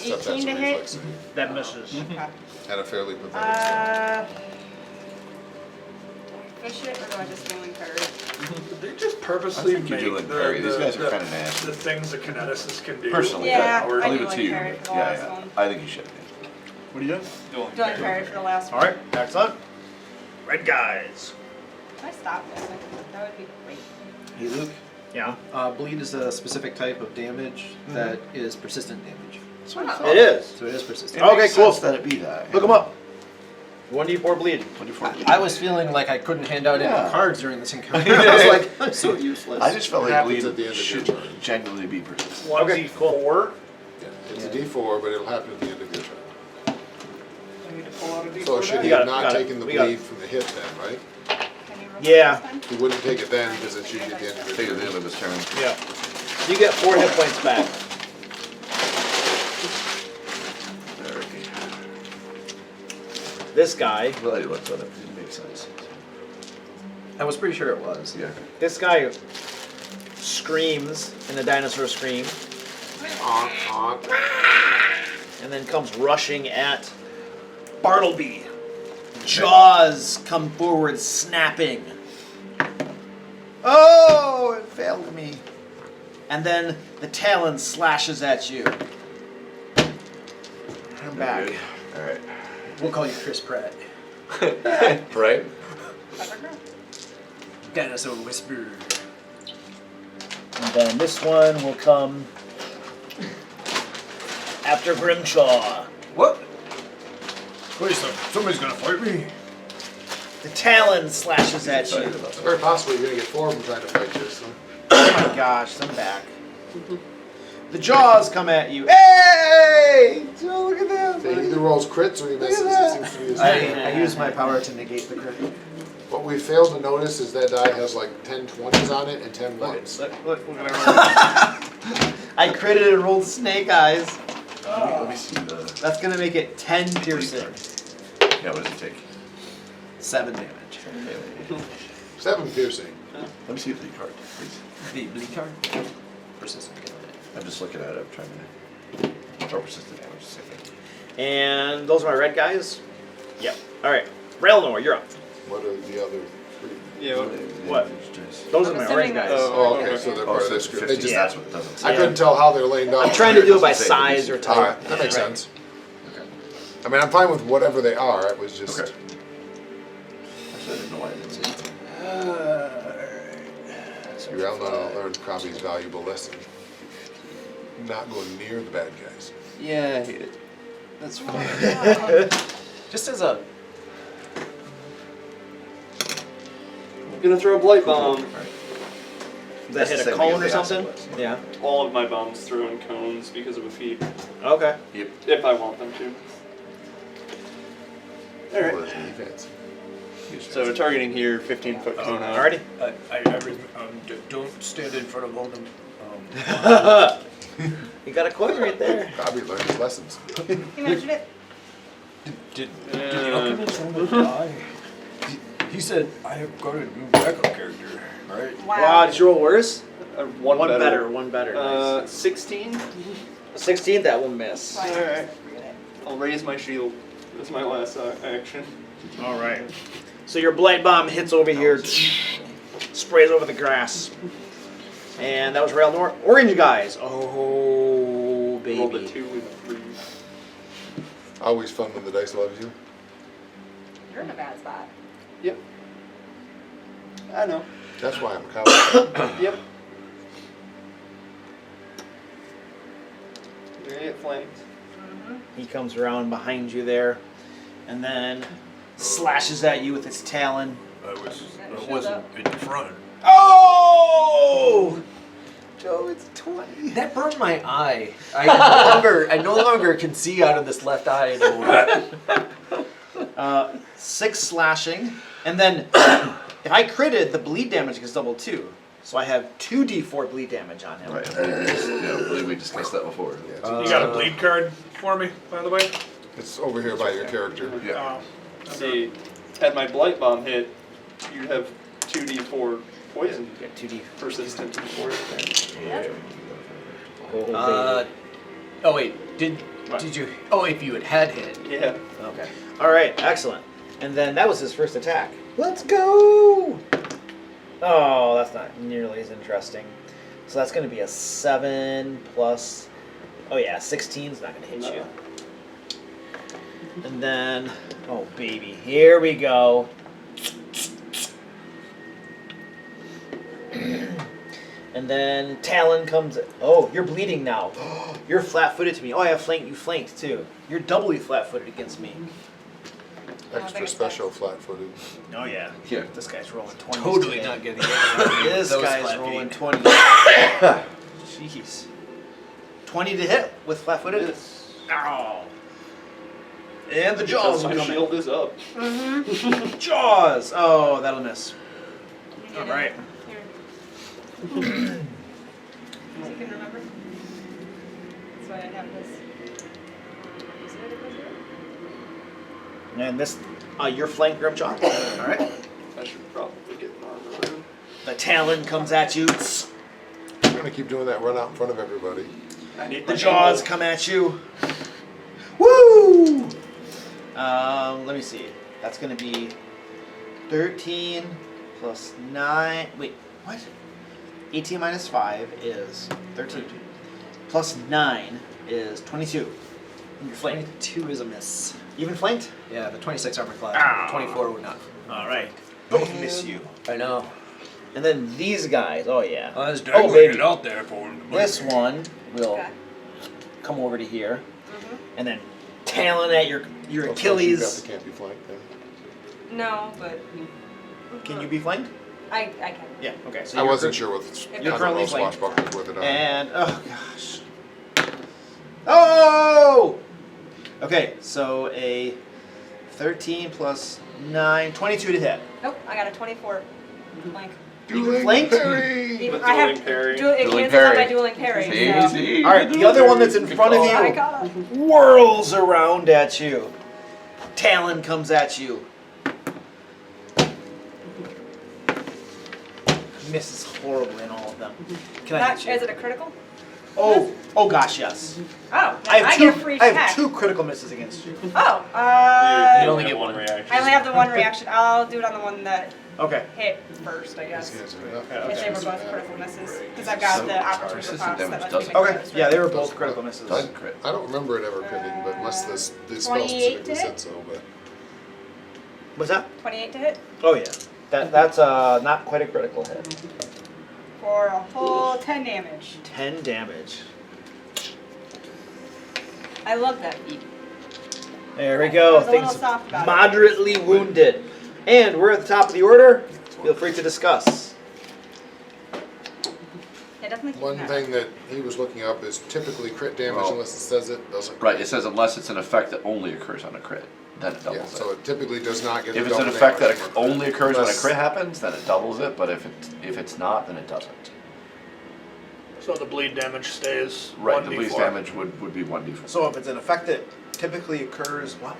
Except 18 to that's a hit. reflex save. That misses. Okay. And a fairly pathetic Fish it, or do I just go and parry? Did they just purposely I think you make do like the, parry. These the- guys are the- kinda nasty. the things that kineticists can do? Personally, Yeah, I'll I leave do it like to you. parry for the Yeah, last yeah. one. I think you should. What are you doing? Doing Doing parry for the last one. All right. Excellent. Red guys. Can I stop this? That would be great. Hey Luke. Yeah. Bleed is a specific type of damage that is persistent damage. Oh. It is. So it is persistent. It Okay, makes cool. sense that it be that. Look them up. 1d4 bleeding. 24. I was feeling like I couldn't hand out Yeah. any cards during this encounter. I was like, I'm so useless. I just felt like Happens bleed at the end of should your turn. genuinely be persistent. Okay, cool. Yeah, it's a D4, but it'll happen at the end of your turn. I need to pull out a D4 So should die. he got have it, not got it. taken the We got it. bleed from the hit then, right? Can you roll Yeah. this time? He wouldn't take it then because it's usually at the end of Take your it at the turn. end of his turn. Yeah. You get 4 hit points back. Alright. This guy, I'm glad you looked at it. It makes sense. I was pretty sure it was. Yeah. This guy screams in the dinosaur scream, Honk, honk. and then comes rushing at Bartleby. Jaws come forward, snapping. Oh, it failed me. And then the talon slashes at you. I'm back. Alright. We'll call you Chris Pratt. Right? Dinosaur Whisperer. And then this one will come after Grimshaw. What? Wait, somebody's gonna fight me. The talon slashes at you. It's very possible you're gonna get 4 of them trying to fight you, so. Oh my gosh, I'm back. The jaws come at you. Hey! Oh, look at that. He either rolls crits or he misses. that. It seems to be his I use my power to negate the crit. What we failed to notice is that die has like 10 20s on it and 10 1s. Look at I critted and rolled snake eyes. Let me see the. That's gonna make it 10 piercing. Yeah, what does it take? 7 damage. 7 piercing. Let me see the card, please. The bleed card? Persistent damage. I'm just looking at it. I'm trying to. Or persistent damage. Same thing. And those are my red guys? Yep. Alright. Railnor, you're up. What are the other 3? Yeah. What? Just- Those are I'm my assuming red guys. that's- Oh, okay, okay. so they're Oh, part of so this it's group. They 50. just, That's what it doesn't say. I couldn't tell how they're laying down. I'm trying to do it by Say size or these. type. Alright, that makes sense. I mean, I'm fine with whatever they are. It was just. Okay. Actually, I didn't know why I didn't say anything. You're all not learned Crombie's valuable lesson. Not going near the bad guys. Yeah, I hate it. That's fine. Just as a. I'm gonna throw a blight bomb. That hit a cone or something? Yeah. All of my bombs throw in cones because of a feat, Okay. Yep. if I want them to. Well, that's really fancy. So targeting here, 15-foot cone out. Alrighty. Don't stand in front of all them. You got a coin right there. Crombie learned his lessons. You mentioned it. Did the alchemist roll a die? He said, I have got a new backup character, right? Wow, did you roll worse? One better. One better. Nice. 16. 16, that will miss. Fine. Alright. Forget it. I'll raise my shield. That's my last action. Alright. So your blight bomb hits over here, sprays over the grass. And that was rail orange guys. Oh, baby. Rolled a 2 and a 3. Always fun when the dice loves you. You're in a bad spot. Yep. I know. That's why I'm confident. Yep. You're gonna get flanked. He comes around behind you there, and then slashes at you with his talon. I Shows wasn't up. in the front. Oh! Joe, it's 20. That burned my eye. I no longer can see out of this left eye anymore. 6 slashing, and then if I critted, the bleed damage gets doubled too. So I have 2d4 bleed damage on him. Right. I believe we discussed that before. Yeah, You got a bleed card for me, by the way? it's over here by your character. Yeah. See, had my blight bomb hit, you'd have 2d4 poison You get 2d. persistent to force. Oh wait, did you? Oh, if you had hit. Yeah. Okay. All right. Excellent. And then that was his first attack. Let's go. Oh, that's not nearly as interesting. So that's going to be a 7 plus. Oh yeah, 16 is not going to hit you. And then, oh baby, here we go. And then Talon comes. Oh, you're bleeding now. You're flat-footed to me. Oh, I have flanked. You flanked too. You're doubly flat-footed against me. Extra special flat-footed. Oh yeah. Yeah. This guy's rolling 20s Totally today. not getting This those guy's flat rolling feet. 20. Jeez. 20 to hit with flat-footed. Yes. Ow. And the jaws Because my are coming. shield is up. Jaws. Oh, that'll miss. You All get right. it. Here. So you can remember. That's why I have this. Is it a wizard? And this, your flank, Grimjaw. All right. I should probably get an armor room. The Talon comes at you. I'm gonna keep doing that run out in front of everybody. I need The my jaws ammo. come at you. Woo! Let me see. That's gonna be 13 plus 9. Wait, what? 18 minus 5 is 13. Plus 9 is 22. And you're flanked. 2 is a miss. Even flanked? Yeah, the 26 armor class. Ow. 24 would not. All right. Both miss you. I know. And then these guys. Oh yeah. I was Oh, dangling baby. it out there for him. to This bite me. one will Okay. come over to here, and then Talon at your You Achilles. can't be flanked then. No, but Can you be flanked? I can. Yeah. Okay. So I you're wasn't cur- sure with You're currently flanked. swashbucklers with it on. And oh gosh. Oh. Okay. So a 13 plus 9, 22 to hit. Nope, I got a 24 blank. Dueling flanked? parry! With I have dueling parry. it Dueling cancels out parry. my dueling parry. See, So. see? All right. The other one that's in front of I you got it. whirls around at you. Talon comes at you. Misses horribly in all of them. Can I That, hit you? is it a critical? Oh gosh, yes. Oh, I have get a two. free I have attack. 2 critical misses against you. Oh, You only have get one. reaction. I only have the one reaction. I'll do it on the one that Okay. hit first, I guess. These guys are enough. If they were both critical misses. Because I've got the opportunity persistent cost that damage lets doesn't- me make Okay. those, Yeah, right? they were both critical misses. Doesn't crit. I don't remember it ever critting, but unless this spell 28 to specifically hit? said so. But What's that? 28 to hit Oh yeah. That's not quite a critical hit. for a whole 10 damage. 10 damage. I love that feat. There we I go. was a little Things soft about it. moderately wounded. And we're at the top of the order. Feel free to discuss. Yeah, definitely keep one that. thing that he was looking up is typically crit damage, Well- unless it says it doesn't. Right, it says unless it's an effect that only occurs on a crit, then it Yeah, doubles so it. it typically does not get. If the it's an double effect that damage from a only occurs when a Unless- crit happens, then it doubles it, but if it's not, then it doesn't. So the bleed damage stays Right, 1d4. the bleed damage would be 1d4. So if it's an effect that typically occurs, what?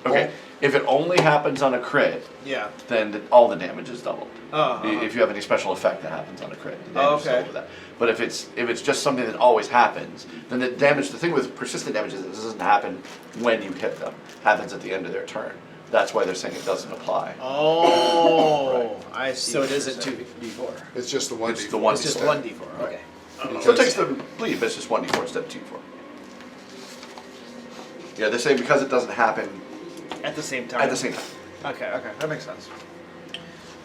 Okay, if it only happens on a crit, Yeah. then all the damage is doubled. Uh-huh. If you have any special effect that happens on a crit, the Oh, damage is okay. doubled with that. But if it's just something that always happens, then the damage. The thing with persistent damage is it doesn't happen when you hit them. It happens at the end of their turn. That's why they're saying it doesn't apply. Oh, I see. So what it you're isn't saying. 2d4. It's just the one. It's the one. It's just d4. 1d4. Okay. So it takes the bleed, but it's just 1d4 instead of 2d4. Yeah, they're saying because it doesn't happen At the same time. at the same time. Okay, that makes sense.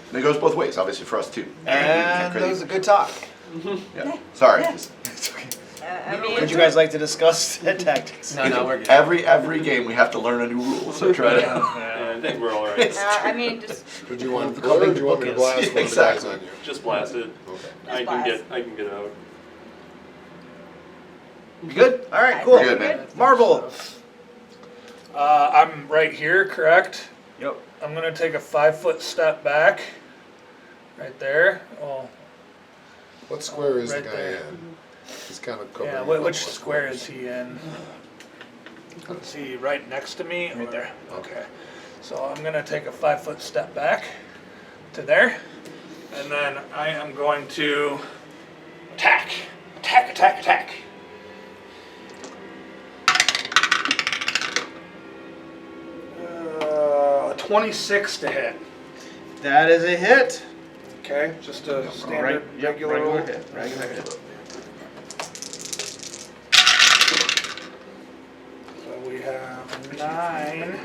And it goes both ways, obviously for us too. And that was a good talk. Yeah. Sorry. I mean, Would you guys like to discuss tactics? No, we're good. Every game we have to learn a new rule, so try to. Yeah, I think we're all right. I mean, just Did you want How big or do you want me to the book blast is. one of the guys Exactly. on you? Just blast it. Okay. I blast. can get out. You good? All right, cool. We're good, man. Marvel. I'm right here, correct? Yep. I'm gonna take a 5-foot step back. Right there. Oh, What square is Right the guy there. in? He's kind of covering. yeah. a couple Which of square squares. is he in? Is he right next to me? Right there. Okay. So I'm gonna take a 5-foot step back to there, and then I am going to attack. Attack. 26 to hit. That is a hit. Okay, just a standard regular regular roll. hit. Regular hit. So we have 9,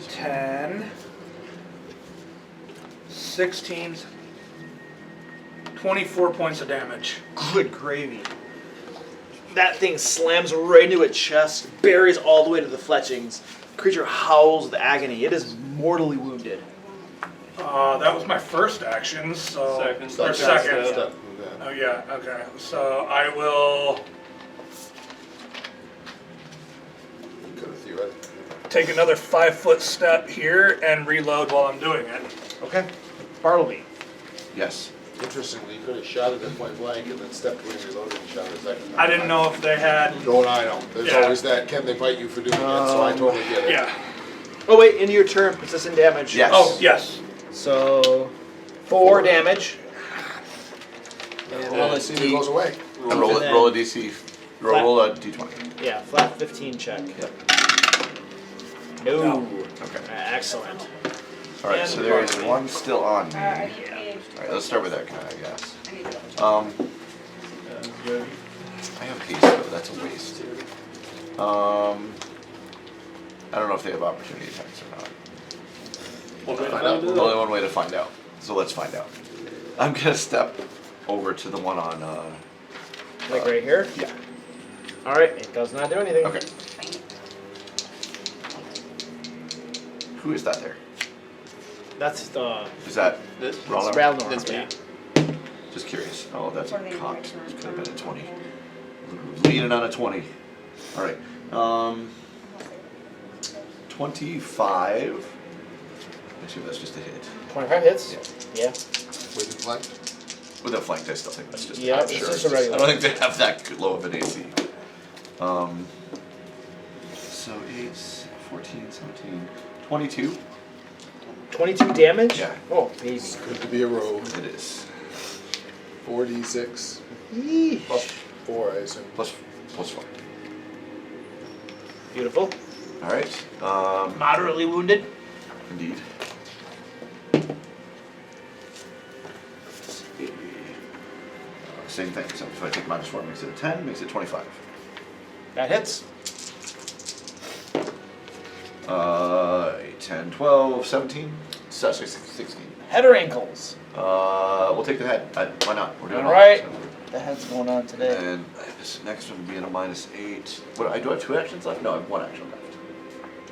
10, 16, 24 points of damage. Good gravy. That thing slams right into its chest, buries all the way to the fletchings. Creature howls with agony. It is mortally wounded. That was my first action, so Second. or Second second. step. Oh yeah, okay. So I will Could have theoretically. take another 5-foot step here and reload while I'm doing it. Okay. Bartleby. Yes. Interestingly, you could have shot it at point blank and then stepped away and reloaded and shot it a second time. I didn't know if they had. No, I don't. There's Yeah. always that, can they bite you for doing it? So I totally get it. Yeah. Oh wait, into your turn, puts us in damage. Yes. Oh yes. So 4 damage. And roll it, see if it goes away. And roll then- roll a DC. Roll a d20. Yeah, flat 15 check. Yep. No. Okay. Excellent. All right. So there is one still on me. I All need right. Let's start with that guy, I guess. I need I have haste though. That's a waste. I don't know if they have opportunity attacks or not. Find out. There's only one way to find out. So let's find out. I'm gonna step over to the one on. Like right here? Yeah. Alright, it does not do anything. Okay. Who is that there? That's the Is that This? Ralnor? Ralnor. That's me. Yeah. Just curious. Oh, that's For the cocked. interaction. Could have been a 20. Leaning on a 20. All right. 25. I assume that's just a hit. 25 hits? Yeah. With the flank. With a flank, I still think that's just. Yeah, I'm it's sure just a regular. I don't think they have that low of an AC. So 8, 14, 17, 22. 22 damage? Yeah. Oh, baby. Good to be a rogue. It is. 4d6 Yeesh. plus 4, I assume. Plus 4. Beautiful. All right. Moderately wounded. Indeed. Same thing. So if I take minus 4, makes it a 10, makes it 25. That hits. 8, 10, 12, 17, so 16. Head or ankles? We'll take the head. Why not? We're doing All right. all The head's going on today. And this next one being a minus 8. What? Do I have 2 actions left? No, I have 1 action left.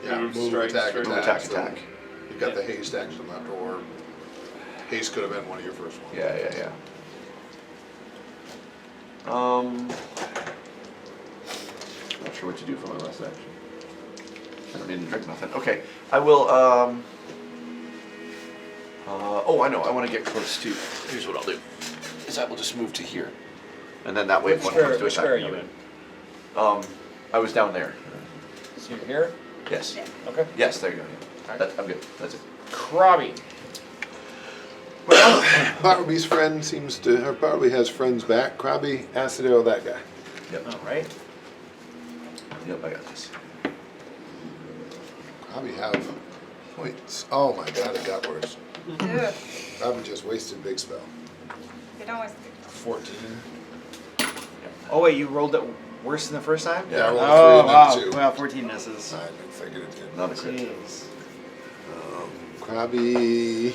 Yeah, Move, move, strike, attack, strike. Move, attack. attack, So attack. you've got the haste action left, or haste could have been one of your first ones. Yeah. Not sure what to do for my last action. I don't need to drink nothing. Okay, I will. Oh, I know. I want to get close to. Here's what I'll do. Is I will just move to here, and then that way, Which when square, it comes to which square are you attack, in? I was down there. So you're here? Yes. Okay. Yes. There you go. Alright. I'm good. That's it. Krabby. Bartleby's friend seems to, or Bartleby has friends back. Krabby, Acido, that guy. Yep. Alright. Yep. I got this. Krabby have Wait. Oh my god, it got worse. Ugh. I've just wasted big spell. They don't always. 14. Oh wait, you rolled it worse than the first time? Yeah, I rolled a Oh 3 wow. and then a 2. Well, 14 misses. I figured it did. Not a crit. Jeez. Krabby.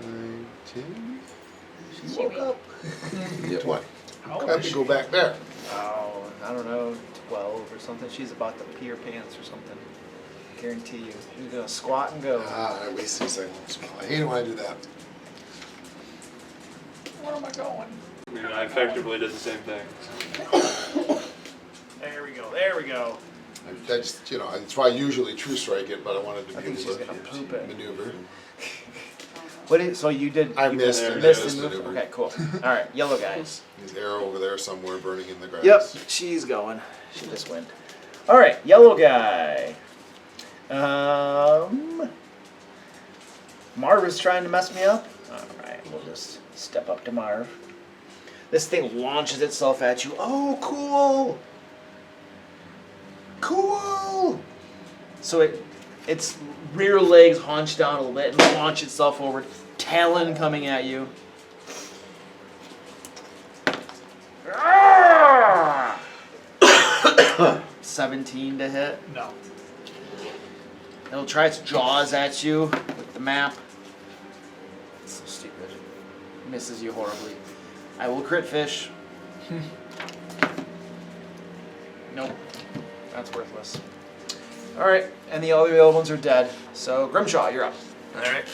9, 10, She woke up. 20. How old Krabby, is she? go back there. Oh, I don't know, 12 or something. She's about to pee her pants or something. Guarantee you. She's gonna squat and go. I wasted seconds. I hate it when I do that. Where am I going? I mean, I effectively did the same thing. There we go. There we go. I just, that's why I usually true strike it, but I wanted to I be think she's able gonna to poop it. maneuver. What is, so you did? I you missed and missed I and moved? maneuvered. Okay, cool. All right, yellow guys. His arrow over there somewhere burning in the grass. Yep, she's going. She just went. All right, yellow guy. Marv is trying to mess me up. All right, we'll just step up to Marv. This thing launches itself at you. Oh, cool! Cool! So its rear legs hunch down a little bit and launch itself forward. Talon coming at you. Ah! 17 to hit. No. It'll try its jaws at you with the map. It's so stupid. Misses you horribly. I will crit fish. Nope. That's worthless. Alright, and the other ones are dead. So, Grimshaw, you're up. Alright.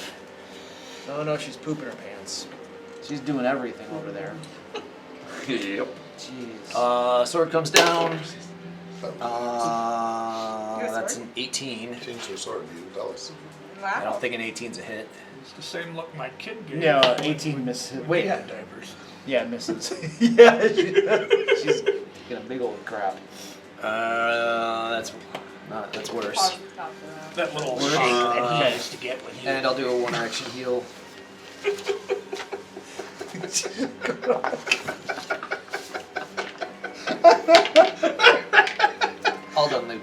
Oh no, she's pooping her pants. She's doing everything over there. Yep. Jeez. Sword comes down. a That's sword? an 18. Change your sword, you tell us. I Wow. don't think an 18's a hit. It's the same look my kid gave. No, 18 misses. When Wait, he had diapers. yeah, misses. Yeah, she's getting a big old crap. That's worse. Pause the top of That little Word. shake that he Okay. used to get when he And I'll do a 1-action heal. All done, Luke.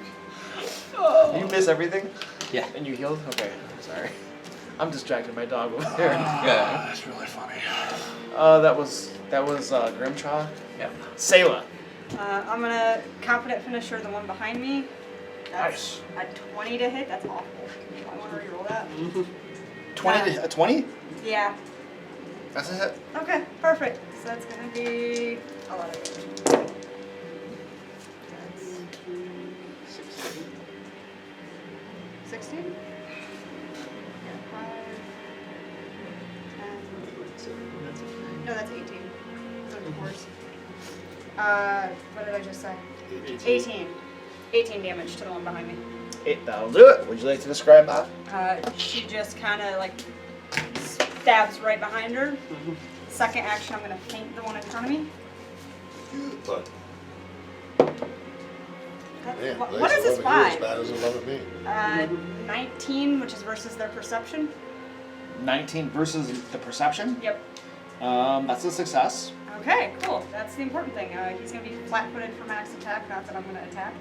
You miss everything? Yeah. And you healed? Okay, sorry. I'm distracting my dog over there. Yeah, that's really funny. That was Grimshaw. Yeah. Sayla. I'm gonna confident finisher the one behind me. That's a 20 to hit. That's awful. I want to reroll that. 20? 20? Yeah. That's a hit. Okay. Perfect. So that's gonna be 11. That's 16. Yeah, 5, 10. No, that's 18. So it's worse. What did I just say? 18. 18 damage to the one behind me. That'll do it. Would you like to describe that? She just kind of like stabs right behind her. Second action, I'm gonna paint the one in front of me. But, man, What is this 11 by? As bad as 11 me. 19, which is versus their perception. 19 versus the perception. Yep. That's a success. Okay, cool. That's the important thing. He's gonna be flat-footed for max attack. Not that I'm gonna attack.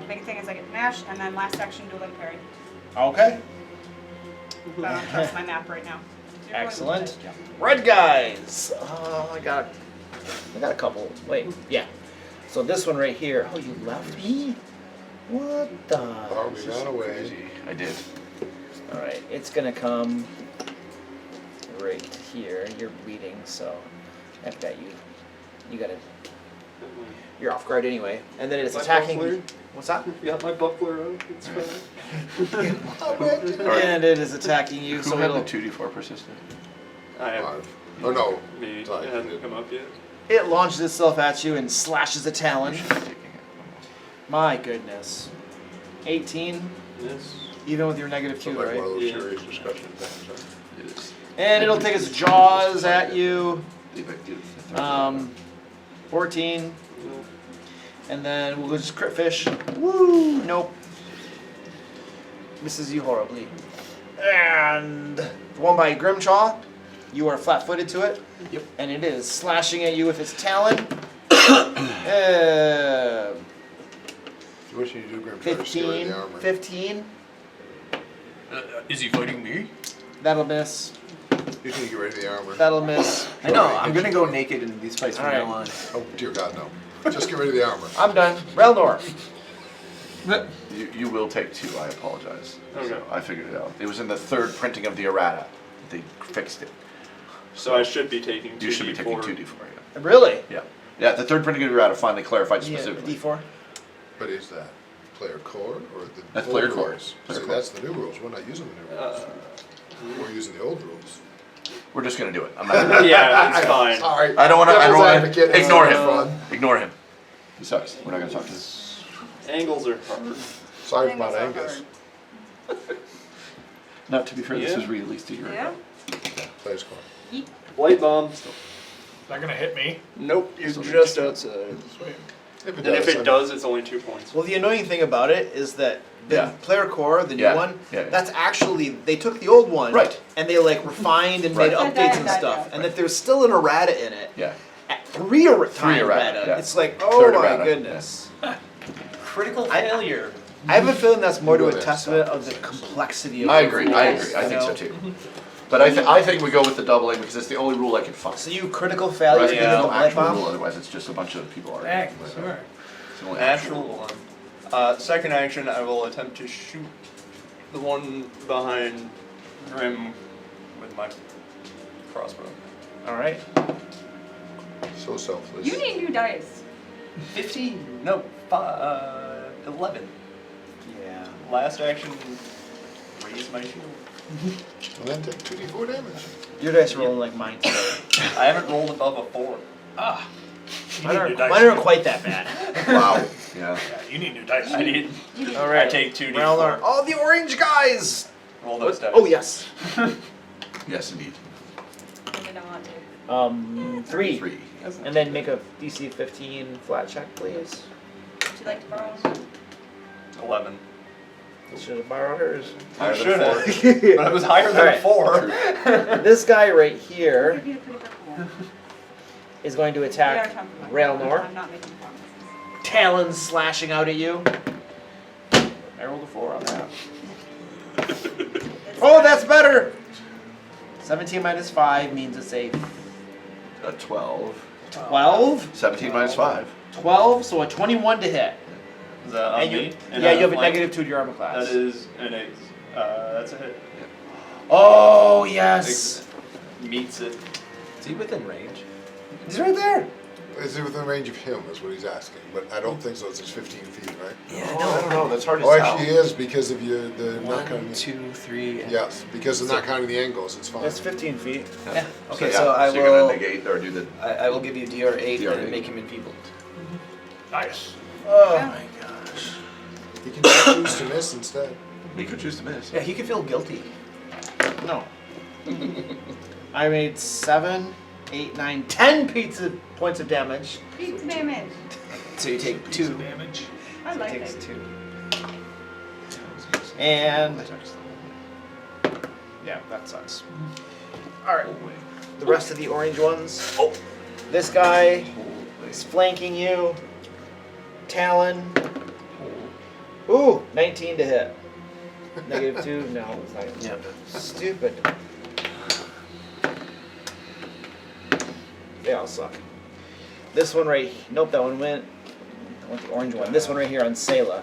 Big thing is I get mash, and then last action dueling parry. Okay. But I don't trust my map right now. You're going Excellent. with it. Red guys. I got a couple. Wait, yeah. So this one right here. Oh, you left me? What the? Oh, we ran away. Crazy. I did. All right, it's gonna come right here. You're bleeding, so I've got you. You gotta. You're off guard anyway, and then it's My attacking. buckler. What's that? You got my buckler out. It's fine. And it is attacking you, Who so had the it'll. 2d4 persistent? I have. Five. Oh, no. Me. It Sorry, you hasn't did. come up yet. It launches itself at you and slashes a talon. You should be taking it. My goodness. 18, Yes. even with your negative 2, Sounds like right? one of those Yeah. serious discussion things, huh? It is. And it'll take its jaws at you. Leave it, do the third 14, No. and then we'll just crit fish. Woo! Nope. Misses you horribly. And the one by Grimshaw, you are flat-footed to it. Yep. And it is slashing at you with its talon. You wish you do Grim Try to steal 15. the armor. 15. Is he fighting me? That'll miss. You need to get rid of the armor. That'll miss. I know. I'm gonna go naked in these fights from Alright. now on. Oh dear God, no. Just get rid of the armor. I'm done. Relnor. You will take 2, I apologize. Okay. So I figured it out. It was in the 3rd printing of the errata. They fixed it. So I should be taking 2d4. You should be taking 2d4, Really? yeah. Yeah, the 3rd printing of the errata finally clarified Yeah, specifically. D4. But is that player core or the That's old player core. rules? Player See, core. that's the new rules. We're not using the new rules. We're using the old rules. We're just gonna do it. I'm not gonna Yeah, it's fine. Sorry. I don't wanna, Devil's advocate, it's ignore him. fun. Ignore him. He sucks. We're not gonna talk to him. Angles are hard. Sorry Angles about are Angus. Not to be fair, this Yeah. was released a year Yeah? ago. Players core. Light bomb. Not gonna hit me. Nope, you're just outside. Sweet. If it And if does, it does, it's only 2 points. Well, the annoying thing about it is that the Yeah. player core, the new Yeah, one, yeah, yeah. that's actually they took the old one, Right. and they like refined and Right. made updates and stuff, and that there's still an errata in it. Yeah. Three errata, errata. yeah. It's like, oh Third my errata, goodness. Critical I- failure. I have a feeling that's more to Go a there, testament stop of the this. complexity of I the agree. rules, I agree. I you think so know? too. But I think we go with the doubling because it's the only rule I can find. So you critical failure Right, because there's of no the light actual bomb? rule, otherwise it's just a bunch of people arguing. It's the only Natural rule. one. Second action, I will attempt to shoot the one behind Grim with my crossbow. Alright. So selfless. You need new dice. 15? No, 11. Yeah. Last action, raise my shield. And then take 2d4 damage. Your dice are rolling like mine today. I haven't rolled above a 4. Mine new dice. aren't quite that bad. Wow. Yeah. Yeah, you need new dice. I need. I Alright. take 2d4. Relnor. Oh, the orange guys! Roll those dice. Oh, yes. Yes, indeed. I did not want to. 3. 3. And then make a DC 15 flat check, please. Would you like to borrow? 11. Should have borrowed hers. I Higher than should have. 4. But it was higher than Alright. 4. This guy right Give here you a pretty purple one. is going to We are attack talking about Relnor. I'm not making promises. Talons slashing out at you. I rolled a 4 on that. Oh, that's better! 17 minus 5 means it's a A 12. 12. 17 minus 5. 12, so a 21 to hit. Is that on And you, me? And yeah, I you have a flank? -2 to your armor class. That is an 8. That's a hit. Oh, yes! Meets it. Is he within range? He's right there. Is it within range of him, is what he's asking, but I don't think so, it's 15 feet, right? Oh, I don't know. That's hard to Oh, tell. actually, he is, because of the not counting. 1, 2, 3. Yes, because of not counting the angles, it's fine. That's 15 feet. Yeah. Okay, yeah, so I you're will. gonna negate or do the. I will give you DR8 DR8. and make him enfeebled. Nice. Oh Yeah. my gosh. He can choose to miss instead. We could choose to miss. Yeah, he could feel guilty. No. I made 7, 8, 9, 10 points of damage. Beats damage. So you take 2. Damage. I like Takes it. 2. And yeah, that sucks. Alright. The rest of the orange ones. Oh! This guy is flanking you. Talon. Ooh, 19 to hit. -2? No, it's not gonna Stupid. They all suck. This one right, nope, that one went. I want the orange one. This one right here on Sayla.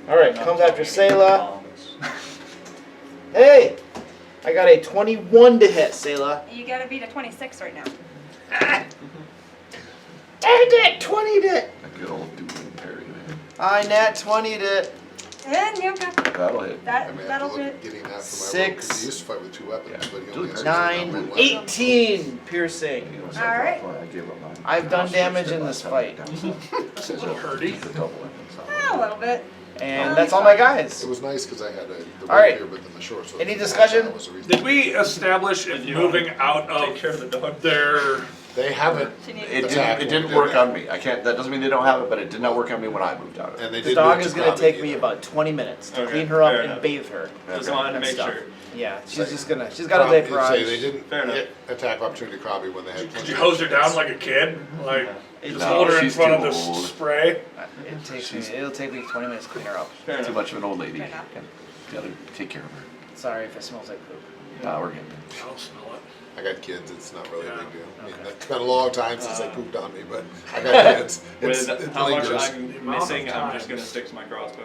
Alright, comes after Sayla. Hey! I got a 21 to hit, Sayla. You gotta beat a 26 right now. I did 20 to hit. A good old dueling parry, man. I nat 20 to And you got That'll hit. I that. may have to That'll look hit. at getting that for my 6, roll, 'cause he used to fight with 2 weapons, Yeah. but he Do only it. has 9, one weapon. 18 piercing. It was All right. I gave up mine. I've done damage in this fight. It's a little hurty. The double weapons. A little bit. And that's all my guys. It was nice because I had the All right. rapier, but then the short sword. Any discussion? That was the reason. Did we establish if moving out of Take care of the dog. their They haven't, She needs It Attack didn't, it didn't will work do on me. I can't. That doesn't mean they don't have it, but it did not work on me when I moved out. and they The didn't. dog move is to gonna Krabi take me either. about 20 minutes to Okay, clean her up fair and enough. bathe her. Just wanted to and make stuff. sure. Yeah, she's got a Krabi- vaporage. Say they didn't Fair enough. hit attack opportunity Krabi when they had Did plenty you of hose her down chance. like a kid? Like, It- just No, hold her in she's front of too the old. spray? It'll take me 20 minutes to clean her up. Fair Too enough. much of an old lady. Fair enough. Gotta take care of her. Sorry if it smells like poop. Nah, we're getting I don't smell it. I got kids, it's not really a Yeah. big deal. I mean, Okay. it's been a long time since they pooped on me, but I got kids. With it how much lingers. I'm missing, I'm just gonna stick to my crossbow.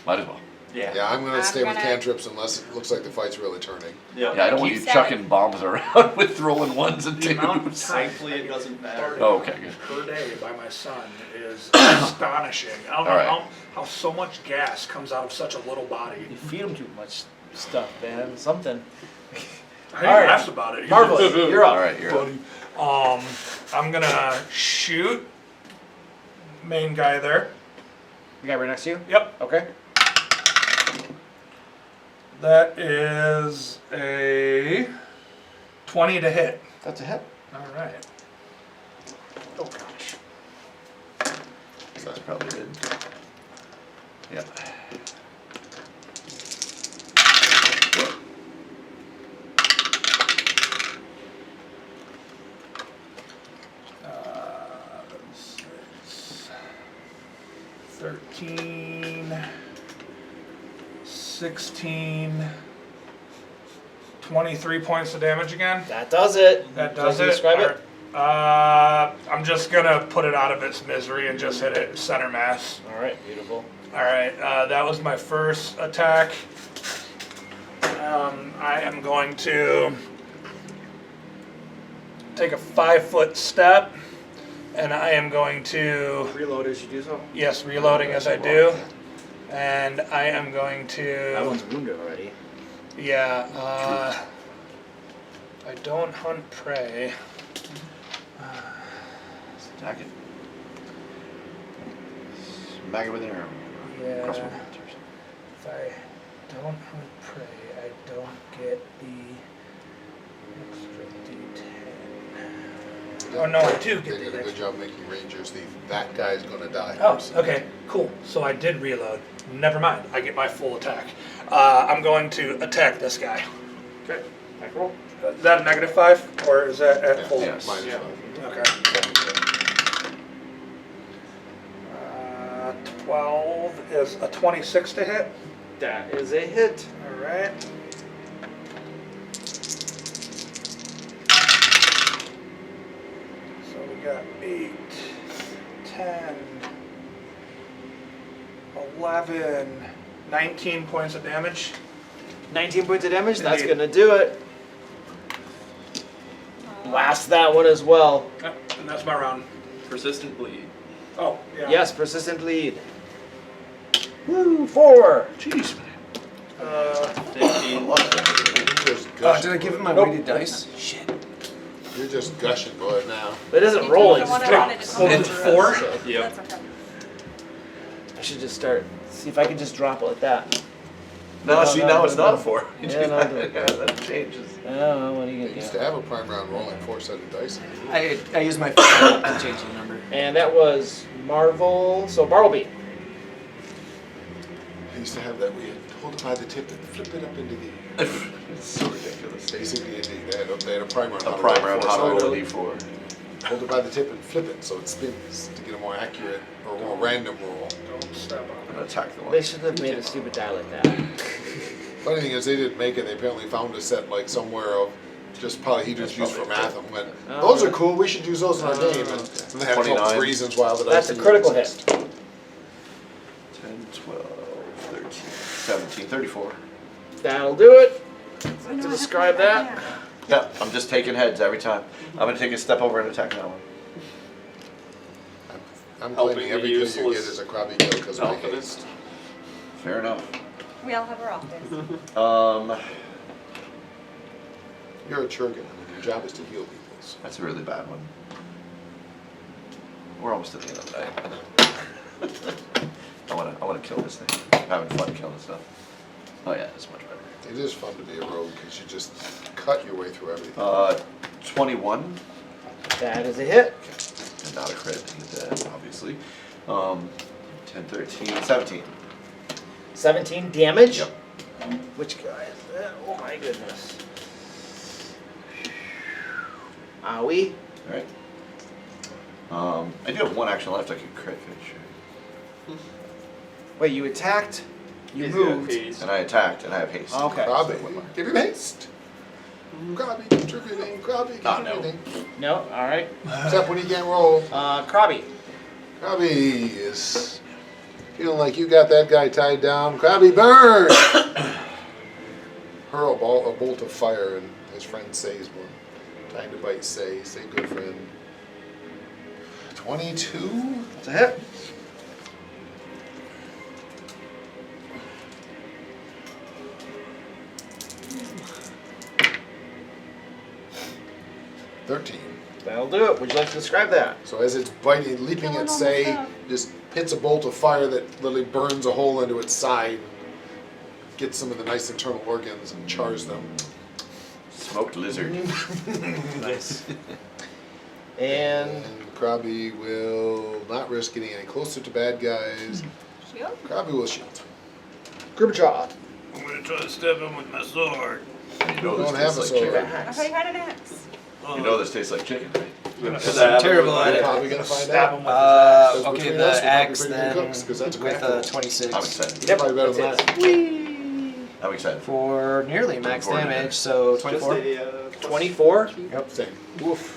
Might as well. Yeah, I'm gonna I'm stay with gonna- cantrips unless it looks like the fight's really turning. Yeah. Yeah, I don't want you Keep stabbing. chucking bombs around with rolling ones and The amount of twos. time Thankfully, it doesn't matter. Oh, okay, good. Per day by my son is astonishing. I don't know Alright. how so much gas comes out of such a little body. You feed them too much stuff, man. Something. I Alright. asked about it. Marvel, you're up. Alright, you're up. I'm gonna shoot main guy there. The guy right next to you? Yep, Okay. that is a 20 to hit. That's a hit. All right. Oh gosh. That's probably good. Yep. Six, 13, 16, 23 points of damage again. That does it. That Would you like does to it. Describe it. I'm just gonna put it out of its misery and just hit it center mass. All right. Beautiful. All right, that was my first attack. I am going to take a 5-foot step, and I am going to, Reload as you do so. yes, reloading as I do, and I am going That to, one's wounded already. yeah, I don't hunt prey. Attack it. Smack it with an arrow. Yeah, Crossbow. if I don't hunt prey, I don't get the extra D10. Oh no, I do They get did a the good extra. job making rangers. That guy's gonna die. Oh, first. okay, cool. So I did reload. Never mind. I get my full attack. I'm going to attack this guy. Okay. Attack roll. Is that a -5 or is that at Yeah, full? Yes. minus Yeah. 5. Okay. 12 is a 26 to hit. That is a hit. All right. So we got 8, 10, 11, 19 points of damage. 19 points of damage. That's Indeed. gonna do it. Blast that one as well. Yep, and that's my round. Persistent bleed. Oh, yeah. Yes, persistent bleed. Woo, 4. Jeez, man. 15. You're just Did gushing, I give him my Nope. weighted dice? Shit. You're just gushing, boy, now. It isn't You rolling. don't wanna It's run it drops. to come And over 4? us. Yep. That's okay. I should just start. See if I can just drop it like that. No, see, now it's not a 4. Yeah, no, that changes. I don't know what are you They gonna used do. to have a prime round rolling 4-sided dice. I used my phone to change the number. And that was Marvel. So Bartleby. They used to have that where you hold it by the tip and flip it up into the air. It's so ridiculous. Basically, they had a primer on A how to primer on how to roll roll a four-sided. D4. Hold it by the tip and flip it so it spins to get a more accurate or more random roll. Don't step on I'm gonna attack the one. They should have made a stupid die like that. Funny thing is, they didn't make it. They apparently found a set like somewhere of just polyhedrons That's used for probably math and went, Oh, those are okay. cool, we should use those in our game. And they had a couple 29. reasons why the dice That's a didn't critical exist. 10, 12, 13, 17, 34. That'll do it. To describe that. Yeah, I'm just taking heads every time. I'm gonna take a step over and attack that one. I'm Helping claiming the every kill you useless get is a crappy kill because of my alchemist. haste. Fair enough. We all have our off days. You're a Churgan, and your job is to heal people. So. That's a really bad one. We're almost at the end of the day. I wanna kill this thing. I'm having fun killing stuff. Oh yeah, it's much better. It is fun to be a rogue because you just cut your way through everything. 21. That is a hit. And not a crit, obviously. 10, 13, 17. 17 damage. Yep. Which guy is that? Oh my goodness. Owie. Alright. I do have one action left I could crit finish. Wait, you attacked You He's got moved. haste. And I attacked, and I have haste. Okay. Krabby, give him haste. Krabby contributing, Krabby Ah, no. contributing. No. All right. Except when he can't roll. Krabby. Krabby is feeling like you got that guy tied down. Krabby, burn! Hurl a bolt of fire, and his friend says one. Time to bite, say good friend. 22? That's a hit. That'll do it. Would you like to describe that? So as it's biting, leaping Killing at all say, the stuff. just hits a bolt of fire that literally burns a hole into its side, gets some of the nice internal organs and chars them. Smoked lizard. Nice. And And Krabby will not risk getting any closer to bad guys. Shield? Krabby will shield. Grimjaw. I'm gonna try to stab him with my sword. You know Don't this have a tastes like sword. chicken. I thought you had an axe. You know this tastes like chicken, right? I'm gonna Because stab I'm him terrible with at my- it. Probably gonna find Stab out. him with his axe. Because Okay, between the us, we might be axe pretty good then cooks, 'cause that's a with crack roll. 26 I'm excited. Yep. Probably better than That's that. I'm excited. for nearly max 24 damage, so Just 24. a, 24. Yep. Same. Woof.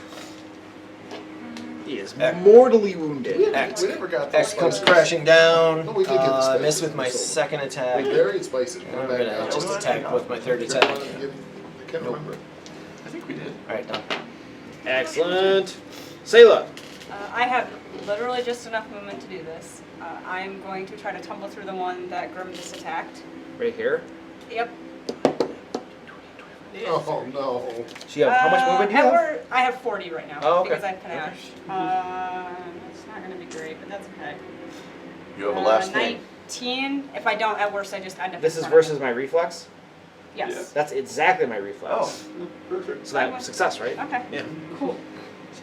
He is Heck. mortally wounded. X. We never got X those comes spices. crashing down. No, we did get the spices. Miss with my second attack. Like berry and spices. And I'm gonna just attack with my third attack. I can't remember. I think we did. Alright, done. Excellent. Sayla. I have literally just enough movement to do this. I'm going to try to tumble through the one that Grim just attacked. Right here. Yep. Oh no. So you have, how much movement do you have? I have 40 right now Oh, okay. because I have panache. It's not going to be great, but that's okay. You have a last name. 19. If I don't, at worst, I just end up. This in is front of versus my reflex? him. Yes. That's exactly my reflex. Oh, perfect. So that success, right? Okay. Yeah. Cool.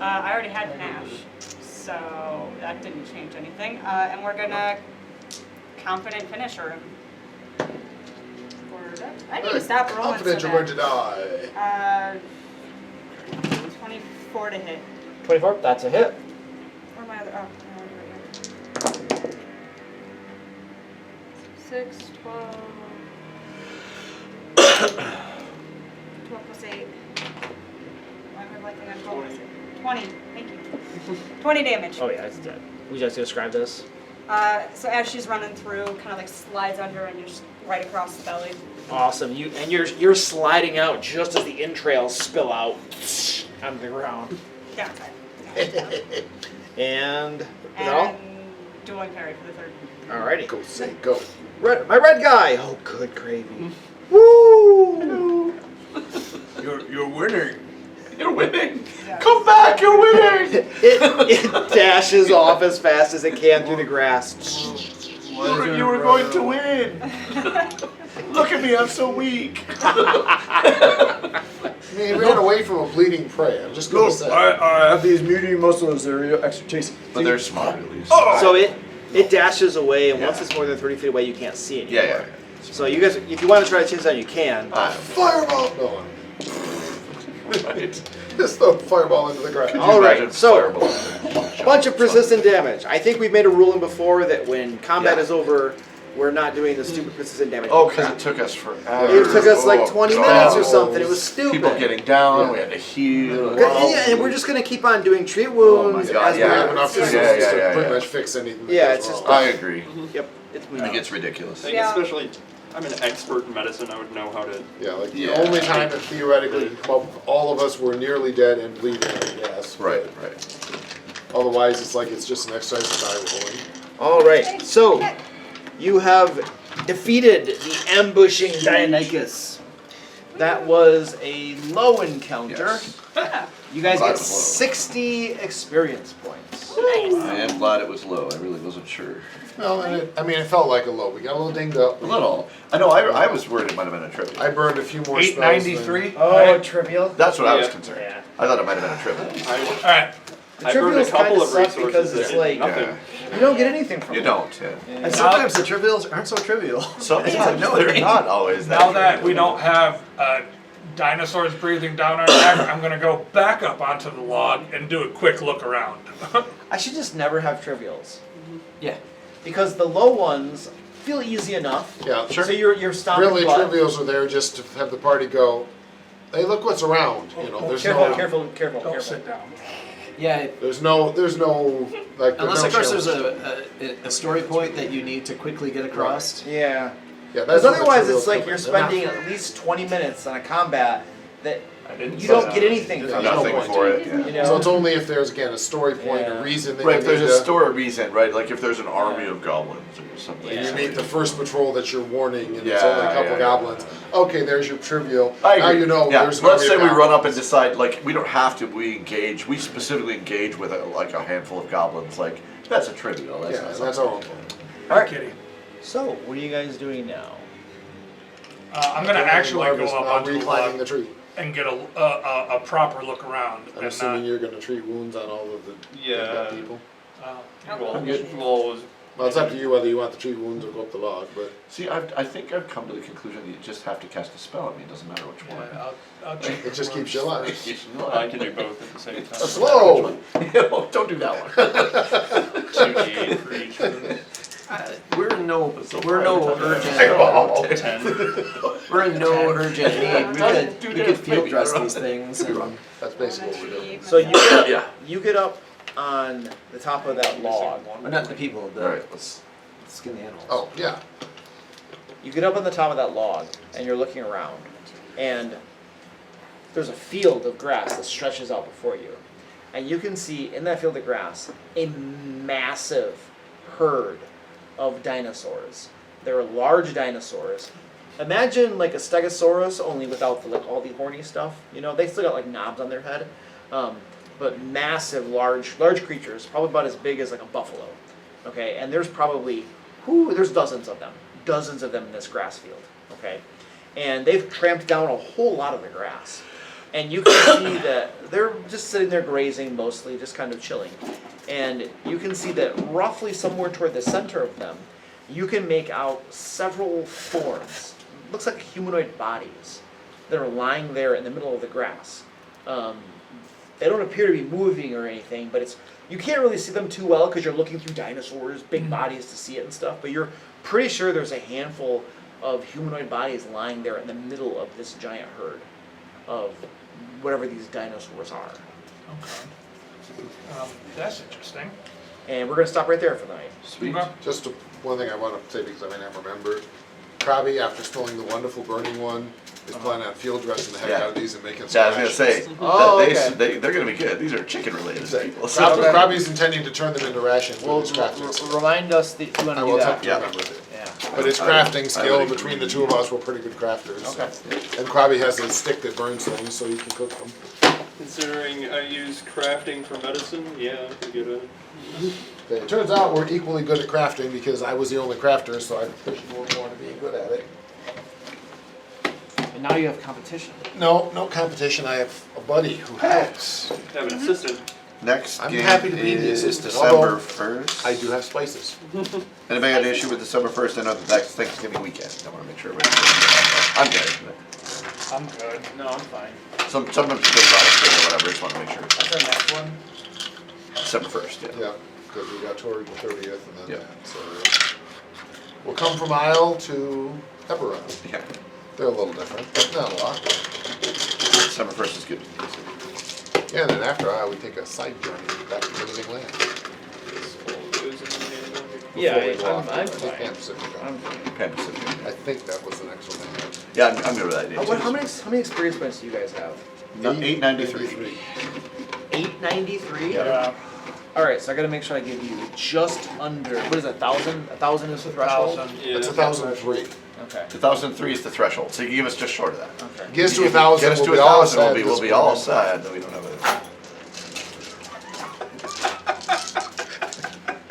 I already had panache, so that didn't change anything. And we're gonna confident finisher him. I need to stop rolling so Confident you're going to die. bad. 24 to hit. 24. That's a hit. Where am I other? Oh, right here. 6, 12. 12 plus 8. Why am I liking on 12 plus 8? 20. Thank you. 20 damage. Oh yeah, it's dead. Would you like to describe this? So as she's running through, kind of like slides under and just right across the belly. Awesome. You're sliding out just as the entrails spill out onto the ground. Yeah. And is that all? And dueling parry for the third. Alrighty. Go say go. My red guy. Oh, good gravy. Woo! You're winning. You're winning. Yeah. Come back, you're winning. It dashes off as fast as it can through the grass. You were going to win. Look at me, I'm so weak. I mean, he ran away from a bleeding prey. I'm just going to say. I have these medium muscles that are extra tasty. But they're smart at least. So it dashes away, and once it's more than 30 feet away, you can't see it Yeah, anymore. yeah. So you guys, if you want to try to chase down, you can. Fireball! No. Right. Just throw a fireball into the ground. Could you All right, imagine so- fireball? Bunch of persistent damage. I think we've made a ruling before that when combat Yeah. is over, we're not doing the stupid persistent damage. Oh, because it took us forever. It took us like Oh, 20 God. minutes or something. It was stupid. People getting down, Yeah. we had to heal. Yeah, and we're just gonna keep on doing treat wounds. Oh my God, as We have yeah. enough Yeah, resources yeah, to yeah, pretty yeah. much fix anything that Yeah, goes it's just- wrong. I agree. Yep, it's It gets ridiculous. Like, Yeah. especially, I'm an expert in medicine. I would know how to. Yeah, like Yeah. the only time that theoretically all of us were nearly dead and bleeding, I guess. Right, right. Otherwise, it's like it's just an exercise in die rolling. All right. So you have defeated the ambushing Dionychus. That was a low encounter. Yes. You guys Glad get it was low. 60 experience points. I am glad it was low. I really wasn't sure. Well, and it felt like a low. We got a little dinged up. A little. I know. I was worried it might have been a trivial. I burned a few more spells. than- 893. Oh, trivial. That's what I was Yeah. concerned. Yeah. I thought it might have been a trivial. All right. I burned a trivials couple kinda of suck resources because that it's did like- nothing. Yeah. You don't get anything from You it. don't. Yeah. And sometimes the trivials aren't so trivial. Sometimes No, they're they- not always that. Now that trivial. we don't have dinosaurs breathing down our neck, I'm gonna go back up onto the log and do a quick look around. I should just never have trivials. Yeah. Because the low ones feel easy enough. Yeah, So you're stopping. Really, butt. trivials are there just to have the party go, hey, look what's around, you know, there's Careful, no, careful, careful, Don't careful. sit down. Yeah, there's no, like, unless no of course there's challenge. a story point that you need to quickly get across. Yeah. Yeah, Because that's where the otherwise, trivials it's like come you're in. They're not spending fair. at least 20 minutes on a combat that I didn't you say don't that. get anything from. Nothing There's no for point. it. Yeah. You know? So it's only if there's, again, a story point, Yeah. a reason that Right, you if there's need a to, story reason, right? Like if there's an army of goblins or something. Yeah. you meet the first patrol that you're warning, and there's Yeah, only a couple yeah, goblins. Okay, there's your trivial. I Now agree. you know Yeah. there's an Let's army say of we run up and goblins. decide, like, we don't have to, we specifically engage with like a handful of goblins. Like, that's a trivial. That's Yeah, not and that's our own something. fault. Hi, Kitty. So, what are you guys doing now? I'm gonna actually go Marvin's up now onto the reclimbing log the tree. and get a proper look around. I'm and assuming you're gonna treat wounds on all of the Yeah. people. We'll always. Well, it's up to you whether you want to treat wounds or go up the log, but See, I think I've come to the conclusion that you just have to cast a spell on me. It doesn't matter which one. I'll check it just keeps you alive. I can do both at the same time. Slow! Don't do that one. 2d8 for each one. We're in no urgent. Oh, 10. We're in no urgent need. We could field Maybe, dress I don't these things. and- That's basically what we're doing. So Yeah. you get up on the top of that log. Well, not the people, the Alright, let's. skin the animals. Oh, yeah. You get up on the top of that log and you're looking around, and there's a field of grass that stretches out before you, and you can see in that field of grass a massive herd of dinosaurs. They're large dinosaurs. Imagine like a stegosaurus, only without the, like all the horny stuff. You know, they still got like knobs on their head, but massive, large creatures, probably about as big as like a buffalo. Okay, and there's probably there's dozens of them in this grass field. Okay, and they've tramped down a whole lot of the grass, and you can see that they're just sitting there grazing, mostly just kind of chilling. And you can see that roughly somewhere toward the center of them, you can make out several forms. Looks like humanoid bodies that are lying there in the middle of the grass. They don't appear to be moving or anything, but you can't really see them too well because you're looking through dinosaurs, big bodies to see it and stuff, but you're pretty sure there's a handful of humanoid bodies lying there in the middle of this giant herd of whatever these dinosaurs are. Okay. That's interesting. And we're going to stop right there for the night. Sweet. Okay. Just one thing I want to say because I may not remember. Krabby, after spilling the wonderful burning one, is planning on field dressing the heck Yeah. out of these and making Yeah, I was gonna say Oh, that okay. they're gonna be good. These are chicken related people. Krabby's intending to turn them into rations Well, with his crafting skill. remind us that you want I to will do attempt that. to Yeah. remember it. Yeah. But his I crafting would skill agree between the with two of us, we're pretty good crafters. Okay. And Krabby has a stick that burns things, so he can cook them. Considering I use crafting for medicine, yeah, I could get a. Okay, it turns out we're equally good at crafting because I was the only crafter, so I pushed more and more to being good at it. And now you have competition. No competition. I have a buddy who helps. Have an assistant. Next I'm game happy to be the is assistant, December although 1st. I do have spices. Anybody got an issue with December 1st? I know that that's Thanksgiving weekend. I want to make sure everybody's good. I'm good. I'm good. No, I'm fine. Sometimes it goes out of or whatever. Just want to make sure. That's our next one. December 1st, yeah. Yeah, because we got toward the 30th and then Yeah. that. So we'll come from Isle to Eberron. Yeah. They're a little different, but not a lot. December 1st is good. Yeah, and then after Isle, we take a side journey back to Living Land. Yeah, Before we go I'm off to fine. Pan Pacifica. I'm fine. Pan Pacific. I think that was the next one they had. Yeah, I'm good with that idea. How many experience points do you guys have? 893. 893? Yeah. Alright, so I gotta make sure I give you just under, what is it, 1,000? 1,000 is the threshold? 1,000. Yeah. That's 1,003. Okay. 2003 is the threshold, so you can give us just short of that. Okay. Get us to 1,000. Get us to we'll be all 1,000, set we'll this be all morning. sad that we don't have a.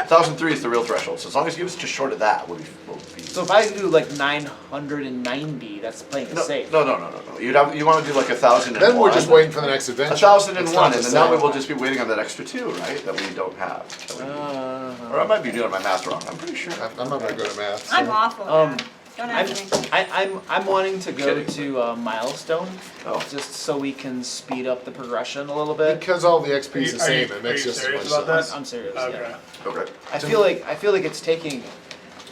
1,003 is the real threshold, so as long as you give us just short of that, we'll be. So if I do like 990, that's playing it No, safe. no. You want to do like 1,001. Then we're just waiting for the next adventure. 1,001, It's not and the then now we same. will just be waiting on that extra 2, right? That we don't have. That we- or I might be doing my math wrong. I'm pretty sure. I'm not very good at math. so- I'm awful at that. Don't ask me. I'm wanting to go Kidding. to Milestone, Oh. just so we can speed up the progression a little bit. Because all the XP is the Are same, you- it makes are you just as serious much about sense. that? I'm serious. Okay. Yeah. Okay. I feel like it's taking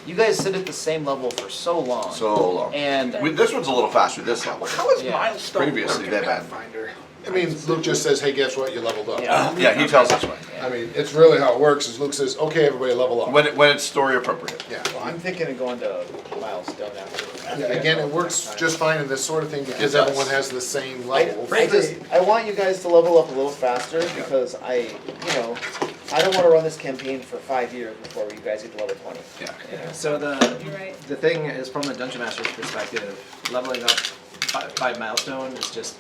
you guys sit at the same level for so long. So long. And This one's a little faster this level. How is Yeah. milestone Previously, work in they've had- Pathfinder? I mean, Luke just says, hey, guess what, you leveled up. Yeah, he tells us when. I mean, it's really how it works, is Luke says, okay, everybody level up. When it's story appropriate. Yeah. well, I'm thinking of going to milestone after. Yeah, again, it works just fine in this sort of thing because It does. everyone has the same level. I want you guys to level up a little faster because I don't want to run this campaign for 5 years before you guys get to level 20. Yeah. So You're right. the thing is, from a dungeon master's perspective, leveling up by milestone is just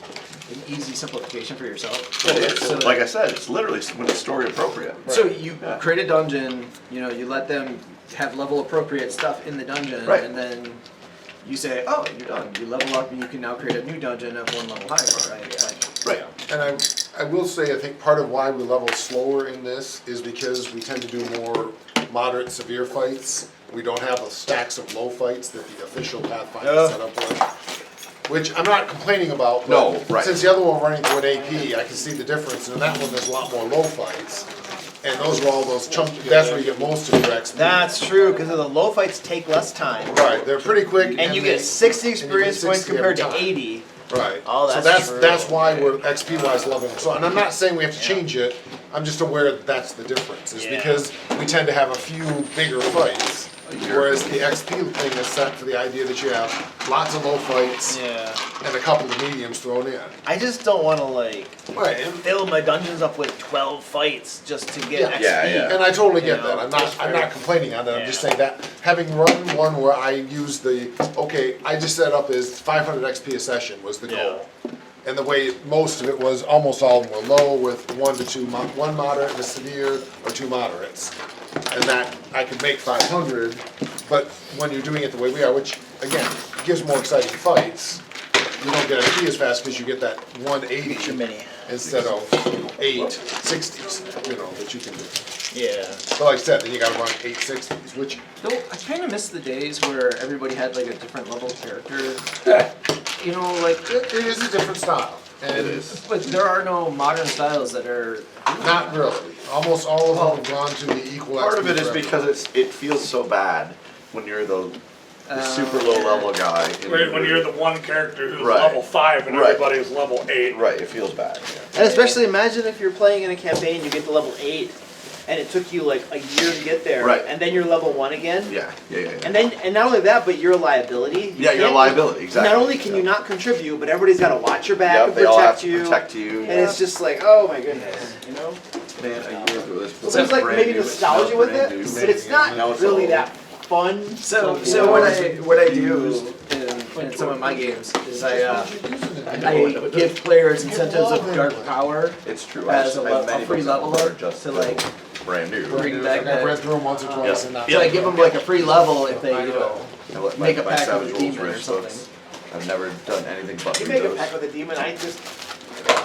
an easy simplification for yourself. So Like I said, it's literally when it's story appropriate. So you create a dungeon, you let them have level appropriate stuff in the dungeon, Right. and then you say, oh, you're done. You level up, and you can now create a new dungeon of one level higher, right? Right. And I will say, I think part of why we level slower in this is because we tend to do more moderate, severe fights. We don't have the stacks of low fights that the official Pathfinder set up with. Which I'm not complaining about, but No, right. since the other one we're running through an AP, I can see the difference. And in that one, there's a lot more low fights. And those are all those chunky, that's where you get most of your XP. That's true because the low fights take less time. Right, they're pretty quick. And you they- get 60 and you get experience points 60 every compared to time. 80. Right. Oh, So that's true. that's why we're XP wise leveling. So, and I'm not saying we have to change it. I'm just aware that that's the difference. Is Yeah. because we tend to have a few bigger fights, whereas the XP thing is set for the idea that you have lots of low fights Yeah. and a couple of mediums thrown in. I just don't want to Right. And, fill my dungeons up with 12 fights just to get Yeah. XP. Yeah, yeah. and I totally get You know, that. I'm not complaining on that. I'm just Yeah. saying that having run one where I used I just set up as 500 XP a session was the goal. And the way most of it was, almost all of them were low with one moderate and a severe, or two moderates. And that, I could make 500, but when you're doing it the way we are, which, again, gives more exciting fights, you don't get XP as fast because you get that 180 mini. instead of 860s, that you can do. Yeah. But like I said, then you gotta run 860s, which, Though I kind of miss the days where everybody had like a different level character. it is a different style. And It is. But there are no modern styles that are. not really. Almost all of them have gone to the equal Part XP of it is for because it feels so bad when you're the super low level guy. and When you're the one character who's Right. level 5 and Right. everybody is level 8. Right, it feels bad. And especially imagine if you're playing in a campaign, you get to level 8, and it took you like a year to get there, Right. and then you're level 1 again. Yeah, yeah, yeah. And not only that, but you're a liability. Yeah, you're a can't- liability, exactly. Not only can you not contribute, but everybody's got to watch your back Yep, and they all have protect to you. protect you. And it's just like, oh my goodness, Man, a year ago this So there's like maybe nostalgia with it, but it's not Now it's really all- that fun. So you what I do is in some of my games is I give players incentives of dark power It's true. as I've a many free books level that are up just to like. brand new. Bring back I've read that. through them once or twice and not. So I give them like a free level if they I let make a my pact Savage with a Rules demon or Risk something. books. I've never done anything but You read make a those. pact with a demon, I just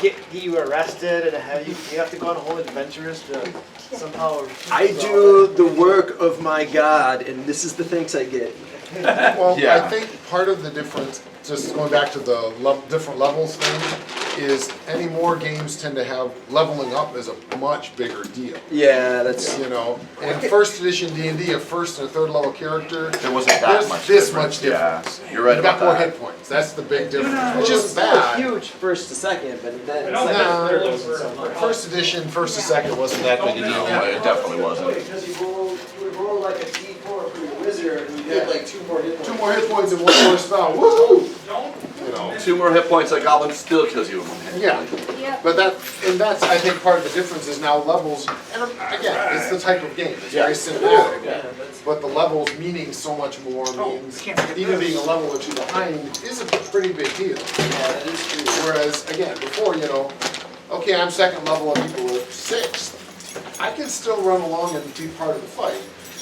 get you arrested and have you have to go on whole adventures to somehow. I do the work of my god, and this is the thanks I get. Well, Yeah. I think part of the difference, just going back to the different levels thing, is any more games tend to have leveling up as a much bigger deal. Yeah, that's. In first edition D&D, a first and a third level character, There wasn't that there's much this difference. much difference. Yeah, you're right You've got about more that. hit points. That's the big difference, which It's is still bad. huge first to second, but then No, second no, to third wasn't so much. First edition, first to second wasn't that big a deal. No, it definitely wasn't. Because you would roll like a D4 for your wizard, and you get like 2 more hit points. 2 more hit points and 1 more spell. Woohoo! 2 more hit points, that goblin still kills you with 1 hit. Yeah. Yep. But that's I think part of the difference is now levels, and again, it's the type of game, it's very cinematic. But the levels meaning so much more means, even being a level or 2 behind is a pretty big deal. Whereas, again, before, okay, I'm second level and people are 6th, I can still run along and be part of the fight.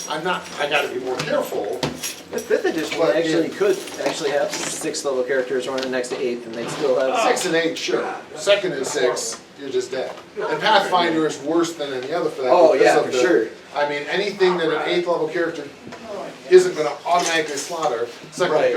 I gotta be more careful. With 5th edition, But you actually could actually have 6th level characters running next to 8th, and they'd still have. 6 and 8, sure. 2nd and 6, you're just dead. And Pathfinder is worse than any other for that. Oh, because yeah, of for the- sure. I mean, anything that an 8th level character isn't gonna automatically slaughter, 2nd Right.